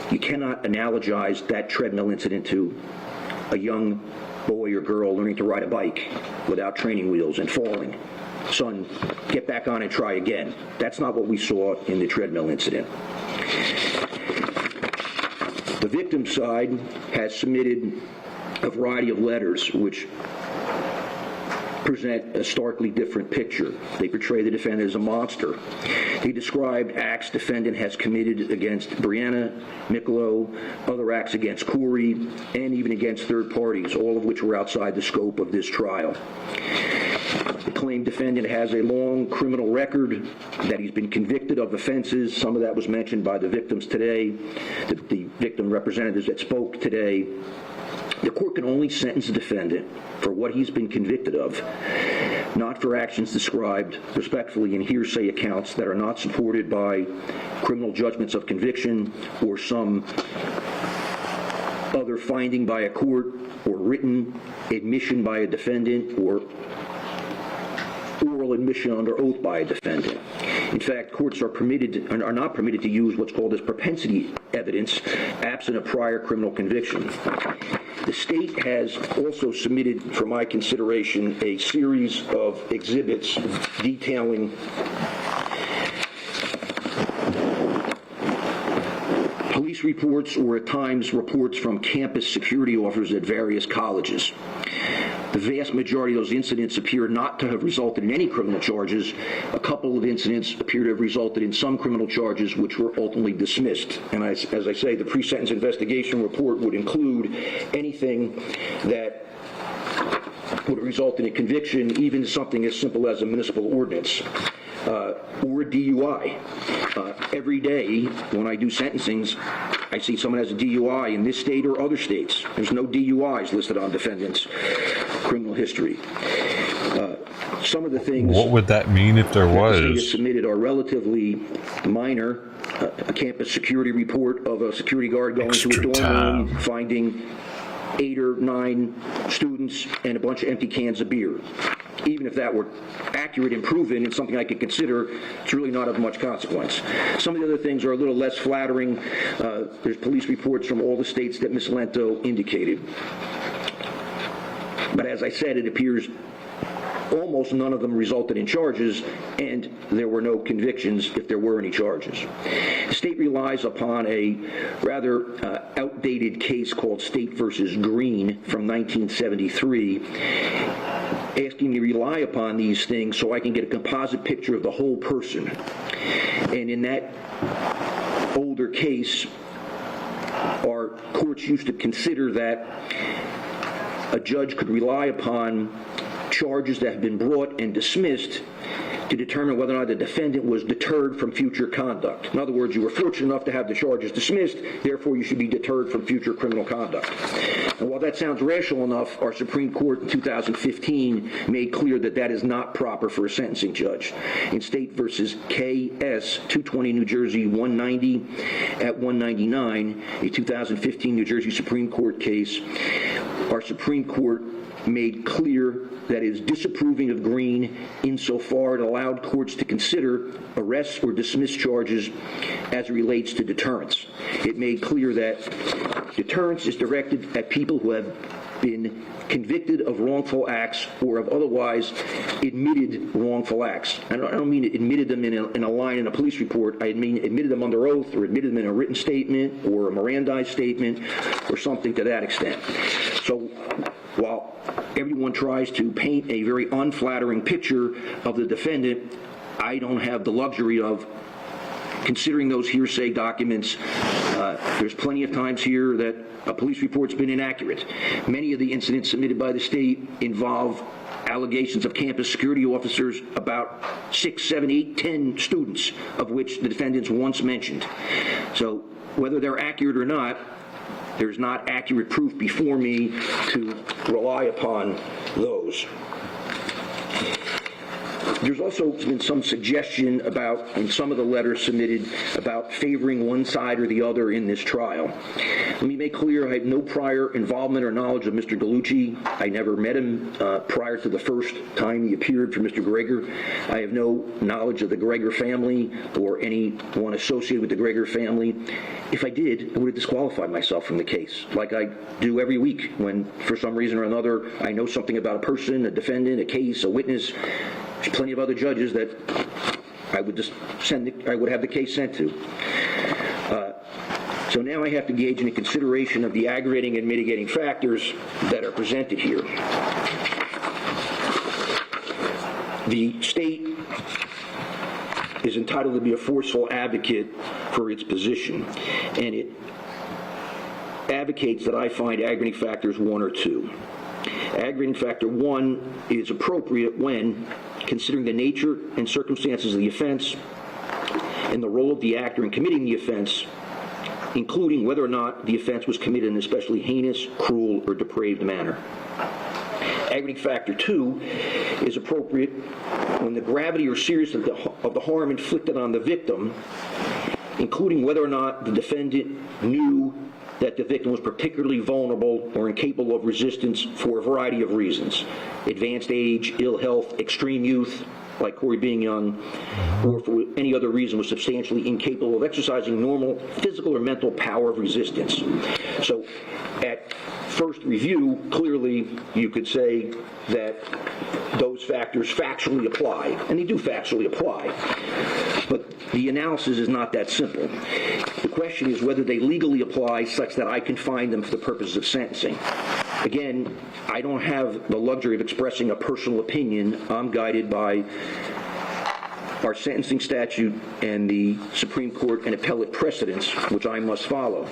[SPEAKER 14] You cannot analogize that treadmill incident to a young boy or girl learning to ride a bike without training wheels and falling. Son, get back on and try again. That's not what we saw in the treadmill incident. The victim side has submitted a variety of letters which present a starkly different picture. They portray the defendant as a monster. They described acts defendant has committed against Brianna, Mikolo, other acts against Corey, and even against third parties, all of which were outside the scope of this trial. The claimed defendant has a long criminal record, that he's been convicted of offenses. Some of that was mentioned by the victims today, the victim representatives that spoke today. The court can only sentence the defendant for what he's been convicted of, not for actions described respectfully in hearsay accounts that are not supported by criminal judgments of conviction or some other finding by a court or written admission by a defendant or oral admission under oath by a defendant. In fact, courts are not permitted to use what's called as propensity evidence absent a prior criminal conviction. The state has also submitted for my consideration a series of exhibits detailing police reports or at times reports from campus security officers at various colleges. The vast majority of those incidents appear not to have resulted in any criminal charges. A couple of incidents appear to have resulted in some criminal charges which were ultimately dismissed. And as I say, the pre-sentence investigation report would include anything that would result in a conviction, even something as simple as a municipal ordinance. or a DUI. Every day when I do sentencings, I see someone has a DUI in this state or other states. There's no DUIs listed on defendants' criminal history. Some of the things...
[SPEAKER 1] What would that mean if there was?
[SPEAKER 14] The state submitted are relatively minor. A campus security report of a security guard going to a dorm room, finding 8 or 9 students and a bunch of empty cans of beer. Even if that were accurate and proven and something I could consider, it's really not of much consequence. Some of the other things are a little less flattering. There's police reports from all the states that Ms. Lento indicated. But as I said, it appears almost none of them resulted in charges, and there were no convictions if there were any charges. The state relies upon a rather outdated case called State versus Green from 1973, asking me to rely upon these things so I can get a composite picture of the whole person. And in that older case, our courts used to consider that a judge could rely upon charges that have been brought and dismissed to determine whether or not the defendant was deterred from future conduct. In other words, you were fortunate enough to have the charges dismissed, therefore you should be deterred from future criminal conduct. And while that sounds rational enough, our Supreme Court in 2015 made clear that that is not proper for a sentencing judge. In State versus KS 220 New Jersey 190 at 199, a 2015 New Jersey Supreme Court case, our Supreme Court made clear that it is disapproving of Green insofar it allowed courts to consider arrests or dismiss charges as it relates to deterrence. It made clear that deterrence is directed at people who have been convicted of wrongful acts or have otherwise admitted wrongful acts. I don't mean admitted them in a line in a police report. I mean admitted them under oath or admitted them in a written statement or a Mirandized statement or something to that extent. So while everyone tries to paint a very unflattering picture of the defendant, I don't have the luxury of considering those hearsay documents. There's plenty of times here that a police report's been inaccurate. Many of the incidents submitted by the state involve allegations of campus security officers about 6, 7, 8, 10 students, of which the defendants once mentioned. So whether they're accurate or not, there's not accurate proof before me to rely upon those. There's also been some suggestion about, in some of the letters submitted, about favoring one side or the other in this trial. Let me make clear I have no prior involvement or knowledge of Mr. Gallucci. I never met him prior to the first time he appeared for Mr. Greger. I have no knowledge of the Greger family or anyone associated with the Greger family. If I did, I would have disqualified myself from the case, like I do every week when, for some reason or another, I know something about a person, a defendant, a case, a witness. There's plenty of other judges that I would just I would have the case sent to. So now I have to gauge in a consideration of the aggravating and mitigating factors that are presented here. The state is entitled to be a forceful advocate for its position, and it advocates that I find aggravating factors 1 or 2. Aggravating factor 1 is appropriate when considering the nature and circumstances of the offense and the role of the actor in committing the offense, including whether or not the offense was committed in an especially heinous, cruel, or depraved manner. Aggravating factor 2 is appropriate when the gravity or seriousness of the harm inflicted on the victim, including whether or not the defendant knew that the victim was particularly vulnerable or incapable of resistance for a variety of reasons. Advanced age, ill health, extreme youth, like Corey being young, or for any other reason was substantially incapable of exercising normal physical or mental power of resistance. So at first review, clearly you could say that those factors factually apply, and they do factually apply. But the analysis is not that simple. The question is whether they legally apply such that I can find them for the purposes of sentencing. Again, I don't have the luxury of expressing a personal opinion. I'm guided by our sentencing statute and the Supreme Court and appellate precedents, which I must follow.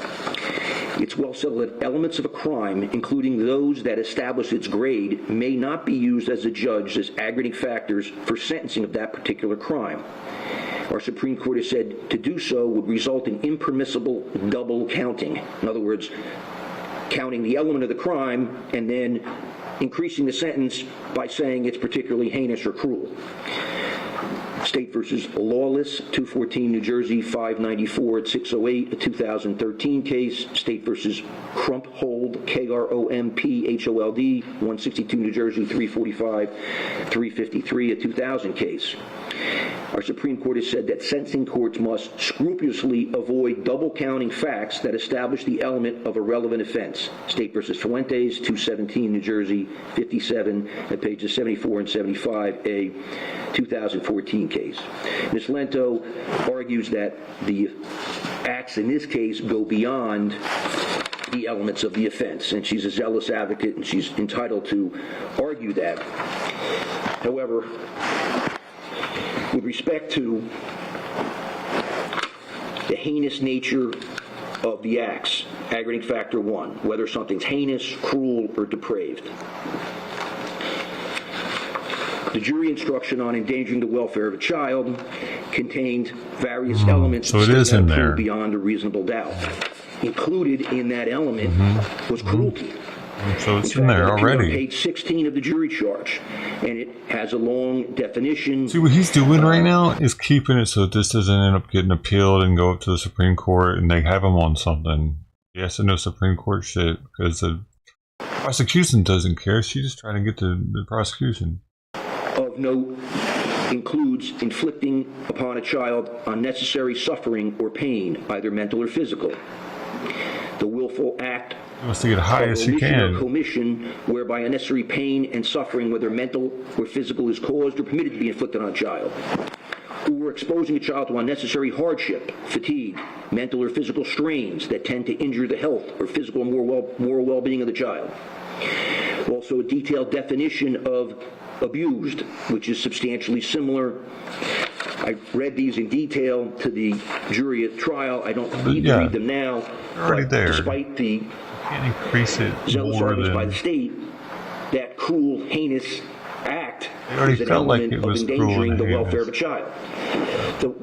[SPEAKER 14] It's well settled that elements of a crime, including those that establish its grade, may not be used as a judge as aggravating factors for sentencing of that particular crime. Our Supreme Court has said to do so would result in impermissible double counting. In other words, counting the element of the crime and then increasing the sentence by saying it's particularly heinous or cruel. State versus Lawless, 214 New Jersey, 594 at 608, a 2013 case. State versus Krumphold, K-R-O-M-P-H-O-L-D, 162 New Jersey, 345, 353, a 2000 case. Our Supreme Court has said that sentencing courts must scrupulously avoid double counting facts that establish the element of a relevant offense. State versus Fuentes, 217 New Jersey, 57 at pages 74 and 75, a 2014 case. Ms. Lento argues that the acts in this case go beyond the elements of the offense, and she's a zealous advocate and she's entitled to argue that. However, with respect to the heinous nature of the acts, aggravating factor 1, whether something's heinous, cruel, or depraved. The jury instruction on endangering the welfare of a child contained various elements
[SPEAKER 1] so it is in there.
[SPEAKER 14] Beyond a reasonable doubt. Included in that element was cruelty.
[SPEAKER 1] So it's in there already.
[SPEAKER 14] Page 16 of the jury charge, and it has a long definition.
[SPEAKER 1] See, what he's doing right now is keeping it so this doesn't end up getting appealed and go up to the Supreme Court and they have him on something. He has to know Supreme Court shit because the prosecution doesn't care. She's just trying to get the prosecution.
[SPEAKER 14] Of note includes inflicting upon a child unnecessary suffering or pain, either mental or physical. The willful act
[SPEAKER 1] he wants to get high as he can.
[SPEAKER 14] Commission whereby unnecessary pain and suffering, whether mental or physical, is caused or permitted to be inflicted on a child. Or exposing a child to unnecessary hardship, fatigue, mental or physical strains that tend to injure the health or physical or moral well-being of the child. Also a detailed definition of abused, which is substantially similar. I read these in detail to the jury at trial. I don't need to read them now.
[SPEAKER 1] They're already there.
[SPEAKER 14] Despite the
[SPEAKER 1] can't increase it
[SPEAKER 14] zealous
[SPEAKER 1] more
[SPEAKER 14] arguments
[SPEAKER 1] than
[SPEAKER 14] by the state, that cruel, heinous act
[SPEAKER 1] already
[SPEAKER 14] is an
[SPEAKER 1] felt like
[SPEAKER 14] element
[SPEAKER 1] it was
[SPEAKER 14] of
[SPEAKER 1] cruel
[SPEAKER 14] endangering
[SPEAKER 1] and
[SPEAKER 14] the
[SPEAKER 1] heinous.
[SPEAKER 14] welfare of a child.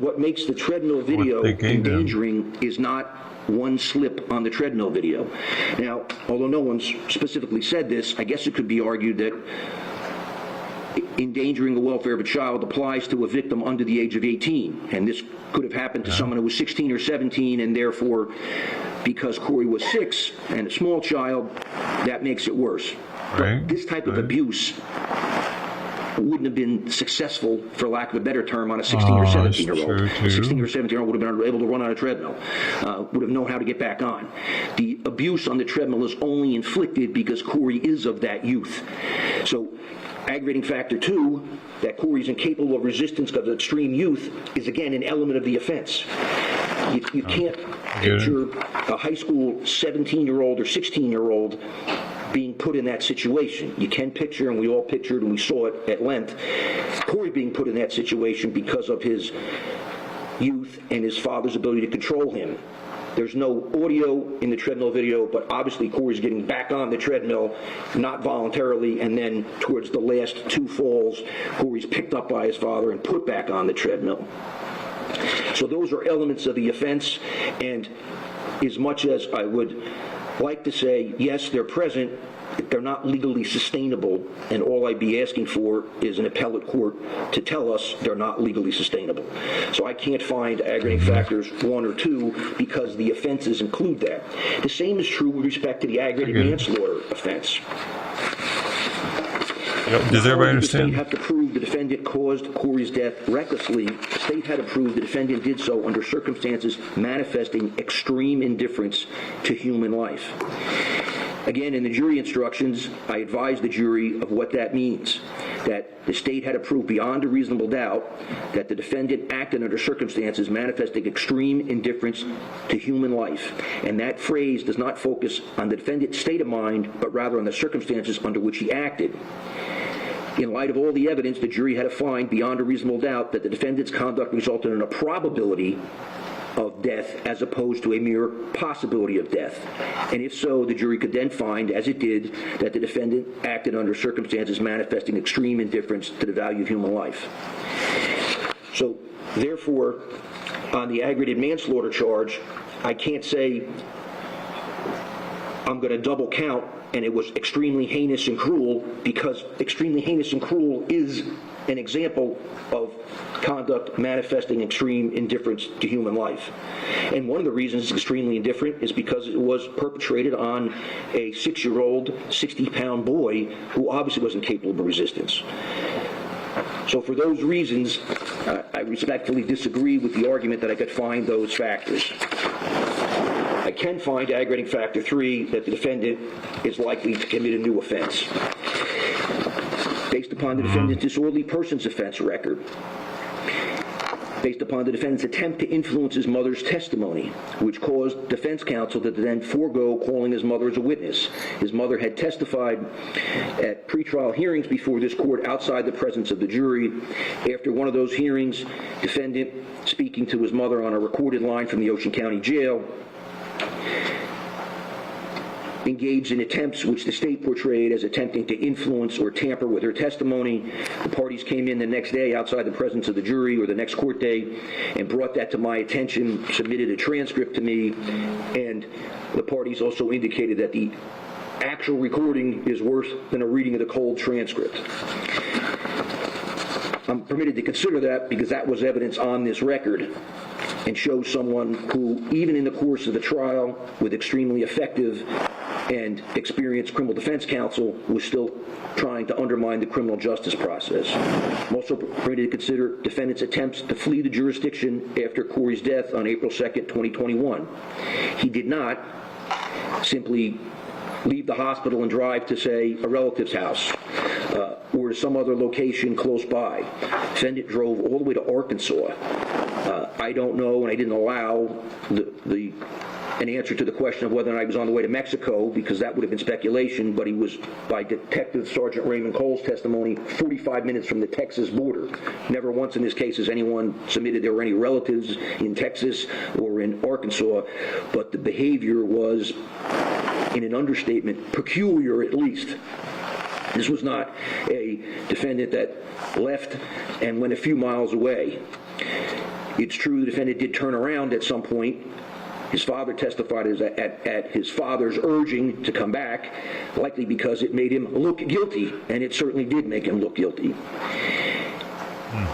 [SPEAKER 14] What makes the treadmill video endangering is not one slip on the treadmill video. Now, although no one's specifically said this, I guess it could be argued that endangering the welfare of a child applies to a victim under the age of 18. And this could have happened to someone who was 16 or 17, and therefore, because Corey was 6 and a small child, that makes it worse.
[SPEAKER 1] Right.
[SPEAKER 14] But this type of abuse wouldn't have been successful, for lack of a better term, on a 16 or 17-year-old. A 16 or 17-year-old would have been able to run on a treadmill, would have known how to get back on. The abuse on the treadmill is only inflicted because Corey is of that youth. So aggravating factor 2, that Corey's incapable of resistance because of extreme youth, is again an element of the offense. You can't picture a high school 17-year-old or 16-year-old being put in that situation. You can picture, and we all pictured and we saw it at length, Corey being put in that situation because of his youth and his father's ability to control him. There's no audio in the treadmill video, but obviously Corey's getting back on the treadmill, not voluntarily, and then towards the last 2 falls, Corey's picked up by his father and put back on the treadmill. So those are elements of the offense, and as much as I would like to say, yes, they're present, they're not legally sustainable, and all I'd be asking for is an appellate court to tell us they're not legally sustainable. So I can't find aggravating factors 1 or 2 because the offenses include that. The same is true with respect to the aggravated manslaughter offense.
[SPEAKER 1] Does everybody understand?
[SPEAKER 14] The state had to prove the defendant caused Corey's death recklessly. The state had to prove the defendant did so under circumstances manifesting extreme indifference to human life. Again, in the jury instructions, I advised the jury of what that means, that the state had to prove beyond a reasonable doubt that the defendant acted under circumstances manifesting extreme indifference to human life. And that phrase does not focus on the defendant's state of mind, but rather on the circumstances under which he acted. In light of all the evidence, the jury had to find beyond a reasonable doubt that the defendant's conduct resulted in a probability of death as opposed to a mere possibility of death. And if so, the jury could then find, as it did, that the defendant acted under circumstances manifesting extreme indifference to the value of human life. So, therefore, on the aggravated manslaughter charge, I can't say I'm going to double count and it was extremely heinous and cruel, because extremely heinous and cruel is an example of conduct manifesting extreme indifference to human life. And one of the reasons it's extremely indifferent is because it was perpetrated on a 6-year-old, 60-pound boy who obviously wasn't capable of resistance. So for those reasons, I respectfully disagree with the argument that I could find those factors. I can find aggravating factor 3, that the defendant is likely to commit a new offense. Based upon the defendant's disorderly persons offense record, based upon the defendant's attempt to influence his mother's testimony, which caused defense counsel to then forego calling his mother as a witness. His mother had testified at pretrial hearings before this court outside the presence of the jury. After one of those hearings, defendant, speaking to his mother on a recorded line from the Ocean County Jail, engaged in attempts which the state portrayed as attempting to influence or tamper with her testimony. The parties came in the next day outside the presence of the jury, or the next court day, and brought that to my attention, submitted a transcript to me, and the parties also indicated that the actual recording is worse than a reading of the cold transcript. I'm permitted to consider that because that was evidence on this record and shows someone who, even in the course of the trial, with extremely effective and experienced criminal defense counsel, was still trying to undermine the criminal justice process. I'm also permitted to consider defendant's attempts to flee the jurisdiction after Corey's death on April 2nd, 2021. He did not simply leave the hospital and drive to, say, a relative's house or to some other location close by. Defendant drove all the way to Arkansas. I don't know, and I didn't allow an answer to the question of whether or not he was on the way to Mexico, because that would have been speculation, but he was, by Detective Sergeant Raymond Cole's testimony, 45 minutes from the Texas border. Never once in this case has anyone submitted there were any relatives in Texas or in Arkansas, but the behavior was, in an understatement, peculiar at least. This was not a defendant that left and went a few miles away. It's true the defendant did turn around at some point. His father testified at his father's urging to come back, likely because it made him look guilty, and it certainly did make him look guilty.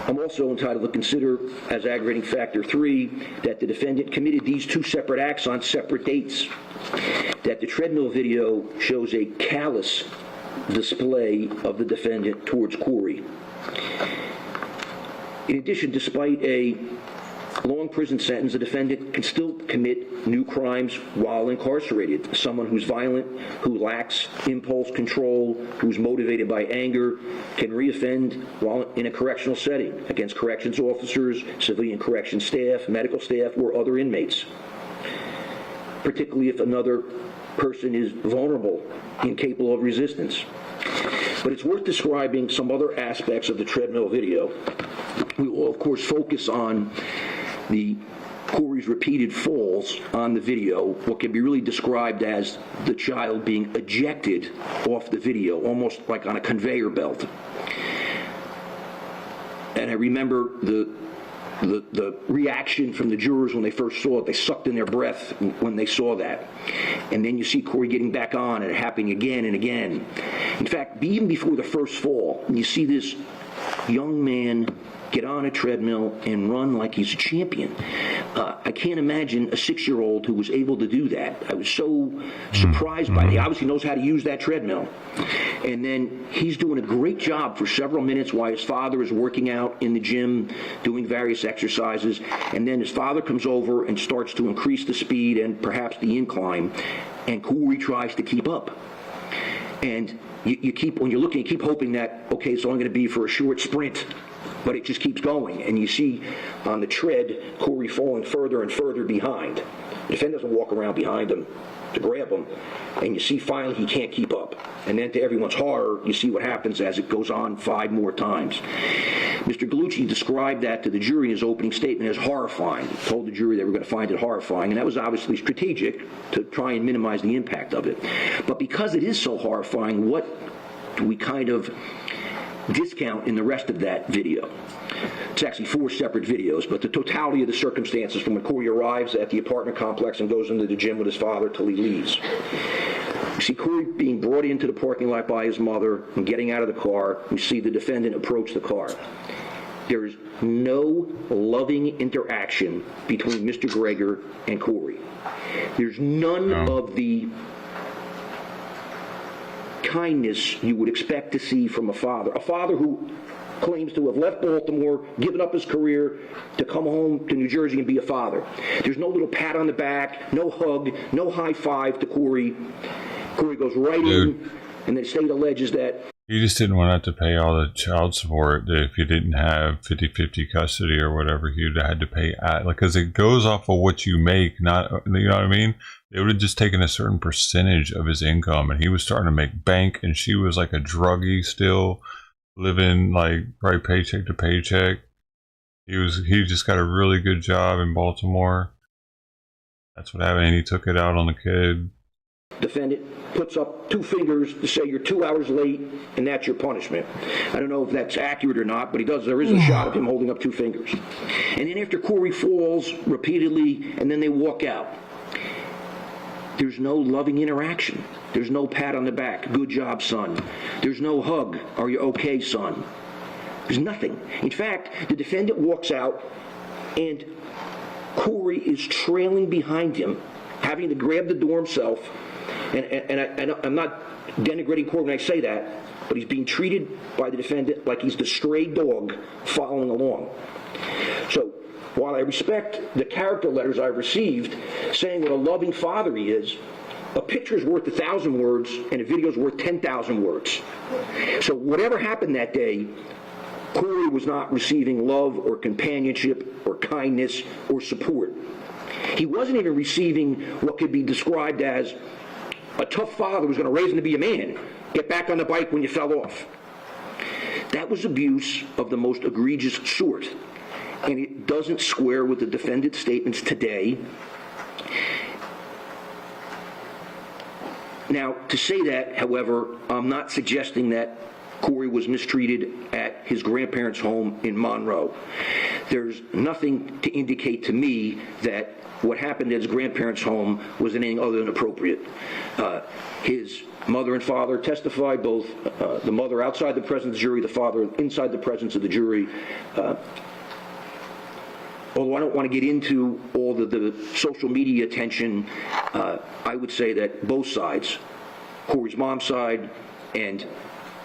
[SPEAKER 14] I'm also entitled to consider, as aggravating factor 3, that the defendant committed these two separate acts on separate dates, that the treadmill video shows a callous display of the defendant towards Corey. In addition, despite a long prison sentence, the defendant can still commit new crimes while incarcerated. Someone who's violent, who lacks impulse control, who's motivated by anger, can reoffend while in a correctional setting against corrections officers, civilian corrections staff, medical staff, or other inmates, particularly if another person is vulnerable, incapable of resistance. But it's worth describing some other aspects of the treadmill video. We will, of course, focus on Corey's repeated falls on the video, what can be really described as the child being ejected off the video, almost like on a conveyor belt. And I remember the reaction from the jurors when they first saw it. They sucked in their breath when they saw that. And then you see Corey getting back on, and it happening again and again. In fact, even before the first fall, you see this young man get on a treadmill and run like he's a champion. I can't imagine a 6-year-old who was able to do that. I was so surprised by it. He obviously knows how to use that treadmill. And then he's doing a great job for several minutes while his father is working out in the gym, doing various exercises. And then his father comes over and starts to increase the speed and perhaps the incline. And Corey tries to keep up. And you keep, when you're looking, you keep hoping that, okay, it's only going to be for a short sprint. But it just keeps going, and you see on the tread Corey falling further and further behind. The defendant doesn't walk around behind him. to grab him, and you see finally he can't keep up. And then to everyone's horror, you see what happens as it goes on 5 more times. Mr. Gallucci described that to the jury in his opening statement as horrifying. He told the jury they were going to find it horrifying, and that was obviously strategic to try and minimize the impact of it. But because it is so horrifying, what do we kind of discount in the rest of that video? It's actually 4 separate videos, but the totality of the circumstances from when Corey arrives at the apartment complex and goes into the gym with his father till he leaves. We see Corey being brought into the parking lot by his mother and getting out of the car. We see the defendant approach the car. There is no loving interaction between Mr. Greger and Corey. There's none of the kindness you would expect to see from a father who claims to have left Baltimore, given up his career to come home to New Jersey and be a father. There's no little pat on the back, no hug, no high five to Corey. Corey goes right in, and the state alleges that
[SPEAKER 1] he just didn't want to have to pay all the child support that if you didn't have 50-50 custody or whatever, he'd had to pay because it goes off of what you make, not, you know what I mean? They would have just taken a certain percentage of his income, and he was starting to make bank, and she was like a druggie still, living like right paycheck to paycheck. He just got a really good job in Baltimore. That's what happened, and he took it out on the kid.
[SPEAKER 14] Defendant puts up 2 fingers to say you're 2 hours late and that's your punishment. I don't know if that's accurate or not, but there is a shot of him holding up 2 fingers. And then after Corey falls repeatedly and then they walk out, there's no loving interaction. There's no pat on the back, good job, son. There's no hug, are you okay, son? There's nothing. In fact, the defendant walks out and Corey is trailing behind him, having to grab the door himself. And I'm not denigrating Corey when I say that, but he's being treated by the defendant like he's the stray dog following along. So while I respect the character letters I've received saying what a loving father he is, a picture's worth 1,000 words and a video's worth 10,000 words. So whatever happened that day, Corey was not receiving love or companionship or kindness or support. He wasn't even receiving what could be described as a tough father was going to raise him to be a man. Get back on the bike when you fell off. That was abuse of the most egregious sort. And it doesn't square with the defendant's statements today. Now, to say that, however, I'm not suggesting that Corey was mistreated at his grandparents' home in Monroe. There's nothing to indicate to me that what happened at his grandparents' home was anything other than appropriate. His mother and father testified, both the mother outside the presence of the jury, the father inside the presence of the jury. Although I don't want to get into all the social media attention, I would say that both sides, Corey's mom's side and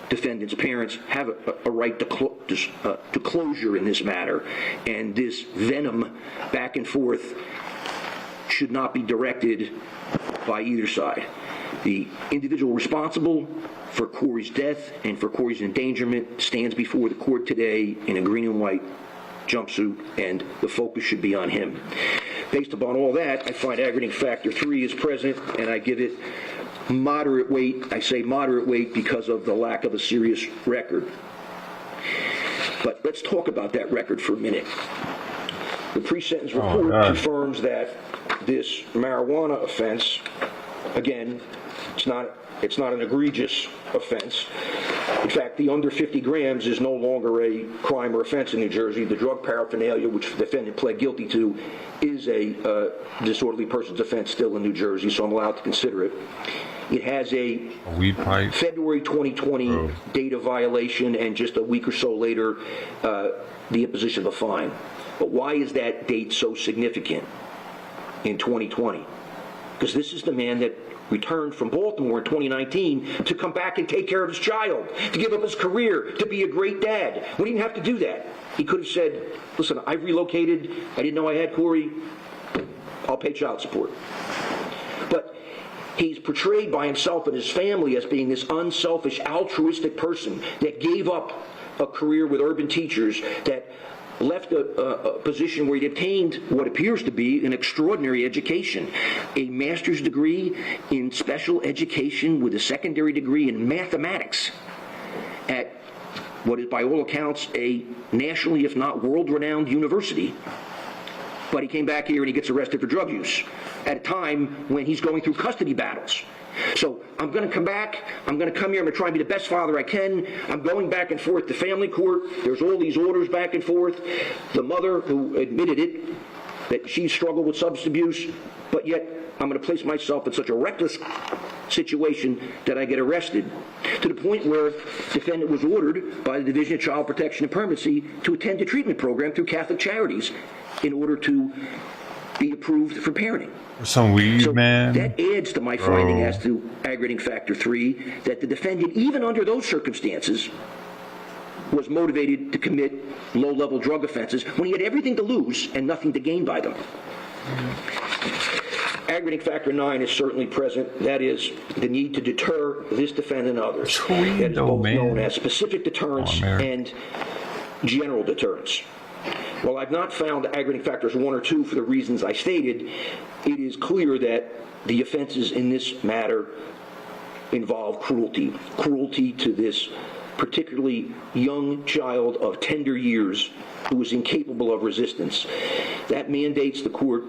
[SPEAKER 14] defendant's parents, have a right to closure in this matter, and this venom back and forth should not be directed by either side. The individual responsible for Corey's death and for Corey's endangerment stands before the court today in a green and white jumpsuit, and the focus should be on him. Based upon all that, I find aggravating factor 3 is present, and I give it moderate weight. I say moderate weight because of the lack of a serious record. But let's talk about that record for a minute. The pre-sentence report confirms that this marijuana offense, again, it's not an egregious offense. In fact, the under 50 grams is no longer a crime or offense in New Jersey. The drug paraphernalia, which the defendant pled guilty to, is a disorderly person's offense still in New Jersey, so I'm allowed to consider it. It has a weed pipe. February 2020 date of violation, and just a week or so later, the imposition of a fine. But why is that date so significant in 2020? Because this is the man that returned from Baltimore in 2019 to come back and take care of his child, to give up his career, to be a great dad. We didn't have to do that. He could have said, listen, I've relocated. I didn't know I had Corey. I'll pay child support. But he's portrayed by himself and his family as being this unselfish, altruistic person that gave up a career with urban teachers, that left a position where he'd obtained what appears to be an extraordinary education, a master's degree in special education with a secondary degree in mathematics at what is by all accounts a nationally, if not world-renowned university. But he came back here and he gets arrested for drug use at a time when he's going through custody battles. So I'm going to come back, I'm going to come here, I'm going to try and be the best father I can. I'm going back and forth to family court. There's all these orders back and forth. The mother who admitted it, that she struggled with substance abuse, but yet I'm going to place myself in such a reckless situation that I get arrested, to the point where the defendant was ordered by the Division of Child Protection and Permanency to attend a treatment program through Catholic Charities in order to be approved for parenting.
[SPEAKER 1] Some weed,
[SPEAKER 14] So
[SPEAKER 1] man.
[SPEAKER 14] that adds to my finding as to aggravating factor 3, that the defendant, even under those circumstances, was motivated to commit low-level drug offenses when he had everything to lose and nothing to gain by them. Aggravating factor 9 is certainly present. That is the need to deter this defendant and others. That is both known as specific deterrence and general deterrence. While I've not found aggravating factors 1 or 2 for the reasons I stated, it is clear that the offenses in this matter involve cruelty. Cruelty to this particularly young child of tender years who is incapable of resistance. That mandates the court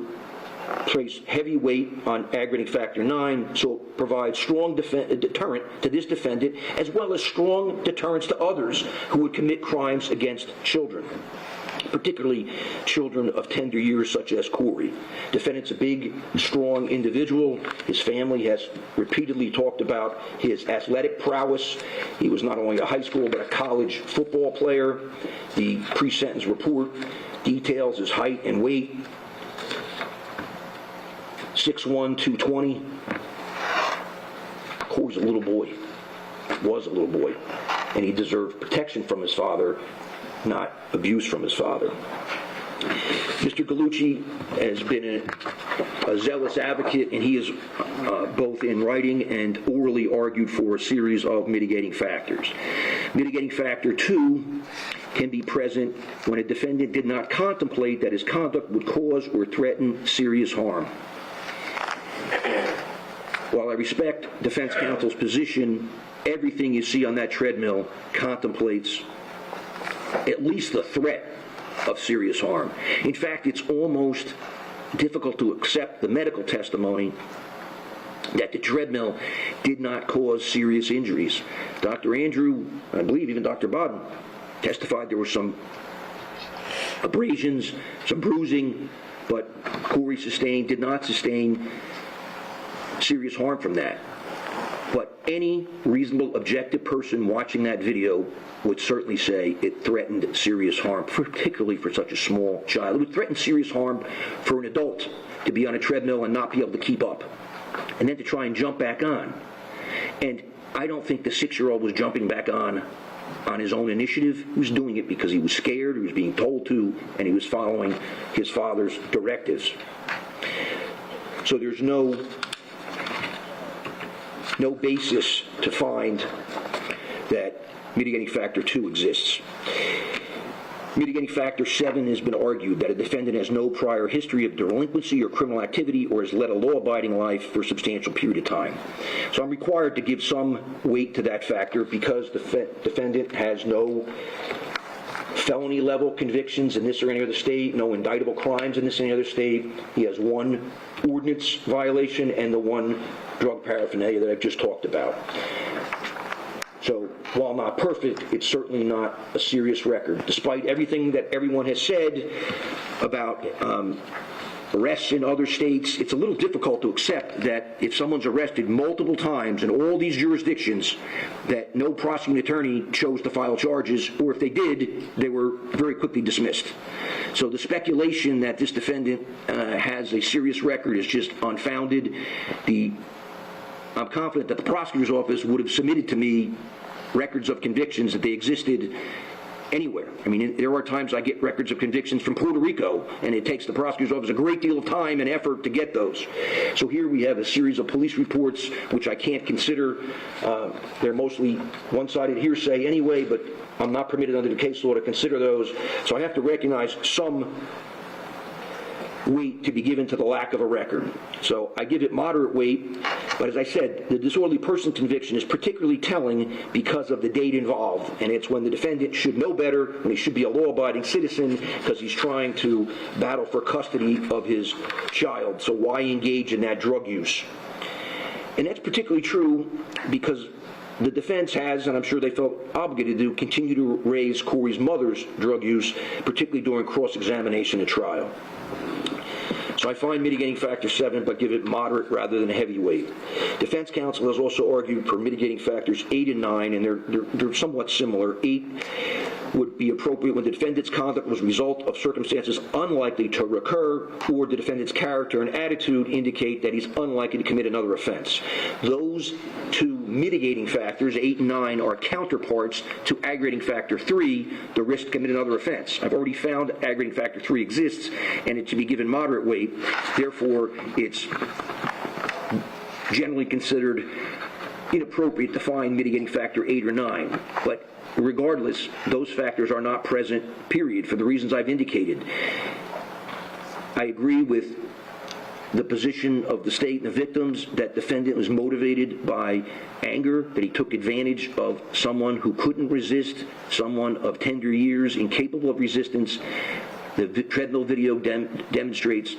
[SPEAKER 14] place heavy weight on aggravating factor 9, so it provides strong deterrent to this defendant, as well as strong deterrence to others who would commit crimes against children, particularly children of tender years such as Corey. Defendant's a big, strong individual. His family has repeatedly talked about his athletic prowess. He was not only a high school but a college football player. The pre-sentence report details his height and weight. 6'1", 220. Corey's a little boy, was a little boy, and he deserved protection from his father, not abuse from his father. Mr. Gallucci has been a zealous advocate, and he has both in writing and orally argued for a series of mitigating factors. Mitigating factor 2 can be present when a defendant did not contemplate that his conduct would cause or threaten serious harm. While I respect defense counsel's position, everything you see on that treadmill contemplates at least the threat of serious harm. In fact, it's almost difficult to accept the medical testimony that the treadmill did not cause serious injuries. Dr. Andrew, I believe even Dr. Bodden, testified there were some abrasions, some bruising, but Corey did not sustain serious harm from that. But any reasonable, objective person watching that video would certainly say it threatened serious harm, particularly for such a small child. It would threaten serious harm for an adult to be on a treadmill and not be able to keep up, and then to try and jump back on. And I don't think the 6-year-old was jumping back on his own initiative. He was doing it because he was scared, he was being told to, and he was following his father's directives. So there's no basis to find that mitigating factor 2 exists. Mitigating factor 7 has been argued that a defendant has no prior history of delinquency or criminal activity or has led a law-abiding life for a substantial period of time. So I'm required to give some weight to that factor because the defendant has no felony level convictions in this or any other state, no indictable crimes in this or any other state. He has one ordinance violation and the one drug paraphernalia that I've just talked about. So while not perfect, it's certainly not a serious record. Despite everything that everyone has said about arrests in other states, it's a little difficult to accept that if someone's arrested multiple times in all these jurisdictions, that no prosecuting attorney chose to file charges, or if they did, they were very quickly dismissed. So the speculation that this defendant has a serious record is just unfounded. I'm confident that the prosecutor's office would have submitted to me records of convictions that they existed anywhere. I mean, there are times I get records of convictions from Puerto Rico, and it takes the prosecutor's office a great deal of time and effort to get those. So here we have a series of police reports, which I can't consider. They're mostly one-sided hearsay anyway, but I'm not permitted under the case law to consider those. So I have to recognize some weight to be given to the lack of a record. So I give it moderate weight, but as I said, the disorderly person conviction is particularly telling because of the date involved, and it's when the defendant should know better, when he should be a law-abiding citizen, because he's trying to battle for custody of his child. So why engage in that drug use? And that's particularly true because the defense has, and I'm sure they felt obligated to, continue to raise Corey's mother's drug use, particularly during cross-examination at trial. So I find mitigating factor 7, but give it moderate rather than a heavyweight. Defense counsel has also argued for mitigating factors 8 and 9, and they're somewhat similar. 8 would be appropriate when the defendant's conduct was a result of circumstances unlikely to recur, or the defendant's character and attitude indicate that he's unlikely to commit another offense. Those two mitigating factors, 8 and 9, are counterparts to aggravating factor 3, the risk to commit another offense. I've already found aggravating factor 3 exists, and it should be given moderate weight. Therefore, it's generally considered inappropriate to find mitigating factor 8 or 9. But regardless, those factors are not present, period, for the reasons I've indicated. I agree with the position of the state and the victims that defendant was motivated by anger, that he took advantage of someone who couldn't resist, someone of tender years, incapable of resistance. The treadmill video demonstrates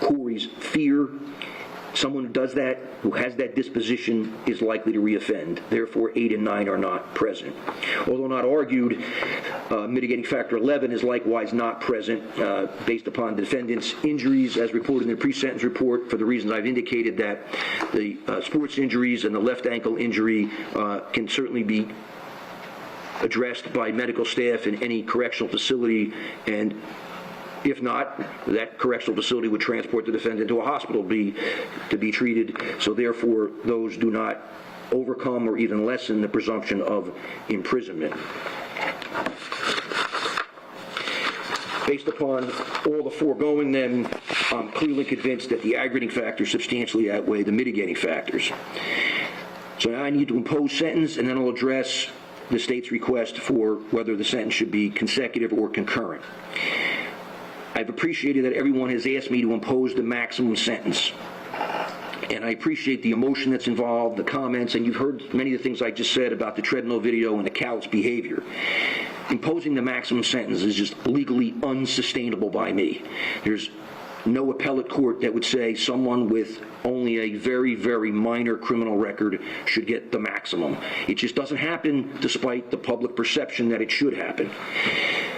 [SPEAKER 14] Corey's fear. Someone who does that, who has that disposition, is likely to reoffend. Therefore, 8 and 9 are not present. Although not argued, mitigating factor 11 is likewise not present based upon the defendant's injuries as reported in the pre-sentence report, for the reasons I've indicated, that the sports injuries and the left ankle injury can certainly be addressed by medical staff in any correctional facility, and if not, that correctional facility would transport the defendant to a hospital to be treated. So therefore, those do not overcome or even lessen the presumption of imprisonment. Based upon all the foregoing, then, I'm clearly convinced that the aggravating factors substantially outweigh the mitigating factors. So now I need to impose sentence, and then I'll address the state's request for whether the sentence should be consecutive or concurrent. I've appreciated that everyone has asked me to impose the maximum sentence. And I appreciate the emotion that's involved, the comments, and you've heard many of the things I just said about the treadmill video and the callous behavior. Imposing the maximum sentence is just legally unsustainable by me. There's no appellate court that would say someone with only a very, very minor criminal record should get the maximum. It just doesn't happen, despite the public perception that it should happen.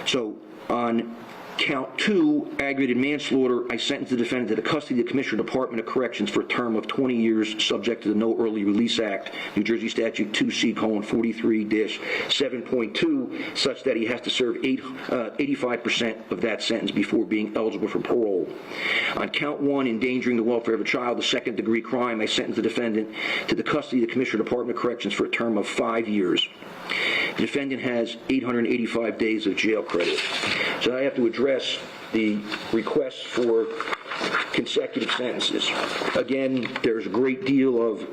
[SPEAKER 14] So on Count 2, aggravated manslaughter, I sentenced the defendant to the custody of the Commissioner Department of Corrections for a term of 20 years, subject to the No Early Release Act, New Jersey Statute 2C:43-7.2, such that he has to serve 85% of that sentence before being eligible for parole. On Count 1, endangering the welfare of a child, a second-degree crime, I sentenced the defendant to the custody of the Commissioner Department of Corrections for a term of 5 years. The defendant has 885 days of jail credit. So I have to address the requests for consecutive sentences. Again, there's a great deal of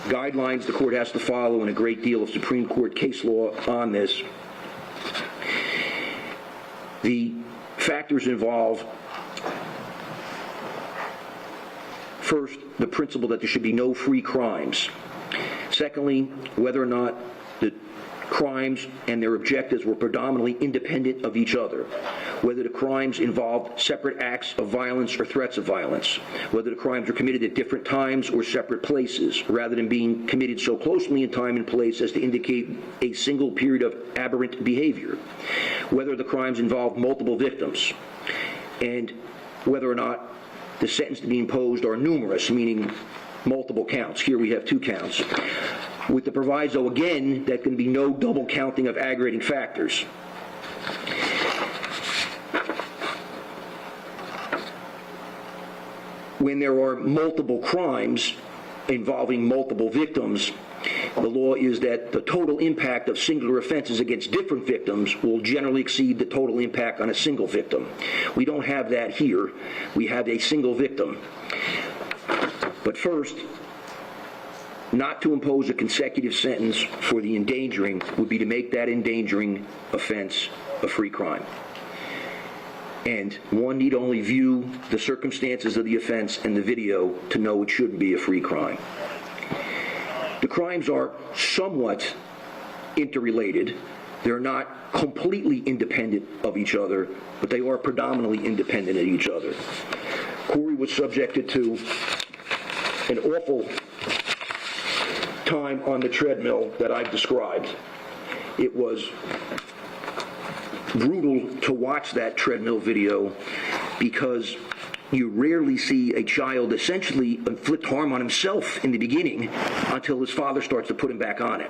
[SPEAKER 14] guidelines the court has to follow and a great deal of Supreme Court case law on this. The factors involve, first, the principle that there should be no free crimes. Secondly, whether or not the crimes and their objectives were predominantly independent of each other, whether the crimes involved separate acts of violence or threats of violence, whether the crimes were committed at different times or separate places, rather than being committed so closely in time and place as to indicate a single period of aberrant behavior, whether the crimes involved multiple victims, and whether or not the sentence to be imposed are numerous, meaning multiple counts. Here we have 2 counts. With the proviso, again, that can be no double counting of aggravating factors. When there are multiple crimes involving multiple victims, the law is that the total impact of singular offenses against different victims will generally exceed the total impact on a single victim. We don't have that here. We have a single victim. But first, not to impose a consecutive sentence for the endangering would be to make that endangering offense a free crime. And one need only view the circumstances of the offense and the video to know it shouldn't be a free crime. The crimes are somewhat interrelated. They're not completely independent of each other, but they are predominantly independent of each other. Corey was subjected to an awful time on the treadmill that I've described. It was brutal to watch that treadmill video because you rarely see a child essentially inflict harm on himself in the beginning until his father starts to put him back on it.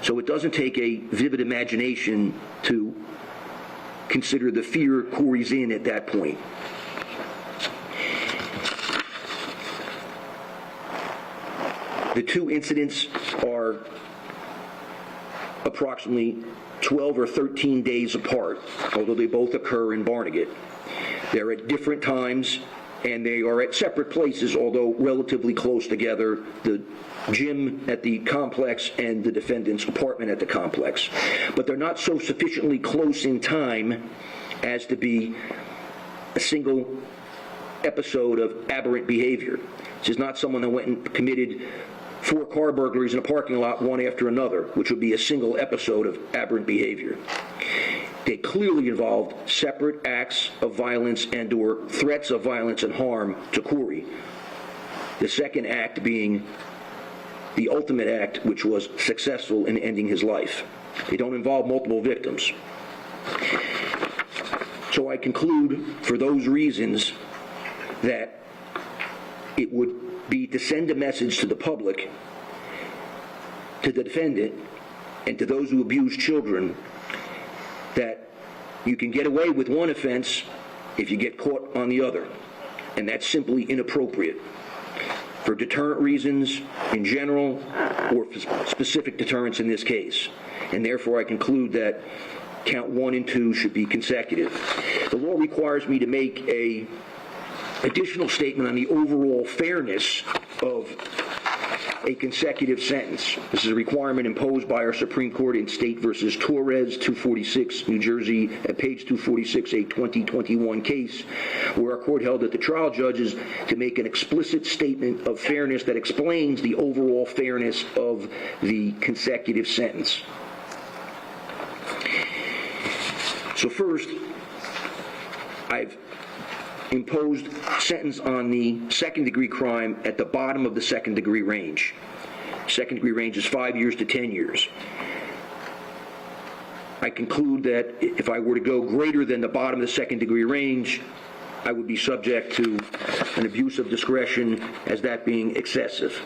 [SPEAKER 14] So it doesn't take a vivid imagination to consider the fear Corey's in at that point. The two incidents are approximately 12 or 13 days apart, although they both occur in Barnegat. They're at different times, and they are at separate places, although relatively close together, the gym at the complex and the defendant's apartment at the complex. But they're not so sufficiently close in time as to be a single episode of aberrant behavior. This is not someone that went and committed 4 car burglaries in a parking lot, one after another, which would be a single episode of aberrant behavior. They clearly involved separate acts of violence and or threats of violence and harm to Corey. The second act being the ultimate act, which was successful in ending his life. They don't involve multiple victims. So I conclude, for those reasons, that it would be to send a message to the public, to the defendant, and to those who abuse children that you can get away with one offense if you get caught on the other. And that's simply inappropriate for deterrent reasons in general or for specific deterrence in this case. And therefore I conclude that count 1 and 2 should be consecutive. The law requires me to make an additional statement on the overall fairness of a consecutive sentence. This is a requirement imposed by our Supreme Court in State versus Torres, 246, New Jersey, at page 246, a 2021 case, where our court held that the trial judges to make an explicit statement of fairness that explains the overall fairness of the consecutive sentence. So first, I've imposed sentence on the second-degree crime at the bottom of the second-degree range. Second-degree range is 5 years to 10 years. I conclude that if I were to go greater than the bottom of the second-degree range, I would be subject to an abuse of discretion as that being excessive.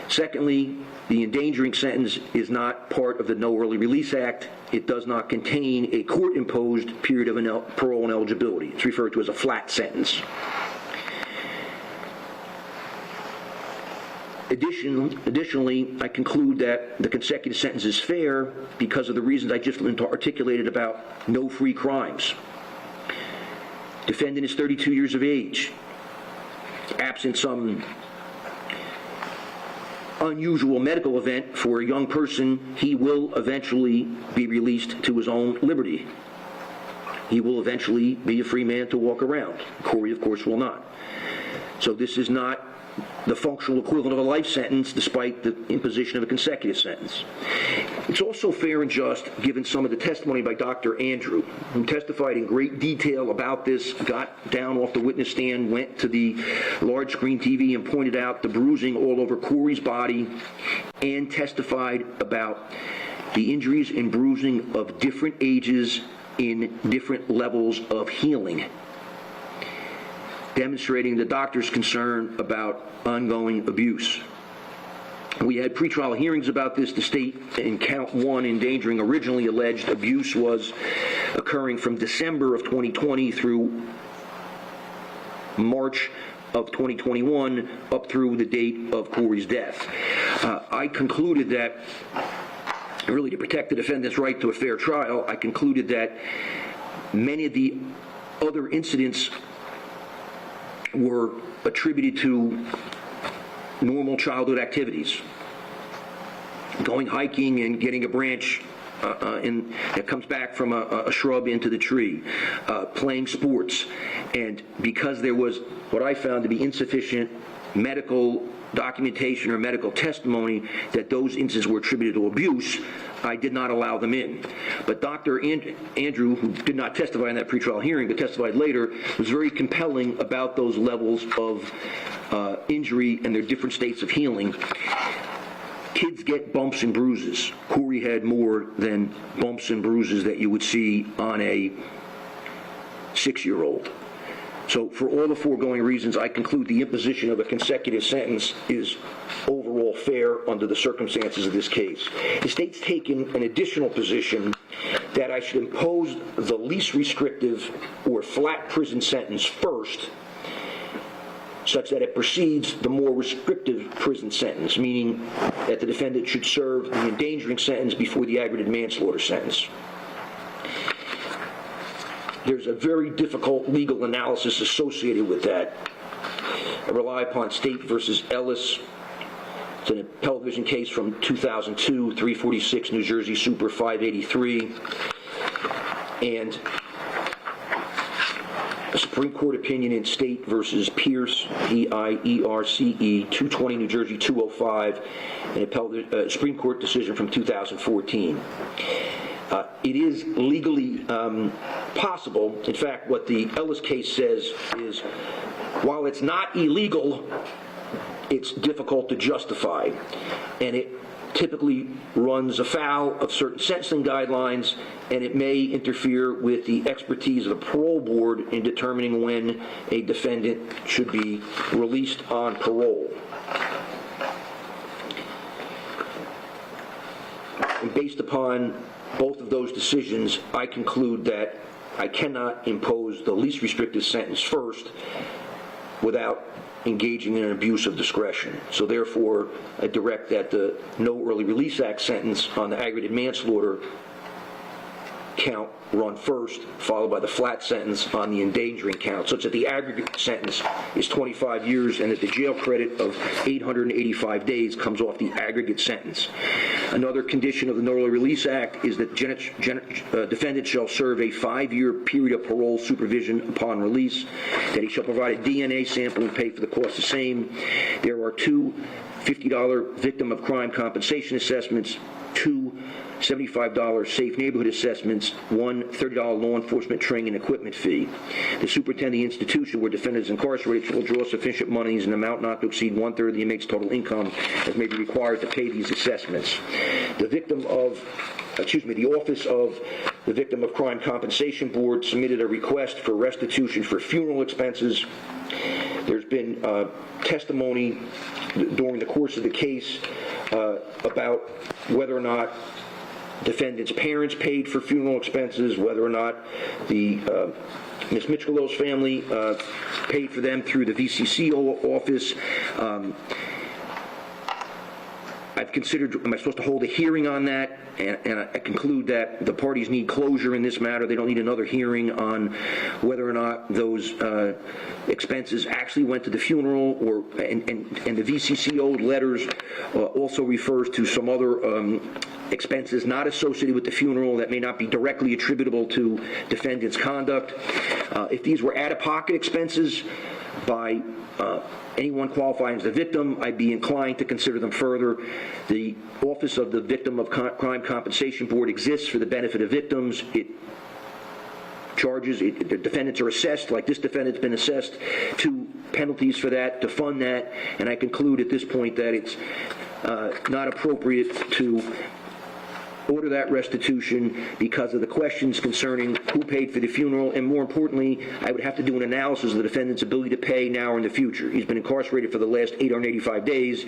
[SPEAKER 14] Secondly, the endangering sentence is not part of the No Early Release Act. It does not contain a court-imposed period of parole and eligibility. It's referred to as a flat sentence. Additionally, I conclude that the consecutive sentence is fair because of the reasons I just articulated about no free crimes. Defendant is 32 years of age. Absent some unusual medical event for a young person, he will eventually be released to his own liberty. He will eventually be a free man to walk around. Corey, of course, will not. So this is not the functional equivalent of a life sentence, despite the imposition of a consecutive sentence. It's also fair and just, given some of the testimony by Dr. Andrew, who testified in great detail about this, got down off the witness stand, went to the large screen TV and pointed out the bruising all over Corey's body, and testified about the injuries and bruising of different ages in different levels of healing, demonstrating the doctor's concern about ongoing abuse. We had pretrial hearings about this. The state in count 1 endangering originally alleged abuse was occurring from December of 2020 through March of 2021 up through the date of Corey's death. I concluded that, really to protect the defendant's right to a fair trial, I concluded that many of the other incidents were attributed to normal childhood activities. Going hiking and getting a branch that comes back from a shrub into the tree, playing sports. And because there was what I found to be insufficient medical documentation or medical testimony that those incidents were attributed to abuse, I did not allow them in. But Dr. Andrew, who did not testify in that pretrial hearing but testified later, was very compelling about those levels of injury and their different states of healing. Kids get bumps and bruises. Corey had more than bumps and bruises that you would see on a 6-year-old. So for all the foregoing reasons, I conclude the imposition of a consecutive sentence is overall fair under the circumstances of this case. The state's taken an additional position that I should impose the least restrictive or flat prison sentence first, such that it precedes the more restrictive prison sentence, meaning that the defendant should serve the endangering sentence before the aggravated manslaughter sentence. There's a very difficult legal analysis associated with that. I rely upon State versus Ellis. It's an appellate division case from 2002, 346 New Jersey Super 583. And a Supreme Court opinion in State versus Pierce, P-I-E-R-C-E, 220 New Jersey 205, an Supreme Court decision from 2014. It is legally possible. In fact, what the Ellis case says is, while it's not illegal, it's difficult to justify, and it typically runs afoul of certain sentencing guidelines, and it may interfere with the expertise of the parole board in determining when a defendant should be released on parole. And based upon both of those decisions, I conclude that I cannot impose the least restrictive sentence first without engaging in an abuse of discretion. So therefore, I direct that the No Early Release Act sentence on the aggravated manslaughter count run first, followed by the flat sentence on the endangering count, such that the aggregate sentence is 25 years and that the jail credit of 885 days comes off the aggregate sentence. Another condition of the No Early Release Act is that defendant shall serve a 5-year period of parole supervision upon release, that he shall provide a DNA sample and pay for the cost the same. There are 2 $50 victim of crime compensation assessments, 2 $75 safe neighborhood assessments, 1 $30 law enforcement training and equipment fee. The superintendent of the institution where defendant is incarcerated shall draw sufficient monies in an amount not to exceed 1/3 of the inmate's total income as may be required to pay these assessments. The Office of the Victim of Crime Compensation Board submitted a request for restitution for funeral expenses. There's been testimony during the course of the case about whether or not defendant's parents paid for funeral expenses, whether or not the Ms. Michelo's family paid for them through the VCCO office. I've considered, am I supposed to hold a hearing on that? And I conclude that the parties need closure in this matter. They don't need another hearing on whether or not those expenses actually went to the funeral, and the VCCO letters also refers to some other expenses not associated with the funeral that may not be directly attributable to defendant's conduct. If these were out-of-pocket expenses by anyone qualifying as a victim, I'd be inclined to consider them further. The Office of the Victim of Crime Compensation Board exists for the benefit of victims. It charges, the defendants are assessed, like this defendant's been assessed, 2 penalties for that, to fund that, and I conclude at this point that it's not appropriate to order that restitution because of the questions concerning who paid for the funeral, and more importantly, I would have to do an analysis of the defendant's ability to pay now or in the future. He's been incarcerated for the last 885 days.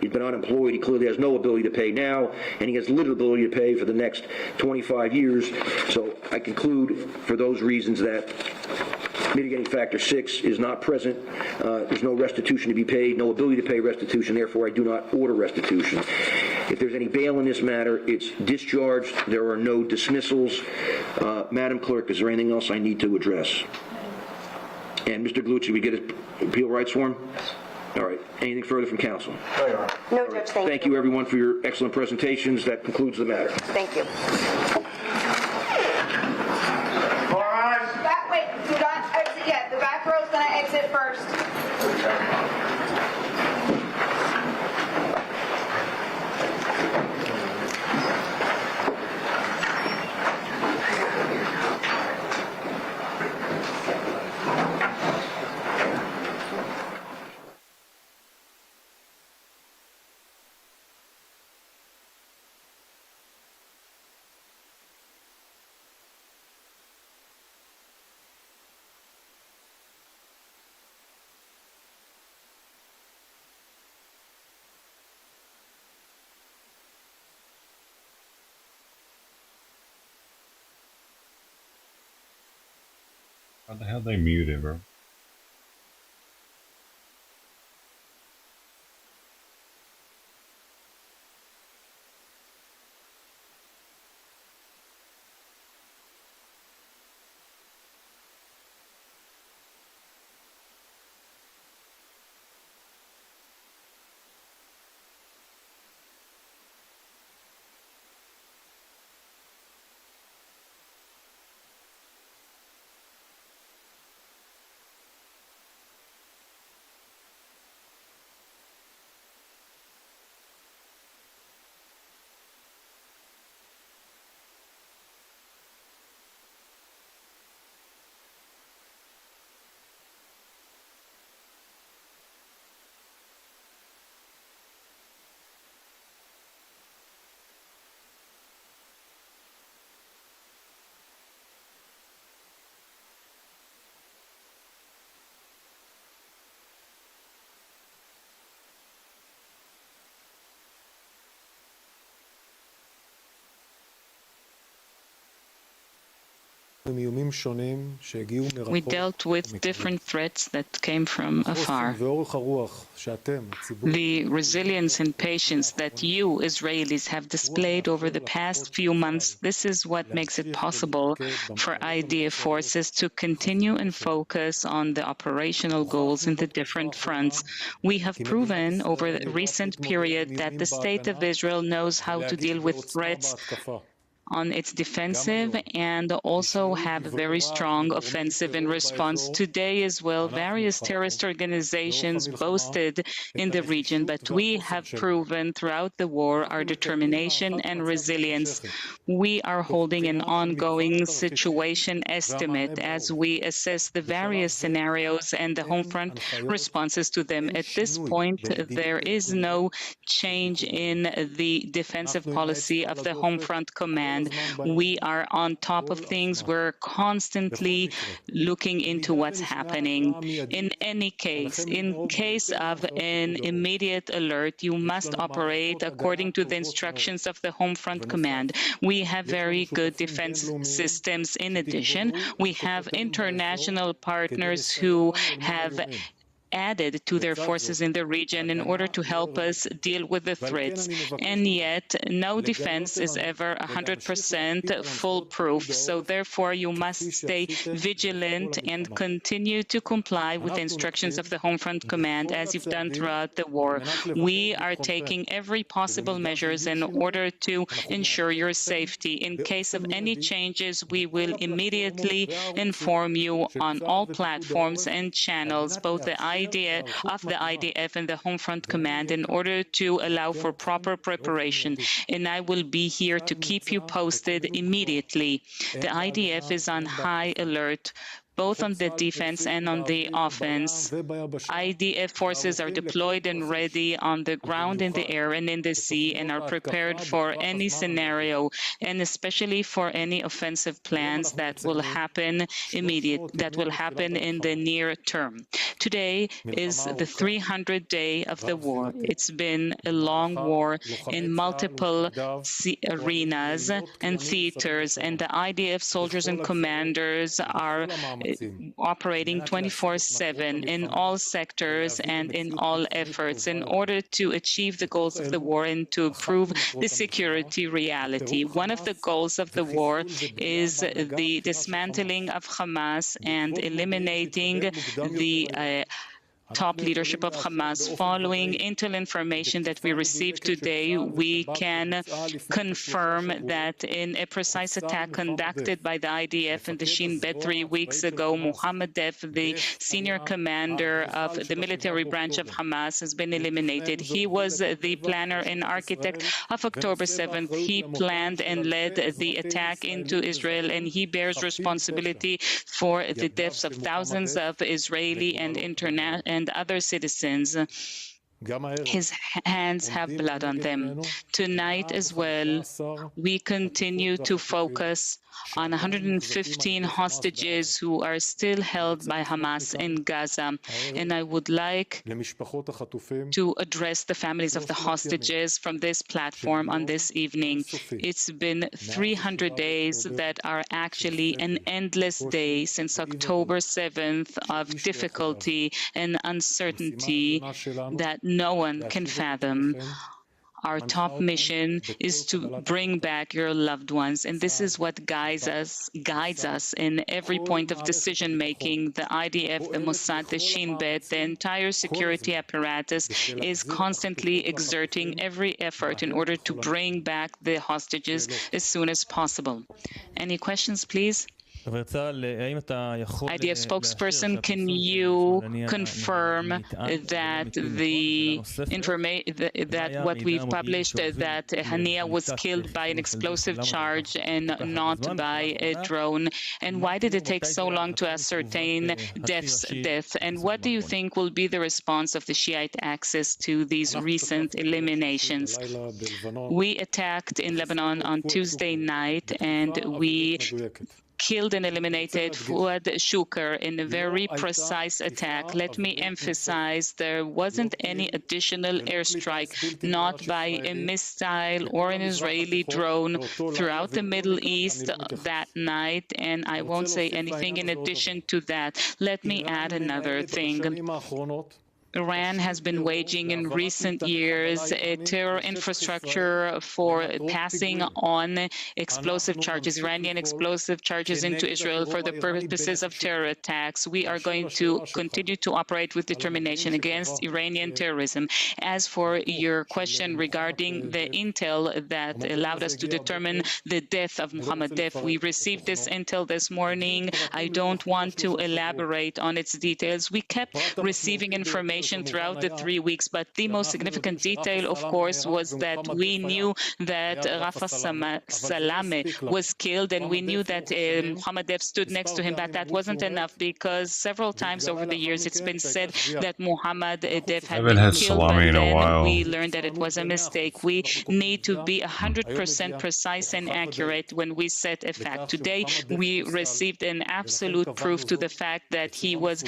[SPEAKER 14] He's been unemployed. He clearly has no ability to pay now, and he has little ability to pay for the next 25 years. So I conclude for those reasons that Mitigating factor 6 is not present. There's no restitution to be paid, no ability to pay restitution. Therefore, I do not order restitution. If there's any bail in this matter, it's discharged. There are no dismissals. Madam Clerk, is there anything else I need to address? And Mr. Gallucci, we get his appeal rights form? Yes. All right. Anything further from council?
[SPEAKER 6] No, Your Honor. No, Judge,
[SPEAKER 14] Thank you, everyone, for your excellent presentations. That concludes the matter.
[SPEAKER 6] Thank you.
[SPEAKER 7] Wait, do not exit yet. The back row is going to exit first.
[SPEAKER 1] How the hell they mute it, bro?
[SPEAKER 13] We dealt with different threats that came from afar. The resilience and patience that you, Israelis, have displayed over the past few months, this is what makes it possible for IDF forces to continue and focus on the operational goals in the different fronts. We have proven over the recent period that the State of Israel knows how to deal with threats on its defensive and also have a very strong offensive in response. Today as well, various terrorist organizations boasted in the region, but we have proven throughout the war our determination and resilience. We are holding an ongoing situation estimate as we assess the various scenarios and the home front responses to them. At this point, there is no change in the defensive policy of the Home Front Command. We are on top of things. We're constantly looking into what's happening. In any case, in case of an immediate alert, you must operate according to the instructions of the Home Front Command. We have very good defense systems. In addition, we have international partners who have added to their forces in the region in order to help us deal with the threats. And yet, no defense is ever 100% foolproof. So therefore, you must stay vigilant and continue to comply with the instructions of the Home Front Command as you've done throughout the war. We are taking every possible measures in order to ensure your safety. In case of any changes, we will immediately inform you on all platforms and channels, both the IDF and the Home Front Command, in order to allow for proper preparation. And I will be here to keep you posted immediately. The IDF is on high alert, both on the defense and on the offense. IDF forces are deployed and ready on the ground, in the air, and in the sea, and are prepared for any scenario, and especially for any offensive plans that will happen in the near term. Today is the 300th day of the war. It's been a long war in multiple arenas and theaters, and the IDF soldiers and commanders are operating 24/7 in all sectors and in all efforts in order to achieve the goals of the war and to improve the security reality. One of the goals of the war is the dismantling of Hamas and eliminating the top leadership of Hamas. Following intel information that we received today, we can confirm that in a precise attack conducted by the IDF in the Shin Bet 3 weeks ago, Mohammed Def, the senior commander of the military branch of Hamas, has been eliminated. He was the planner and architect of October 7th. He planned and led the attack into Israel, and he bears responsibility for the deaths of thousands of Israeli and other citizens. His hands have blood on them. Tonight as well, we continue to focus on 115 hostages who are still held by Hamas in Gaza. And I would like to address the families of the hostages from this platform on this evening. It's been 300 days that are actually an endless day since October 7th of difficulty and uncertainty that no one can fathom. Our top mission is to bring back your loved ones, and this is what guides us in every point of decision-making. The IDF, the Mossad, the Shin Bet, the entire security apparatus is constantly exerting every effort in order to bring back the hostages as soon as possible. Any questions, please? IDF spokesperson, can you confirm that that what we've published, that Hania was killed by an explosive charge and not by a drone? And why did it take so long to ascertain Def's death? And what do you think will be the response of the Shiite axis to these recent eliminations? We attacked in Lebanon on Tuesday night, and we killed and eliminated Fuad Shukr in a very precise attack. Let me emphasize, there wasn't any additional airstrike, not by a missile or an Israeli drone throughout the Middle East that night, and I won't say anything in addition to that. Let me add another thing. Iran has been waging in recent years a terror infrastructure for passing on explosive charges, Iranian explosive charges into Israel for the purposes of terror attacks. We are going to continue to operate with determination against Iranian terrorism. As for your question regarding the intel that allowed us to determine the death of Mohammed Def, we received this intel this morning. I don't want to elaborate on its details. We kept receiving information throughout the 3 weeks, but the most significant detail, of course, was that we knew that Rafa Salame was killed, and we knew that Mohammed Def stood next to him, but that wasn't enough because several times over the years it's been said that Mohammed Def had been killed, but then we learned that it was a mistake. We need to be 100% precise and accurate when we set a fact. Today, we received an absolute proof to the fact that he was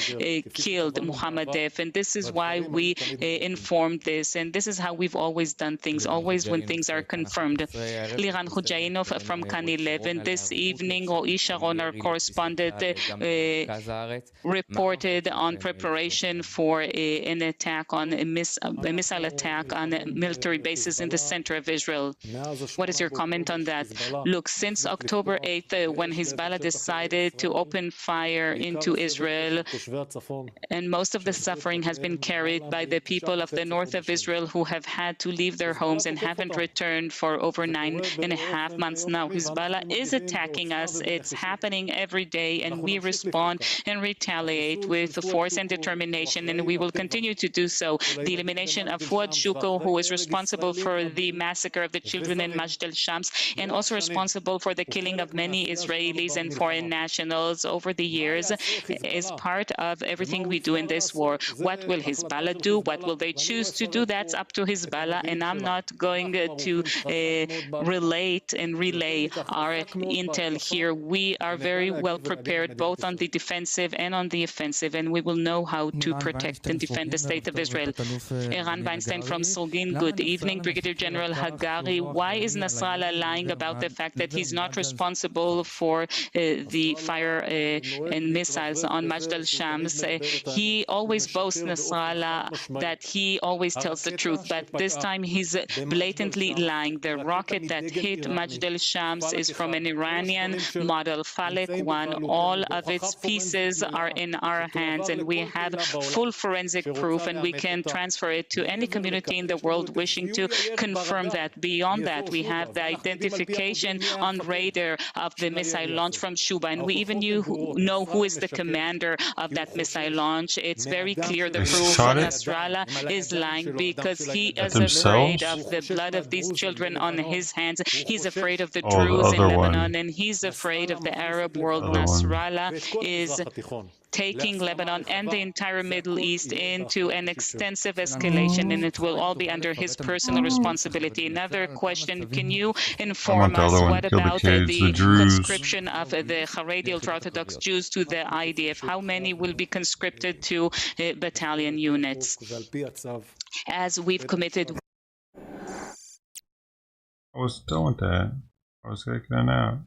[SPEAKER 13] killed, Mohammed Def, and this is why we informed this, and this is how we've always done things, always when things are confirmed. Liran Hujainov from Kan 11 this evening, Ro'i Sharon, our correspondent, reported on preparation for an attack on a missile attack on military bases in the center of Israel. What is your comment on that? Look, since October 8th, when Hezbollah decided to open fire into Israel, and most of the suffering has been carried by the people of the north of Israel who have had to leave their homes and haven't returned for over 9.5 months now. Hezbollah is attacking us. It's happening every day, and we respond and retaliate with force and determination, and we will continue to do so. The elimination of Fuad Shukr, who is responsible for the massacre of the children in Majd al-Shams, and also responsible for the killing of many Israelis and foreign nationals over the years, is part of everything we do in this war. What will will Hezbollah do? What will they choose to do? That's up to Hezbollah, and I'm not going to relate and relay our intel here. We are very well prepared, both on the defensive and on the offensive, and we will know how to protect and defend the state of Israel. Eran Weinstein from Solgin, good evening. Brigadier General Hagari, why is Nasrallah lying about the fact that he's not responsible for the fire and missiles on Majd al-Shams? He always boasts, Nasrallah, that he always tells the truth, but this time he's blatantly lying. The rocket that hit Majd al-Shams is from an Iranian model, Falek 1. All of its pieces are in our hands, and we have full forensic proof, and we can transfer it to any community in the world wishing to confirm that. Beyond that, we have the identification on radar of the missile launch from Shuba, and we even know who is the commander of that missile launch. It's very clear the proof that Nasrallah is lying because he is afraid of the blood of these children on his hands. He's afraid of the Druze in Lebanon, and he's afraid of the Arab world. Nasrallah is taking Lebanon and the entire Middle East into an extensive escalation, and it will all be under his personal responsibility. Another question, can you inform us what about the conscription of the Haredi ultra-Orthodox Jews to the IDF? How many will be conscripted to battalion units? As we've committed.
[SPEAKER 1] I was done with that. I was taking it out.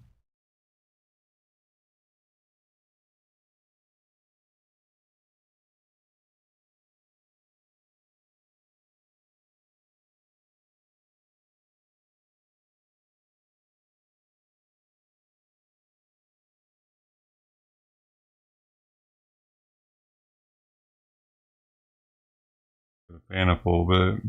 [SPEAKER 1] Fan up a little bit.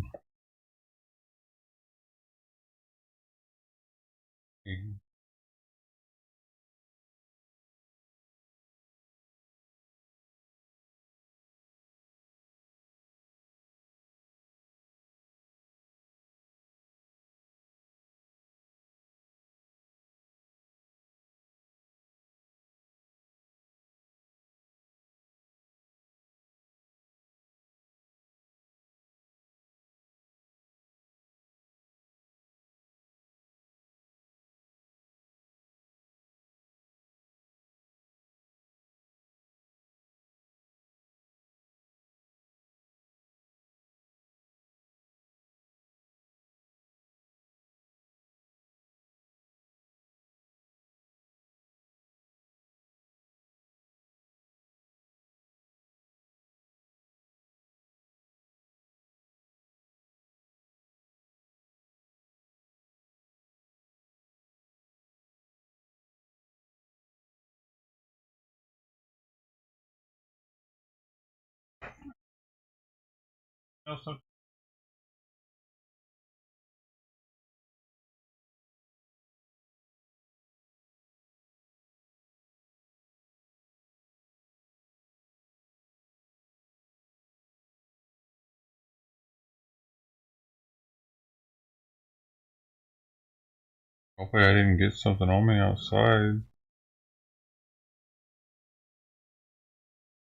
[SPEAKER 1] Hopefully I didn't get something on me outside.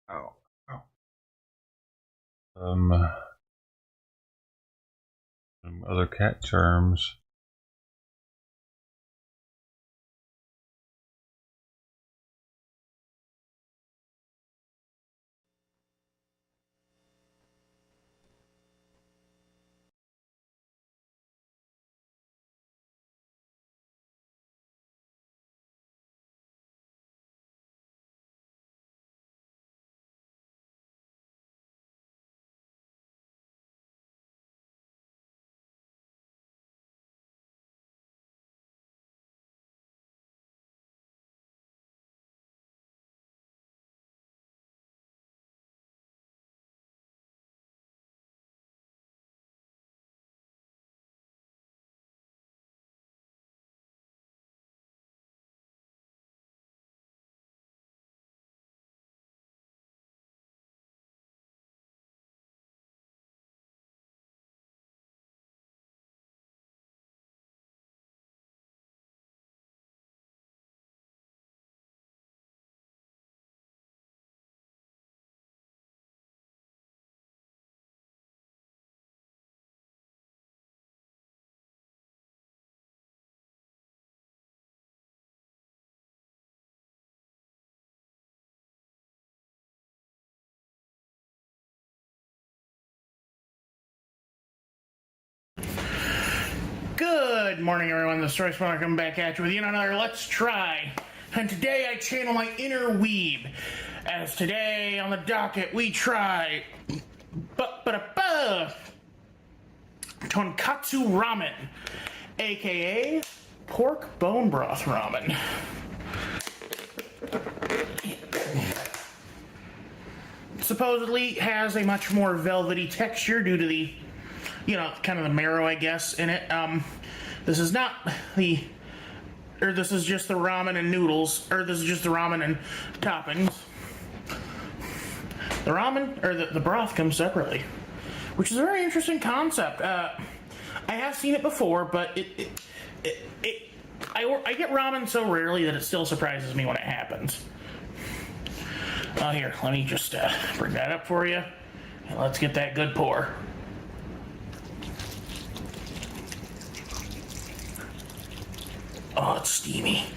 [SPEAKER 1] Ow. Ow. Some other cat terms.
[SPEAKER 15] Good morning, everyone. This is Royce Miller coming back at you with yet another Let's Try. And today I channel my inner weeb. As today on the docket we try tonkatsu ramen, aka pork bone broth ramen. Supposedly has a much more velvety texture due to the, kind of the marrow, I guess, in it. This is not this is just the ramen and noodles, or this is just the ramen and toppings. The ramen, or the broth comes separately, which is a very interesting concept. I have seen it before, but I get ramen so rarely that it still surprises me when it happens. Here, let me just bring that up for you, and let's get that good pour. Oh, it's steamy.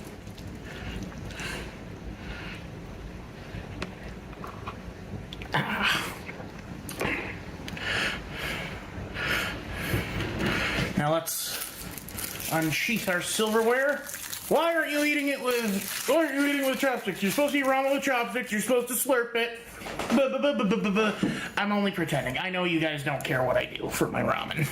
[SPEAKER 15] Now let's unsheath our silverware. Why aren't you eating it with chopsticks? You're supposed to eat ramen with chopsticks. You're supposed to slurp it. I'm only pretending. I know you guys don't care what I do for my ramen.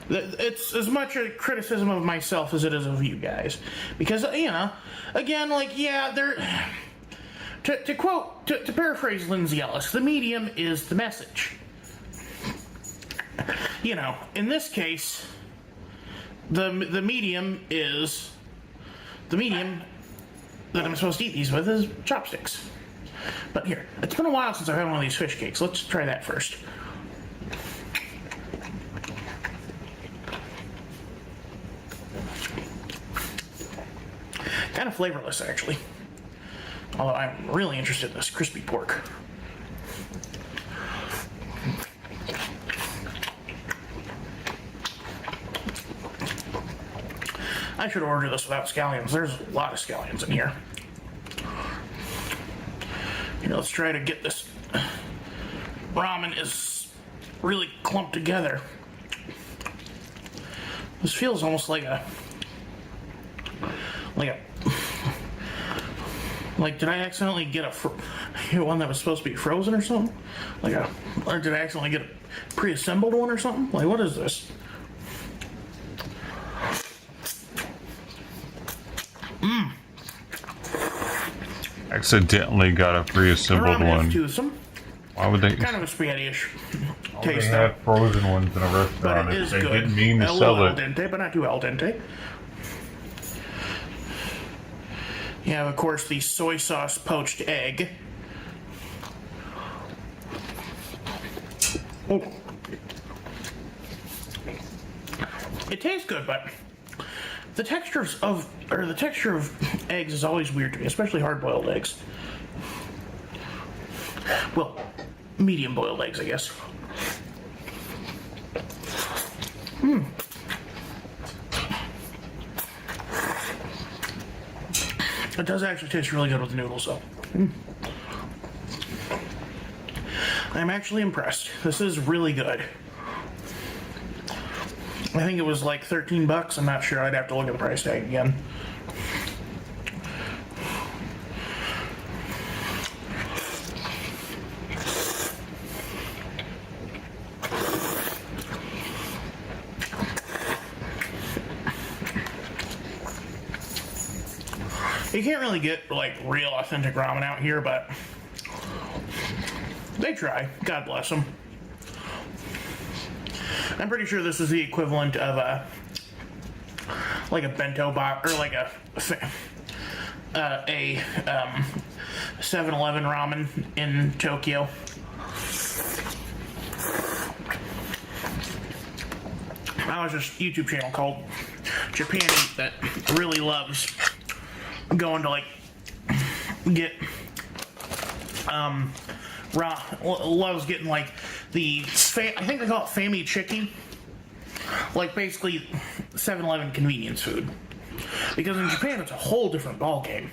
[SPEAKER 15] It's as much a criticism of myself as it is of you guys. Because, again, to paraphrase Lindsay Ellis, the medium is the message. In this case, the medium that I'm supposed to eat these with is chopsticks. But here, it's been a while since I've had one of these fish cakes. Let's try that first. Kind of flavorless, actually. Although I'm really interested in this crispy pork. I should order this without scallions. There's a lot of scallions in here. Let's try to get this ramen is really clumped together. This feels almost like did I accidentally get one that was supposed to be frozen or something? Or did I accidentally get a pre-assembled one or something? What is this?
[SPEAKER 1] Accidentally got a pre-assembled one. Why would they?
[SPEAKER 15] Kind of a spaghetti-ish
[SPEAKER 1] They
[SPEAKER 15] taste.
[SPEAKER 1] have frozen ones in a restaurant.
[SPEAKER 15] But it is
[SPEAKER 1] they
[SPEAKER 15] good.
[SPEAKER 1] didn't mean to
[SPEAKER 15] A
[SPEAKER 1] sell
[SPEAKER 15] little
[SPEAKER 1] it.
[SPEAKER 15] al dente, but not too al dente. You have, of course, the soy sauce poached egg. Oh. It tastes good, but the texture of eggs is always weird to me, especially hard-boiled eggs. Well, medium-boiled eggs, I guess. It does actually taste really good with the noodles, though. I'm actually impressed. This is really good. I think it was like $13. I'm not sure. I'd have to look at the price tag again. You can't really get real authentic ramen out here, but they try. God bless them. I'm pretty sure this is the equivalent of a bento box, or a 7-Eleven ramen in Tokyo. I was just a YouTube channel called Japan Eat that really loves going to get loves getting the I think they call it Fami Chicky, basically 7-Eleven convenience food, because in Japan it's a whole different ballgame.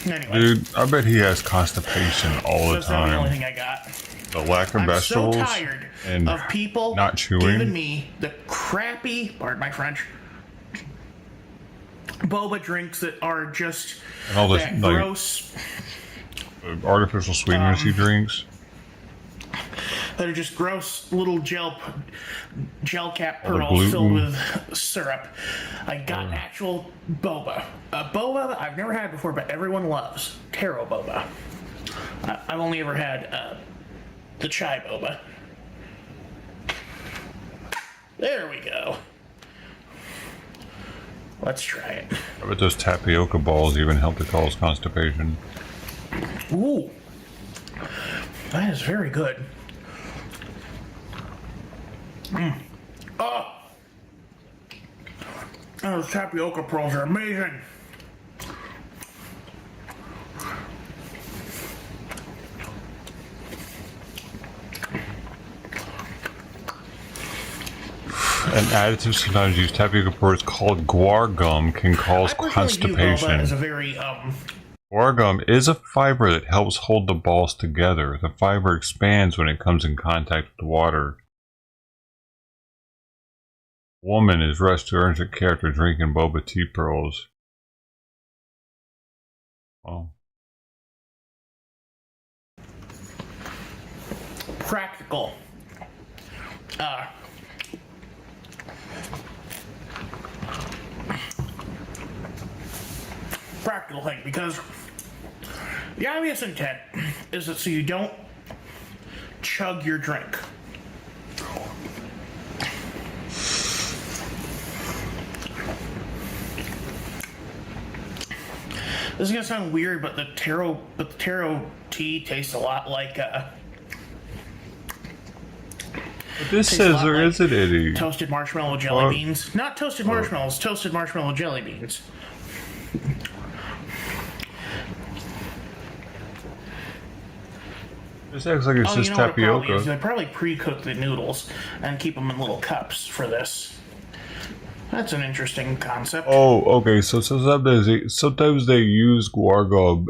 [SPEAKER 15] Anyway.
[SPEAKER 1] Dude, I bet he has constipation all the
[SPEAKER 15] That's not the only
[SPEAKER 1] time.
[SPEAKER 15] thing I got.
[SPEAKER 1] The lack of
[SPEAKER 15] I'm
[SPEAKER 1] vegetables
[SPEAKER 15] so tired
[SPEAKER 1] and
[SPEAKER 15] of people
[SPEAKER 1] not chewing.
[SPEAKER 15] giving me the crappy, pardon my French, boba drinks that are just
[SPEAKER 1] And all this,
[SPEAKER 15] that
[SPEAKER 1] like,
[SPEAKER 15] gross,
[SPEAKER 1] artificial sweeteners he drinks.
[SPEAKER 15] that are just gross little gel cap
[SPEAKER 1] All the
[SPEAKER 15] pearls filled
[SPEAKER 1] gluten.
[SPEAKER 15] with syrup. I got actual boba. Boba that I've never had before, but everyone loves. Taro boba. I've only ever had the chai boba. There we go. Let's try it.
[SPEAKER 1] I bet those tapioca balls even help to cause constipation.
[SPEAKER 15] Ooh. That is very good. Oh! Those tapioca pearls are amazing.
[SPEAKER 1] An additive sometimes used tapioca pearls called guar gum can cause constipation.
[SPEAKER 15] Is a very
[SPEAKER 1] Guar gum is a fiber that helps hold the balls together. The fiber expands when it comes in contact with water. Woman is rushed to urgent care after drinking boba tea pearls. Oh.
[SPEAKER 15] practical. Practical thing, because the obvious intent is that so you don't chug your drink. This is gonna sound weird, but the taro tea tastes a lot like
[SPEAKER 1] This says there is an idiot.
[SPEAKER 15] toasted marshmallow jelly beans. Not toasted marshmallows, toasted marshmallow jelly beans.
[SPEAKER 1] This acts like it's just tapioca.
[SPEAKER 15] They probably pre-cook the noodles and keep them in little cups for this. That's an interesting concept.
[SPEAKER 1] Oh, okay. So sometimes they use guar gum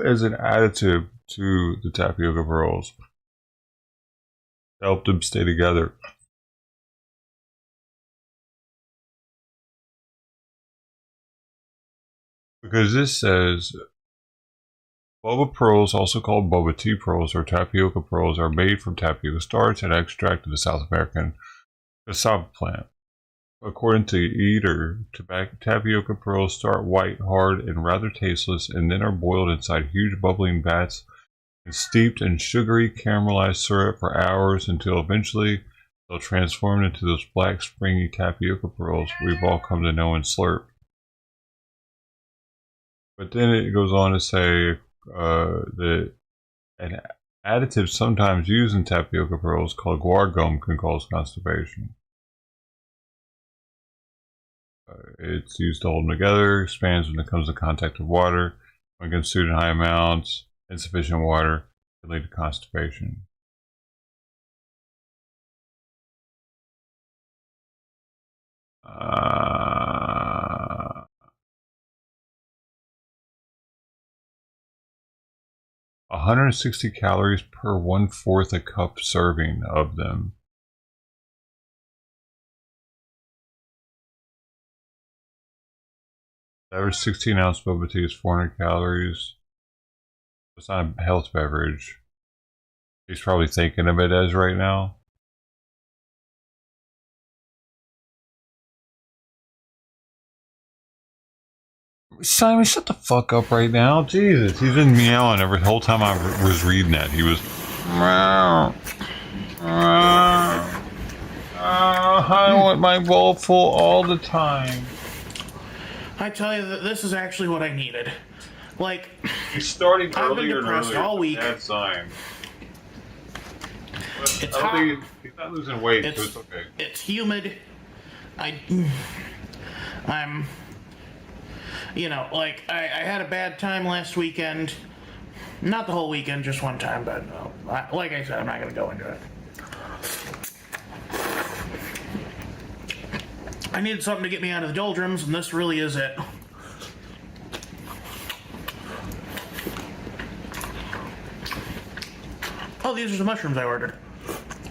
[SPEAKER 1] as an additive to the tapioca pearls to help them stay together. Because this says boba pearls, also called boba tea pearls or tapioca pearls, are made from tapioca starch and extract of the South American cassava plant. According to Eater, tapioca pearls start white, hard, and rather tasteless, and then are boiled inside huge bubbling vats and steeped in sugary caramelized syrup for hours until eventually they'll transform into those black, springy tapioca pearls we've all come to know and slurp. But then it goes on to say that an additive sometimes used in tapioca pearls called guar gum can cause constipation. It's used to hold them together, expands when it comes in contact with water. When consumed in high amounts, insufficient water can lead to constipation. Uh, 160 calories per 1/4 a cup serving of them. Average 16-ounce boba tea is 400 calories. It's not a health beverage. He's probably thinking of it as right now. Simon, shut the fuck up right now. Jesus, he's been meowing every whole time I was reading that. He was meow. I want my bowl full all the time.
[SPEAKER 15] I tell you that this is actually what I needed. Like,
[SPEAKER 1] he's starting
[SPEAKER 15] I've been
[SPEAKER 1] earlier and
[SPEAKER 15] depressed
[SPEAKER 1] earlier.
[SPEAKER 15] all week.
[SPEAKER 1] That's sign.
[SPEAKER 15] It's hot.
[SPEAKER 1] He's not losing weight, so it's okay.
[SPEAKER 15] It's humid. I'm, you know, like I had a bad time last weekend. Not the whole weekend, just one time. But like I said, I'm not going to go into it. I needed something to get me out of the doldrums, and this really is it. Oh, these are the mushrooms I ordered.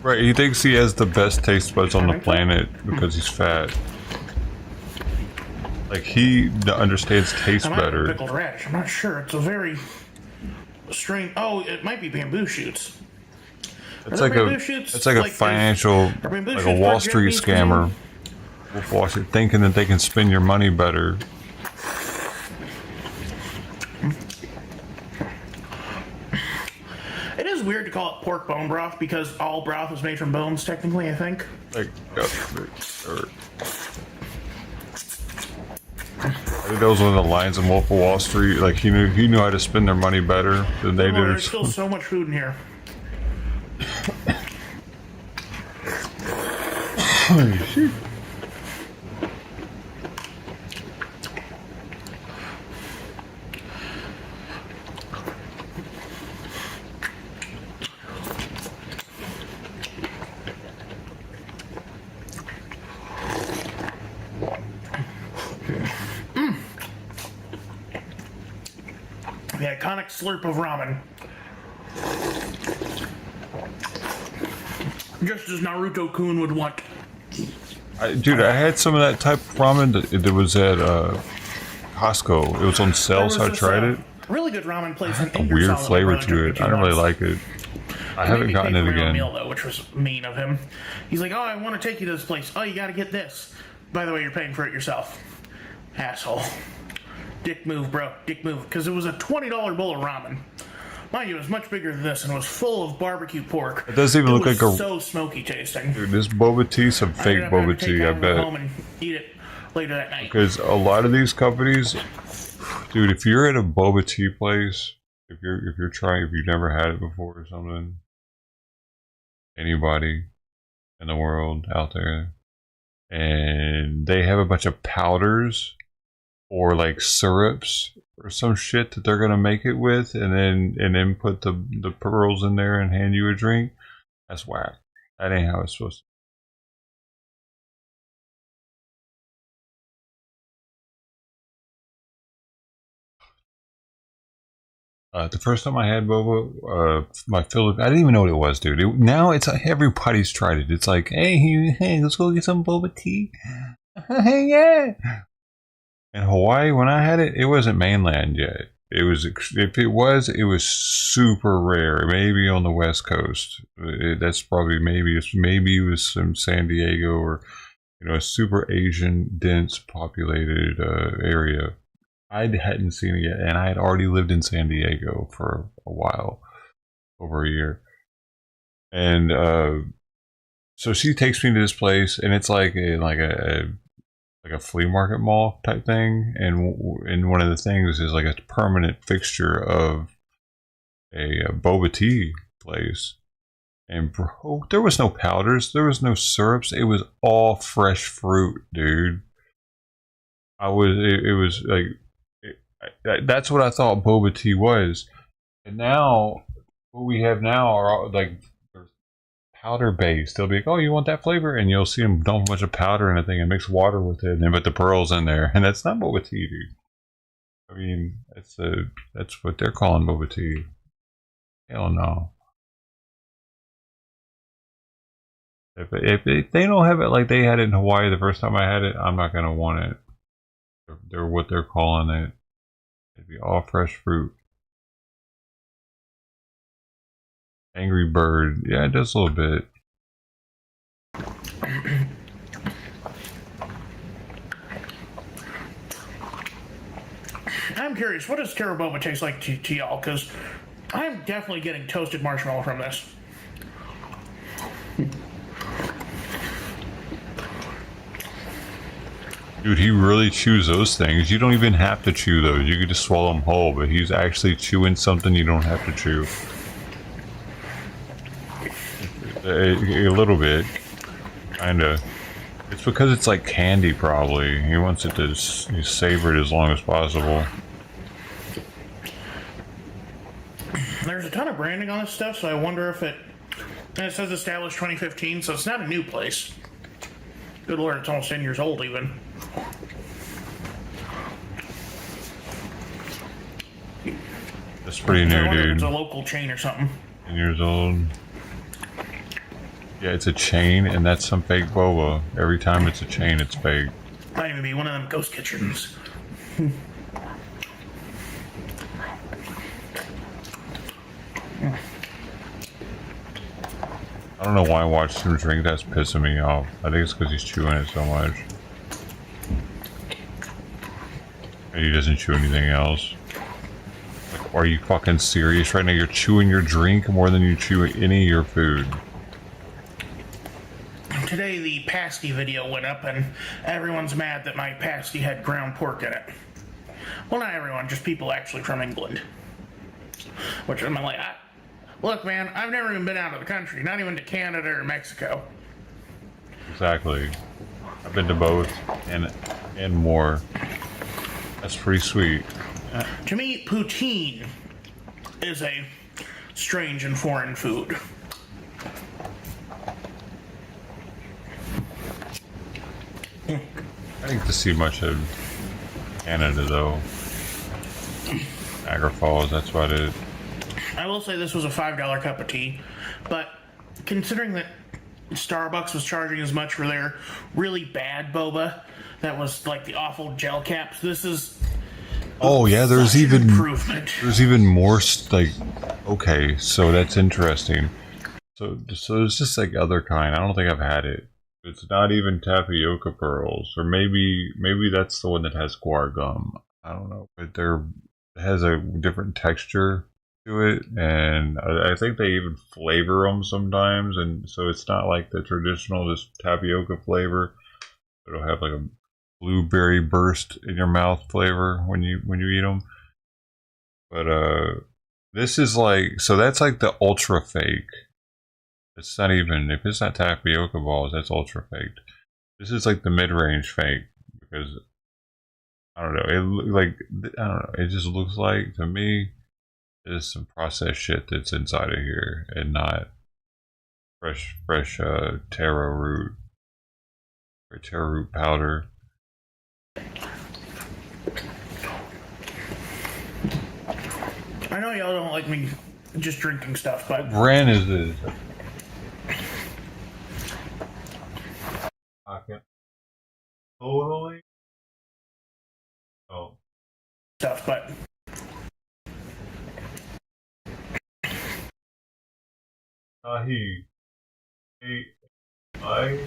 [SPEAKER 1] Right, he thinks he has the best taste buds on the planet because he's fat. Like, he understands taste better.
[SPEAKER 15] Pickled radish. I'm not sure. It's a very strange. Oh, it might be bamboo shoots.
[SPEAKER 1] It's like a financial, like a Wall Street scammer. Wolf Wall Street, thinking that they can spend your money better.
[SPEAKER 15] It is weird to call it pork bone broth because all broth is made from bones, technically, I think.
[SPEAKER 1] Like, I think those were the lines in Wolf of Wall Street. Like, he knew how to spend their money better than they did.
[SPEAKER 15] There's still so much food in here.
[SPEAKER 1] Holy shit.
[SPEAKER 15] The iconic slurp of ramen. Just as Naruto-kun would want.
[SPEAKER 1] Dude, I had some of that type of ramen that was at Costco. It was on sale, so I tried it.
[SPEAKER 15] Really good ramen place.
[SPEAKER 1] It had a weird flavor to it. I don't really like it. I haven't gotten it again.
[SPEAKER 15] Meal, though, which was mean of him. He's like, oh, I want to take you to this place. Oh, you got to get this. By the way, you're paying for it yourself. Asshole. Dick move, bro. Dick move. Because it was a $20 bowl of ramen. Mind you, it was much bigger than this and was full of barbecue pork.
[SPEAKER 1] It doesn't even look like a...
[SPEAKER 15] so smoky tasting.
[SPEAKER 1] Dude, this boba tea, some fake boba tea, I bet.
[SPEAKER 15] Home and eat it later that night.
[SPEAKER 1] Because a lot of these companies, dude, if you're at a boba tea place, if you've never had it before or something, anybody in the world out there, and they have a bunch of powders or like syrups or some shit that they're gonna make it with, and then put the pearls in there and hand you a drink, that's whack. That ain't how it's supposed to. The first time I had boba, my Philip, I didn't even know what it was, dude. Now it's everybody's tried it. It's like, hey, let's go get some boba tea. Hey, yeah. In Hawaii, when I had it, it wasn't mainland yet. It was, if it was super rare. Maybe on the West Coast. That's probably maybe it was some San Diego or a super Asian, dense, populated area. I hadn't seen it yet, and I had already lived in San Diego for a while, over a year. And so she takes me to this place, and it's like a flea market mall type thing, and one of the things is like a permanent fixture of a boba tea place. And bro, there was no powders, there was no syrups, it was all fresh fruit, dude. It was like, that's what I thought boba tea was. And now what we have now are all, like, powder based. They'll be like, oh, you want that flavor, and you'll see them dump a bunch of powder in a thing and mix water with it and then put the pearls in there, and that's not boba tea, dude. I mean, that's what they're calling boba tea. Hell no. If they don't have it like they had it in Hawaii the first time I had it, I'm not gonna want it. They're what they're calling it. It'd be all fresh fruit. Angry Bird. Yeah, it does a little bit.
[SPEAKER 15] I'm curious, what does Terra Boba taste like to y'all? Because I'm definitely getting toasted marshmallow from this.
[SPEAKER 1] Dude, he really chews those things. You don't even have to chew those. You can just swallow them whole, but he's actually chewing something you don't have to chew. A little bit. Kinda. It's because it's like candy, probably. He wants it to savor it as long as possible.
[SPEAKER 15] There's a ton of branding on this stuff, so I wonder if it says established 2015, so it's not a new place. Good lord, it's almost 10 years old even.
[SPEAKER 1] That's pretty new,
[SPEAKER 15] I wonder if
[SPEAKER 1] dude.
[SPEAKER 15] it's a local chain or something.
[SPEAKER 1] years old. Yeah, it's a chain, and that's some fake boba. Every time it's a chain, it's fake.
[SPEAKER 15] Might even be one of them ghost kitchens.
[SPEAKER 1] I don't know why I watched him drink. That's pissing me off. I think it's because he's chewing it so much. And he doesn't chew anything else. Like, are you fucking serious right now? You're chewing your drink more than you chew any of your food.
[SPEAKER 15] Today the pasty video went up and everyone's mad that my pasty had ground pork in it. Well, not everyone, just people actually from England. Which I'm like, look man, I've never even been out of the country, not even to Canada or Mexico.
[SPEAKER 1] Exactly. I've been to both and more. That's pretty sweet.
[SPEAKER 15] To me, poutine is a strange and foreign food.
[SPEAKER 1] I didn't get to see much of Canada though. Niagara Falls, that's about it.
[SPEAKER 15] I will say this was a $5 cup of tea, but considering that Starbucks was charging as much for their really bad boba, that was like the awful gel caps, this is
[SPEAKER 1] oh yeah, there's even more like, okay, so that's interesting. So there's just like other kind. I don't think I've had it. It's not even tapioca pearls, or maybe that's the one that has guar gum. I don't know, but it has a different texture to it, and I think they even flavor them sometimes, and so it's not like the traditional just tapioca flavor. It'll have like a blueberry burst in your mouth flavor when you eat them. But this is like, so that's like the ultra fake. It's not even, if it's not tapioca balls, that's ultra faked. This is like the mid-range fake, because I don't know, it just looks like, to me, there's some processed shit that's inside of here, and not fresh taro root, or taro root powder.
[SPEAKER 15] I know y'all don't like me just drinking stuff, but...
[SPEAKER 1] What brand is this? Pocket. Totally? Oh.
[SPEAKER 15] Stuff, but...
[SPEAKER 1] Ahi. I...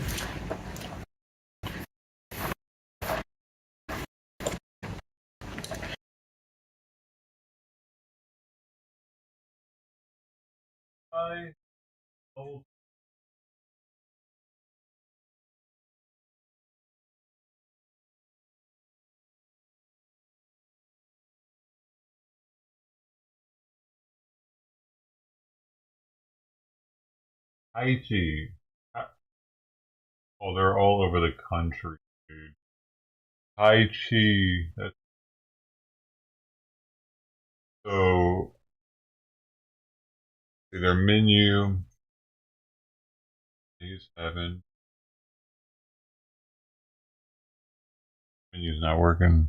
[SPEAKER 1] Oh. Haiti. Oh, they're all over the country, dude. Haiti. That's so. See their menu. These haven't. Menu's not working.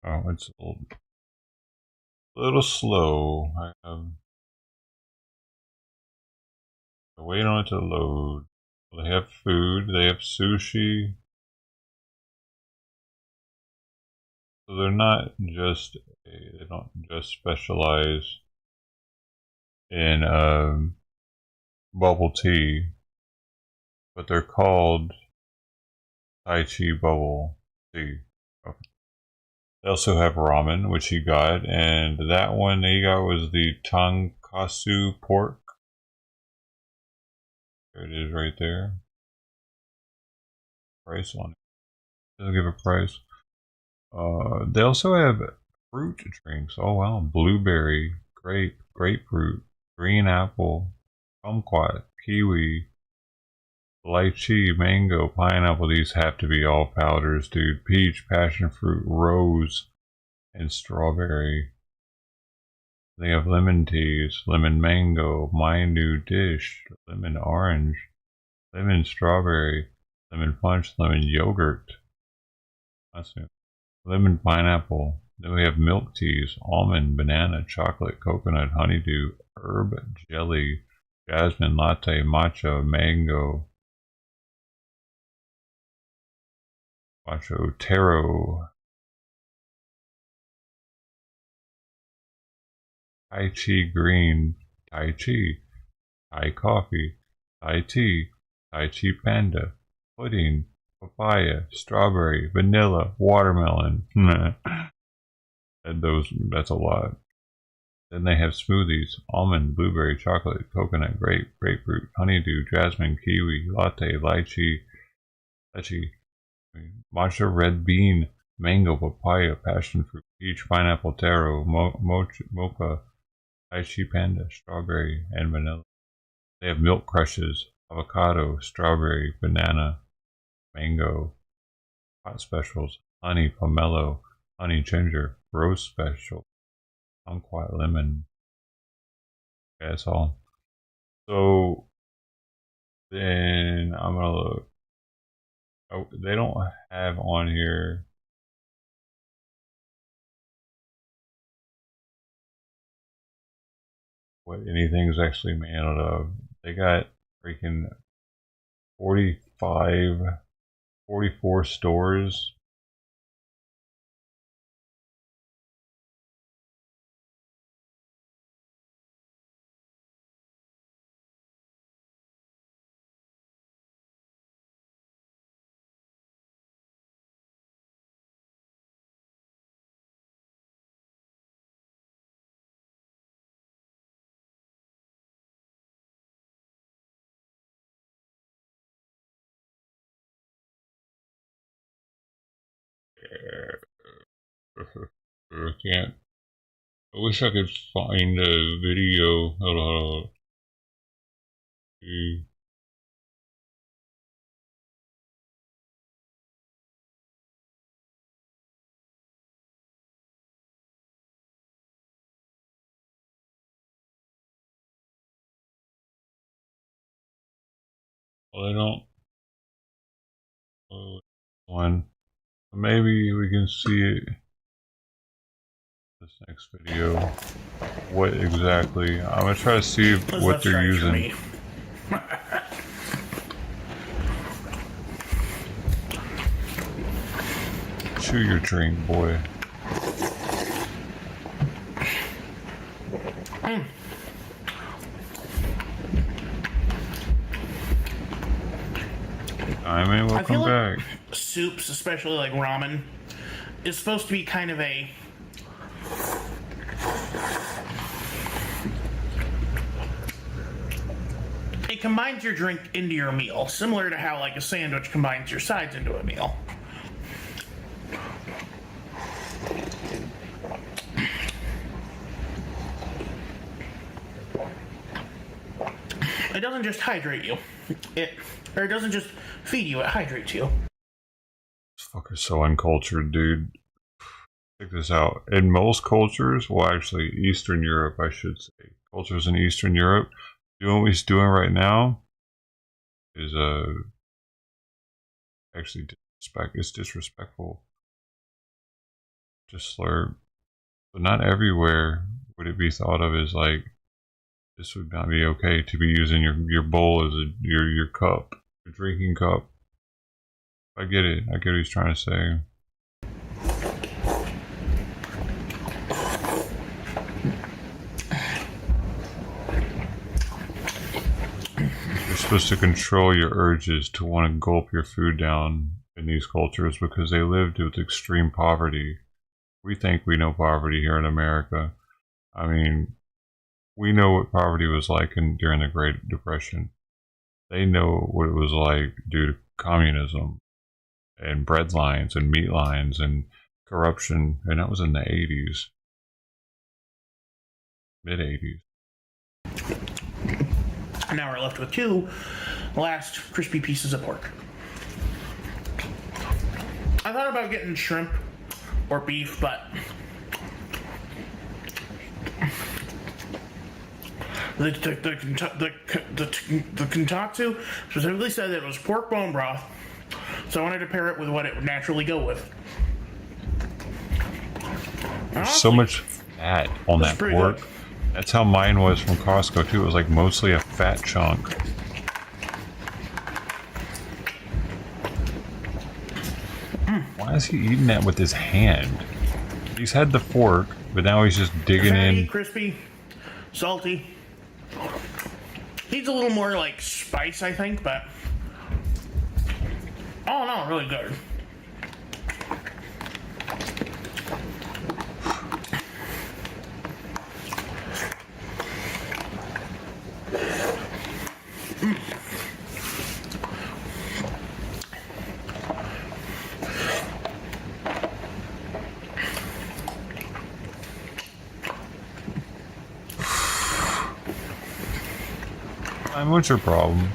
[SPEAKER 1] Oh, it's a little slow. I have to wait on it to load. They have food. They have sushi. So they're not just, they don't just specialize in bubble tea, but they're called Tai Chi bubble tea. Okay. They also have ramen, which he got, and that one he got was the tonkatsu pork. There it is right there. Price on it. Doesn't give a price. They also have fruit drinks. Oh wow, blueberry, grape, grapefruit, green apple, kumquat, kiwi, lychee, mango, pineapple. These have to be all powders, dude. Peach, passion fruit, rose, and strawberry. They have lemon teas, lemon mango, my new dish, lemon orange, lemon strawberry, lemon punch, lemon yogurt. That's it. Lemon pineapple. Then we have milk teas, almond, banana, chocolate, coconut, honeydew, herb, jelly, jasmine, latte, matcha, mango, taro, Tai Chi green, Tai Chi, Thai coffee, Thai tea, Tai Chi panda, pudding, papaya, strawberry, vanilla, watermelon. And that's a lot. Then they have smoothies, almond, blueberry, chocolate, coconut, grape, grapefruit, honeydew, jasmine, kiwi, latte, lychee, matcha, red bean, mango, papaya, passion fruit, peach, pineapple, taro, mocha, lychee panda, strawberry, and vanilla. They have milk crushes, avocado, strawberry, banana, mango, hot specials, honey, pomelo, honey ginger, rose special, kumquat lemon. Okay, that's all. So then I'm gonna look. Oh, they don't have on here. What anything's actually made out of. They got freaking 44 stores. I can't. I wish I could find a video. Hold on. Well, they don't. Oh, one. Maybe we can see it. This next video. What exactly? I'm gonna try to see what they're using. Chew your drink, boy. I mean, welcome
[SPEAKER 15] I feel like
[SPEAKER 1] back.
[SPEAKER 15] Soups, especially like ramen, is supposed to be kind of a it combines your drink into your meal, similar to how like a sandwich combines your sides into a meal. It doesn't just hydrate you. It doesn't just feed you, it hydrates you.
[SPEAKER 1] This fucker's so uncultured, dude. Check this out. In most cultures, well, actually, Eastern Europe, I should say, cultures in Eastern Europe, doing what he's doing right now is actually it's disrespectful. Just slur. But not everywhere would it be thought of as like this would not be okay to be using your bowl as your cup, your drinking cup. I get it. I get what he's trying to say. You're supposed to control your urges to want to gulp your food down in these cultures because they lived with extreme poverty. We think we know poverty here in America. I mean, we know what poverty was like during the Great Depression. They know what it was like due to communism and bread lines and meat lines and corruption, and that was in the 80s, mid 80s.
[SPEAKER 15] And now we're left with two last crispy pieces of pork. I thought about getting shrimp or beef, but the Kontatsu specifically said that it was pork bone broth, so I wanted to pair it with what it would naturally go with.
[SPEAKER 1] There's so much fat on that pork. Good. That's how mine was from Costco too. It was like mostly a fat chunk. Why is he eating that with his hand? He's had the fork, but now he's just digging in.
[SPEAKER 15] Crispy, salty. Needs a little more like spice, I think, but oh no, really good.
[SPEAKER 1] What's your problem?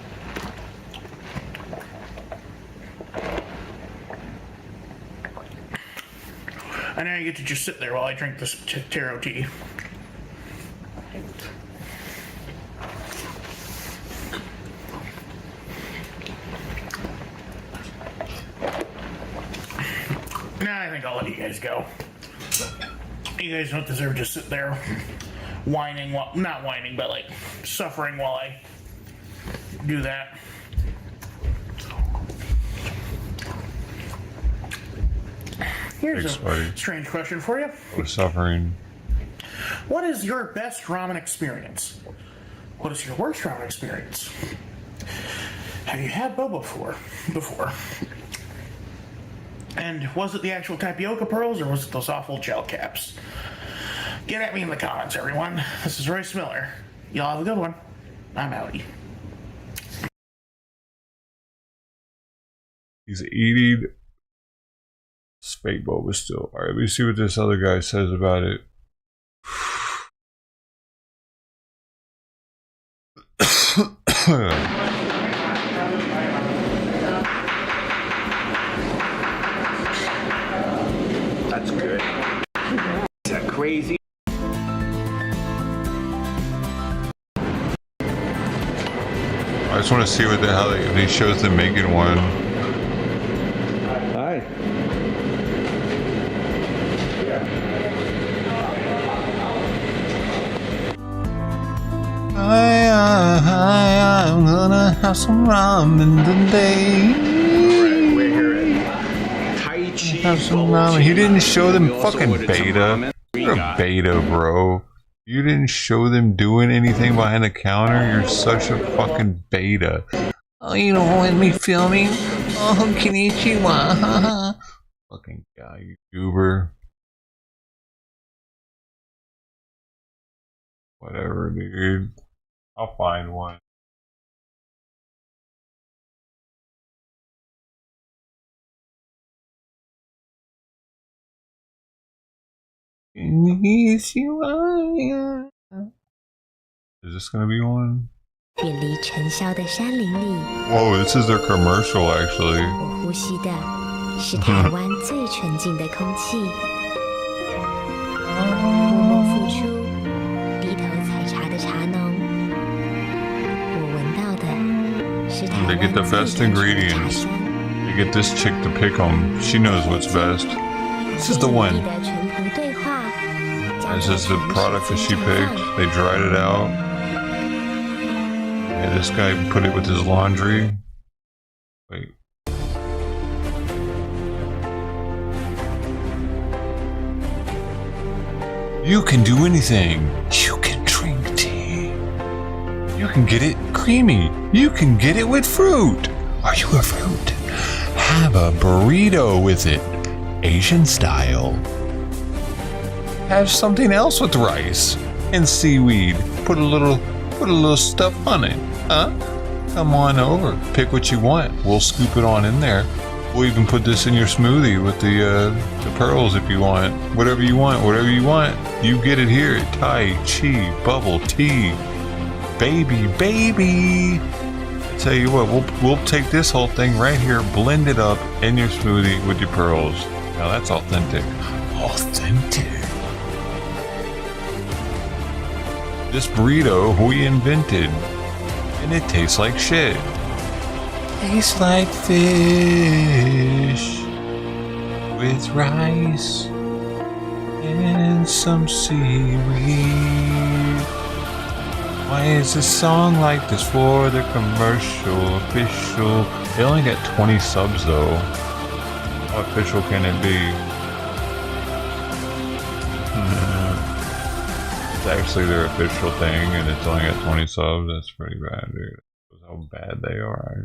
[SPEAKER 15] And now you get to just sit there while I drink this taro tea. Nah, I think I'll let you guys go. You guys don't deserve to sit there whining while, not whining, but like suffering while I do that. Here's a strange question for you.
[SPEAKER 1] We're suffering.
[SPEAKER 15] What is your best ramen experience? What is your worst ramen experience? Have you had boba before? And was it the actual tapioca pearls or was it those awful gel caps? Get at me in the comments, everyone. This is Royce Miller. Y'all have a good one. I'm outie.
[SPEAKER 1] He's eating fake boba still. Alright, let me see what this other guy says about it.
[SPEAKER 16] That's good. Is that crazy?
[SPEAKER 1] I just want to see what the hell if he shows them making one.
[SPEAKER 16] Hi.
[SPEAKER 1] I'm gonna have some ramen today.
[SPEAKER 16] We're here at Tai Chi.
[SPEAKER 1] Have some ramen. He didn't show them fucking beta. You're a beta, bro. You didn't show them doing anything behind the counter. You're such a fucking beta. Oh, you don't want me filming? Oh, konnichiwa. Fucking guy, you goober. Whatever, dude. I'll find one. Is this gonna be one? Whoa, this is their commercial actually. They get the best ingredients. They get this chick to pick them. She knows what's best. This is the one. This is the product that she picked. They dried it out. Yeah, this guy put it with his laundry. Wait. You can do anything. You can drink tea. You can get it creamy. You can get it with fruit. Are you a fruit? Have a burrito with it. Asian style. Have something else with rice and seaweed. Put a little stuff on it. Huh? Come on over. Pick what you want. We'll scoop it on in there. We'll even put this in your smoothie with the pearls if you want. Whatever you want. Whatever you want. You get it here at Tai Chi Bubble Tea. Baby. I tell you what, we'll take this whole thing right here, blend it up in your smoothie with your pearls. Now that's authentic. Authentic. This burrito we invented, and it tastes like shit. Tastes like fish with rice. and some seaweed. Why is this song like this for the commercial official? They only get 20 subs though. How official can it be? It's actually their official thing and it's only got 20 subs. That's pretty bad, dude. That's how bad they are actually.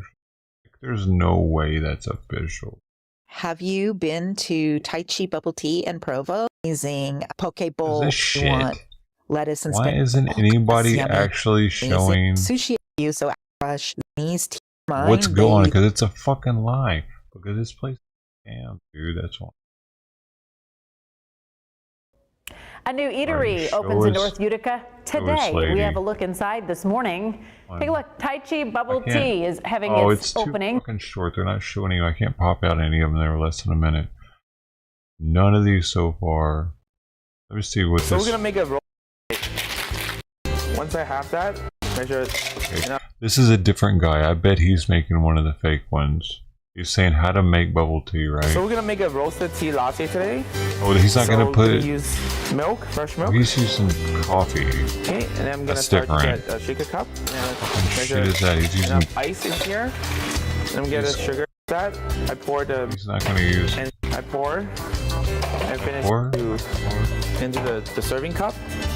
[SPEAKER 1] Like, there's no way that's official.
[SPEAKER 17] Have you been to Tai Chi Bubble Tea in Provo? Amazing poke bowl.
[SPEAKER 1] This shit.
[SPEAKER 17] You want lettuce and
[SPEAKER 1] Why
[SPEAKER 17] spinach.
[SPEAKER 1] isn't anybody
[SPEAKER 17] Yummy.
[SPEAKER 1] actually showing
[SPEAKER 17] Sushi you so fresh. These tea
[SPEAKER 1] what's
[SPEAKER 17] mine,
[SPEAKER 1] going on?
[SPEAKER 17] babe.
[SPEAKER 1] Because it's a fucking lie. Because this place, damn, dude, that's why.
[SPEAKER 18] A new eatery opens in North Utica today. We have a look inside this morning. Take a look. Tai Chi Bubble Tea is having its opening.
[SPEAKER 1] Too fucking short. They're not showing you. I can't pop out any of them. They were less than a minute. None of these so far. Let me see what
[SPEAKER 23] So
[SPEAKER 1] this.
[SPEAKER 23] we're gonna make a roll. Once I have that, measure it.
[SPEAKER 1] Okay. This is a different guy. I bet he's making one of the fake ones. He's saying how to make bubble tea, right?
[SPEAKER 23] So we're gonna make a roasted tea latte today.
[SPEAKER 1] Oh, he's not gonna put it.
[SPEAKER 23] Use milk, fresh milk.
[SPEAKER 1] He's using coffee.
[SPEAKER 23] Okay, and then I'm gonna
[SPEAKER 1] That's
[SPEAKER 23] start to
[SPEAKER 1] different.
[SPEAKER 23] get a shaker cup. And
[SPEAKER 1] What
[SPEAKER 23] measure
[SPEAKER 1] shit is that? He's using.
[SPEAKER 23] enough ice in here. And I'm gonna sugar that. I pour the.
[SPEAKER 1] He's not gonna use.
[SPEAKER 23] And I pour. And finish
[SPEAKER 1] Pour?
[SPEAKER 23] into the serving cup.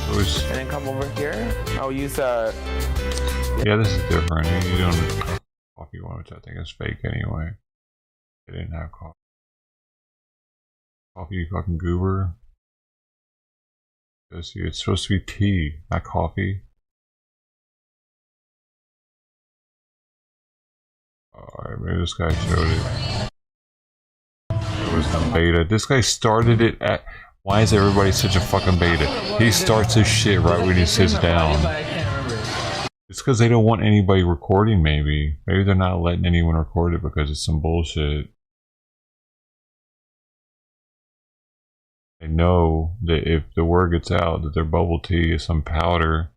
[SPEAKER 1] It was,
[SPEAKER 23] And then come over here. I'll use
[SPEAKER 1] yeah, this is different. You're doing the coffee one, which I think is fake anyway. They didn't have coffee. Coffee, you fucking goober. Let's see, it's supposed to be tea, not coffee. Alright, maybe this guy showed it. It was the beta. This guy started it at. Why is everybody such a fucking beta? He starts his shit right when he sits down. It's because they don't want anybody recording, maybe. Maybe they're not letting anyone record it because it's some bullshit. They know that if the word gets out that their bubble tea is some powder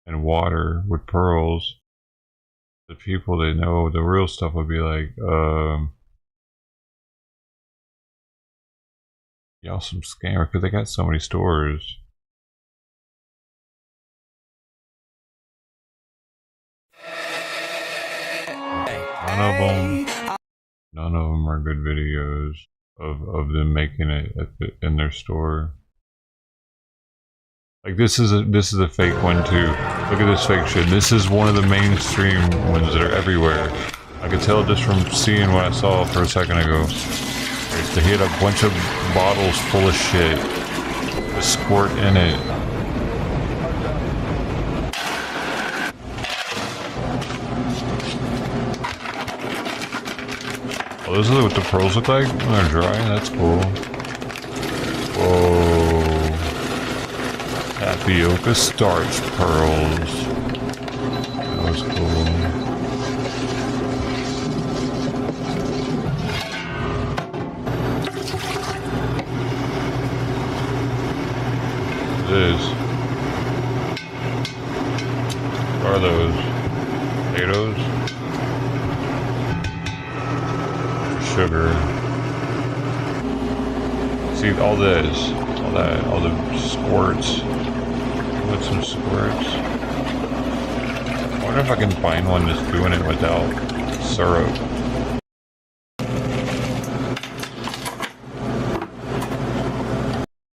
[SPEAKER 1] and water with pearls, the people that know the real stuff will be like, y'all some scammer, because they got so many stores. None of them are good videos of them making it in their store. Like this is a fake one too. Look at this fake shit. This is one of the mainstream ones that are everywhere. I could tell just from seeing what I saw for a second ago. They hit a bunch of bottles full of shit. A squirt in it. Oh, those are what the pearls look like when they're dry. That's cool. Whoa. Tapioca starch pearls. That was cool. What are those? Potatoes? Sugar. See all this, all the squirts. With some squirts. I wonder if I can find one that's doing it without syrup.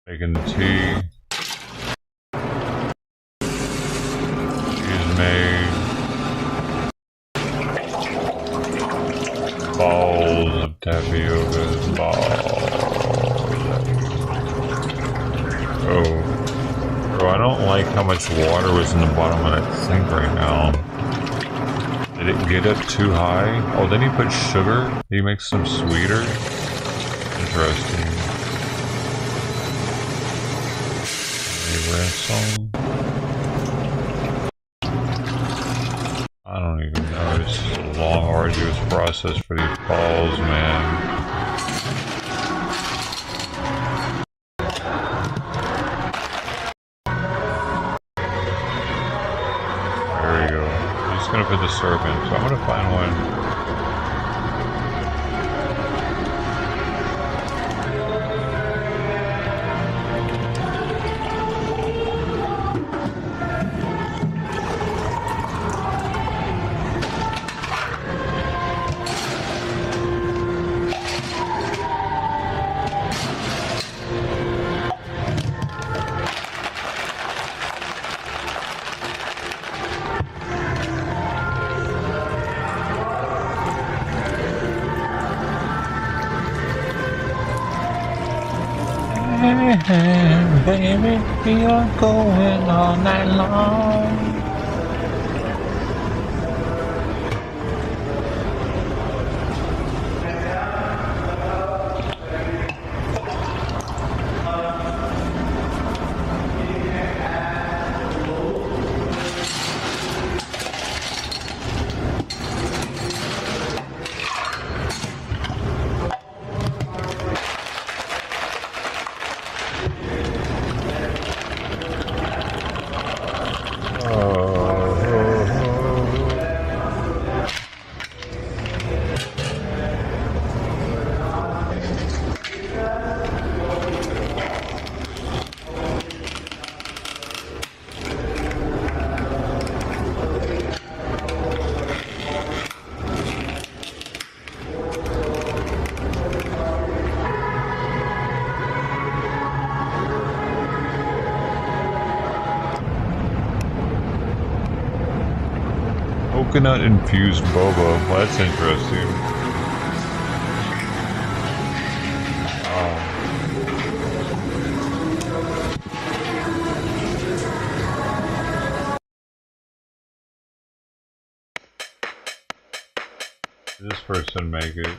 [SPEAKER 1] Making the tea. She's made. Balls of tapioca. Balls. Oh. Bro, I don't like how much water was in the bottom of that sink right now. Did it get up too high? Oh, then he put sugar? He makes them sweeter? Interesting. Ransom. I don't even know. It's just a long, arduous process for these balls, man. There we go. I'm just gonna put the syrup in, so I'm gonna find one. Baby, we are going all night long. Coconut infused boba. Well, that's interesting. Did this person make it?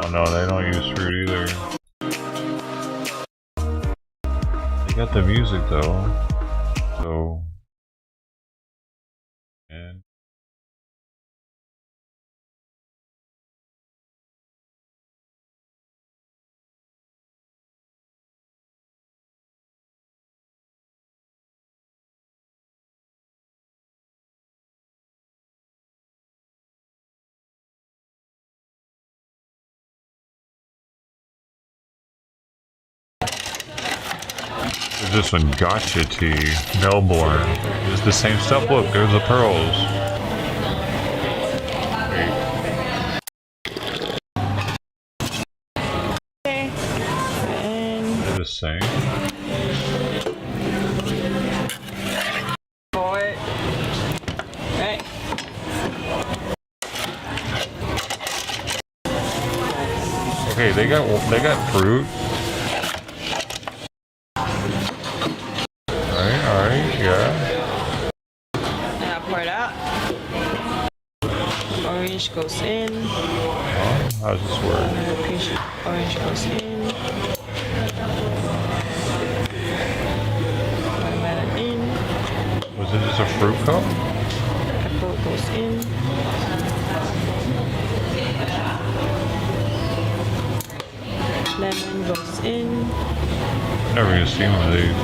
[SPEAKER 1] Oh no, they don't use fruit either. They got the music though. So, and there's this one, Gotcha Tea, Melbourne. It's the same stuff. Look, there's the pearls. They're the same.
[SPEAKER 19] Forward. Right.
[SPEAKER 1] Okay, they got fruit. Alright, yeah.
[SPEAKER 19] Now pour it out. Orange goes in.
[SPEAKER 1] Oh, how does this work?
[SPEAKER 19] Orange goes in. Watermelon in.
[SPEAKER 1] Was it just a fruit cup?
[SPEAKER 19] Apple goes in. Lemon goes in.
[SPEAKER 1] Never even seen one of these.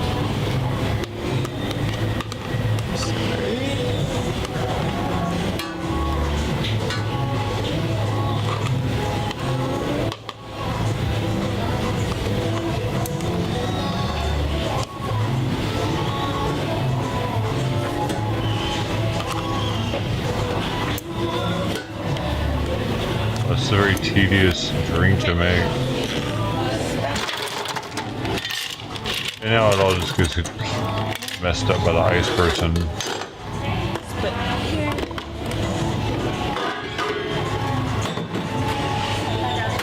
[SPEAKER 1] It's a very tedious drink to make. And now it all just gets messed up by the ice person.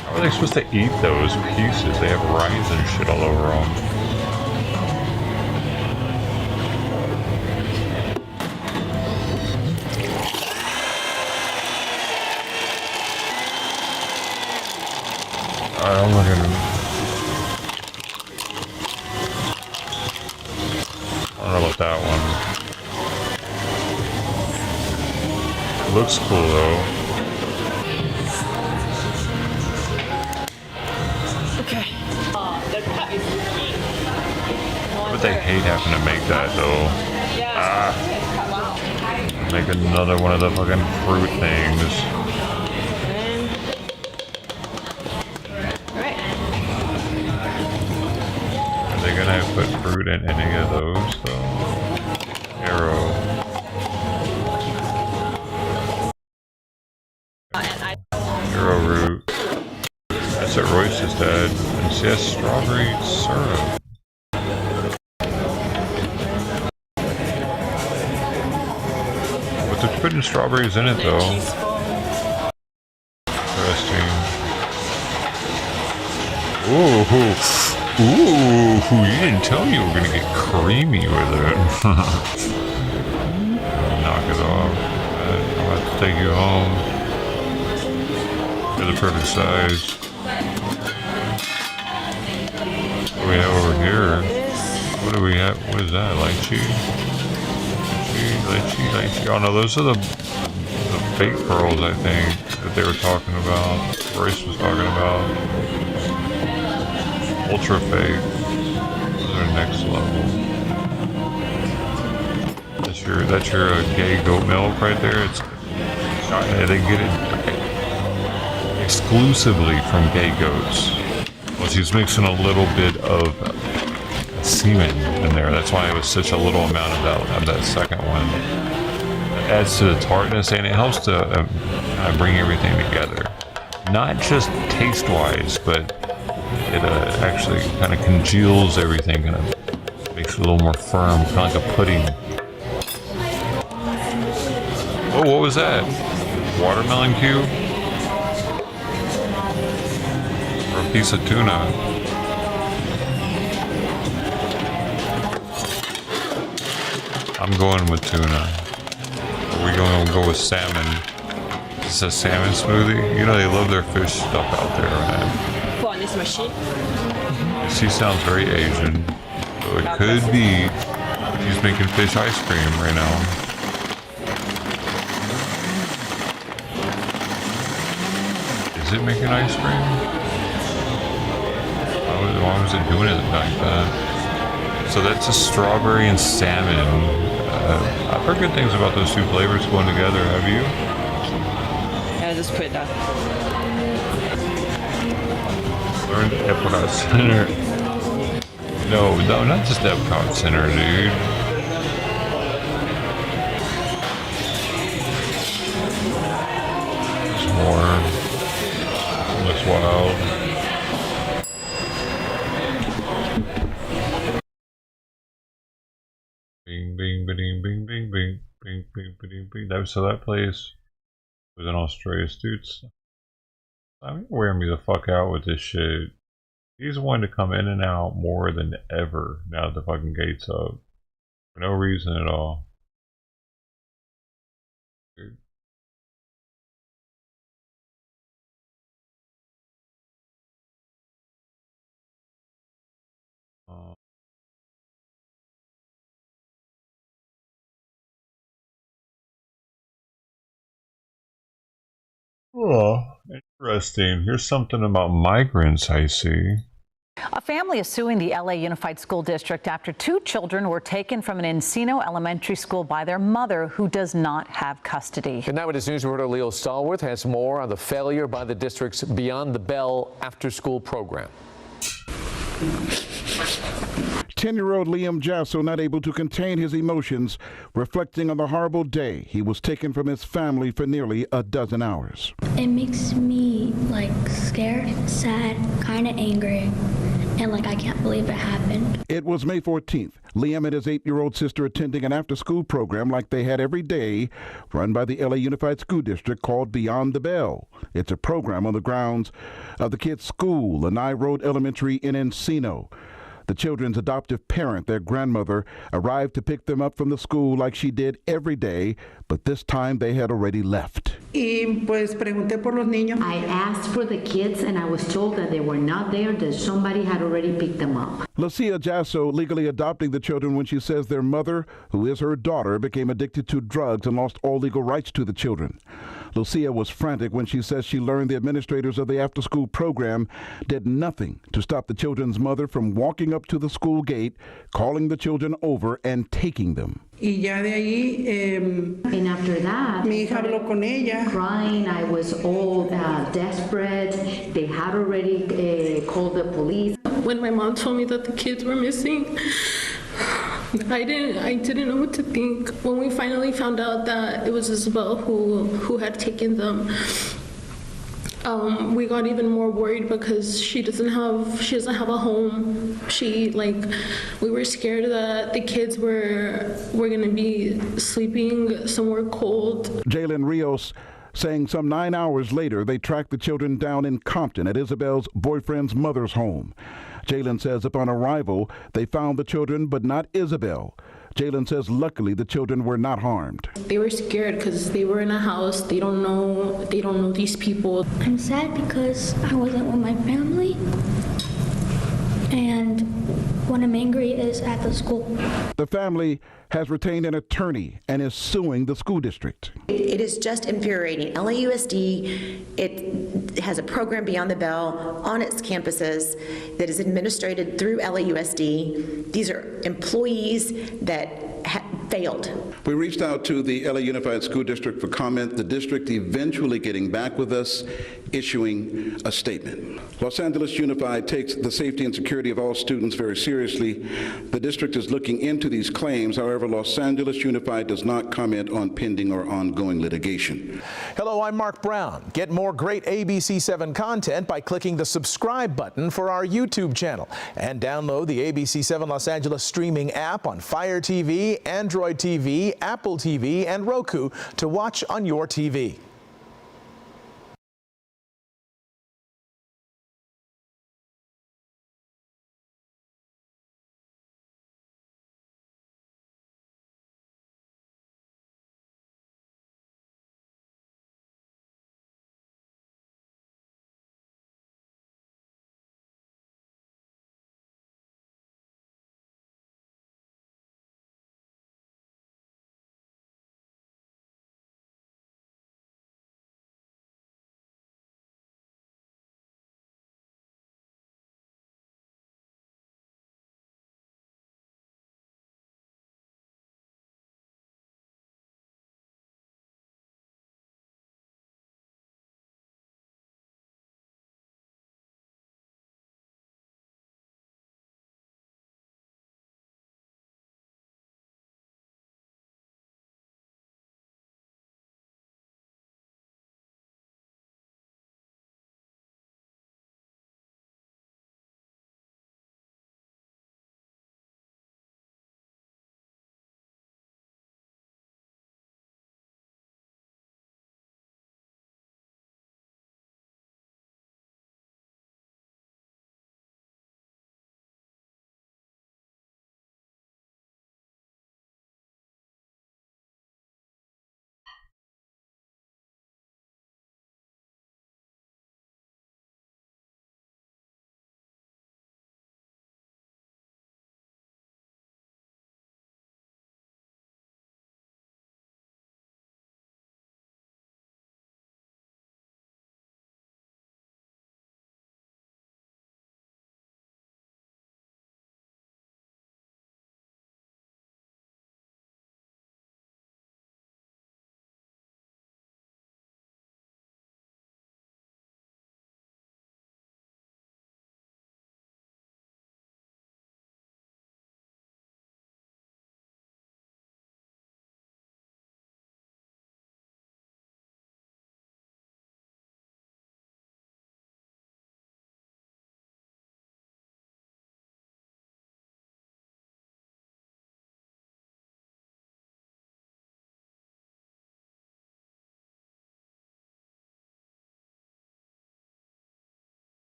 [SPEAKER 1] How are they supposed to eat those pieces? They have rinds and shit all over them. I'm looking. I don't know about that one. It looks cool though.
[SPEAKER 19] Okay.
[SPEAKER 1] But they hate having to make that though. Make another one of the fucking fruit things. Are they gonna put fruit in any of those though? Arrow. Arrowroot. That's what Royce just had. And she has strawberry syrup. putting strawberries in it though. Interesting. Ooh, you didn't tell me you were gonna get creamy with it. Knock it off. I'm about to take you home. You're the perfect size. What do we have over here? What do we have? What is that? Lychee? Lychee. Oh no, those are the fake pearls, I think, that they were talking about. Royce was talking about. Ultra fake. Those are next level. That's your gay goat milk right there. They get it exclusively from gay goats. Well, she's mixing a little bit of semen in there. That's why it was such a little amount of that second one. It adds to the tartness and it helps to kind of bring everything together. Not just taste-wise, but it actually kind of congeals everything, kind of makes it a little more firm, kind of like a pudding. Oh, what was that? Watermelon cube? Or a piece of tuna? I'm going with tuna. Are we going to go with salmon? Is this a salmon smoothie? You know they love their fish stuff out there, right? She sounds very Asian. So it could be she's making fish ice cream right now. Is it making ice cream? Why was it doing it like that? So that's a strawberry and salmon. I've heard good things about those two flavors going together. Have you?
[SPEAKER 19] Yeah, just put that.
[SPEAKER 1] Learn Epcot Center. No, not just Epcot Center, dude. There's more. Looks wild. Bing, bing, bing, bing, bing, bing, bing, bing, bing, bing. So that place was in Australia, dudes. I'm wearing me the fuck out with this shit. He's wanting to come in and out more than ever now that the fucking gate's up. For no reason at all. Dude. Oh, interesting. Here's something about migrants I see.
[SPEAKER 18] A family is suing the LA Unified School District after 2 children were taken from an Encino elementary school by their mother, who does not have custody.
[SPEAKER 20] And now Eyewitness News reporter Leo Stallworth has more on the failure by the district's Beyond the Bell after-school program.
[SPEAKER 21] 10-year-old Liam Jasso not able to contain his emotions, reflecting on the horrible day he was taken from his family for nearly a dozen hours.
[SPEAKER 22] It makes me scared, sad, kind of angry, and I can't believe it happened.
[SPEAKER 21] It was May 14th. Liam and his 8-year-old sister attending an after-school program like they had every day, run by the LA Unified School District called Beyond the Bell. It's a program on the grounds of the kids' school, Lanai Road Elementary in Encino. The children's adoptive parent, their grandmother, arrived to pick them up from the school like she did every day, but this time they had already left.
[SPEAKER 24] I asked for the kids and I was told that they were not there, that somebody had already picked them up.
[SPEAKER 21] Lucia Jasso legally adopting the children when she says their mother, who is her daughter, became addicted to drugs and lost all legal rights to the children. Lucia was frantic when she says she learned the administrators of the after-school program did nothing to stop the children's mother from walking up to the school gate, calling the children over, and taking them.
[SPEAKER 24] And after that, mi hija habló con ella. Crying, I was all desperate. They had already called the police.
[SPEAKER 25] When my mom told me that the kids were missing, I didn't know what to think. When we finally found out that it was Isabel who had taken them, we got even more worried because she doesn't have a home. We were scared that the kids were going to be sleeping somewhere cold.
[SPEAKER 21] Jalen Rios saying some 9 hours later they tracked the children down in Compton at Isabel's boyfriend's mother's home. Jalen says upon arrival they found the children but not Isabel. Jalen says luckily the children were not harmed.
[SPEAKER 25] They were scared because they were in a house. They don't know these people.
[SPEAKER 22] I'm sad because I wasn't with my family, and when I'm angry is at the school.
[SPEAKER 21] The family has retained an attorney and is suing the school district.
[SPEAKER 2] It is just infuriating. LAUSD, it has a program Beyond the Bell on its campuses that is administered through LAUSD. These are employees that failed.
[SPEAKER 21] We reached out to the LA Unified School District for comment. The district eventually getting back with us, issuing a statement. Los Angeles Unified takes the safety and security of all students very seriously. The district is looking into these claims. However, Los Angeles Unified does not comment on pending or ongoing litigation.
[SPEAKER 3] Hello, I'm Mark Brown. Get more great ABC7 content by clicking the subscribe button for our YouTube channel and download the ABC7 Los Angeles streaming app on Fire TV, Android TV, Apple TV, and Roku to watch on your TV.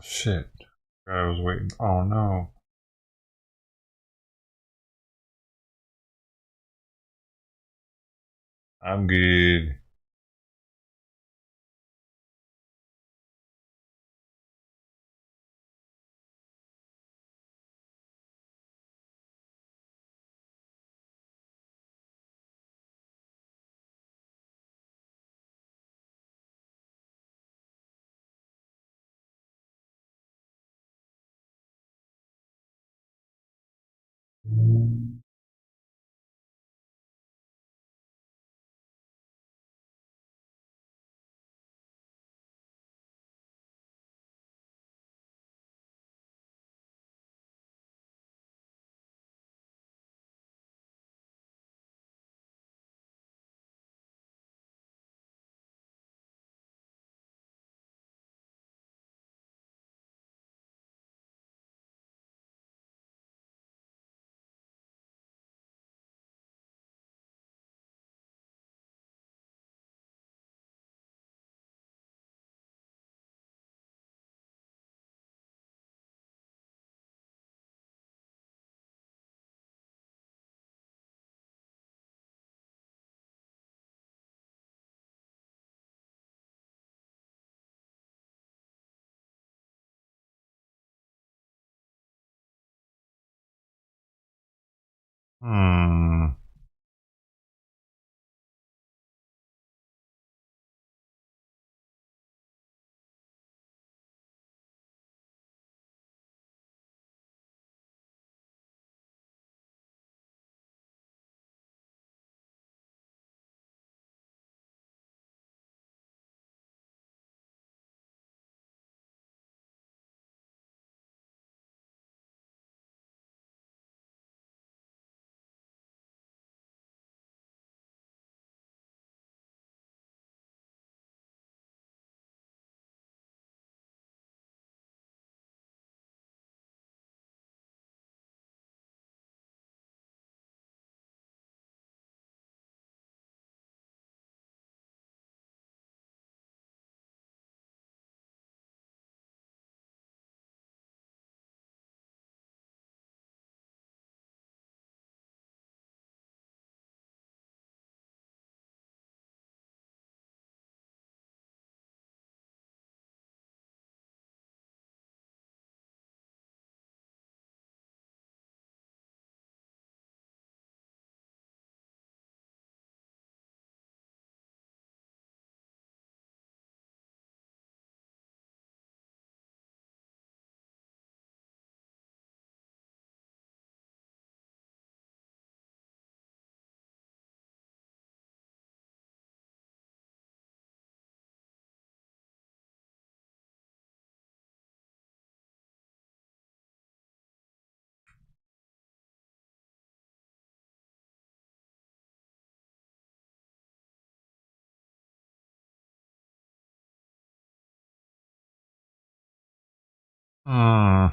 [SPEAKER 1] Shit. I was waiting. Oh no. I'm good. Hmm. Hmm. Hmm.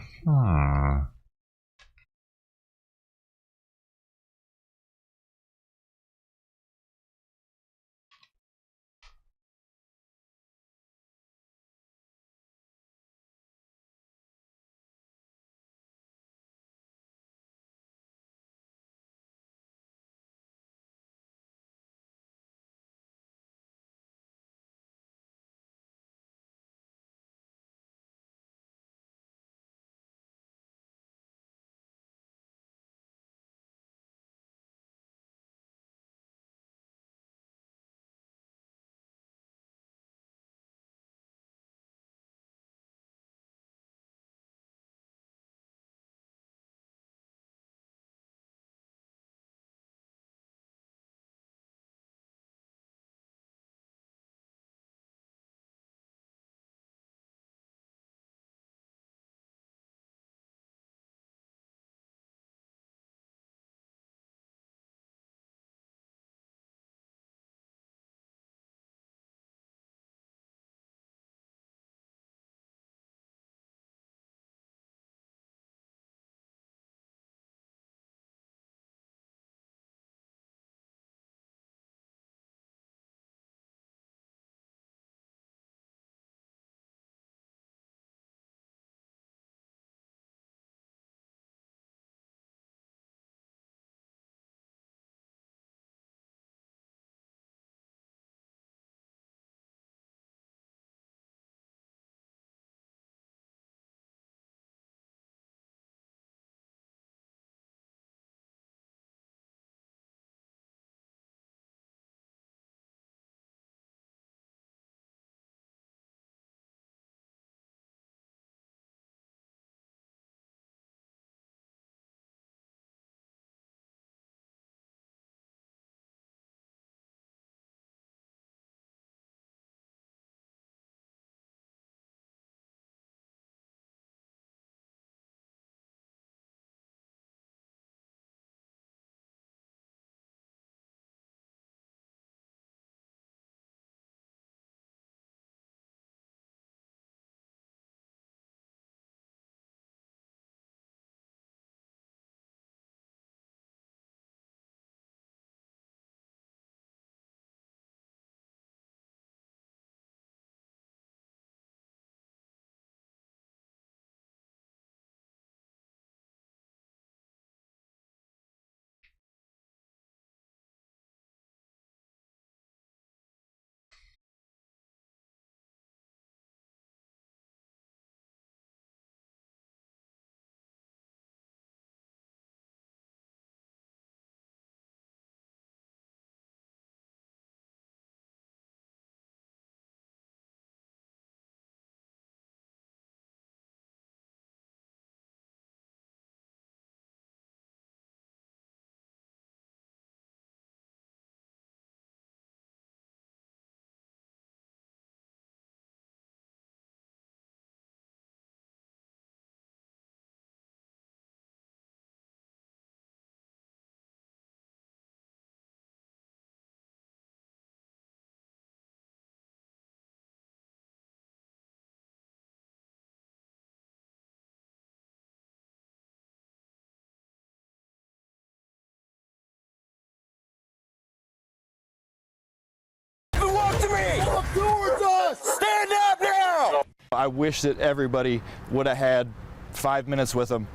[SPEAKER 4] I wish that everybody would have had 5 minutes with them,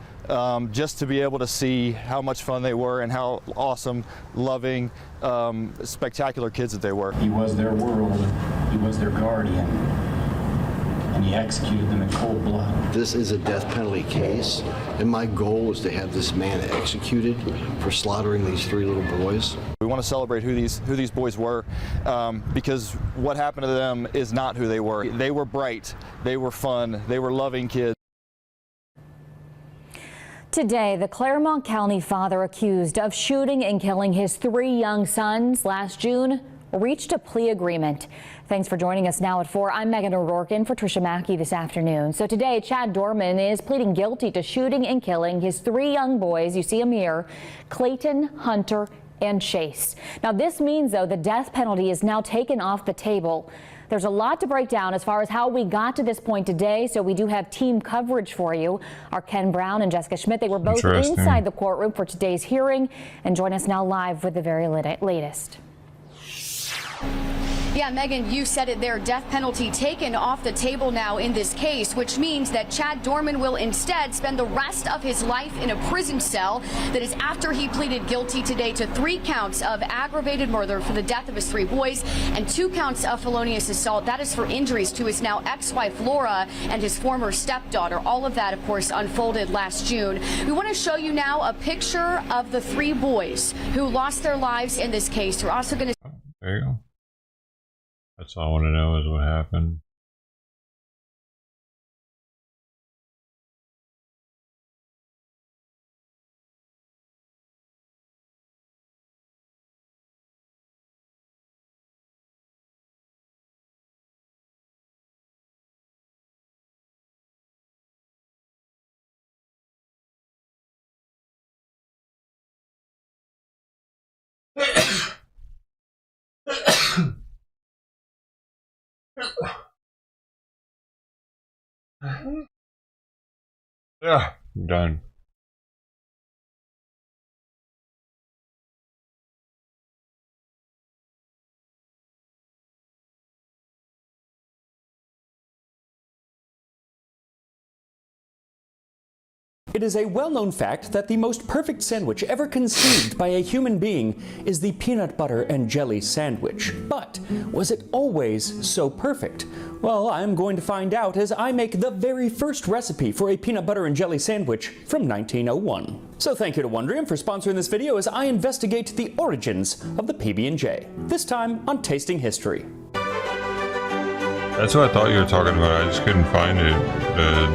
[SPEAKER 4] just to be able to see how much fun they were and how awesome, loving, spectacular kids that they were.
[SPEAKER 8] He was their world, he was their guardian, and he executed them in cold blood.
[SPEAKER 9] This is a death penalty case, and my goal is to have this man executed for slaughtering these 3 little boys.
[SPEAKER 4] We want to celebrate who these boys were, because what happened to them is not who they were. They were bright, they were fun, they were loving kids.
[SPEAKER 10] Today, the Claremont County father accused of shooting and killing his 3 young sons last June reached a plea agreement. Thanks for joining us now at 4. I'm Megan O'Rourke in for Tricia Mackey this afternoon. So today, Chad Dorman is pleading guilty to shooting and killing his 3 young boys. You see them here, Clayton, Hunter, and Chase. Now, this means, though, the death penalty is now taken off the table. There's a lot to break down as far as how we got to this point today, so we do have team coverage for you. Our Ken Brown and Jessica Schmidt, they were both inside the courtroom for today's hearing and join us now live with the very latest.
[SPEAKER 11] Yeah, Megan, you said it there. Death penalty taken off the table now in this case, which means that Chad Dorman will instead spend the rest of his life in a prison cell. That is after he pleaded guilty today to 3 counts of aggravated murder for the death of his 3 boys and 2 counts of felonious assault. That is for injuries to his now ex-wife Laura and his former stepdaughter. All of that, of course, unfolded last June. We want to show you now a picture of the 3 boys who lost their lives in this case. We're also going to...
[SPEAKER 1] There you go. That's all I want to know is what happened. Yeah, I'm done.
[SPEAKER 26] It is a well-known fact that the most perfect sandwich ever conceived by a human being is the peanut butter and jelly sandwich. But was it always so perfect? Well, I'm going to find out as I make the very first recipe for a peanut butter and jelly sandwich from 1901. So thank you to Wondrium for sponsoring this video as I investigate the origins of the PB&J, this time on Tasting History.
[SPEAKER 1] That's what I thought you were talking about. I just couldn't find it,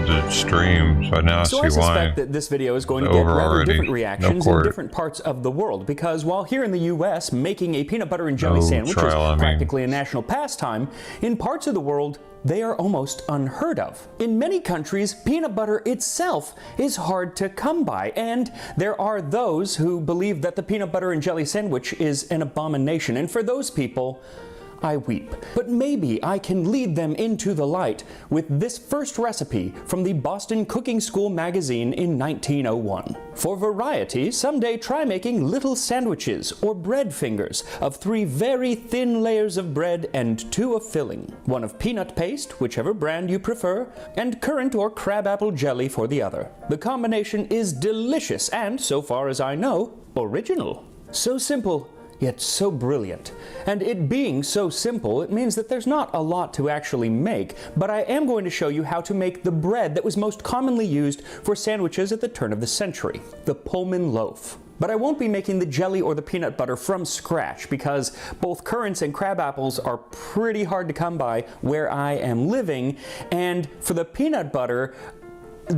[SPEAKER 1] the stream, so now I see why.
[SPEAKER 26] So I suspect that this video is going to get rather different reactions in different parts of the world, because while here in the U.S. making a peanut butter and jelly sandwich is practically a national pastime, in parts of the world they are almost unheard of. In many countries, peanut butter itself is hard to come by, and there are those who believe that the peanut butter and jelly sandwich is an abomination, and for those people, I weep. But maybe I can lead them into the light with this first recipe from the Boston Cooking School magazine in 1901. For variety, someday try making little sandwiches or bread fingers of 3 very thin layers of bread and 2 of filling. 1 of peanut paste, whichever brand you prefer, and currant or crabapple jelly for the other. The combination is delicious and, so far as I know, original. So simple, yet so brilliant. And it being so simple, it means that there's not a lot to actually make, but I am going to show you how to make the bread that was most commonly used for sandwiches at the turn of the century, the Pullman loaf. But I won't be making the jelly or the peanut butter from scratch because both currants and crab apples are pretty hard to come by where I am living, and for the peanut butter,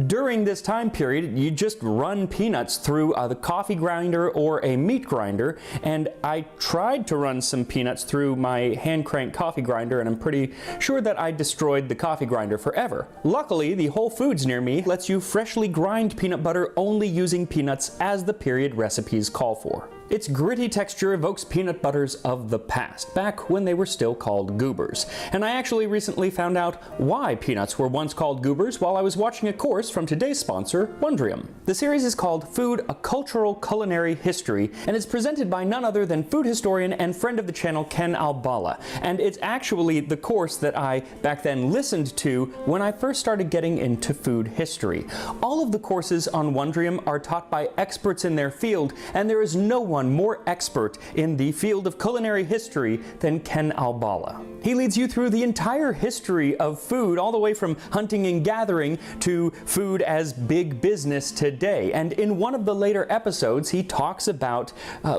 [SPEAKER 26] during this time period, you just run peanuts through the coffee grinder or a meat grinder, and I tried to run some peanuts through my hand crank coffee grinder, and I'm pretty sure that I destroyed the coffee grinder forever. Luckily, the Whole Foods near me lets you freshly grind peanut butter only using peanuts as the period recipes call for. Its gritty texture evokes peanut butters of the past, back when they were still called goobers. And I actually recently found out why peanuts were once called goobers while I was watching a course from today's sponsor, Wondrium. The series is called Food, A Cultural Culinary History, and it's presented by none other than food historian and friend of the channel, Ken Albala. And it's actually the course that I back then listened to when I first started getting into food history. All of the courses on Wondrium are taught by experts in their field, and there is no one more expert in the field of culinary history than Ken Albala. He leads you through the entire history of food, all the way from hunting and gathering to food as big business today. And in one of the later episodes, he talks about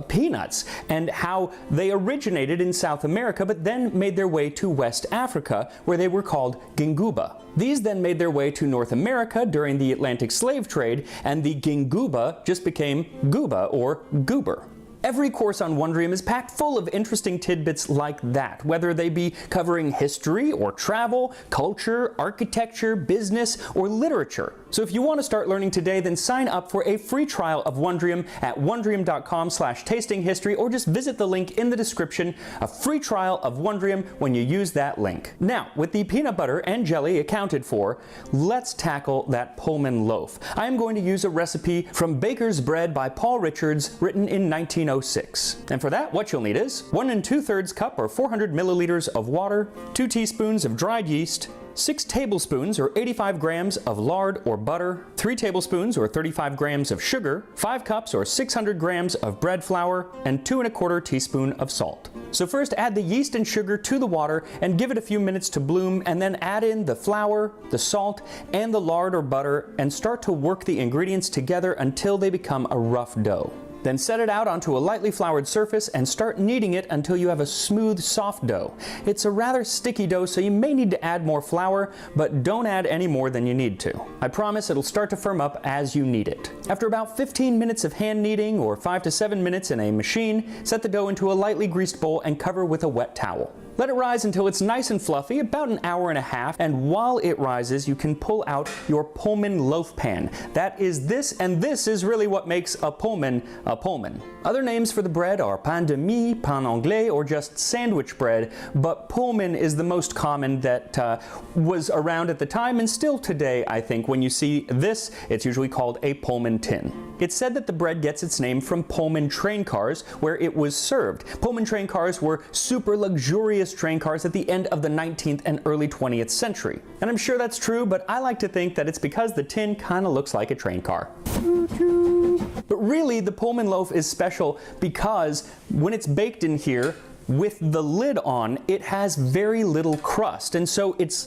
[SPEAKER 26] peanuts and how they originated in South America, but then made their way to West Africa, where they were called ginguba. These then made their way to North America during the Atlantic slave trade, and the ginguba just became gooba or goober. Every course on Wondrium is packed full of interesting tidbits like that, whether they be covering history or travel, culture, architecture, business, or literature. So if you want to start learning today, then sign up for a free trial of Wondrium at wondrium.com/tastinghistory, or just visit the link in the description. A free trial of Wondrium when you use that link. Now, with the peanut butter and jelly accounted for, let's tackle that Pullman loaf. I am going to use a recipe from Baker's Bread by Paul Richards, written in 1906. And for that, what you'll need is 1 2/3 cup or 400 milliliters of water, 2 teaspoons of dried yeast, 6 tablespoons or 85 grams of lard or butter, 3 tablespoons or 35 grams of sugar, 5 cups or 600 grams of bread flour, and 2 1/4 teaspoons of salt. So first add the yeast and sugar to the water and give it a few minutes to bloom, and then add in the flour, the salt, and the lard or butter, and start to work the ingredients together until they become a rough dough. Then set it out onto a lightly floured surface and start kneading it until you have a smooth, soft dough. It's a rather sticky dough, so you may need to add more flour, but don't add any more than you need to. I promise it'll start to firm up as you knead it. After about 15 minutes of hand kneading, or 5 to 7 minutes in a machine, set the dough into a lightly greased bowl and cover with a wet towel. Let it rise until it's nice and fluffy, about an hour and a half, and while it rises, you can pull out your Pullman loaf pan. That is this, and this is really what makes a Pullman a Pullman. Other names for the bread are pain de mie, pain anglais, or just sandwich bread, but Pullman is the most common that was around at the time, and still today, I think, when you see this, it's usually called a Pullman tin. It's said that the bread gets its name from Pullman train cars, where it was served. Pullman train cars were super luxurious train cars at the end of the 19th and early 20th century. And I'm sure that's true, but I like to think that it's because the tin kind of looks like a train car. But really, the Pullman loaf is special because when it's baked in here, with the lid on, it has very little crust, and so it's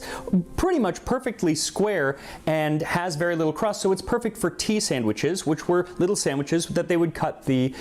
[SPEAKER 26] pretty much perfectly square and has very little crust, so it's perfect for tea sandwiches, which were little sandwiches that they would cut the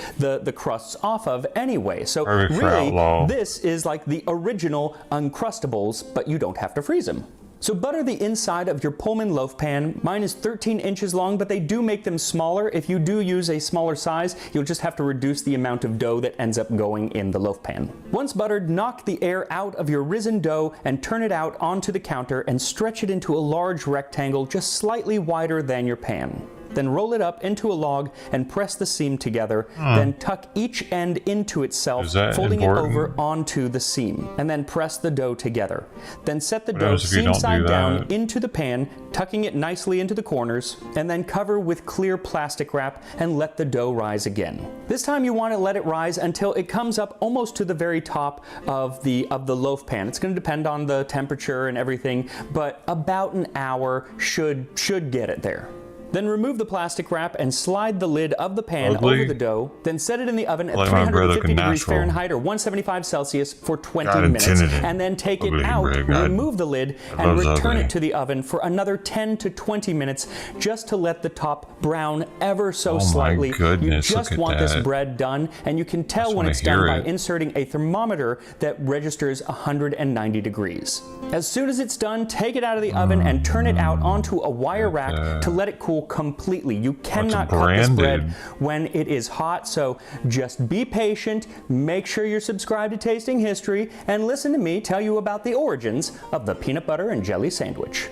[SPEAKER 26] crusts off of anyway. So really, this is like the original Uncrustables, but you don't have to freeze them. So butter the inside of your Pullman loaf pan. Mine is 13 inches long, but they do make them smaller. If you do use a smaller size, you'll just have to reduce the amount of dough that ends up going in the loaf pan. Once buttered, knock the air out of your risen dough and turn it out onto the counter and stretch it into a large rectangle just slightly wider than your pan. Then roll it up into a log and press the seam together. Then tuck each end into itself, folding it over onto the seam, and then press the dough together. Then set the dough seam side down into the pan, tucking it nicely into the corners, and then cover with clear plastic wrap and let the dough rise again. This time you want to let it rise until it comes up almost to the very top of the loaf pan. It's going to depend on the temperature and everything, but about an hour should get it there. Then remove the plastic wrap and slide the lid of the pan over the dough. Then set it in the oven at 350 degrees Fahrenheit or 175 Celsius for 20 minutes. And then take it out, remove the lid, and return it to the oven for another 10 to 20 minutes just to let the top brown ever so slightly. You just want this bread done, and you can tell when it's done by inserting a thermometer that registers 190 degrees. As soon as it's done, take it out of the oven and turn it out onto a wire rack to let it cool completely. You cannot cut this bread when it is hot, so just be patient, make sure you're subscribed to Tasting History, and listen to me tell you about the origins of the peanut butter and jelly sandwich.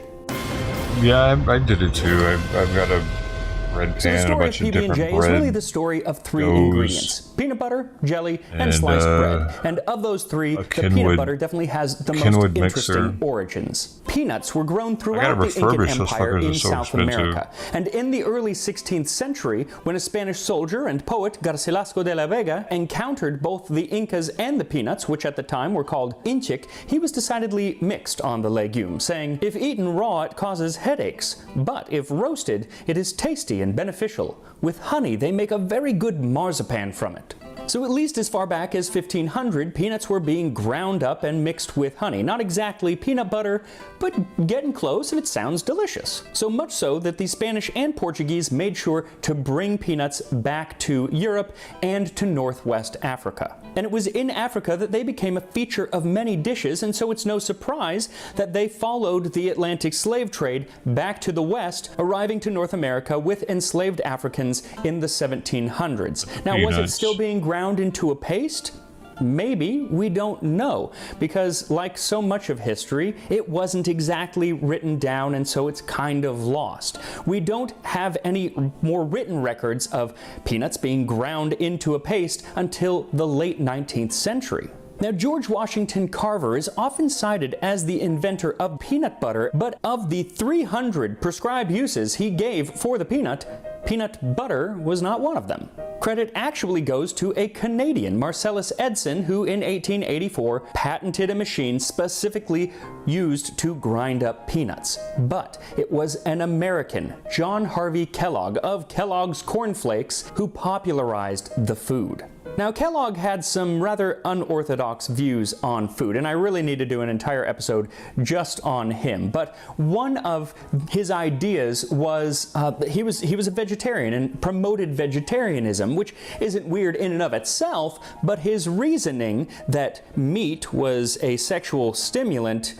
[SPEAKER 1] Yeah, I did it too. I've got a bread pan
[SPEAKER 26] So the
[SPEAKER 1] and a
[SPEAKER 26] story of
[SPEAKER 1] bunch of different
[SPEAKER 26] PB&J is really the story of three ingredients: peanut butter, jelly, and sliced bread. And of those three, the peanut butter definitely has the most interesting origins. Peanuts were grown throughout the Incan Empire in South America. And in the early 16th century, when a Spanish soldier and poet, Garcilaso de la Vega, encountered both the Incas and the peanuts, which at the time were called inchic, he was decidedly mixed on the legume, saying, "If eaten raw, it causes headaches, but if roasted, it is tasty and beneficial. With honey, they make a very good marzipan from it." So at least as far back as 1500, peanuts were being ground up and mixed with honey. Not exactly peanut butter, but getting close, and it sounds delicious. So much so that the Spanish and Portuguese made sure to bring peanuts back to Europe and to Northwest Africa. And it was in Africa that they became a feature of many dishes, and so it's no surprise that they followed the Atlantic slave trade back to the West, arriving to North America with enslaved Africans in the 1700s. Now, was it still being ground into a paste? Maybe, we don't know, because like so much of history, it wasn't exactly written down, and so it's kind of lost. We don't have any more written records of peanuts being ground into a paste until the late 19th century. Now, George Washington Carver is often cited as the inventor of peanut butter, but of the 300 prescribed uses he gave for the peanut butter was not one of them. Credit actually goes to a Canadian, Marcellus Edson, who in 1884 patented a machine specifically used to grind up peanuts. But it was an American, John Harvey Kellogg of Kellogg's Corn Flakes, who popularized the food. Now, Kellogg had some rather unorthodox views on food, and I really need to do an entire episode just on him. But one of his ideas was he was a vegetarian and promoted vegetarianism, which isn't weird in and of itself, but his reasoning that meat was a sexual stimulant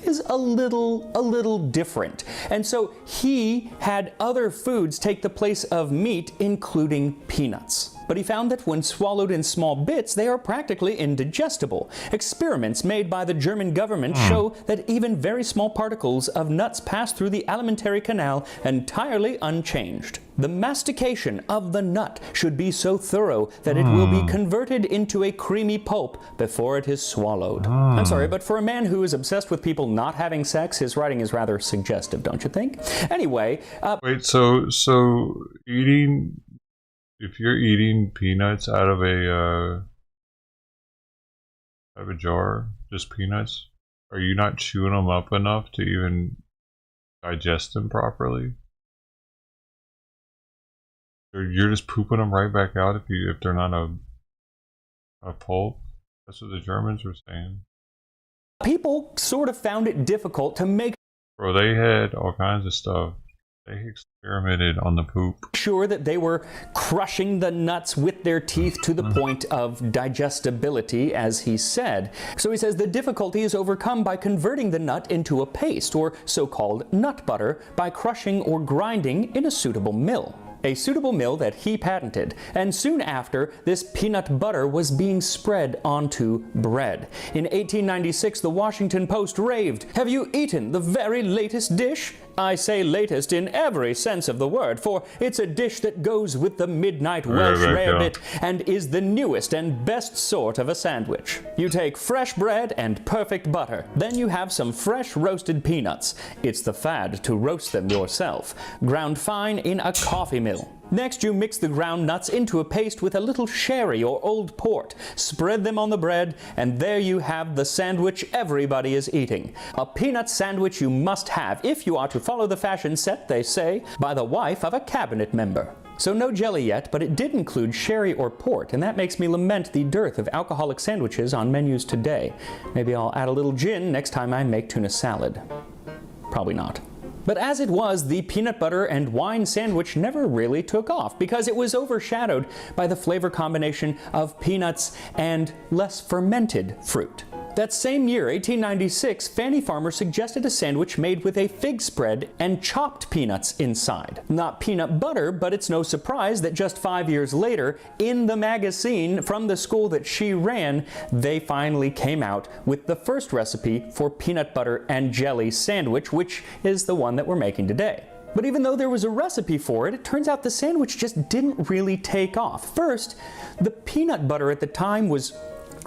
[SPEAKER 26] is a little different. And so he had other foods take the place of meat, including peanuts. But he found that when swallowed in small bits, they are practically indigestible. Experiments made by the German government show that even very small particles of nuts pass through the alimentary canal entirely unchanged. The mastication of the nut should be so thorough that it will be converted into a creamy pulp before it is swallowed. I'm sorry, but for a man who is obsessed with people not having sex, his writing is rather suggestive, don't you think? Anyway,
[SPEAKER 1] wait, so eating, if you're eating peanuts out of a jar, just peanuts, are you not chewing them up enough to even digest them properly? You're just pooping them right back out if they're not a pulp. That's what the Germans were saying.
[SPEAKER 26] People sort of found it difficult to make
[SPEAKER 1] Bro, they had all kinds of stuff. They experimented on the poop.
[SPEAKER 26] Sure that they were crushing the nuts with their teeth to the point of digestibility, as he said. So he says the difficulty is overcome by converting the nut into a paste, or so-called nut butter, by crushing or grinding in a suitable mill. A suitable mill that he patented, and soon after, this peanut butter was being spread onto bread. In 1896, the Washington Post raved, "Have you eaten the very latest dish? I say latest in every sense of the word, for it's a dish that goes with the midnight Welsh rarebit and is the newest and best sort of a sandwich. You take fresh bread and perfect butter. Then you have some fresh roasted peanuts. It's the fad to roast them yourself, ground fine in a coffee mill. Next, you mix the ground nuts into a paste with a little sherry or old port. Spread them on the bread, and there you have the sandwich everybody is eating. A peanut sandwich you must have if you are to follow the fashion set, they say, by the wife of a cabinet member." So no jelly yet, but it did include sherry or port, and that makes me lament the dearth of alcoholic sandwiches on menus today. Maybe I'll add a little gin next time I make tuna salad. Probably not. But as it was, the peanut butter and wine sandwich never really took off because it was overshadowed by the flavor combination of peanuts and less fermented fruit. That same year, 1896, Fanny Farmer suggested a sandwich made with a fig spread and chopped peanuts inside. Not peanut butter, but it's no surprise that just 5 years later, in the magazine from the school that she ran, they finally came out with the first recipe for peanut butter and jelly sandwich, which is the one that we're making today. But even though there was a recipe for it, it turns out the sandwich just didn't really take off. First, the peanut butter at the time was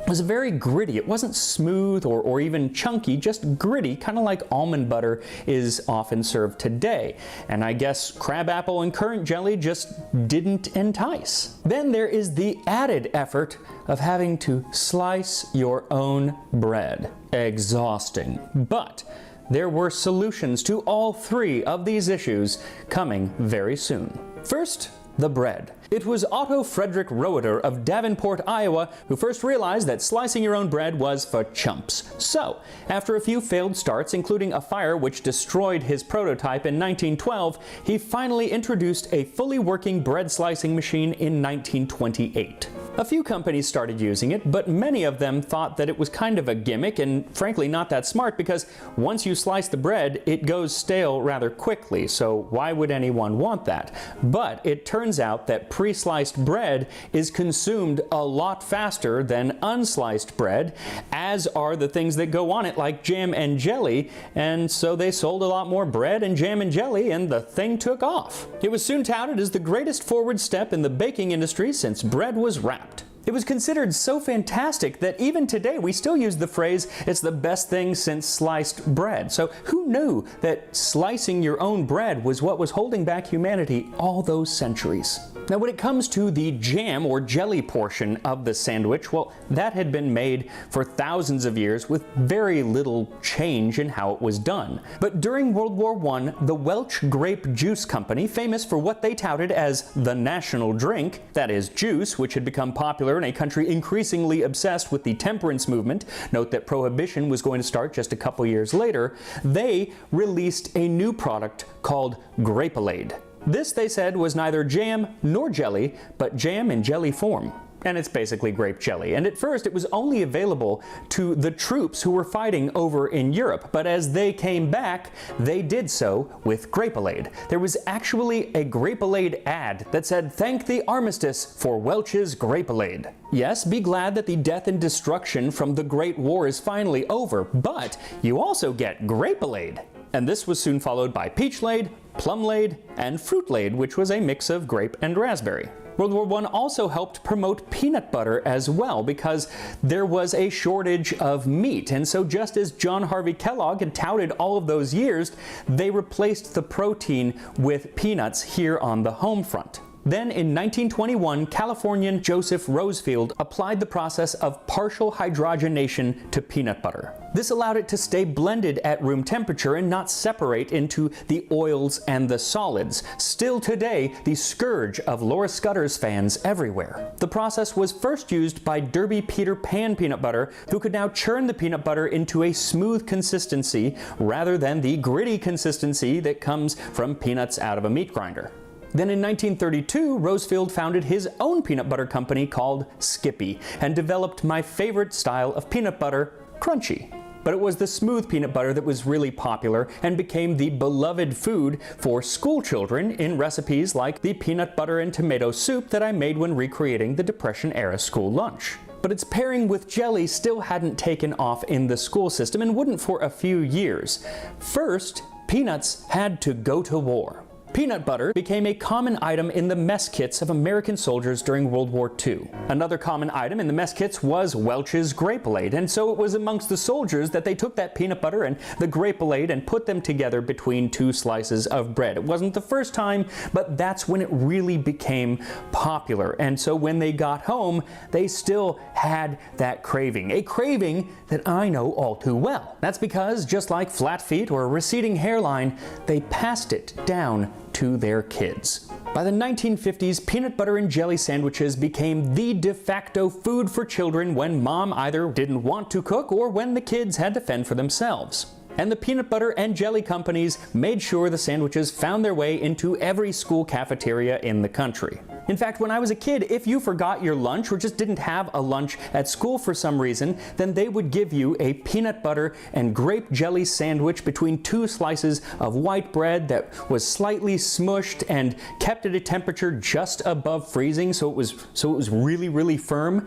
[SPEAKER 26] very gritty. It wasn't smooth or even chunky, just gritty, kind of like almond butter is often served today. And I guess crabapple and currant jelly just didn't entice. Then there is the added effort of having to slice your own bread. Exhausting. But there were solutions to all three of these issues coming very soon. First, the bread. It was Otto Frederick Roeder of Davenport, Iowa, who first realized that slicing your own bread was for chumps. So, after a few failed starts, including a fire which destroyed his prototype in 1912, he finally introduced a fully working bread slicing machine in 1928. A few companies started using it, but many of them thought that it was kind of a gimmick and frankly not that smart, because once you slice the bread, it goes stale rather quickly, so why would anyone want that? But it turns out that pre-sliced bread is consumed a lot faster than unsliced bread, as are the things that go on it, like jam and jelly, and so they sold a lot more bread and jam and jelly, and the thing took off. It was soon touted as the greatest forward step in the baking industry since bread was wrapped. It was considered so fantastic that even today we still use the phrase, "It's the best thing since sliced bread." So who knew that slicing your own bread was what was holding back humanity all those centuries? Now, when it comes to the jam or jelly portion of the sandwich, well, that had been made for thousands of years with very little change in how it was done. But during World War I, the Welch Grape Juice Company, famous for what they touted as the national drink, that is juice, which had become popular in a country increasingly obsessed with the temperance movement, note that prohibition was going to start just a couple years later, they released a new product called Grape-A-Lade. This, they said, was neither jam nor jelly, but jam in jelly form. And it's basically grape jelly. And at first it was only available to the troops who were fighting over in Europe. But as they came back, they did so with Grape-A-Lade. There was actually a Grape-A-Lade ad that said, "Thank the armistice for Welch's Grape-A-Lade." Yes, be glad that the death and destruction from the Great War is finally over, but you also get Grape-A-Lade. And this was soon followed by Peach-Lade, Plum-Lade, and Fruit-Lade, which was a mix of grape and raspberry. World War I also helped promote peanut butter as well, because there was a shortage of meat. And so just as John Harvey Kellogg had touted all of those years, they replaced the protein with peanuts here on the home front. Then in 1921, Californian Joseph Rosefield applied the process of partial hydrogenation to peanut butter. This allowed it to stay blended at room temperature and not separate into the oils and the solids, still today the scourge of Laura Scudder's fans everywhere. The process was first used by Derby Peter Pan peanut butter, who could now churn the peanut butter into a smooth consistency rather than the gritty consistency that comes from peanuts out of a meat grinder. Then in 1932, Rosefield founded his own peanut butter company called Skippy and developed my favorite style of peanut butter, Crunchy. But it was the smooth peanut butter that was really popular and became the beloved food for school children in recipes like the peanut butter and tomato soup that I made when recreating the Depression-era school lunch. But its pairing with jelly still hadn't taken off in the school system and wouldn't for a few years. First, peanuts had to go to war. Peanut butter became a common item in the mess kits of American soldiers during World War II. Another common item in the mess kits was Welch's Grape-A-Lade, and so it was amongst the soldiers that they took that peanut butter and the Grape-A-Lade and put them together between two slices of bread. It wasn't the first time, but that's when it really became popular. And so when they got home, they still had that craving, a craving that I know all too well. That's because, just like flat feet or a receding hairline, they passed it down to their kids. By the 1950s, peanut butter and jelly sandwiches became the de facto food for children when mom either didn't want to cook or when the kids had to fend for themselves. And the peanut butter and jelly companies made sure the sandwiches found their way into every school cafeteria in the country. In fact, when I was a kid, if you forgot your lunch or just didn't have a lunch at school for some reason, then they would give you a peanut butter and grape jelly sandwich between two slices of white bread that was slightly smushed and kept at a temperature just above freezing, so it was really, really firm.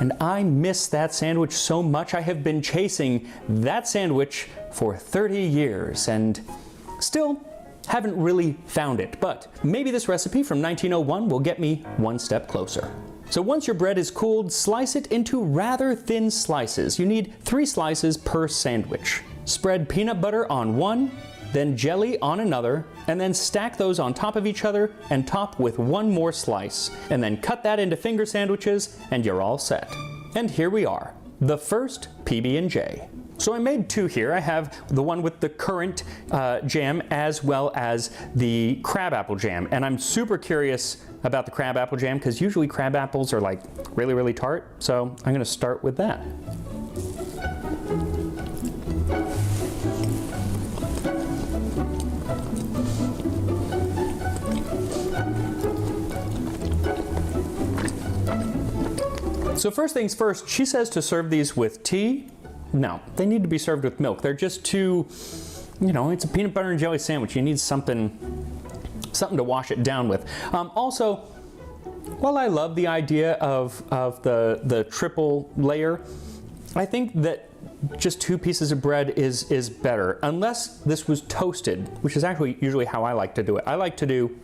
[SPEAKER 26] And I miss that sandwich so much. I have been chasing that sandwich for 30 years, and still, Haven't really found it, but maybe this recipe from 1901 will get me one step closer. So once your bread is cooled, slice it into rather thin slices. You need 3 slices per sandwich. Spread peanut butter on one, then jelly on another, and then stack those on top of each other and top with one more slice. And then cut that into finger sandwiches and you're all set. And here we are, the first PB&J. So I made 2 here. I have the one with the currant jam as well as the crabapple jam. And I'm super curious about the crabapple jam because usually crab apples are like really, really tart. So I'm gonna start with that. So first things first, she says to serve these with tea. No, they need to be served with milk. They're just too, you know, it's a peanut butter and jelly sandwich. You need something to wash it down with. Also, while I love the idea of the triple layer, I think that just 2 pieces of bread is better, unless this was toasted, which is actually usually how I like to do it. I like to do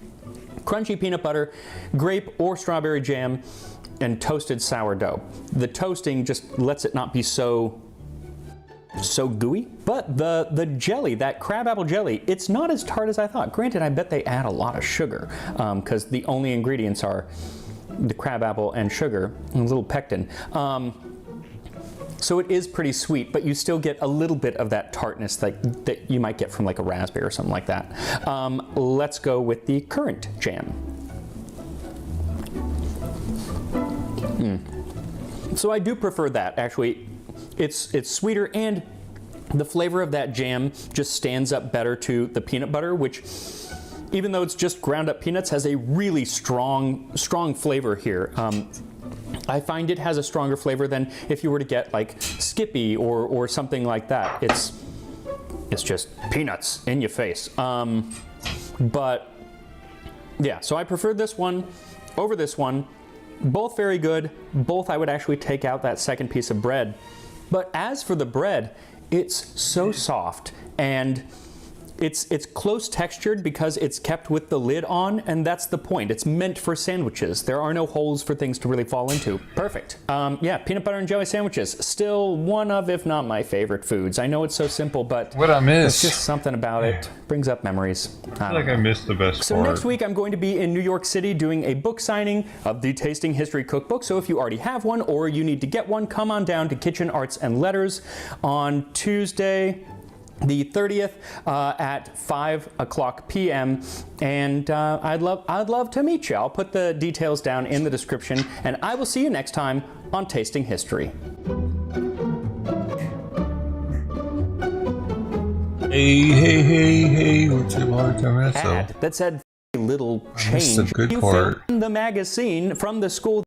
[SPEAKER 26] crunchy peanut butter, grape or strawberry jam, and toasted sourdough. The toasting just lets it not be so gooey. But the jelly, that crabapple jelly, it's not as tart as I thought. Granted, I bet they add a lot of sugar because the only ingredients are the crabapple and sugar and a little pectin. So it is pretty sweet, but you still get a little bit of that tartness that you might get from like a raspberry or something like that. Let's go with the currant jam. So I do prefer that, actually. It's sweeter, and the flavor of that jam just stands up better to the peanut butter, which, even though it's just ground up peanuts, has a really strong flavor here. I find it has a stronger flavor than if you were to get like Skippy or something like that. It's just peanuts in your face. But yeah, so I prefer this one over this one. Both very good. Both I would actually take out that second piece of bread. But as for the bread, it's so soft, and it's close textured because it's kept with the lid on, and that's the point. It's meant for sandwiches. There are no holes for things to really fall into. Perfect. Yeah, peanut butter and jelly sandwiches. Still one of, if not my favorite foods. I know it's so simple, but
[SPEAKER 1] what I miss.
[SPEAKER 26] It's just something about it. Brings up memories.
[SPEAKER 1] I feel like I missed the best part.
[SPEAKER 26] So next week I'm going to be in New York City doing a book signing of the Tasting History Cookbook. So if you already have one or you need to get one, come on down to Kitchen Arts and Letters on Tuesday, the 30th at 5:00 p.m. and I'd love to meet you. I'll put the details down in the description, and I will see you next time on Tasting History.
[SPEAKER 1] Hey, what's your large
[SPEAKER 26] Ad that said little change.
[SPEAKER 1] That's the good part.
[SPEAKER 26] In the magazine from the school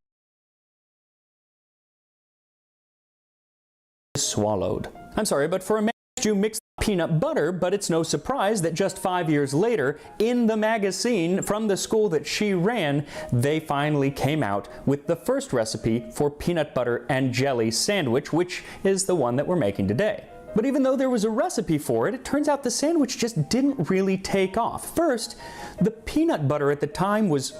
[SPEAKER 26] swallowed. I'm sorry, but for a you mix peanut butter, but it's no surprise that just 5 years later, in the magazine from the school that she ran, they finally came out with the first recipe for peanut butter and jelly sandwich, which is the one that we're making today. But even though there was a recipe for it, it turns out the sandwich just didn't really take off. First, the peanut butter at the time was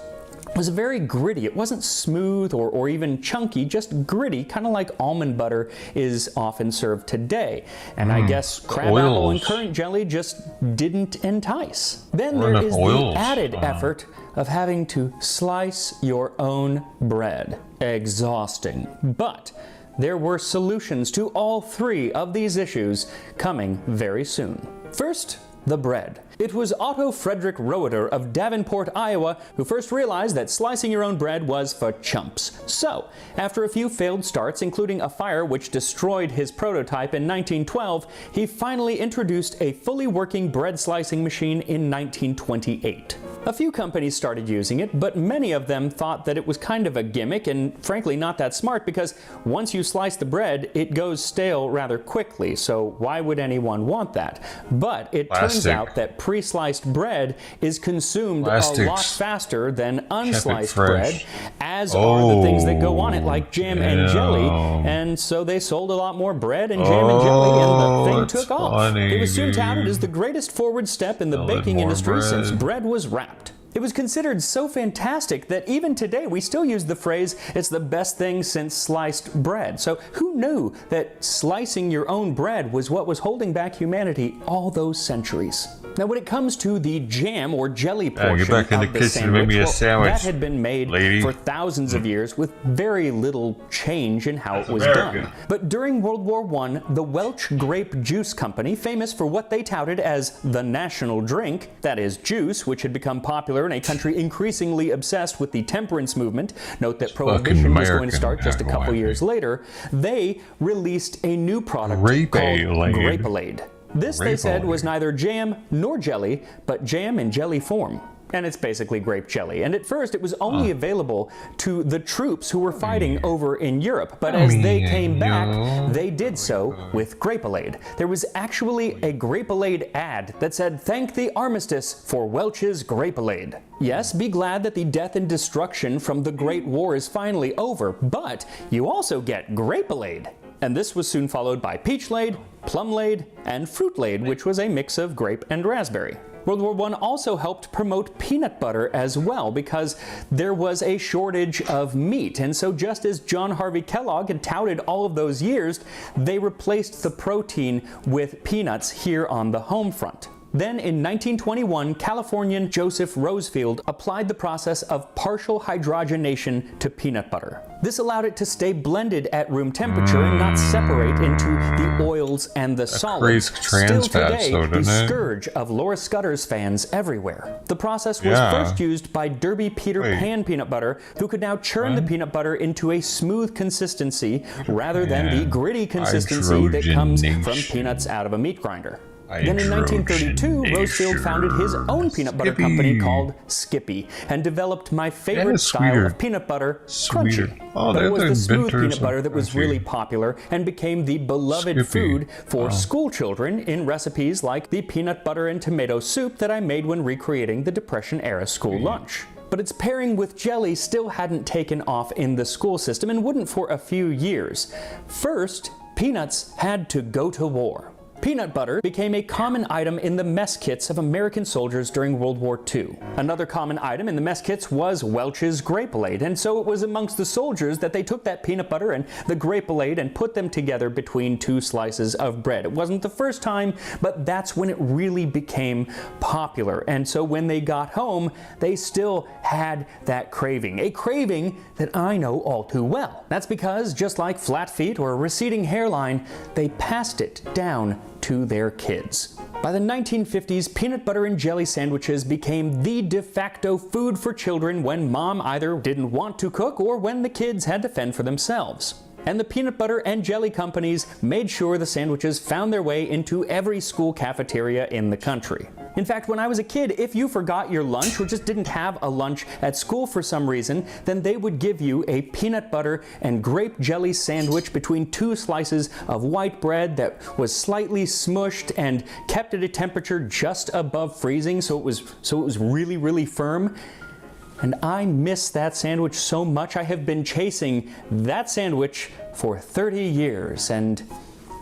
[SPEAKER 26] very gritty. It wasn't smooth or even chunky, just gritty, kind of like almond butter is often served today. And I guess crabapple and currant jelly just didn't entice. Then there is the added effort of having to slice your own bread. Exhausting. But there were solutions to all 3 of these issues coming very soon. First, the bread. It was Otto Frederick Roeder of Davenport, Iowa, who first realized that slicing your own bread was for chumps. So, after a few failed starts, including a fire which destroyed his prototype in 1912, he finally introduced a fully working bread slicing machine in 1928. A few companies started using it, but many of them thought that it was kind of a gimmick and frankly not that smart because once you slice the bread, it goes stale rather quickly, so why would anyone want that? But it turned turns out that pre-sliced bread is consumed a lot faster than unsliced bread, as are the things that go on it, like jam and jelly. And so they sold a lot more bread and jam and jelly, and the thing took off. It was soon touted as the greatest forward step in the baking industry since bread was wrapped. It was considered so fantastic that even today we still use the phrase, it's the best thing since sliced bread. So who knew that slicing your own bread was what was holding back humanity all those centuries? Now, when it comes to the jam or jelly portion
[SPEAKER 1] get back in the
[SPEAKER 26] of
[SPEAKER 1] kitchen
[SPEAKER 26] sandwich,
[SPEAKER 1] and make me a sandwich,
[SPEAKER 26] that had been made for thousands of years with very little change in how it was done. But during World War I, the Welch Grape Juice Company, famous for what they touted as the national drink, that is juice, which had become popular in a country increasingly obsessed with the temperance movement, note that Prohibition was going to start just a couple years later, they released a new product called Grape-Aid. This, they said, was neither jam nor jelly, but jam in jelly form. And it's basically grape jelly. And at first, it was only available to the troops who were fighting over in Europe. But as they came back, they did so with Grape-Aid. There was actually a Grape-Aid ad that said, "Thank the armistice for Welch's Grape-Aid." Yes, be glad that the death and destruction from the Great War is finally over, but you also get Grape-Aid. And this was soon followed by Peach-Laid, Plum-Laid, and Fruit-Laid, which was a mix of grape and raspberry. World War I also helped promote peanut butter as well, because there was a shortage of meat. And so just as John Harvey Kellogg had touted all of those years, they replaced the protein with peanuts here on the home front. Then in 1921, Californian Joseph Rosefield applied the process of partial hydrogenation to peanut butter. This allowed it to stay blended at room temperature and not separate into the oils and the solids. Still today, the scourge of Laura Scudder's fans everywhere. The process was first used by Derby Peter Pan peanut butter, who could now churn the peanut butter into a smooth consistency rather than the gritty consistency that comes from peanuts out of a meat grinder. Then in 1932, Rosefield founded his own peanut butter company called Skippy and developed my favorite style of peanut butter, Crunchy. But it was the smooth peanut butter that was really popular and became the beloved food for school children in recipes like the peanut butter and tomato soup that I made when recreating the Depression-era school lunch. But its pairing with jelly still hadn't taken off in the school system and wouldn't for a few years. First, peanuts had to go to war. Peanut butter became a common item in the mess kits of American soldiers during World War II. Another common item in the mess kits was Welch's Grape-Aid, and so it was amongst the soldiers that they took that peanut butter and the Grape-Aid and put them together between two slices of bread. It wasn't the first time, but that's when it really became popular. And so when they got home, they still had that craving, a craving that I know all too well. That's because, just like flat feet or a receding hairline, they passed it down to their kids. By the 1950s, peanut butter and jelly sandwiches became the de facto food for children when mom either didn't want to cook or when the kids had to fend for themselves. And the peanut butter and jelly companies made sure the sandwiches found their way into every school cafeteria in the country. In fact, when I was a kid, if you forgot your lunch or just didn't have a lunch at school for some reason, then they would give you a peanut butter and grape jelly sandwich between two slices of white bread that was slightly smushed and kept at a temperature just above freezing, so it was really, really firm. And I miss that sandwich so much. I have been chasing that sandwich for 30 years and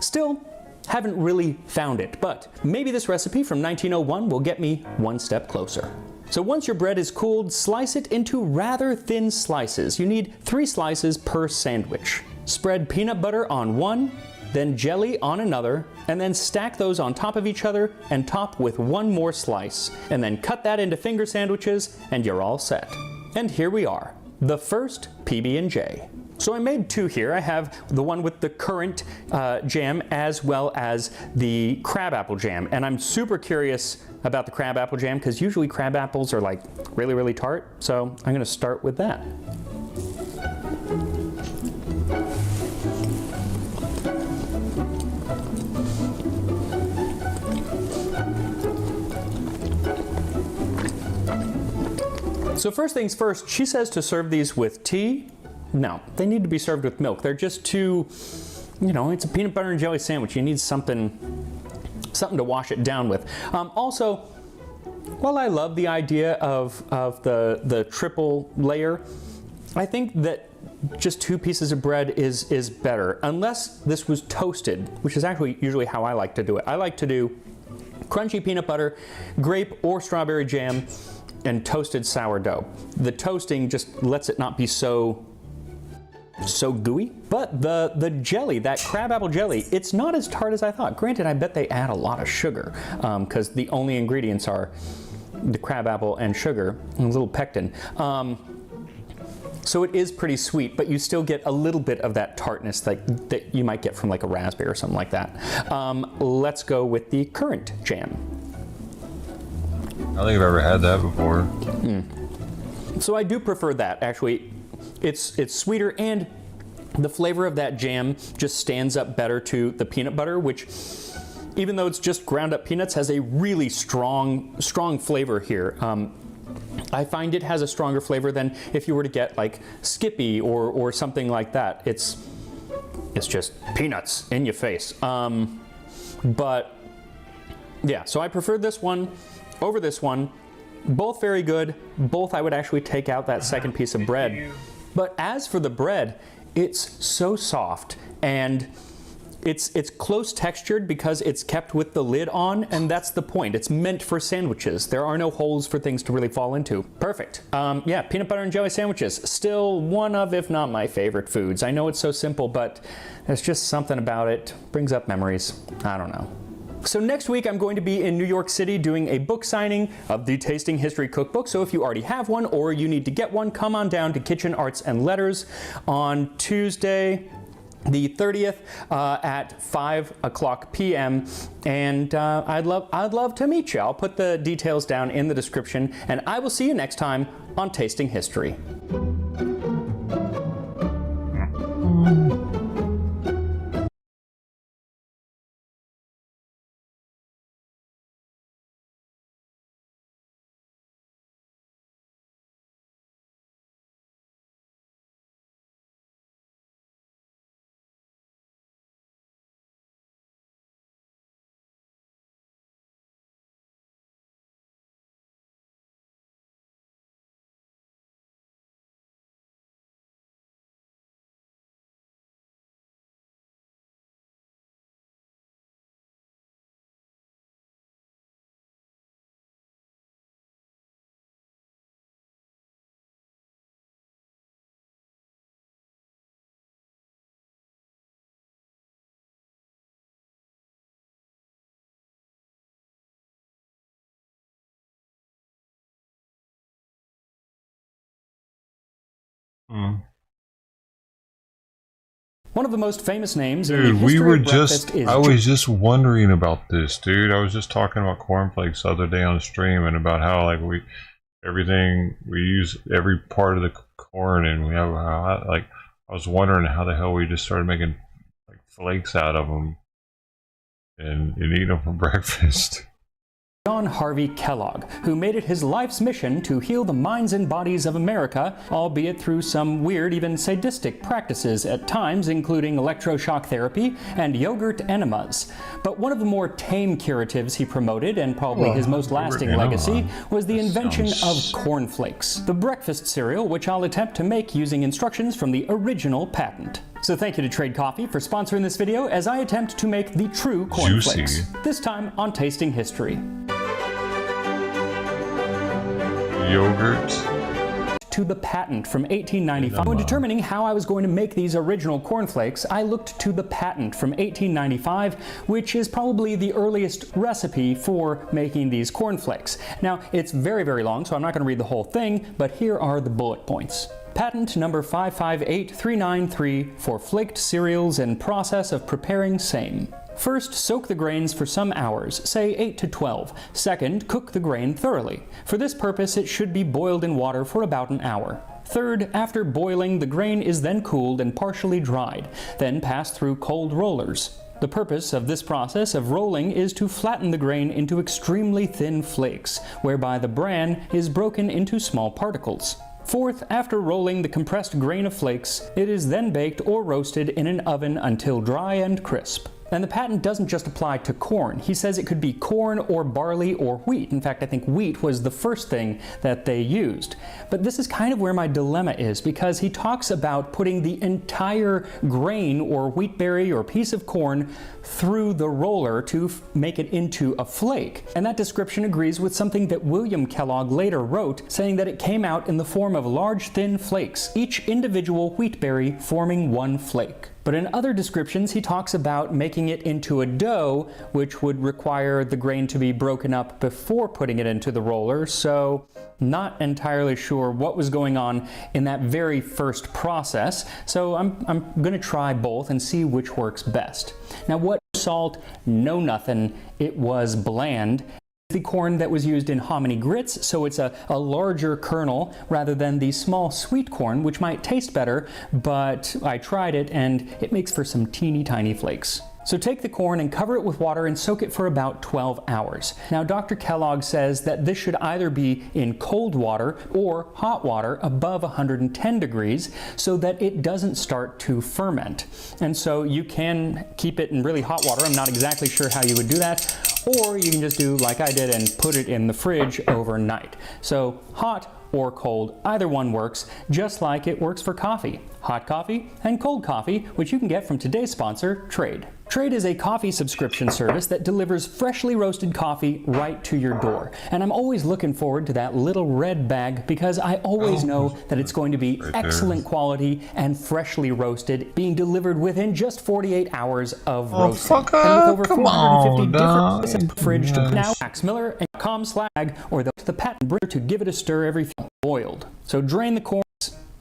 [SPEAKER 26] still haven't really found it. But maybe this recipe from 1901 will get me one step closer. So once your bread is cooled, slice it into rather thin slices. You need 3 slices per sandwich. Spread peanut butter on one, then jelly on another, and then stack those on top of each other and top with one more slice. And then cut that into finger sandwiches and you're all set. And here we are, the first PB&J. So I made 2 here. I have the one with the currant jam as well as the crabapple jam. And I'm super curious about the crabapple jam because usually crab apples are like really, really tart. So I'm gonna start with that. So first things first, she says to serve these with tea. No, they need to be served with milk. They're just too, you know, it's a peanut butter and jelly sandwich. You need something something to wash it down with. Also, while I love the idea of the triple layer, I think that just 2 pieces of bread is better, unless this was toasted, which is actually usually how I like to do it. I like to do crunchy peanut butter, grape or strawberry jam, and toasted sourdough. The toasting just lets it not be so gooey. But the jelly, that crabapple jelly, it's not as tart as I thought. Granted, I bet they add a lot of sugar, because the only ingredients are the crabapple and sugar and a little pectin. So it is pretty sweet, but you still get a little bit of that tartness that you might get from like a raspberry or something like that. Let's go with the currant jam.
[SPEAKER 1] I don't think I've ever had that before.
[SPEAKER 26] So I do prefer that, actually. It's sweeter, and the flavor of that jam just stands up better to the peanut butter, which, even though it's just ground up peanuts, has a really strong flavor here. I find it has a stronger flavor than if you were to get like Skippy or something like that. It's just peanuts in your face. But yeah, so I prefer this one over this one. Both very good. Both I would actually take out that second piece of bread. But as for the bread, it's so soft, and it's close textured because it's kept with the lid on, and that's the point. It's meant for sandwiches. There are no holes for things to really fall into. Perfect. Yeah, peanut butter and jelly sandwiches. Still one of, if not my favorite foods. I know it's so simple, but there's just something about it. Brings up memories. I don't know. So next week I'm going to be in New York City doing a book signing of the Tasting History Cookbook. So if you already have one or you need to get one, come on down to Kitchen Arts and Letters on Tuesday, the 30th at 5:00 p.m. and I'd love to meet you. I'll put the details down in the description, and I will see you next time on Tasting History. One of the most famous names in the history of breakfast is...
[SPEAKER 1] I was just wondering about this, dude. I was just talking about cornflakes the other day on the stream, and about how like we use every part of the corn, and we have like, I was wondering how the hell we just started making like flakes out of them and eating them for breakfast.
[SPEAKER 26] John Harvey Kellogg, who made it his life's mission to heal the minds and bodies of America, albeit through some weird, even sadistic practices at times, including electroshock therapy and yogurt enemas. But one of the more tame curatives he promoted, and probably his most lasting legacy, was the invention of cornflakes, the breakfast cereal which I'll attempt to make using instructions from the original patent. So thank you to Trade Coffee for sponsoring this video as I attempt to make the true cornflakes, this time on Tasting History.
[SPEAKER 1] Yogurt.
[SPEAKER 26] To the patent from 1895. When determining how I was going to make these original cornflakes, I looked to the patent from 1895, which is probably the earliest recipe for making these cornflakes. Now, it's very, very long, so I'm not going to read the whole thing, but here are the bullet points. Patent number 558393 for flaked cereals and process of preparing same. First, soak the grains for some hours, say 8 to 12. Second, cook the grain thoroughly. For this purpose, it should be boiled in water for about an hour. Third, after boiling, the grain is then cooled and partially dried, then passed through cold rollers. The purpose of this process of rolling is to flatten the grain into extremely thin flakes, whereby the bran is broken into small particles. Fourth, after rolling the compressed grain of flakes, it is then baked or roasted in an oven until dry and crisp. And the patent doesn't just apply to corn. He says it could be corn or barley or wheat. In fact, I think wheat was the first thing that they used. But this is kind of where my dilemma is, because he talks about putting the entire grain or wheat berry or piece of corn through the roller to make it into a flake. And that description agrees with something that William Kellogg later wrote, saying that it came out in the form of large thin flakes, each individual wheat berry forming one flake. But in other descriptions, he talks about making it into a dough, which would require the grain to be broken up before putting it into the roller, so not entirely sure what was going on in that very first process. So I'm going to try both and see which works best. Now, what salt? No nothing. It was bland. The corn that was used in hominy grits, so it's a larger kernel rather than the small sweet corn, which might taste better, but I tried it and it makes for some teeny tiny flakes. So take the corn and cover it with water and soak it for about 12 hours. Now, Dr. Kellogg says that this should either be in cold water or hot water above 110 degrees so that it doesn't start to ferment. And so you can keep it in really hot water. I'm not exactly sure how you would do that. Or you can just do like I did and put it in the fridge overnight. So hot or cold, either one works, just like it works for coffee. Hot coffee and cold coffee, which you can get from today's sponsor, Trade. Trade is a coffee subscription service that delivers freshly roasted coffee right to your door. And I'm always looking forward to that little red bag because I always know that it's going to be excellent quality and freshly roasted, being delivered within just 48 hours of roasting. And with over 450 different fridge to now maxmiller.com/ag or the patent brewer to give it a stir every boiled. So drain the corn.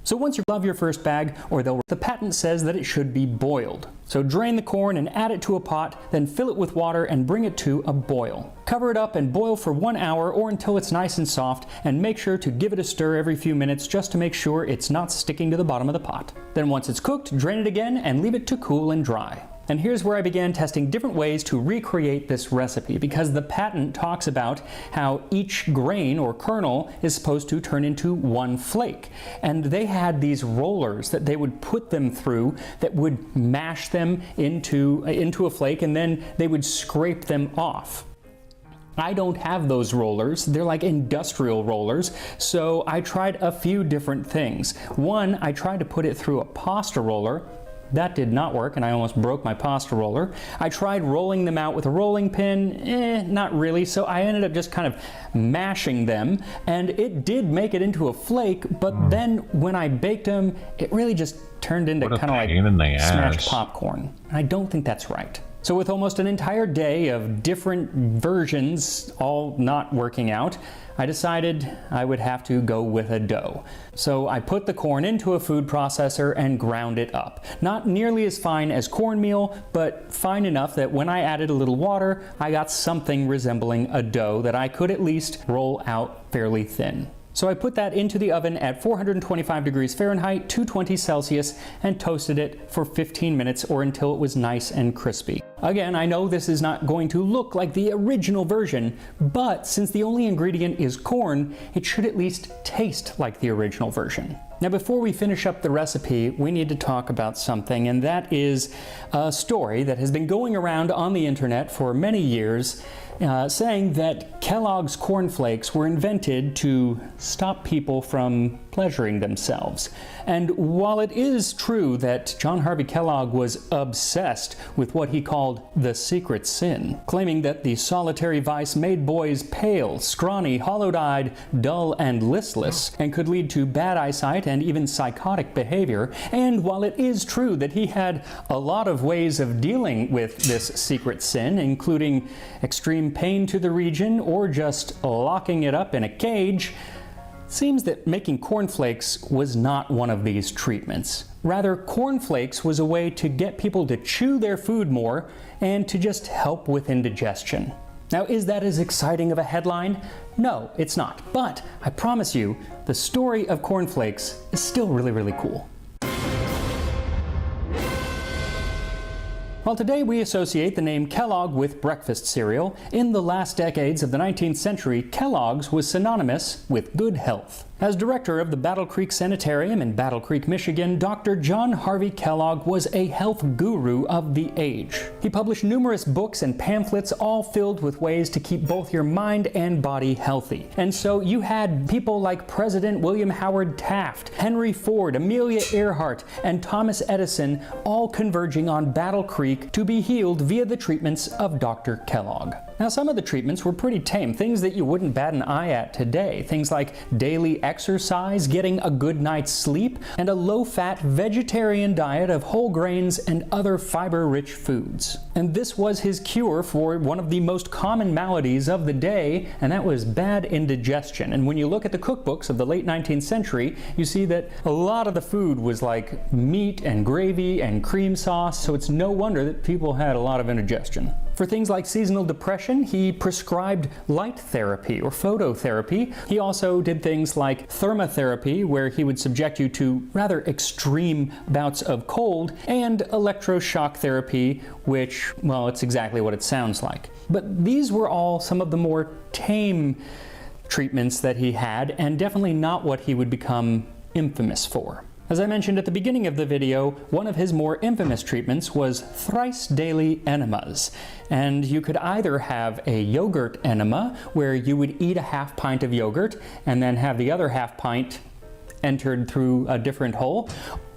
[SPEAKER 26] So once you love your first bag, or the patent says that it should be boiled. So drain the corn and add it to a pot, then fill it with water and bring it to a boil. Cover it up and boil for 1 hour or until it's nice and soft, and make sure to give it a stir every few minutes just to make sure it's not sticking to the bottom of the pot. Then once it's cooked, drain it again and leave it to cool and dry. And here's where I began testing different ways to recreate this recipe, because the patent talks about how each grain or kernel is supposed to turn into one flake. And they had these rollers that they would put them through that would mash them into a flake, and then they would scrape them off. I don't have those rollers. They're like industrial rollers. So I tried a few different things. One, I tried to put it through a pasta roller. That did not work, and I almost broke my pasta roller. I tried rolling them out with a rolling pin, not really, so I ended up just kind of mashing them, and it did make it into a flake, but then when I baked them, it really just turned into kind of like smashed popcorn. And I don't think that's right. So with almost an entire day of different versions all not working out, I decided I would have to go with a dough. So I put the corn into a food processor and ground it up. Not nearly as fine as cornmeal, but fine enough that when I added a little water, I got something resembling a dough that I could at least roll out fairly thin. So I put that into the oven at 425 degrees Fahrenheit, 220 Celsius, and toasted it for 15 minutes or until it was nice and crispy. Again, I know this is not going to look like the original version, but since the only ingredient is corn, it should at least taste like the original version. Now, before we finish up the recipe, we need to talk about something, and that is a story that has been going around on the internet for many years, saying that Kellogg's Corn Flakes were invented to stop people from pleasuring themselves. And while it is true that John Harvey Kellogg was obsessed with what he called the secret sin, claiming that the solitary vice made boys pale, scrawny, hollow-eyed, dull, and listless, and could lead to bad eyesight and even psychotic behavior, and while it is true that he had a lot of ways of dealing with this secret sin, including extreme pain to the region or just locking it up in a cage, it seems that making cornflakes was not one of these treatments. Rather, cornflakes was a way to get people to chew their food more and to just help with indigestion. Now, is that as exciting of a headline? No, it's not. But I promise you, the story of cornflakes is still really, really cool. While today we associate the name Kellogg with breakfast cereal, in the last decades of the 19th century, Kellogg's was synonymous with good health. As director of the Battle Creek Sanitarium in Battle Creek, Michigan, Dr. John Harvey Kellogg was a health guru of the age. He published numerous books and pamphlets, all filled with ways to keep both your mind and body healthy. And so you had people like President William Howard Taft, Henry Ford, Amelia Earhart, and Thomas Edison all converging on Battle Creek to be healed via the treatments of Dr. Kellogg. Now, some of the treatments were pretty tame, things that you wouldn't bat an eye at today. Things like daily exercise, getting a good night's sleep, and a low-fat vegetarian diet of whole grains and other fiber-rich foods. And this was his cure for one of the most common maladies of the day, and that was bad indigestion. And when you look at the cookbooks of the late 19th century, you see that a lot of the food was like meat and gravy and cream sauce, so it's no wonder that people had a lot of indigestion. For things like seasonal depression, he prescribed light therapy or phototherapy. He also did things like thermotherapy, where he would subject you to rather extreme bouts of cold, and electroshock therapy, which, well, it's exactly what it sounds like. But these were all some of the more tame treatments that he had, and definitely not what he would become infamous for. As I mentioned at the beginning of the video, one of his more infamous treatments was thrice daily enemas. And you could either have a yogurt enema, where you would eat a half pint of yogurt and then have the other half pint entered through a different hole,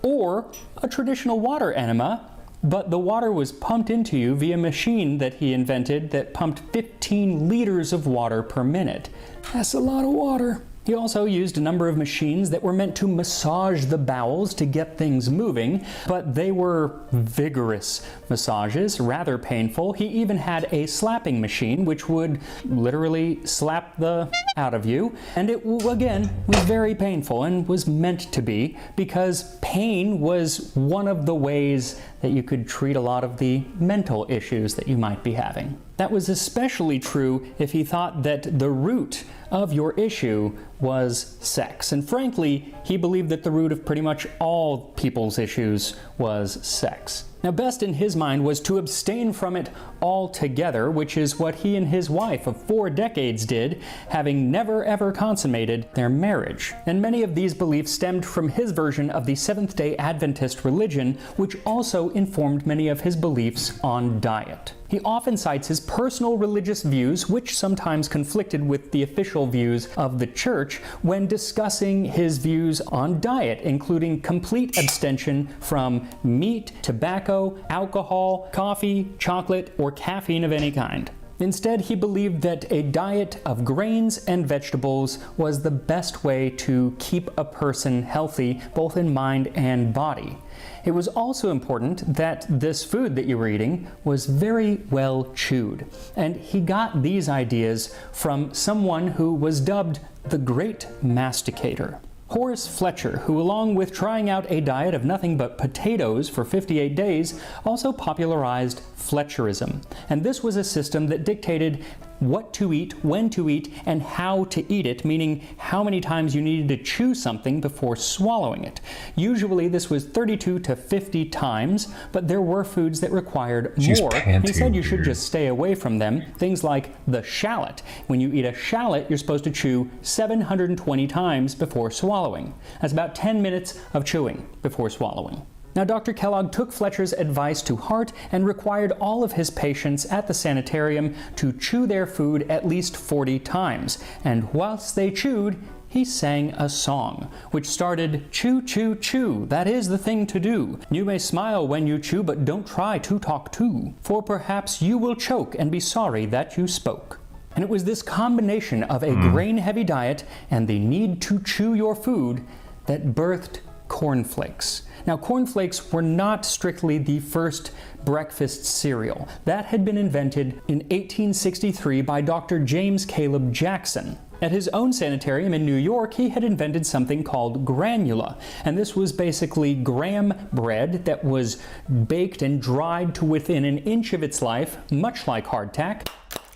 [SPEAKER 26] or a traditional water enema, but the water was pumped into you via a machine that he invented that pumped 15 liters of water per minute. That's a lot of water. He also used a number of machines that were meant to massage the bowels to get things moving, but they were vigorous massages, rather painful. He even had a slapping machine, which would literally slap the out of you, and it, again, was very painful and was meant to be, because pain was one of the ways that you could treat a lot of the mental issues that you might be having. That was especially true if he thought that the root of your issue was sex. And frankly, he believed that the root of pretty much all people's issues was sex. Now, best in his mind was to abstain from it altogether, which is what he and his wife of 4 decades did, having never ever consummated their marriage. And many of these beliefs stemmed from his version of the Seventh-day Adventist religion, which also informed many of his beliefs on diet. He often cites his personal religious views, which sometimes conflicted with the official views of the church, when discussing his views on diet, including complete abstention from meat, tobacco, alcohol, coffee, chocolate, or caffeine of any kind. Instead, he believed that a diet of grains and vegetables was the best way to keep a person healthy, both in mind and body. It was also important that this food that you were eating was very well chewed. And he got these ideas from someone who was dubbed the Great Masticator. Horace Fletcher, who, along with trying out a diet of nothing but potatoes for 58 days, also popularized Fletcherism. And this was a system that dictated what to eat, when to eat, and how to eat it, meaning how many times you needed to chew something before swallowing it. Usually this was 32 to 50 times, but there were foods that required more. He said you should just stay away from them. Things like the shallot. When you eat a shallot, you're supposed to chew 720 times before swallowing. That's about 10 minutes of chewing before swallowing. Now, Dr. Kellogg took Fletcher's advice to heart and required all of his patients at the sanitarium to chew their food at least 40 times. And whilst they chewed, he sang a song, which started, "Chew, chew, chew, that is the thing to do. You may smile when you chew, but don't try to talk too, for perhaps you will choke and be sorry that you spoke." And it was this combination of a grain-heavy diet and the need to chew your food that birthed cornflakes. Now, cornflakes were not strictly the first breakfast cereal. That had been invented in 1863 by Dr. James Caleb Jackson. At his own sanitarium in New York, he had invented something called granula, and this was basically graham bread that was baked and dried to within an inch of its life, much like hardtack,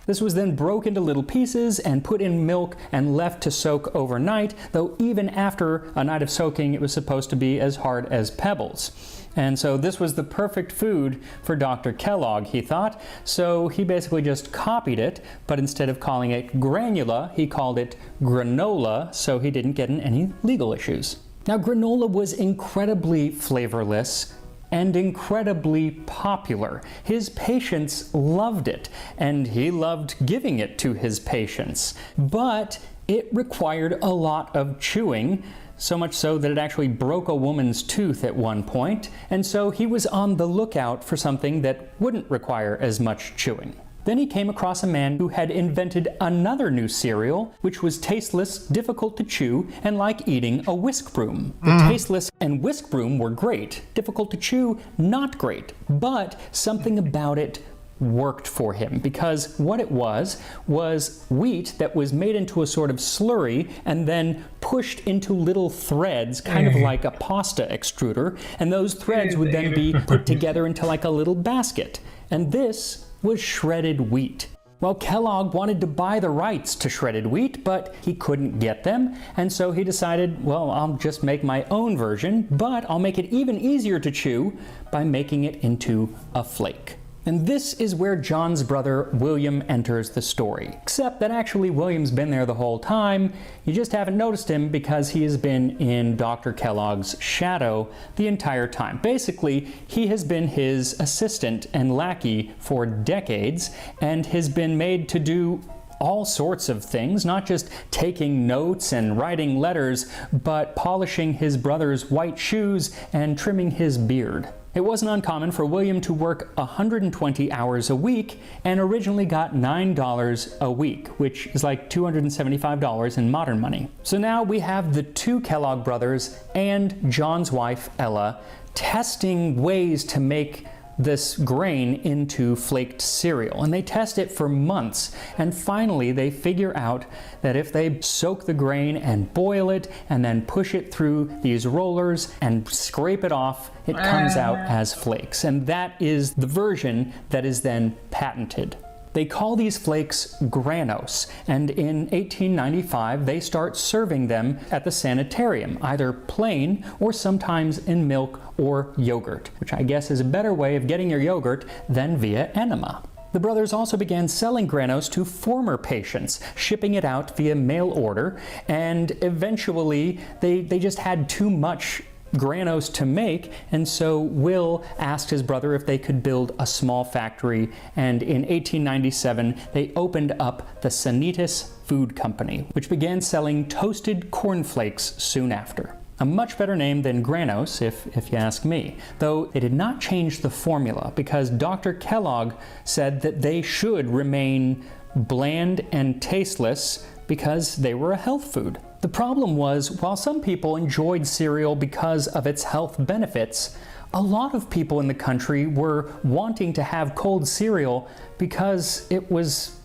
[SPEAKER 26] This was then broken into little pieces and put in milk and left to soak overnight, though even after a night of soaking, it was supposed to be as hard as pebbles. And so this was the perfect food for Dr. Kellogg, he thought. So he basically just copied it, but instead of calling it granula, he called it granola, so he didn't get in any legal issues. Now, granola was incredibly flavorless and incredibly popular. His patients loved it, and he loved giving it to his patients. But it required a lot of chewing, so much so that it actually broke a woman's tooth at one point, and so he was on the lookout for something that wouldn't require as much chewing. Then he came across a man who had invented another new cereal, which was tasteless, difficult to chew, and like eating a whisk broom. The tasteless and whisk broom were great. Difficult to chew, not great. But something about it worked for him, because what it was wheat that was made into a sort of slurry and then pushed into little threads, kind of like a pasta extruder, and those threads would then be put together into like a little basket. And this was shredded wheat. Well, Kellogg wanted to buy the rights to shredded wheat, but he couldn't get them, and so he decided, well, I'll just make my own version, but I'll make it even easier to chew by making it into a flake. And this is where John's brother William enters the story. Except that actually William's been there the whole time. You just haven't noticed him because he has been in Dr. Kellogg's shadow the entire time. Basically, he has been his assistant and lackey for decades and has been made to do all sorts of things, not just taking notes and writing letters, but polishing his brother's white shoes and trimming his beard. It wasn't uncommon for William to work 120 hours a week and originally got $9 a week, which is like $275 in modern money. So now we have the two Kellogg brothers and John's wife, Ella, testing ways to make this grain into flaked cereal, and they test it for months, and finally they figure out that if they soak the grain and boil it and then push it through these rollers and scrape it off, it comes out as flakes, and that is the version that is then patented. They call these flakes granos, and in 1895 they start serving them at the sanitarium, either plain or sometimes in milk or yogurt, which I guess is a better way of getting your yogurt than via enema. The brothers also began selling granos to former patients, shipping it out via mail order, and eventually they just had too much granos to make, and so Will asked his brother if they could build a small factory, and in 1897 they opened up the Sanitas Food Company, which began selling toasted cornflakes soon after. A much better name than granos, if you ask me, though they did not change the formula because Dr. Kellogg said that they should remain bland and tasteless because they were a health food. The problem was, while some people enjoyed cereal because of its health benefits, a lot of people in the country were wanting to have cold cereal because it was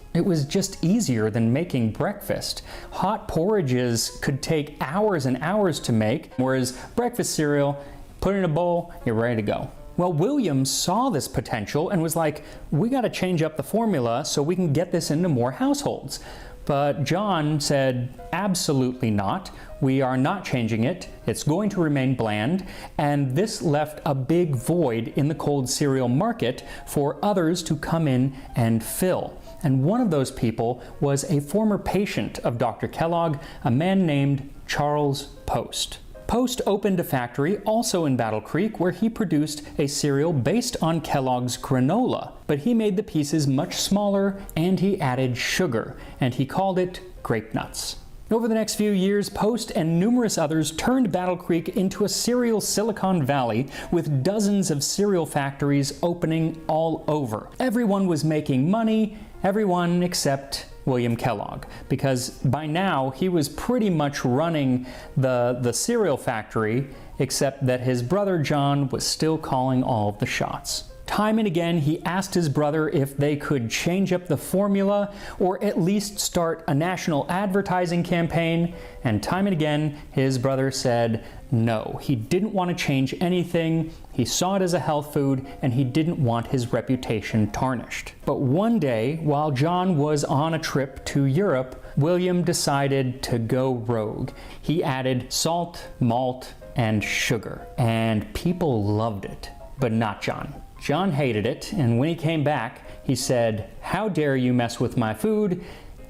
[SPEAKER 26] just easier than making breakfast. Hot porridges could take hours and hours to make, whereas breakfast cereal, put it in a bowl, you're ready to go. Well, William saw this potential and was like, we gotta change up the formula so we can get this into more households. But John said, absolutely not. We are not changing it. It's going to remain bland. And this left a big void in the cold cereal market for others to come in and fill. And one of those people was a former patient of Dr. Kellogg, a man named Charles Post. Post opened a factory also in Battle Creek where he produced a cereal based on Kellogg's granola, but he made the pieces much smaller and he added sugar, and he called it Grape Nuts. Over the next few years, Post and numerous others turned Battle Creek into a cereal Silicon Valley with dozens of cereal factories opening all over. Everyone was making money, everyone except William Kellogg, because by now he was pretty much running the cereal factory, except that his brother John was still calling all of the shots. Time and again, he asked his brother if they could change up the formula or at least start a national advertising campaign, and time and again, his brother said, no. He didn't want to change anything. He saw it as a health food, and he didn't want his reputation tarnished. But one day, while John was on a trip to Europe, William decided to go rogue. He added salt, malt, and sugar, and people loved it, but not John. John hated it, and when he came back, he said, "How dare you mess with my food?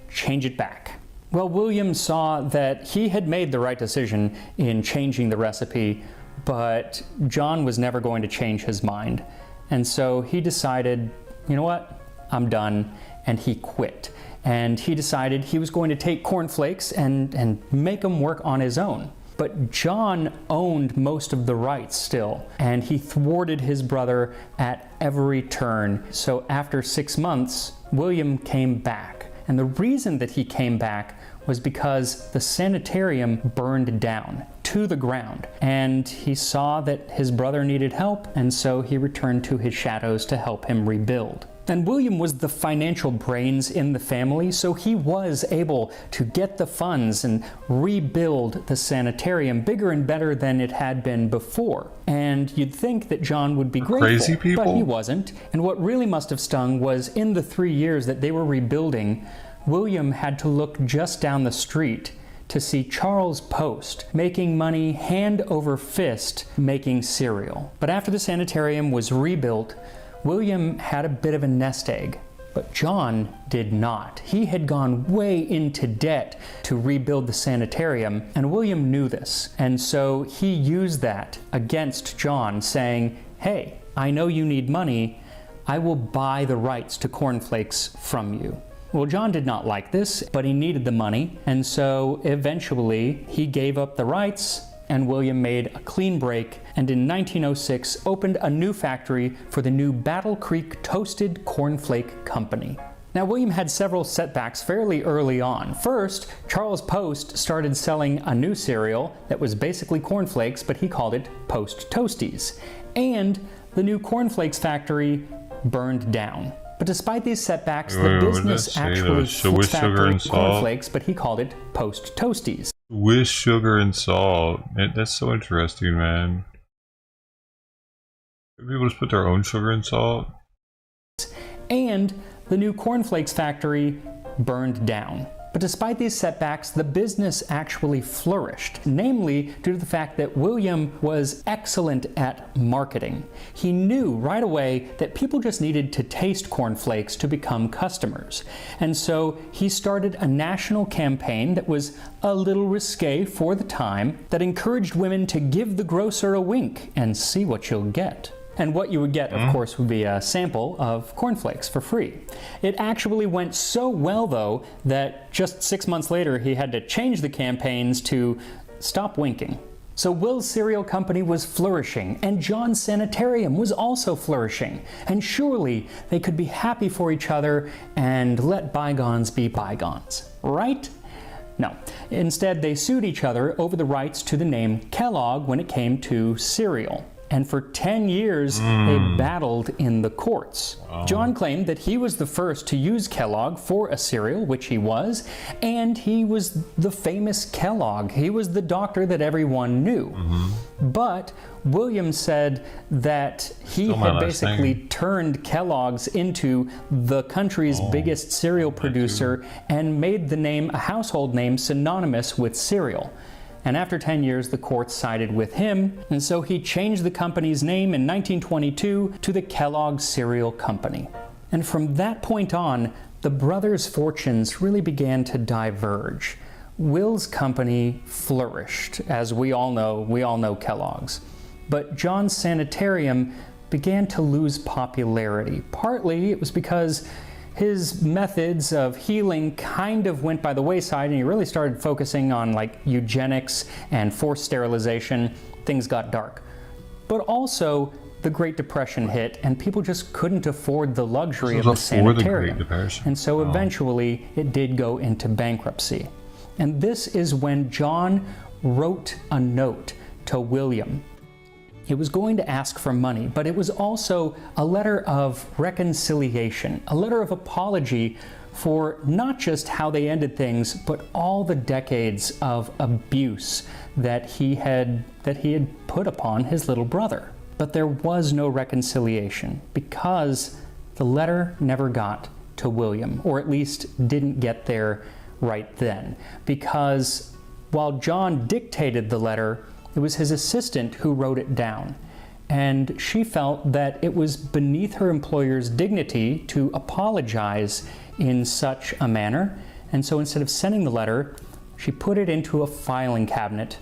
[SPEAKER 26] Change it back." Well, William saw that he had made the right decision in changing the recipe, but John was never going to change his mind. And so he decided, you know what, I'm done, and he quit. And he decided he was going to take cornflakes and make them work on his own. But John owned most of the rights still, and he thwarted his brother at every turn. So after 6 months, William came back. And the reason that he came back was because the sanitarium burned down to the ground. And he saw that his brother needed help, and so he returned to his shadows to help him rebuild. And William was the financial brains in the family, so he was able to get the funds and rebuild the sanitarium bigger and better than it had been before. And you'd think that John would be grateful,
[SPEAKER 1] crazy people.
[SPEAKER 26] But he wasn't. And what really must have stung was in the 3 years that they were rebuilding, William had to look just down the street to see Charles Post making money hand over fist making cereal. But after the sanitarium was rebuilt, William had a bit of a nest egg, but John did not. He had gone way into debt to rebuild the sanitarium, and William knew this. And so he used that against John, saying, "Hey, I know you need money. I will buy the rights to cornflakes from you." Well, John did not like this, but he needed the money, and so eventually he gave up the rights, and William made a clean break, and in 1906 opened a new factory for the new Battle Creek Toasted Cornflake Company. Now, William had several setbacks fairly early on. First, Charles Post started selling a new cereal that was basically cornflakes, but he called it Post Toasties. And the new cornflakes factory burned down. But despite these setbacks, the business actually
[SPEAKER 1] with sugar and salt.
[SPEAKER 26] Cornflakes, but he called it Post Toasties.
[SPEAKER 1] With sugar and salt. That's so interesting, man. People just put their own sugar and salt.
[SPEAKER 26] And the new cornflakes factory burned down. But despite these setbacks, the business actually flourished, namely due to the fact that William was excellent at marketing. He knew right away that people just needed to taste cornflakes to become customers. And so he started a national campaign that was a little risque for the time, that encouraged women to give the grocer a wink and see what you'll get. And what you would get, of course, would be a sample of cornflakes for free. It actually went so well, though, that just 6 months later, he had to change the campaigns to stop winking. So Will's cereal company was flourishing, and John's sanitarium was also flourishing. And surely they could be happy for each other and let bygones be bygones, right? No. Instead, they sued each other over the rights to the name Kellogg when it came to cereal. And for 10 years, they battled in the courts. Wow. John claimed that he was the first to use Kellogg for a cereal, which he was, and he was the famous Kellogg. He was the doctor that everyone knew. But William said that he had basically turned Kellogg's into the country's biggest cereal producer and made the name a household name synonymous with cereal. And after 10 years, the courts sided with him, and so he changed the company's name in 1922 to the Kellogg Cereal Company. And from that point on, the brothers' fortunes really began to diverge. Will's company flourished, as we all know Kellogg's. But John's sanitarium began to lose popularity. Partly it was because his methods of healing kind of went by the wayside, and he really started focusing on like eugenics and forced sterilization. Things got dark. But also, the Great Depression hit, and people just couldn't afford the luxury of the sanitarium. And so eventually, it did go into bankruptcy. And this is when John wrote a note to William. It was going to ask for money, but it was also a letter of reconciliation, a letter of apology for not just how they ended things, but all the decades of abuse that he had put upon his little brother. But there was no reconciliation because the letter never got to William, or at least didn't get there right then. Because while John dictated the letter, it was his assistant who wrote it down. And she felt that it was beneath her employer's dignity to apologize in such a manner. And so instead of sending the letter, she put it into a filing cabinet.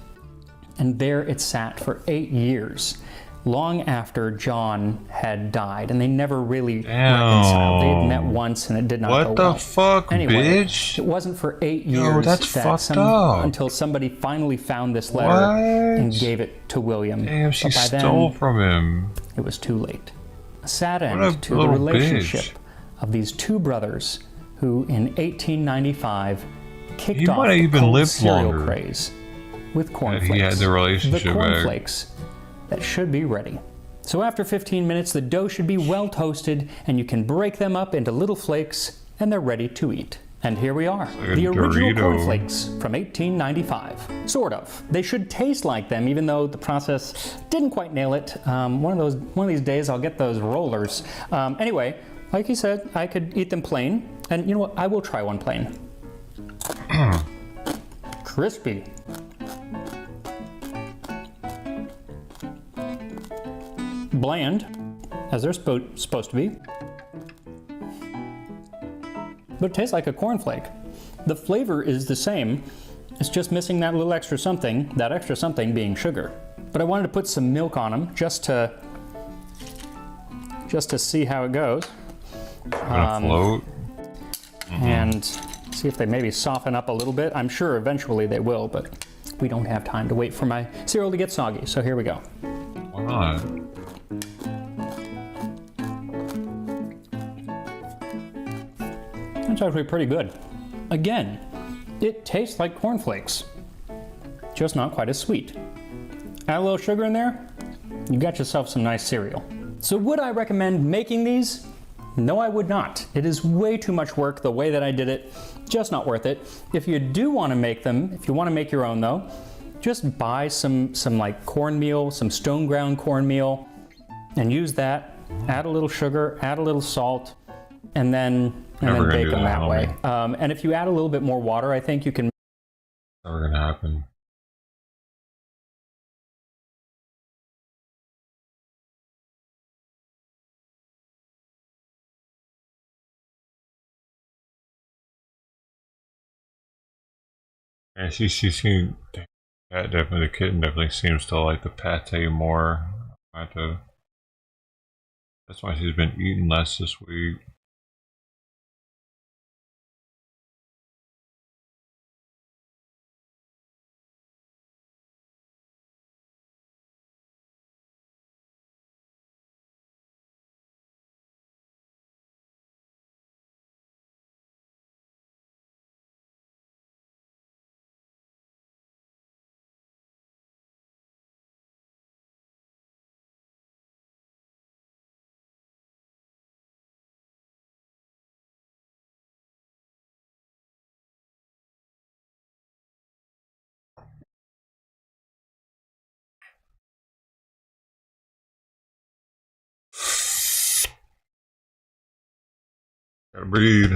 [SPEAKER 26] And there it sat for 8 years, long after John had died. And they never really reconciled. They had met once and it did not go well.
[SPEAKER 1] What the fuck,
[SPEAKER 26] anyway,
[SPEAKER 1] bitch?
[SPEAKER 26] It wasn't for 8 years
[SPEAKER 1] Yo, that's fucked up.
[SPEAKER 26] until somebody finally found this letter and gave it to William.
[SPEAKER 1] Damn, she
[SPEAKER 26] but by
[SPEAKER 1] stole
[SPEAKER 26] then,
[SPEAKER 1] from him.
[SPEAKER 26] It was too late. A sad
[SPEAKER 1] What
[SPEAKER 26] end
[SPEAKER 1] a
[SPEAKER 26] to the
[SPEAKER 1] little
[SPEAKER 26] relationship
[SPEAKER 1] bitch.
[SPEAKER 26] of these two brothers who in 1895 kicked
[SPEAKER 1] He
[SPEAKER 26] off
[SPEAKER 1] might have
[SPEAKER 26] the
[SPEAKER 1] even
[SPEAKER 26] cold
[SPEAKER 1] lived
[SPEAKER 26] cereal
[SPEAKER 1] longer.
[SPEAKER 26] craze with cornflakes.
[SPEAKER 1] He had the relationship
[SPEAKER 26] The
[SPEAKER 1] back.
[SPEAKER 26] cornflakes that should be ready. So after 15 minutes, the dough should be well toasted, and you can break them up into little flakes, and they're ready to eat. And here we are,
[SPEAKER 1] like a
[SPEAKER 26] the original
[SPEAKER 1] Dorito.
[SPEAKER 26] cornflakes from 1895. Sort of. They should taste like them, even though the process didn't quite nail it. One of these days, I'll get those rollers. Anyway, like you said, I could eat them plain, and you know what? I will try one plain. Crispy. Bland, as they're supposed to be, but it tastes like a cornflake. The flavor is the same, it's just missing that little extra something, that extra something being sugar. But I wanted to put some milk on them just to see how it goes.
[SPEAKER 1] Float.
[SPEAKER 26] And see if they maybe soften up a little bit. I'm sure eventually they will, but we don't have time to wait for my cereal to get soggy, so here we go.
[SPEAKER 1] Why not?
[SPEAKER 26] That's actually pretty good. Again, it tastes like cornflakes, just not quite as sweet. Add a little sugar in there, you got yourself some nice cereal. So would I recommend making these? No, I would not. It is way too much work the way that I did it, just not worth it. If you do want to make them, if you want to make your own though, just buy some like cornmeal, some stone ground cornmeal, and use that. Add a little sugar, add a little salt, and then bake them that way. And if you add a little bit more water, I think you can.
[SPEAKER 1] Never gonna happen. Yeah, she seemed. That definitely, the kitten definitely seems to like the pate more. That's why she's been eating less this week. Gotta breathe.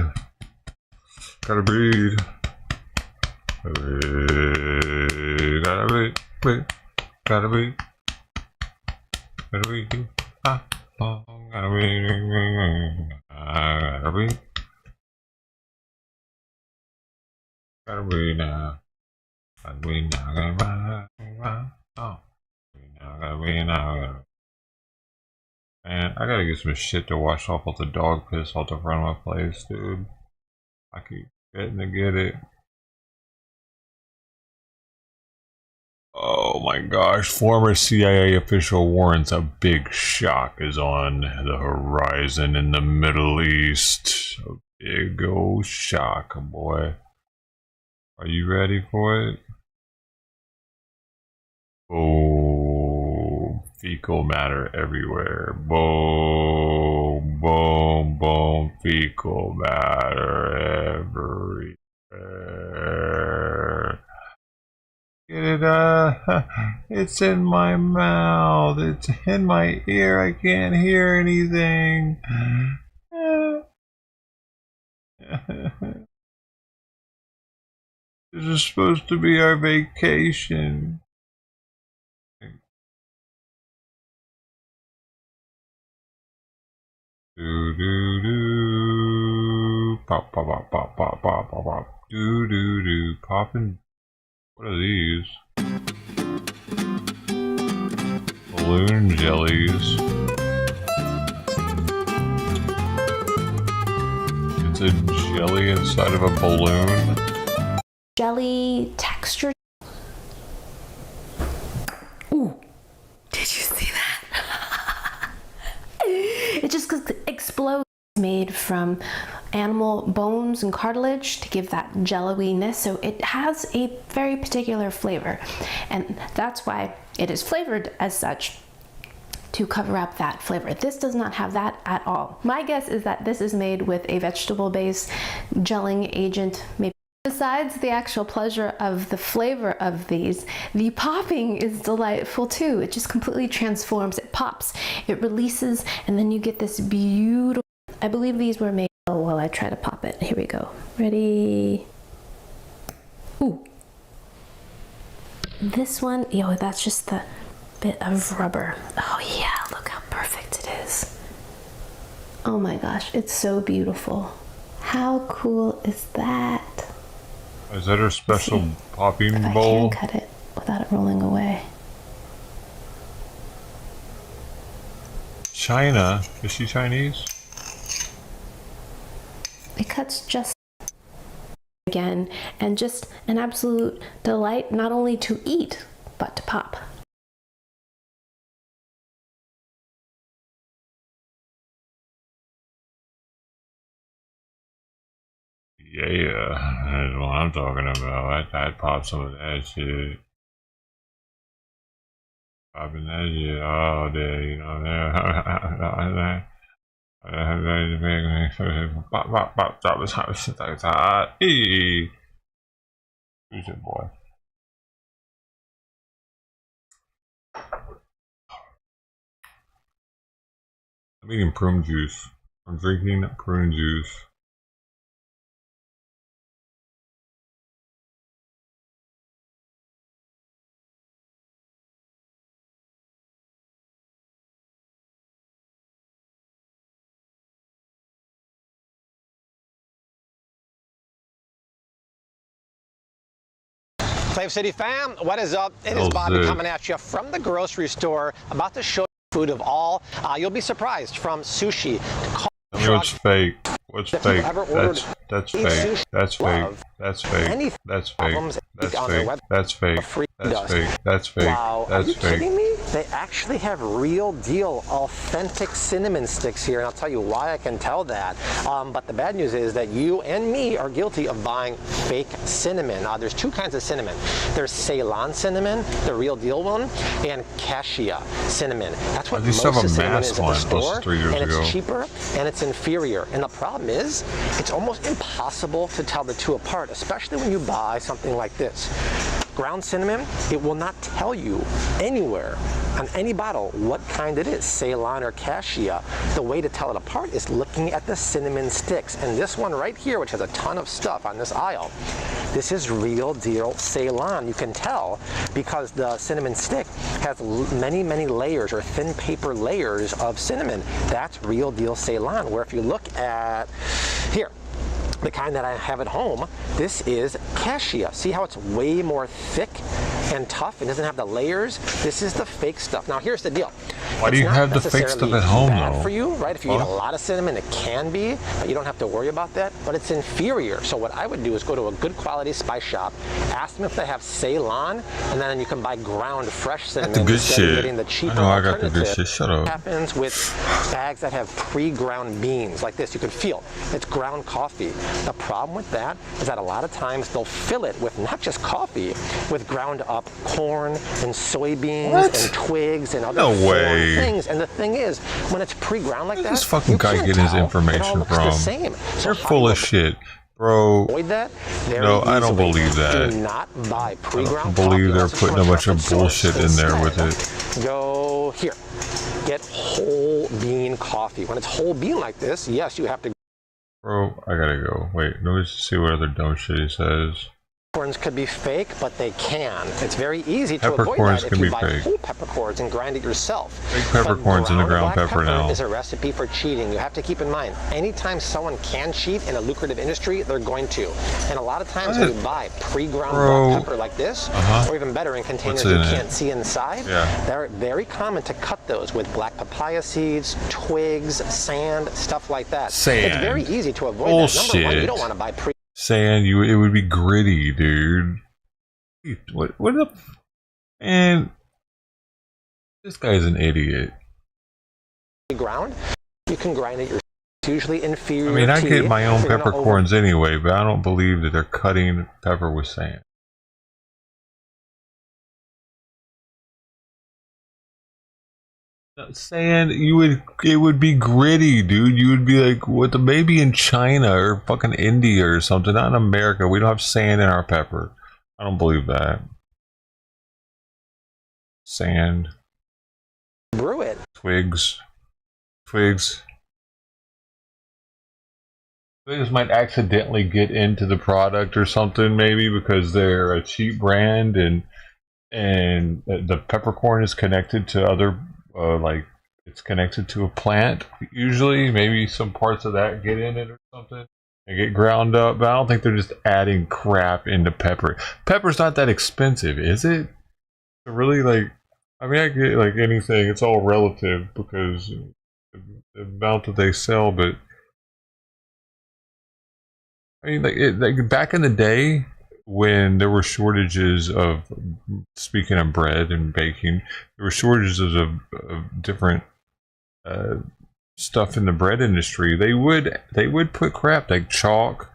[SPEAKER 1] Gotta breathe. Gotta breathe. Gotta breathe. Gotta breathe. Ah. Gotta breathe. Gotta breathe. Gotta breathe now. Gotta breathe now. Gotta breathe now. Oh. Gotta breathe now. Man, I gotta get some shit to wash off all the dog piss off the front of my place, dude. I keep getting to get it. Oh my gosh, former CIA official warns a big shock is on the horizon in the Middle East. A big old shock, boy. Are you ready for it? Oh. Fecal matter everywhere. Boom. boom, boom, boom, fecal matter everywhere. Get it? It's in my mouth. It's in my ear. I can't hear anything. This is supposed to be our vacation. Do do do. Pop pop pop pop pop pop pop pop. Do do do. Popping. What are these? Balloon jellies. It's a jelly inside of a balloon.
[SPEAKER 5] Jelly texture. Ooh, did you see that? It just explodes. Made from animal bones and cartilage to give that jello-iness, so it has a very particular flavor, and that's why it is flavored as such, to cover up that flavor. This does not have that at all. My guess is that this is made with a vegetable-based gelling agent, maybe. Besides the actual pleasure of the flavor of these, the popping is delightful too. It just completely transforms. It pops, it releases, and then you get this beautiful. I believe these were made. Oh, well, I try to pop it. Here we go. Ready? Ooh. This one, that's just the bit of rubber. Oh yeah, look how perfect it is. Oh my gosh, it's so beautiful. How cool is that?
[SPEAKER 1] Is that her special popping
[SPEAKER 5] if
[SPEAKER 1] bowl?
[SPEAKER 5] I can cut it without it rolling away.
[SPEAKER 1] China? Is she Chinese?
[SPEAKER 5] It cuts just again, and just an absolute delight, not only to eat, but to pop.
[SPEAKER 1] Yeah, that's what I'm talking about. I'd pop some of that shit. Popping that shit all day, you know what I'm saying? Pop, pop, pop, drop it, who's your boy? I'm eating prune juice. I'm drinking prune juice.
[SPEAKER 6] Clave City fam, what is up? It is Bobby coming at you from the grocery store, about to show you food of all. You'll be surprised, from sushi to
[SPEAKER 1] what's fake? What's fake? That's fake. That's fake. That's fake. That's fake. That's fake. That's fake. That's fake. That's fake.
[SPEAKER 6] Wow, are you kidding me? They actually have real deal authentic cinnamon sticks here, and I'll tell you why I can tell that. But the bad news is that you and me are guilty of buying fake cinnamon. There's two kinds of cinnamon. There's Ceylon cinnamon, the real deal one, and cassia cinnamon. That's what most of the cinnamon is at the store, and it's cheaper and it's inferior. And the problem is, it's almost impossible to tell the two apart, especially when you buy something like this. Ground cinnamon, it will not tell you anywhere on any bottle what kind it is, Ceylon or cassia. The way to tell it apart is looking at the cinnamon sticks. And this one right here, which has a ton of stuff on this aisle, this is real deal Ceylon. You can tell because the cinnamon stick has many, many layers, or thin paper layers of cinnamon. That's real deal Ceylon. Where if you look at here, the kind that I have at home, this is cassia. See how it's way more thick and tough and doesn't have the layers? This is the fake stuff. Now here's the deal.
[SPEAKER 1] Why do you have the fake stuff at home though?
[SPEAKER 6] For you, right? If you eat a lot of cinnamon, it can be, but you don't have to worry about that. But it's inferior. So what I would do is go to a good quality spice shop, ask them if they have Ceylon, and then you can buy ground fresh cinnamon.
[SPEAKER 1] That's the good shit.
[SPEAKER 6] Getting the cheaper
[SPEAKER 1] I know I got the good shit. Shut up.
[SPEAKER 6] What happens with bags that have pre-ground beans like this? You can feel it's ground coffee. The problem with that is that a lot of times they'll fill it with not just coffee, with ground up corn and soybeans and twigs and other foreign things. And the thing is, when it's pre-ground like that,
[SPEAKER 1] this fucking guy getting his information from? They're full of shit. Bro,
[SPEAKER 6] avoid that.
[SPEAKER 1] No, I don't believe that.
[SPEAKER 6] Do not buy pre-ground.
[SPEAKER 1] I don't believe they're putting a bunch of bullshit in there with it.
[SPEAKER 6] Go here. Get whole bean coffee. When it's whole bean like this, yes, you have to.
[SPEAKER 1] Bro, I gotta go. Wait, let me see what other dumb shit he says.
[SPEAKER 6] Peppercorns could be fake, but they can. It's very easy to avoid
[SPEAKER 1] Peppercorns
[SPEAKER 6] that
[SPEAKER 1] can
[SPEAKER 6] if you
[SPEAKER 1] be
[SPEAKER 6] buy
[SPEAKER 1] fake.
[SPEAKER 6] whole peppercorns and grind it yourself.
[SPEAKER 1] Fake peppercorns in the ground pepper now.
[SPEAKER 6] Is a recipe for cheating. You have to keep in mind, anytime someone can cheat in a lucrative industry, they're going to. And a lot of times when you buy pre-ground black pepper like this, or even better in containers you can't see inside, they're very common to cut those with black papaya seeds, twigs, sand, stuff like that.
[SPEAKER 1] Sand.
[SPEAKER 6] It's very easy to avoid that. Number one, you don't want to buy
[SPEAKER 1] Sand, it would be gritty, dude. What the and this guy's an idiot.
[SPEAKER 6] Ground, you can grind it yourself. It's usually inferior.
[SPEAKER 1] I mean, I get my own peppercorns anyway, but I don't believe that they're cutting pepper with sand. Sand, it would be gritty, dude. You would be like, what the maybe in China or fucking India or something, not in America. We don't have sand in our pepper. I don't believe that. Sand.
[SPEAKER 6] Brew it.
[SPEAKER 1] Twigs. Twigs might accidentally get into the product or something, maybe because they're a cheap brand and the peppercorn is connected to other like it's connected to a plant. Usually, maybe some parts of that get in it or something. They get ground up, but I don't think they're just adding crap into pepper. Pepper's not that expensive, is it? Really, like, I mean, I get like anything. It's all relative because the amount that they sell. But I mean, like back in the day when there were shortages of, speaking of bread and baking, there were shortages of different stuff in the bread industry. They would put crap like chalk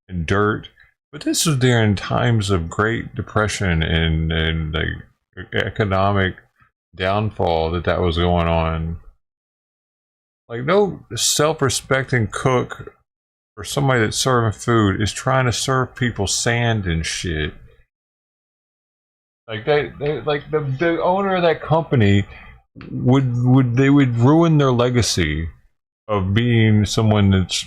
[SPEAKER 1] and dirt, but this was during times of Great Depression and like economic downfall that was going on. Like, no self-respecting cook or somebody that's serving food is trying to serve people sand and shit. Like they like the owner of that company would ruin their legacy of being someone that's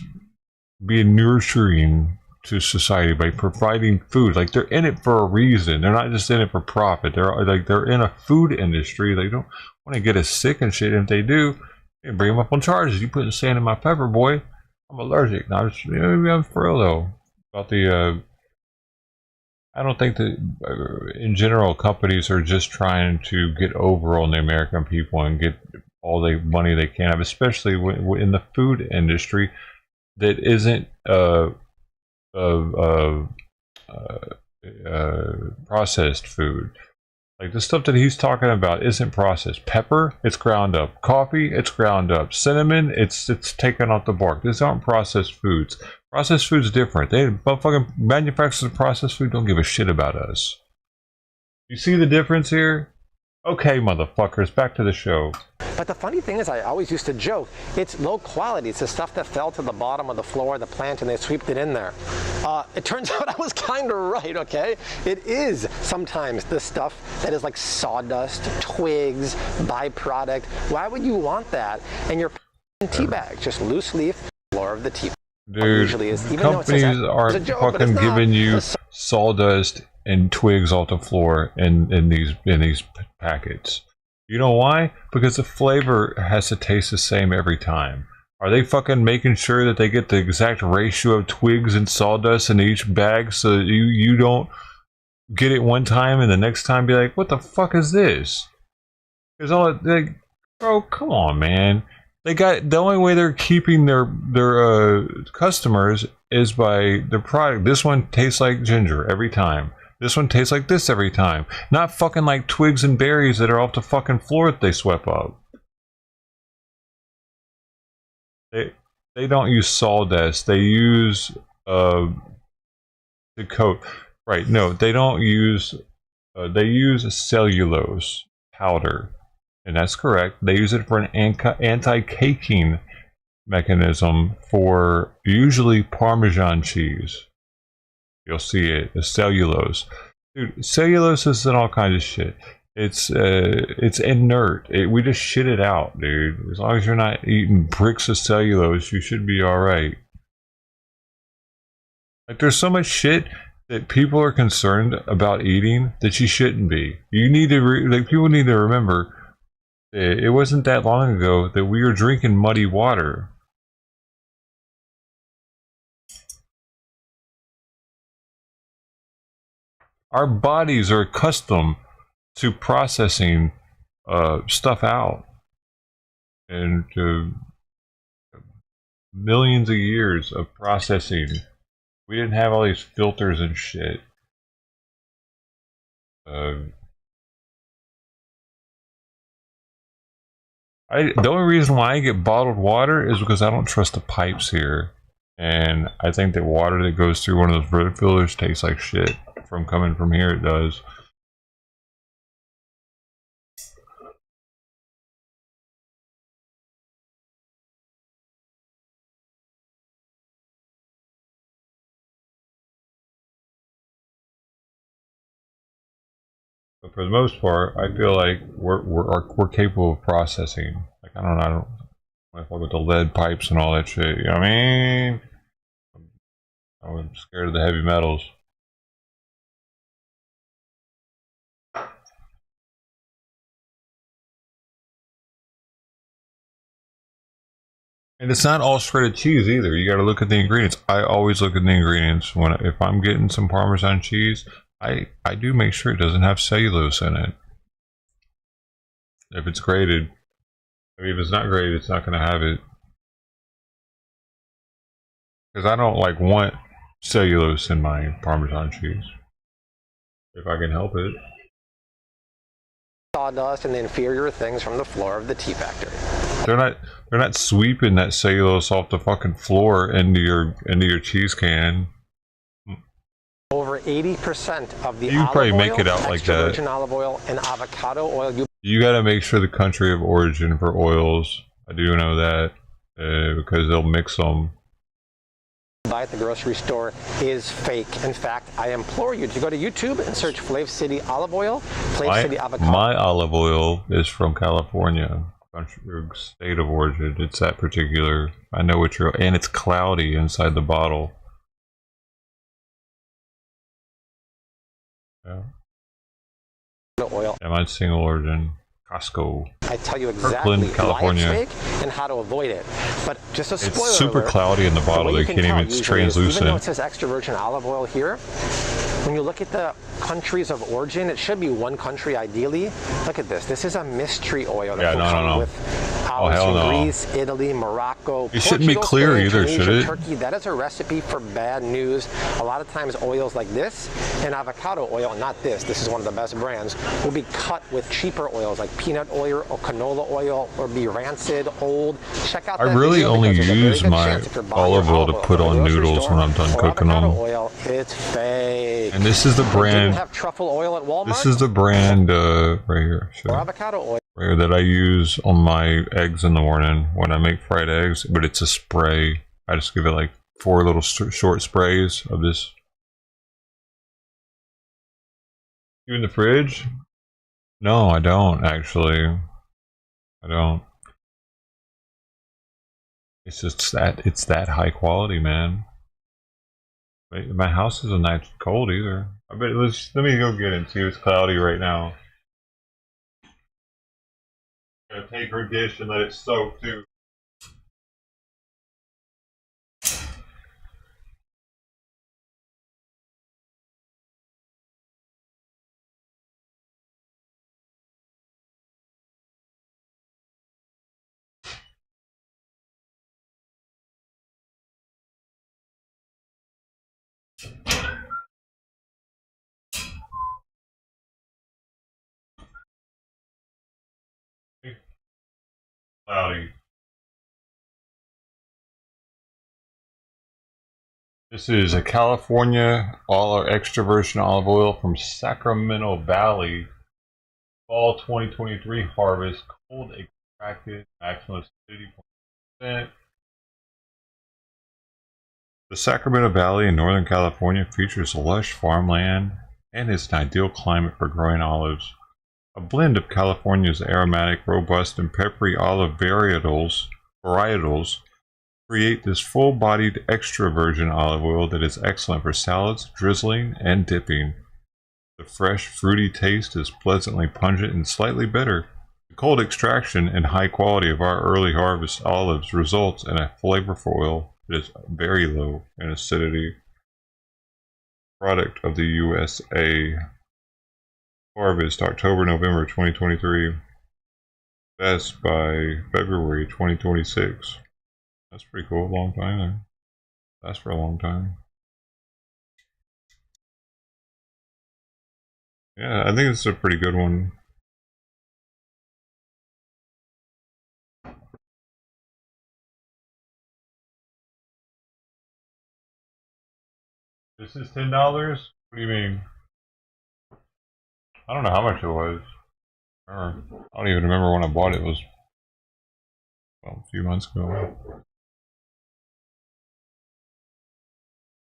[SPEAKER 1] being nurturing to society by providing food. Like, they're in it for a reason. They're not just in it for profit. They're in a food industry. They don't want to get us sick and shit. And if they do, they bring them up on charges. You putting sand in my pepper, boy. I'm allergic. Now, maybe I'm for real though about the. I don't think that in general companies are just trying to get over on the American people and get all the money they can have, especially in the food industry that isn't processed food. Like, the stuff that he's talking about isn't processed. Pepper, it's ground up. Coffee, it's ground up. Cinnamon, it's taken off the bark. These aren't processed foods. Processed food's different. They fucking manufacturers of processed food don't give a shit about us. You see the difference here? Okay, motherfuckers, back to the show.
[SPEAKER 6] But the funny thing is, I always used to joke, it's low quality. It's the stuff that fell to the bottom of the floor of the plant and they swept it in there. It turns out I was kind of right, okay? It is sometimes the stuff that is like sawdust, twigs, byproduct. Why would you want that? And your tea bag, just loose leaf, floor of the tea bag.
[SPEAKER 1] Dude,
[SPEAKER 6] Usually is, even
[SPEAKER 1] companies are fucking giving you sawdust and twigs off the floor in these packets. You know why? Because the flavor has to taste the same every time. Are they fucking making sure that they get the exact ratio of twigs and sawdust in each bag so that you don't get it one time and the next time be like, what the fuck is this? Because bro, come on, man. They got the only way they're keeping their customers is by their product. This one tastes like ginger every time. This one tastes like this every time. Not fucking like twigs and berries that are off the fucking floor that they swept up. They don't use sawdust. They use the coat. Right? No, they don't use They use cellulose powder, and that's correct. They use it for an anti-caking mechanism for usually Parmesan cheese. You'll see it, the cellulose. Dude, cellulose is in all kinds of shit. It's inert. We just shit it out, dude. As long as you're not eating bricks of cellulose, you should be all right. Like, there's so much shit that people are concerned about eating that you shouldn't be. You need to, people need to remember that it wasn't that long ago that we were drinking muddy water. Our bodies are accustomed to processing stuff out, and millions of years of processing. We didn't have all these filters and shit. The only reason why I get bottled water is because I don't trust the pipes here, and I think that water that goes through one of those road filters tastes like shit. From coming from here, it does. But for the most part, I feel like we're capable of processing. Like, I don't know with the lead pipes and all that shit. You know what I mean? I'm scared of the heavy metals. And it's not all shredded cheese either. You got to look at the ingredients. I always look at the ingredients if I'm getting some Parmesan cheese. I do make sure it doesn't have cellulose in it. If it's grated, I mean, if it's not grated, it's not going to have it. Because I don't want cellulose in my Parmesan cheese. If I can help it.
[SPEAKER 6] Sawdust and the inferior things from the floor of the tea factory.
[SPEAKER 1] They're not sweeping that cellulose off the fucking floor into your cheese can.
[SPEAKER 6] Over 80% of the
[SPEAKER 1] you
[SPEAKER 6] olive
[SPEAKER 1] probably
[SPEAKER 6] oil,
[SPEAKER 1] make it out like that.
[SPEAKER 6] Virgin olive oil and avocado oil.
[SPEAKER 1] You got to make sure the country of origin for oils. I do know that because they'll mix them.
[SPEAKER 6] Buy at the grocery store is fake. In fact, I implore you to go to YouTube and search Flav City olive oil, Flav City avocado.
[SPEAKER 1] My olive oil is from California, state of origin. It's that particular. I know what you're, and it's cloudy inside the bottle. Yeah.
[SPEAKER 6] Oil.
[SPEAKER 1] Yeah, mine's single origin. Costco.
[SPEAKER 6] I tell you exactly
[SPEAKER 1] Kirkland, California.
[SPEAKER 6] why it's fake and how to avoid it. But just a spoiler
[SPEAKER 1] It's super
[SPEAKER 6] alert,
[SPEAKER 1] cloudy in the bottle. They can't even. It's translucent.
[SPEAKER 6] Even though it says extra virgin olive oil here, when you look at the countries of origin, it should be one country ideally. Look at this. This is a mystery oil that will come with olives from Greece, Italy, Morocco.
[SPEAKER 1] It shouldn't be clear either, should it?
[SPEAKER 6] Turkey. That is a recipe for bad news. A lot of times oils like this and avocado oil, not this. This is one of the best brands. Will be cut with cheaper oils like peanut oil or canola oil, or be rancid, old. Check out.
[SPEAKER 1] I really only use my olive oil to put on noodles when I'm done cooking them.
[SPEAKER 6] Oil, it's fake.
[SPEAKER 1] And this is the brand.
[SPEAKER 6] Have truffle oil at Walmart.
[SPEAKER 1] This is the brand right here.
[SPEAKER 6] Or avocado oil.
[SPEAKER 1] Right here that I use on my eggs in the morning when I make fried eggs. But it's a spray. I just give it like 4 little short sprays of this. You in the fridge? No, I don't actually. I don't. It's just it's that high quality, man. My house isn't that cold either. I bet let me go get it and see if it's cloudy right now. Gotta take her dish and let it soak too. Cloudy. This is a California all extra virgin olive oil from Sacramento Valley. Fall 2023 harvest. Cold extracted. Maximum acidity 0.%. The Sacramento Valley in Northern California features lush farmland and is an ideal climate for growing olives. A blend of California's aromatic, robust, and peppery olive varietals create this full-bodied extra virgin olive oil that is excellent for salads, drizzling, and dipping. The fresh, fruity taste is pleasantly pungent and slightly bitter. The cold extraction and high quality of our early harvest olives results in a flavorful oil that is very low in acidity. Product of the USA. Harvest October-November 2023. Best by February 2026. That's pretty cool. Long time there. That's for a long time. Yeah, I think it's a pretty good one. This is $10? What do you mean? I don't know how much it was. I don't even remember when I bought it. It was, well, a few months ago.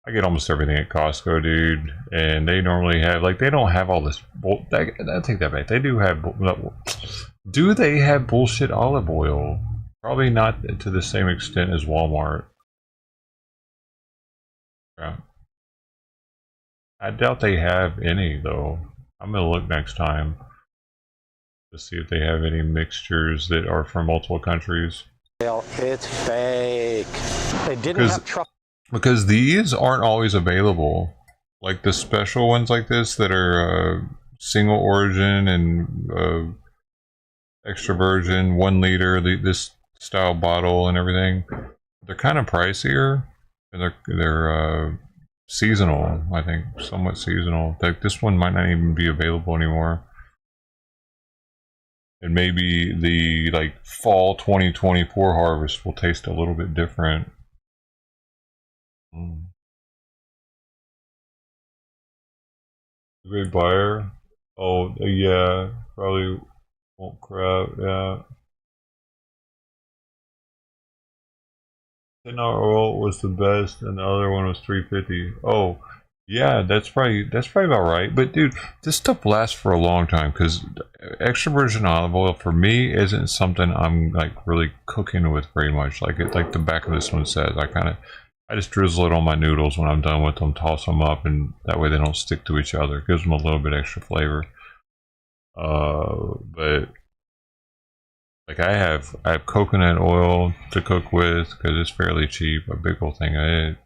[SPEAKER 1] I get almost everything at Costco, dude, and they normally have, like, they don't have all this. I take that back. They do have. Do they have bullshit olive oil? Probably not to the same extent as Walmart. Yeah. I doubt they have any, though. I'm gonna look next time to see if they have any mixtures that are from multiple countries.
[SPEAKER 6] It's fake. They didn't have trouble.
[SPEAKER 1] Because these aren't always available. Like the special ones like this that are single origin and extra virgin, 1 liter, this style bottle and everything. They're kind of pricier, and they're seasonal. I think somewhat seasonal. Like this one might not even be available anymore. And maybe the like fall 2024 harvest will taste a little bit different. Great buyer. Oh yeah, probably won't crap. Yeah. $10 oil was the best, and the other one was $3.50. Oh, yeah, that's probably about right. But dude, this stuff lasts for a long time because extra virgin olive oil for me isn't something I'm like really cooking with very much. Like the back of this one says, I just drizzle it on my noodles when I'm done with them, toss them up, and that way they don't stick to each other. It gives them a little bit extra flavor. But like I have coconut oil to cook with because it's fairly cheap, a big old thing of it.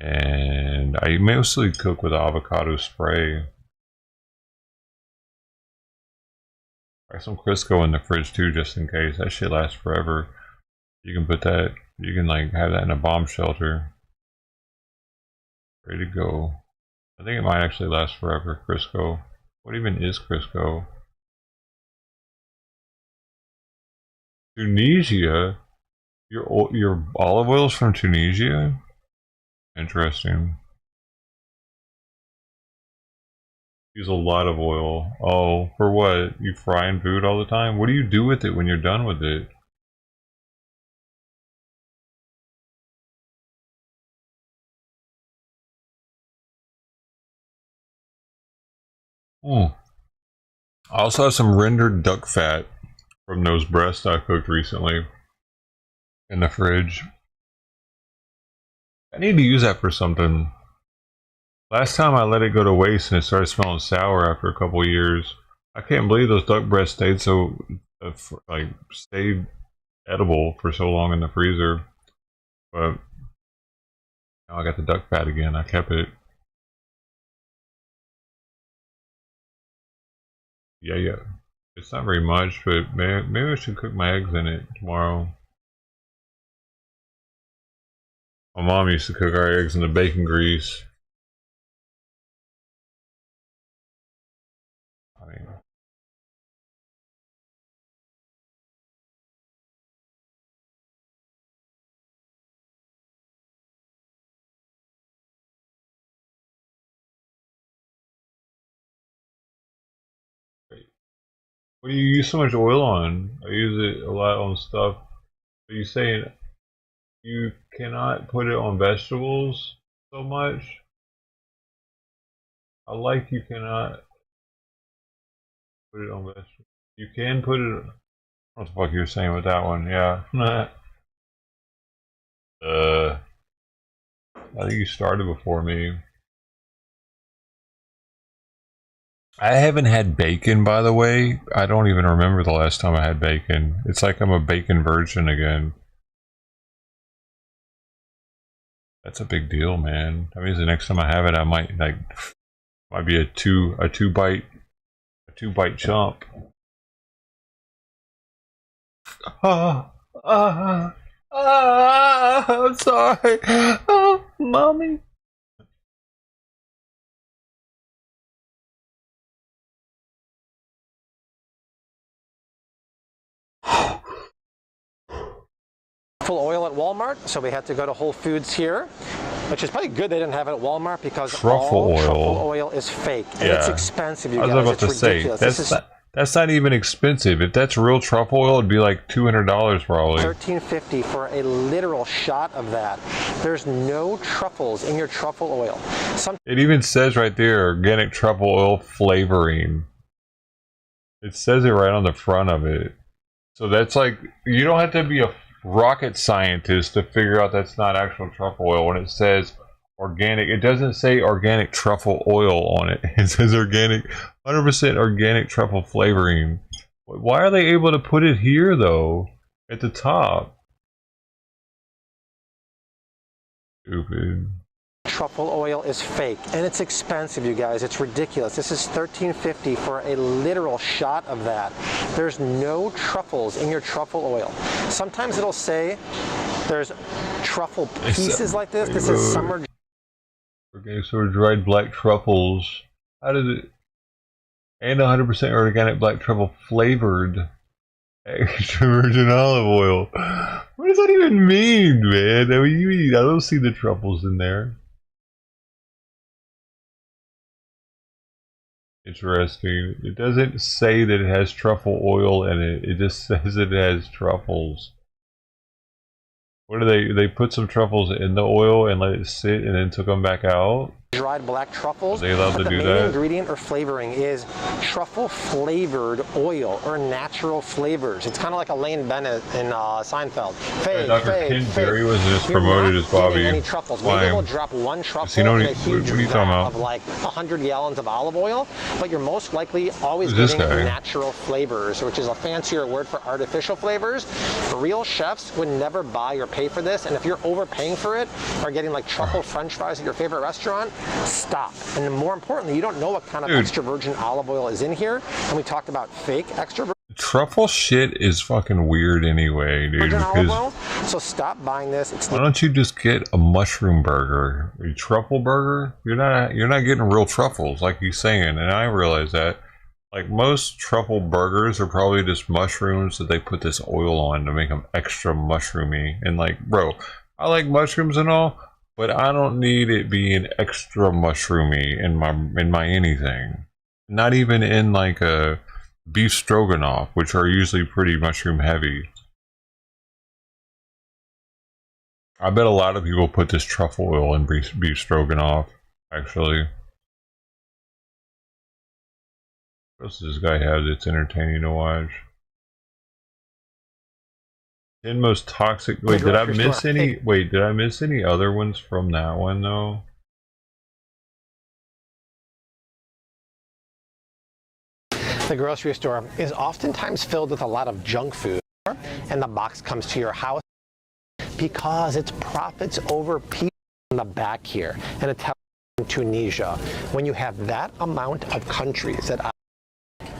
[SPEAKER 1] And I mostly cook with avocado spray. Got some Crisco in the fridge too, just in case. That shit lasts forever. You can put that, you can like have that in a bomb shelter. Ready to go. I think it might actually last forever, Crisco. What even is Crisco? Tunisia? Your olive oil is from Tunisia? Interesting. Use a lot of oil. Oh, for what? You frying food all the time? What do you do with it when you're done with it? I also have some rendered duck fat from those breasts I cooked recently in the fridge. I need to use that for something. Last time I let it go to waste and it started smelling sour after a couple years. I can't believe those duck breasts stayed so stayed edible for so long in the freezer. But now I got the duck fat again. I kept it. Yeah. It's not very much, but maybe I should cook my eggs in it tomorrow. My mom used to cook our eggs in the bacon grease. I mean, What do you use so much oil on? I use it a lot on stuff. Are you saying you cannot put it on vegetables so much? I like you cannot put it on vegetables. You can put it. What the fuck you're saying with that one? Yeah. I think you started before me. I haven't had bacon, by the way. I don't even remember the last time I had bacon. It's like I'm a bacon virgin again. That's a big deal, man. That means the next time I have it, I might be a two bite chump. I'm sorry. Oh, mommy.
[SPEAKER 6] Full oil at Walmart, so we had to go to Whole Foods here, which is probably good they didn't have it at Walmart because truffle oil is fake and it's expensive. You guys.
[SPEAKER 1] I was about to say that's not even expensive. If that's real truffle oil, it'd be like $200 probably.
[SPEAKER 6] $13.50 for a literal shot of that. There's no truffles in your truffle oil.
[SPEAKER 1] It even says right there, organic truffle oil flavoring. It says it right on the front of it. So that's like, you don't have to be a rocket scientist to figure out that's not actual truffle oil when it says organic. It doesn't say organic truffle oil on it. It says organic, 100% organic truffle flavoring. Why are they able to put it here though, at the top? Stupid.
[SPEAKER 6] Truffle oil is fake and it's expensive, you guys. It's ridiculous. This is $13.50 for a literal shot of that. There's no truffles in your truffle oil. Sometimes it'll say there's truffle pieces like this. This is summer.
[SPEAKER 1] Okay, so dried black truffles. How does it? And 100% organic black truffle flavored extra virgin olive oil. What does that even mean, man? I mean, I don't see the truffles in there. Interesting. It doesn't say that it has truffle oil in it. It just says it has truffles. What do they put some truffles in the oil and let it sit and then took them back out?
[SPEAKER 6] Dried black truffles.
[SPEAKER 1] Are they allowed to do that?
[SPEAKER 6] The main ingredient or flavoring is truffle flavored oil or natural flavors. It's kind of like Elaine Bennett in Seinfeld.
[SPEAKER 1] Dr. Ken Berry was just promoted as Bobby.
[SPEAKER 6] Any truffles. Maybe we'll drop one truffle in a huge vat of like 100 gallons of olive oil, but you're most likely always getting natural flavors, which is a fancier word for artificial flavors. Real chefs would never buy or pay for this, and if you're overpaying for it or getting like truffle French fries at your favorite restaurant, stop. And more importantly, you don't know what kind of extra virgin olive oil is in here. And we talked about fake extra virgin.
[SPEAKER 1] Truffle shit is fucking weird anyway, dude.
[SPEAKER 6] Olive oil. So stop buying this.
[SPEAKER 1] Why don't you just get a mushroom burger, a truffle burger? You're not getting real truffles like he's saying, and I realize that. Like most truffle burgers are probably just mushrooms that they put this oil on to make them extra mushroomy. And like, bro, I like mushrooms and all, but I don't need it being extra mushroomy in my anything. Not even in like a beef stroganoff, which are usually pretty mushroom heavy. I bet a lot of people put this truffle oil in beef stroganoff, actually. What else does this guy have that's entertaining to watch? 10 most toxic. Wait, did I miss any? Wait, did I miss any other ones from that one though?
[SPEAKER 6] The grocery store is oftentimes filled with a lot of junk food, and the box comes to your house because it's profits over people in the back here, and it's in Tunisia. When you have that amount of countries that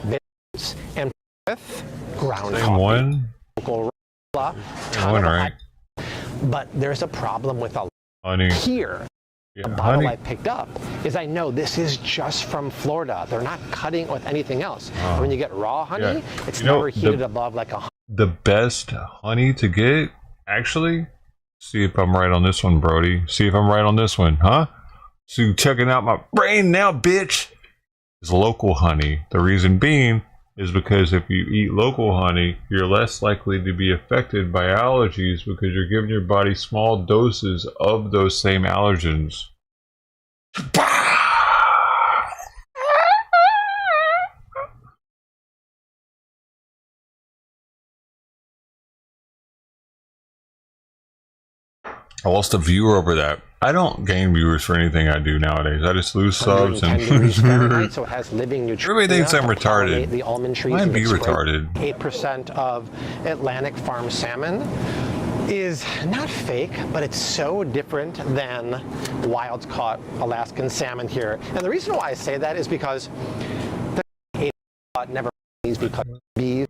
[SPEAKER 6] business and with ground coffee, local
[SPEAKER 1] right?
[SPEAKER 6] But there's a problem with a
[SPEAKER 1] honey
[SPEAKER 6] here. The bottle I picked up is I know this is just from Florida. They're not cutting with anything else. When you get raw honey, it's never heated above like a.
[SPEAKER 1] The best honey to get, actually, see if I'm right on this one, Brody. See if I'm right on this one, huh? So checking out my brain now, bitch. Is local honey. The reason being, is because if you eat local honey, you're less likely to be affected by allergies because you're giving your body small doses of those same allergens. I lost a viewer over that. I don't gain viewers for anything I do nowadays. I just lose subs and
[SPEAKER 6] so it has living nutrients.
[SPEAKER 1] everybody thinks I'm retarded.
[SPEAKER 6] The almond trees
[SPEAKER 1] Might be retarded.
[SPEAKER 6] 8% of Atlantic farm salmon is not fake, but it's so different than wild caught Alaskan salmon here. And the reason why I say that is because the 8% never because bees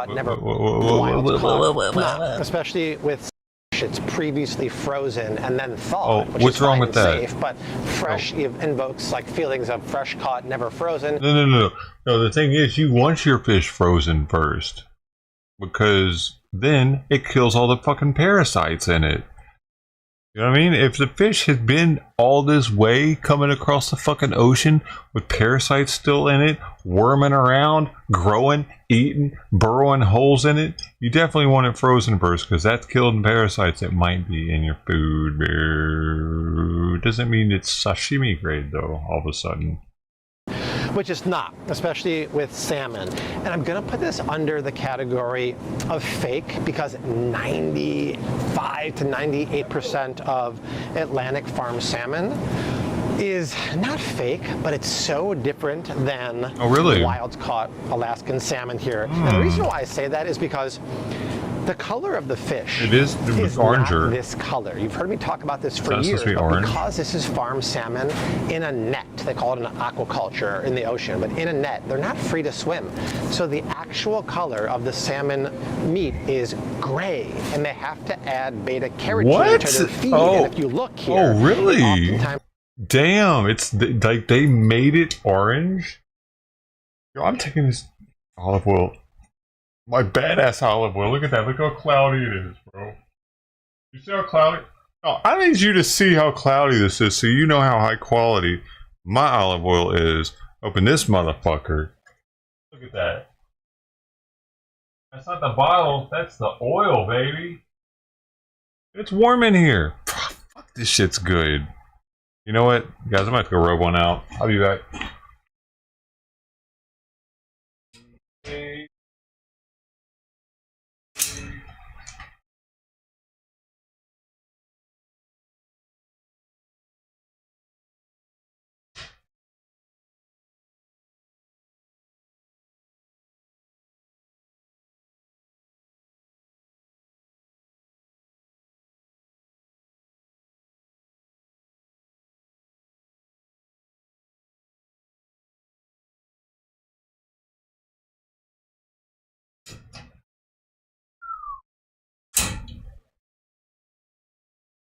[SPEAKER 6] never wild caught, especially with it's previously frozen and then thawed.
[SPEAKER 1] Oh, what's wrong with that?
[SPEAKER 6] Safe, but fresh invokes like feelings of fresh caught, never frozen.
[SPEAKER 1] No. The thing is, you want your fish frozen first, because then it kills all the fucking parasites in it. You know what I mean? If the fish has been all this way coming across the fucking ocean with parasites still in it, worming around, growing, eating, burrowing holes in it, you definitely want it frozen first, because that's killing parasites that might be in your food. Doesn't mean it's sashimi grade though, all of a sudden.
[SPEAKER 6] Which is not, especially with salmon. And I'm gonna put this under the category of fake because 95 to 98% of Atlantic farm salmon is not fake, but it's so different than wild caught Alaskan salmon here. And the reason why I say that is because the color of the fish is oranger. Not this color. You've heard me talk about this for years, but because this is farm salmon in a net, they call it an aquaculture in the ocean, but in a net, they're not free to swim. So the actual color of the salmon meat is gray, and they have to add beta carotene to their feed. And if you look here,
[SPEAKER 1] really? Damn, it's like they made it orange. Yo, I'm taking this olive oil. My badass olive oil. Look at that. Look how cloudy it is, bro. You see how cloudy? Oh, I need you to see how cloudy this is so you know how high quality my olive oil is. Open this motherfucker. Look at that. That's not the bottle. That's the oil, baby. It's warm in here. Fuck, this shit's good. You know what? Guys, I'm going to have to go rub one out. I'll be back.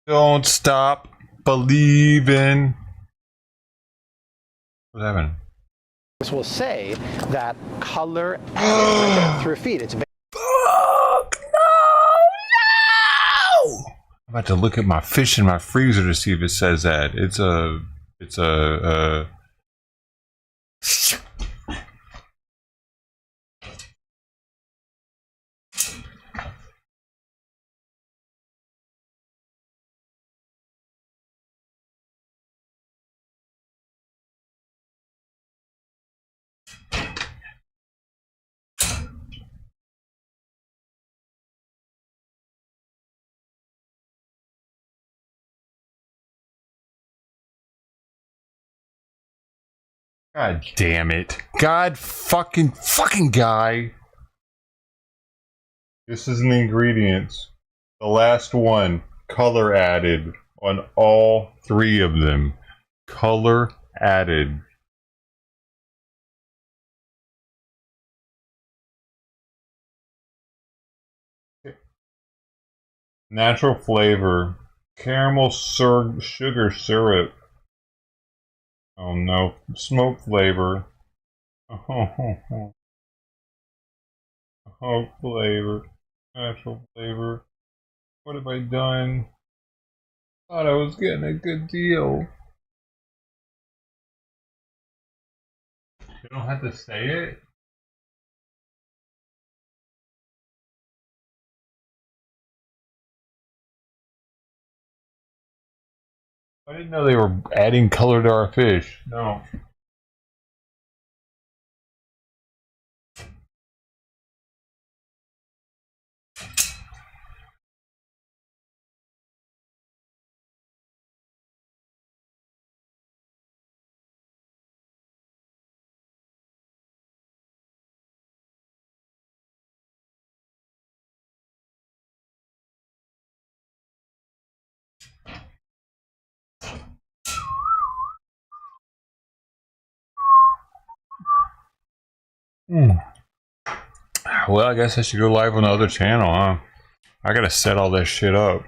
[SPEAKER 1] Don't stop believing. What happened?
[SPEAKER 6] This will say that color through feed. It's
[SPEAKER 1] fuck no! I'm about to look at my fish in my freezer to see if it says that. It's a God damn it. God fucking guy. This is in the ingredients. The last one. Color added on all three of them. Color added. Natural flavor. Caramel sugar syrup. Oh no, smoke flavor. Oh, flavor. Natural flavor. What have I done? Thought I was getting a good deal. You don't have to say it? I didn't know they were adding color to our fish. No. Well, I guess I should go live on the other channel, huh? I gotta set all that shit up.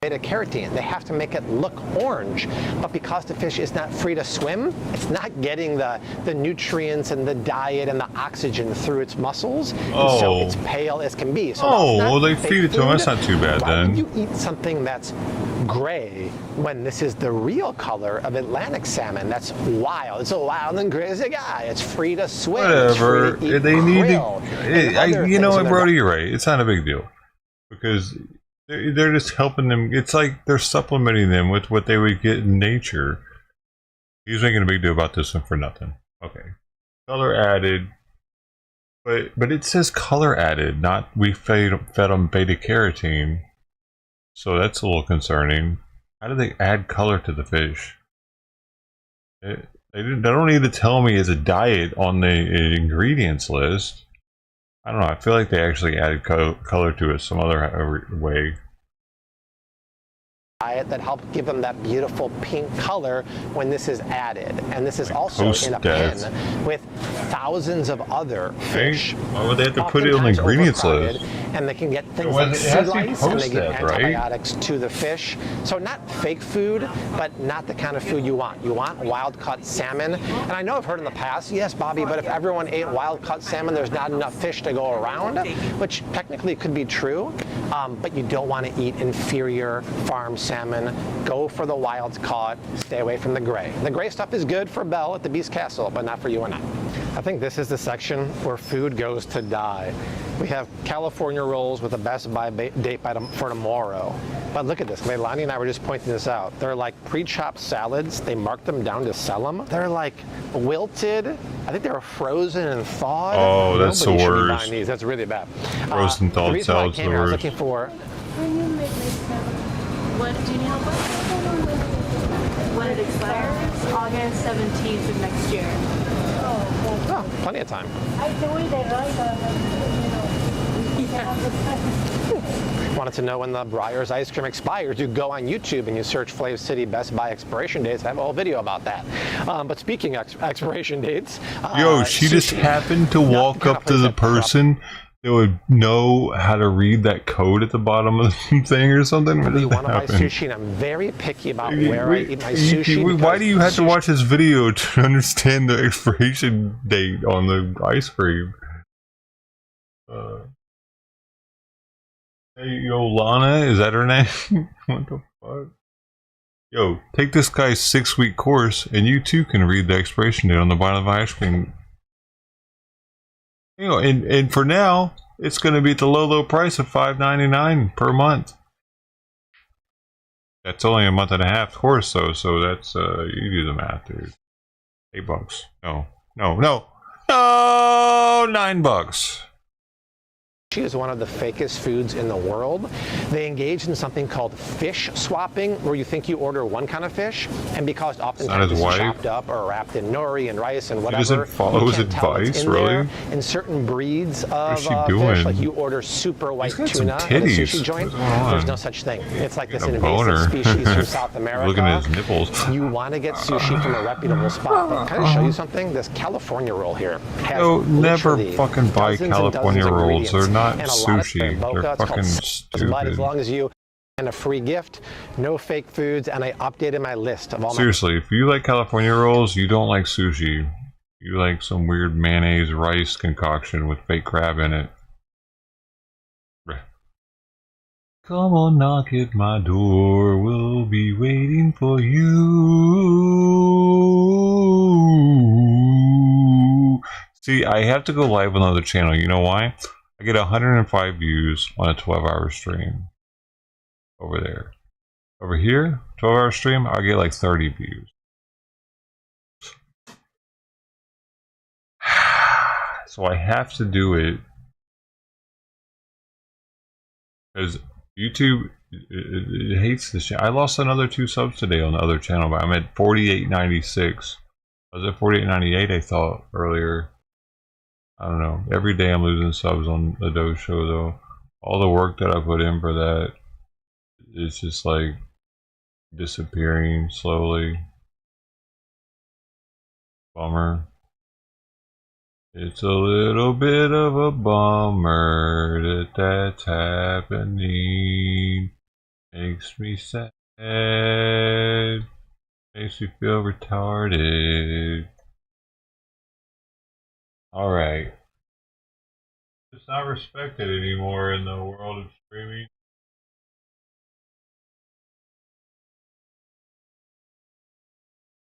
[SPEAKER 6] Beta-carotene. They have to make it look orange, but because the fish is not free to swim, it's not getting the nutrients and the diet and the oxygen through its muscles, and so it's pale as can be. So
[SPEAKER 1] well, they feed it to them. That's not too bad then.
[SPEAKER 6] Why would you eat something that's gray when this is the real color of Atlantic salmon? That's wild. It's a wild and crazy guy. It's free to swim.
[SPEAKER 1] Whatever.
[SPEAKER 6] Free to eat
[SPEAKER 1] They need
[SPEAKER 6] krill
[SPEAKER 1] to. You know what, Brody? You're right. It's not a big deal because they're just helping them. It's like they're supplementing them with what they would get in nature. He's making a big deal about this one for nothing. Okay, color added, but it says color added, not we fed them beta carotene. So that's a little concerning. How do they add color to the fish? They don't need to tell me as a diet on the ingredients list. I don't know. I feel like they actually added color to it some other way.
[SPEAKER 6] That help give them that beautiful pink color when this is added. And this is also in a pen with thousands of other fish.
[SPEAKER 1] Why would they have to put it on the ingredients list?
[SPEAKER 6] And they can get things like sea lice, and they get antibiotics to the fish. So not fake food, but not the kind of food you want. You want wild-caught salmon. And I know I've heard in the past, yes, Bobby, but if everyone ate wild-caught salmon, there's not enough fish to go around, which technically could be true, but you don't want to eat inferior farm salmon. Go for the wild-caught. Stay away from the gray. The gray stuff is good for Belle at the Beast Castle, but not for you and I. I think this is the section where food goes to die. We have California rolls with a Best By date for tomorrow. But look at this. Leilani and I were just pointing this out. They're like pre-chopped salads. They marked them down to sell them. They're like wilted. I think they were frozen and thawed.
[SPEAKER 1] Oh, that's the worst.
[SPEAKER 6] Nobody should be buying these. That's really bad.
[SPEAKER 1] Frozen thawed salads the worst.
[SPEAKER 6] I was looking for.
[SPEAKER 7] What do you need help with? When it expires? August 17th of next year.
[SPEAKER 6] Oh, plenty of time. Wanted to know when the Breyers ice cream expires? You go on YouTube and you search Flav City Best By expiration dates. I have a whole video about that. But speaking of expiration dates,
[SPEAKER 1] yo, she just happened to walk up to the person that would know how to read that code at the bottom of the thing or something.
[SPEAKER 6] You want to buy sushi, and I'm very picky about where I eat my sushi.
[SPEAKER 1] Why do you have to watch this video to understand the expiration date on the ice cream? Hey, yo, Lana, is that her name? What the fuck? Yo, take this guy's 6-week course, and you too can read the expiration date on the bottom of the ice cream. You know, and for now, it's going to be at the low price of $5.99 per month. That's only a month and a half course, though. So that's you do the math, dude. $8. No, $9.
[SPEAKER 6] Sushi is one of the fakest foods in the world. They engage in something called fish swapping, where you think you order one kind of fish, and because oftentimes it's chopped up or wrapped in nori and rice and whatever,
[SPEAKER 1] he doesn't follow his advice, really?
[SPEAKER 6] In certain breeds of fish,
[SPEAKER 1] doing?
[SPEAKER 6] like you order super white tuna
[SPEAKER 1] at
[SPEAKER 6] at a sushi joint, there's no such thing. It's like this invasive species from South America.
[SPEAKER 1] Looking at his nipples.
[SPEAKER 6] You want to get sushi from a reputable spot. But can I show you something? This California roll here has
[SPEAKER 1] never fucking buy
[SPEAKER 6] dozens and
[SPEAKER 1] California
[SPEAKER 6] dozens of
[SPEAKER 1] rolls. They're not
[SPEAKER 6] and a lot of
[SPEAKER 1] sushi. They're fucking stupid.
[SPEAKER 6] As long as you and a free gift, no fake foods, and I updated my list of all.
[SPEAKER 1] Seriously, if you like California rolls, you don't like sushi. You like some weird mayonnaise rice concoction with fake crab in it. Come on, knock at my door. We'll be waiting for you. See, I have to go live on another channel. You know why? I get 105 views on a 12-hour stream over there. Over here, 12-hour stream, I'll get like 30 views. So I have to do it because YouTube it hates this channel. I lost another 2 subs today on the other channel, but I'm at 48.96. I was at 48.98, I thought earlier. I don't know. Every day I'm losing subs on the Doe Show, though. All the work that I put in for that is just like disappearing slowly. Bummer. It's a little bit of a bummer that that's happening. Makes me sad. Makes me feel retarded. Alright. It's not respected anymore in the world of streaming.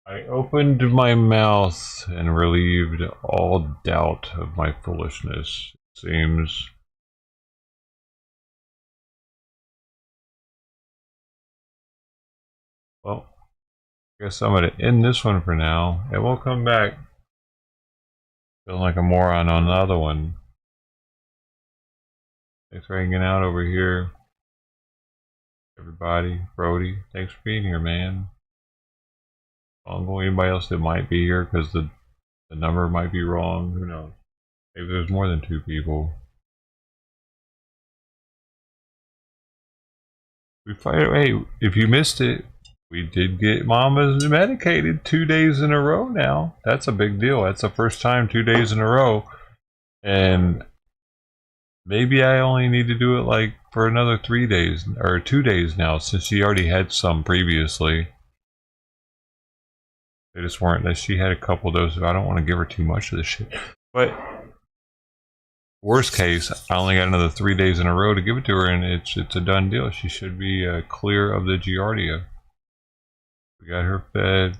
[SPEAKER 1] I opened my mouth and relieved all doubt of my foolishness. It seems. Well, I guess I'm going to end this one for now, and we'll come back. Feeling like a moron on the other one. Thanks for hanging out over here. Everybody, Brody, thanks for being here, man. Anybody else that might be here because the number might be wrong. Who knows? Maybe there's more than 2 people. Hey, if you missed it, we did get Momma's medicated 2 days in a row now. That's a big deal. That's the first time 2 days in a row. And maybe I only need to do it like for another 3 days or 2 days now, since she already had some previously. They just weren't that she had a couple doses. I don't want to give her too much of this shit. But worst case, I only got another 3 days in a row to give it to her, and it's a done deal. She should be clear of the Giardia. We got her fed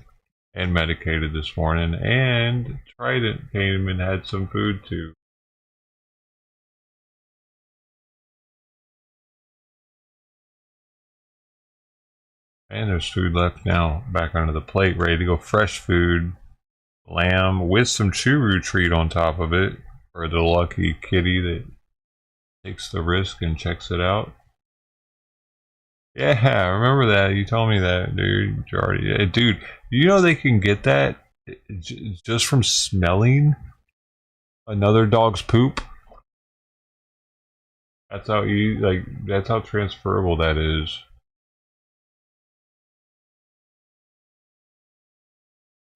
[SPEAKER 1] and medicated this morning, and Trident came and had some food too. And there's food left now, back onto the plate, ready to go. Fresh food, lamb with some churu treat on top of it for the lucky kitty that takes the risk and checks it out. Yeah, I remember that. You told me that, dude. Dude, you know they can get that just from smelling another dog's poop. That's how that's how transferable that is.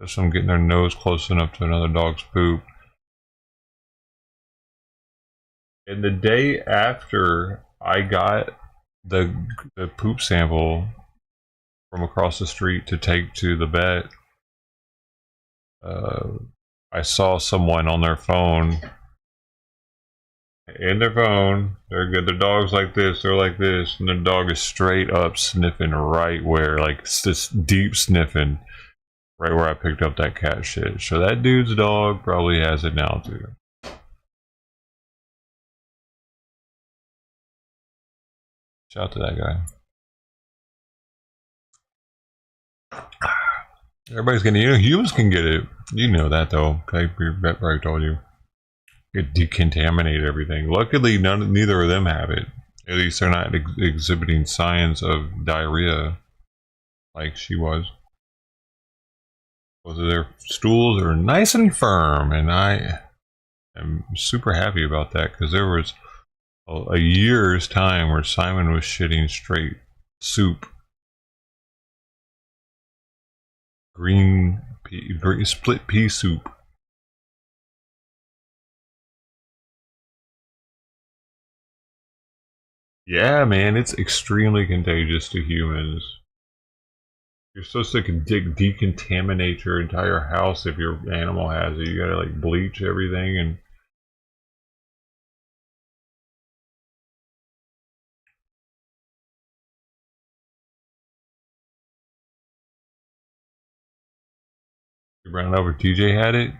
[SPEAKER 1] Just from getting their nose close enough to another dog's poop. And the day after I got the poop sample from across the street to take to the vet, I saw someone on their phone. In their phone, they're good. Their dog's like this, they're like this, and their dog is straight up sniffing right where, like, just deep sniffing. Right where I picked up that cat shit. So that dude's dog probably has it now too. Shout out to that guy. Everybody's gonna, humans can get it. You know that though. Okay, your vet probably told you. It decontaminate everything. Luckily, neither of them have it. At least they're not exhibiting signs of diarrhea like she was. Both of their stools are nice and firm, and I am super happy about that, because there was a year's time where Simon was shitting straight soup, green split pea soup. Yeah, man, it's extremely contagious to humans. You're supposed to decontaminate your entire house if your animal has it. You gotta like bleach everything and you ran over. TJ had it.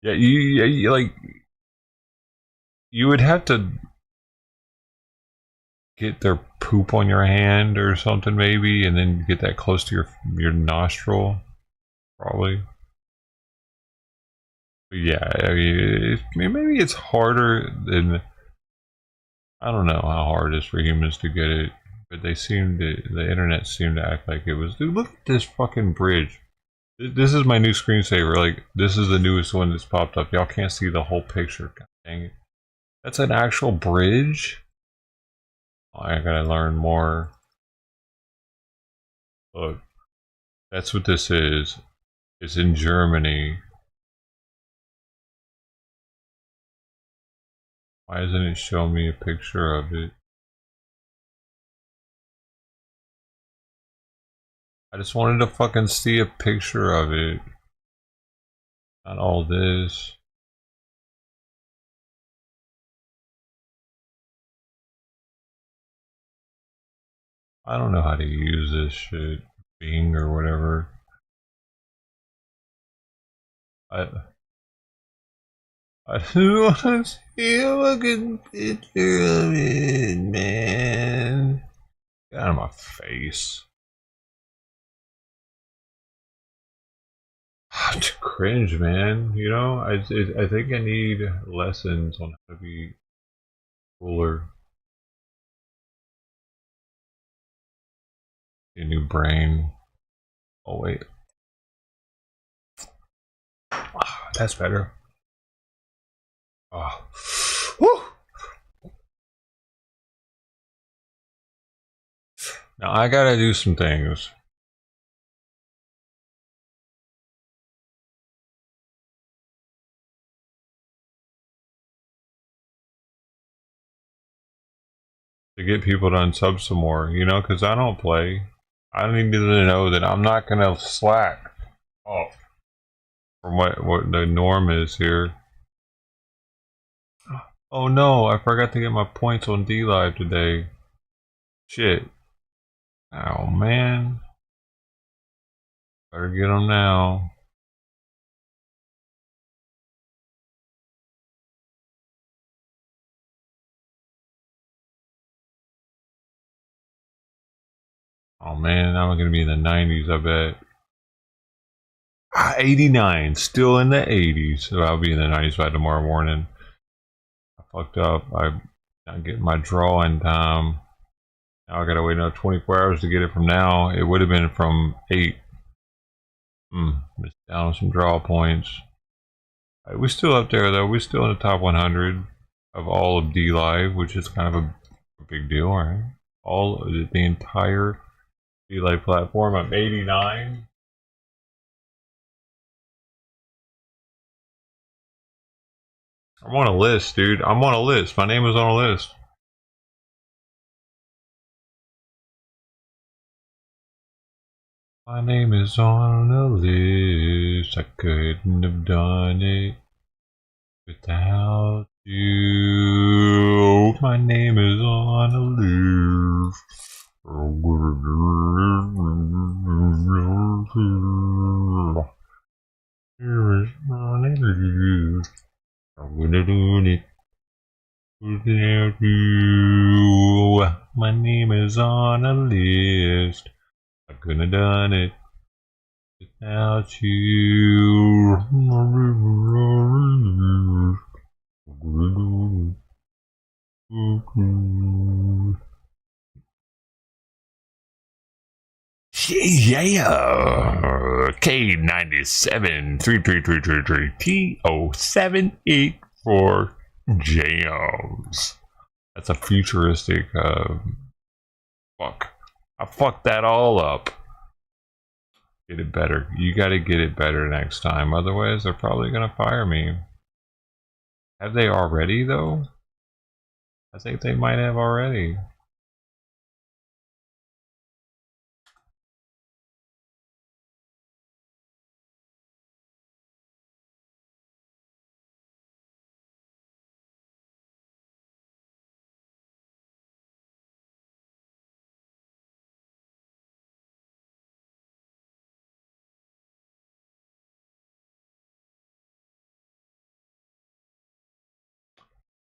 [SPEAKER 1] Yeah, you like you would have to get their poop on your hand or something maybe, and then get that close to your nostril, probably. But yeah, I mean, maybe it's harder than, I don't know how hard it is for humans to get it, but the internet seemed to act like it was. Dude, look at this fucking bridge. This is my new screensaver. Like, this is the newest one that's popped up. Y'all can't see the whole picture. God dang it. That's an actual bridge? Oh, I gotta learn more. Look, that's what this is. It's in Germany. Why doesn't it show me a picture of it? I just wanted to fucking see a picture of it. Not all this. I don't know how to use this shit. Bing or whatever. I just want to see a fucking picture of it, man. Get out of my face. To cringe, man. You know, I think I need lessons on how to be cooler. A new brain. Oh wait, that's better. Oh, woo! Now I gotta do some things. To get people to unsub some more, you know, because I don't play. I need to know that I'm not gonna slack off from what the norm is here. Oh no, I forgot to get my points on D-Live today. Shit. Oh man. Better get them now. Oh man, now I'm gonna be in the 90s, I bet. 89, still in the 80s. So I'll be in the 90s by tomorrow morning. I fucked up. I'm not getting my draw in time. Now I gotta wait another 24 hours to get it from now. It would have been from 8. It's down some draw points. Right, we're still up there though. We're still in the top 100 of all of D-Live, which is kind of a big deal, right? All of the entire D-Live platform. I'm 89. I'm on a list, dude. I'm on a list. My name is on a list. My name is on a list. I couldn't have done it without you. My name is on a list. Here is on a list. I'm gonna do it without you. My name is on a list. I couldn't have done it without you. Yeah, K97 3333 T0784 Jams. That's a futuristic fuck. I fucked that all up. Get it better. You gotta get it better next time. Otherwise, they're probably gonna fire me. Have they already, though? I think they might have already.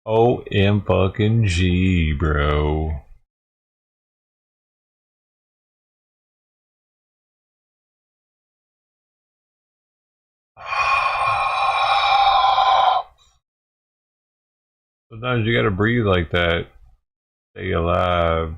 [SPEAKER 1] OM fucking G, bro. Sometimes you gotta breathe like that. Stay alive.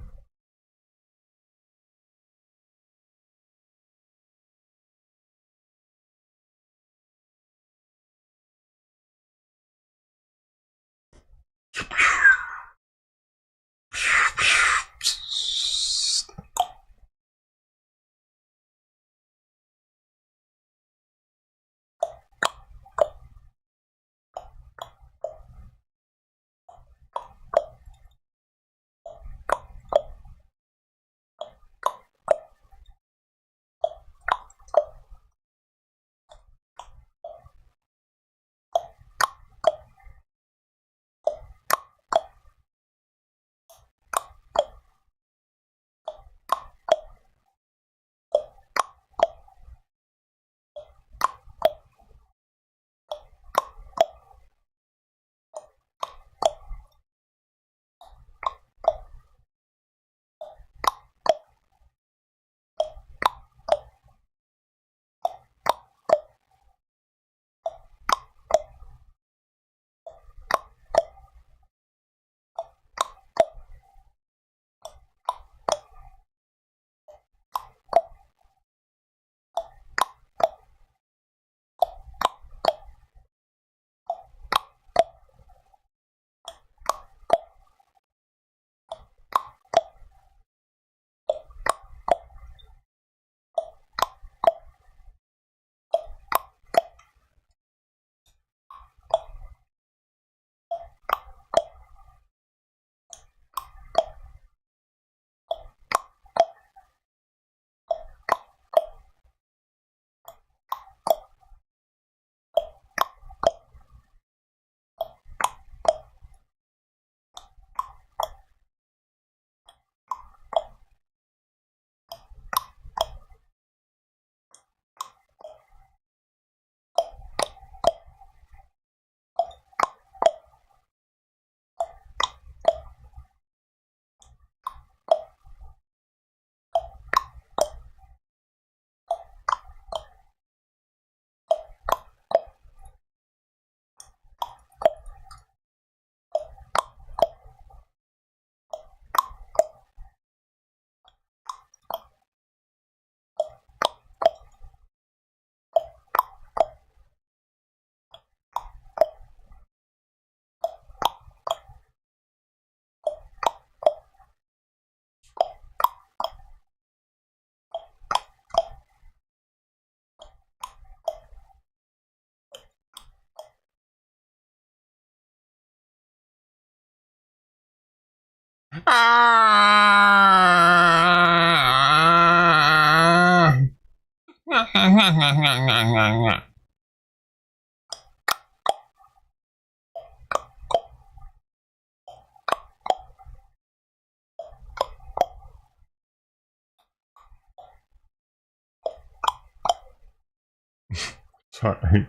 [SPEAKER 1] Sorry.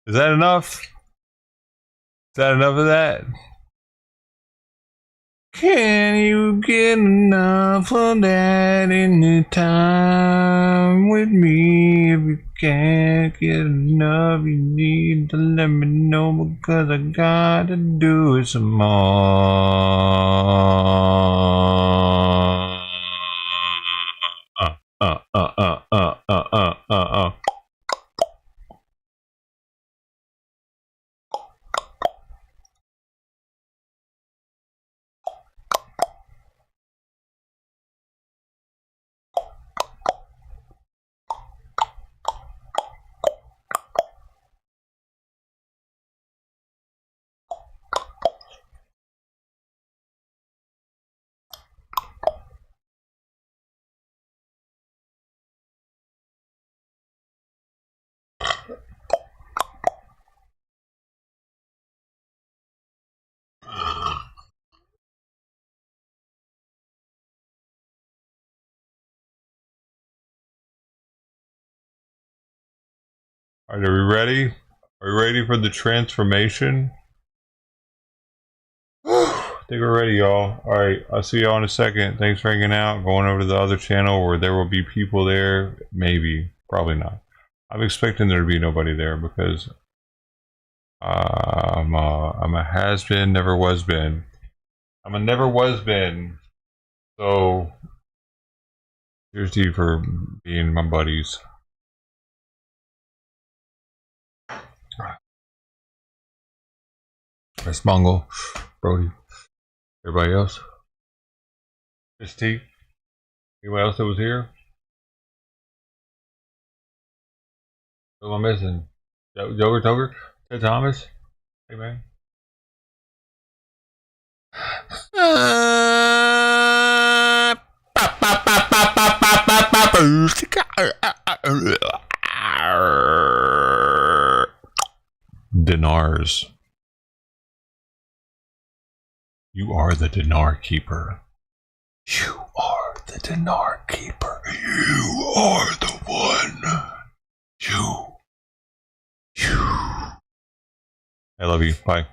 [SPEAKER 1] Is that enough? Is that enough of that? Can you get enough of that anytime with me? If you can't get enough, you need to let me know, because I gotta do it some more. Alright, are we ready? Are we ready for the transformation? I think we're ready, y'all. Alright, I'll see y'all in a second. Thanks for hanging out. Going over to the other channel where there will be people there. Maybe. Probably not. I'm expecting there to be nobody there because I'm a has been, never was been. I'm a never was been. So here's to you for being my buddies. Miss Mungle, Brody, everybody else. Miss T, anyone else that was here? Who am I missing? Joker Toker? Ted Thomas? Hey man. Dinars. You are the dinar keeper. You are the dinar keeper. You are the one. You. I love you. Bye.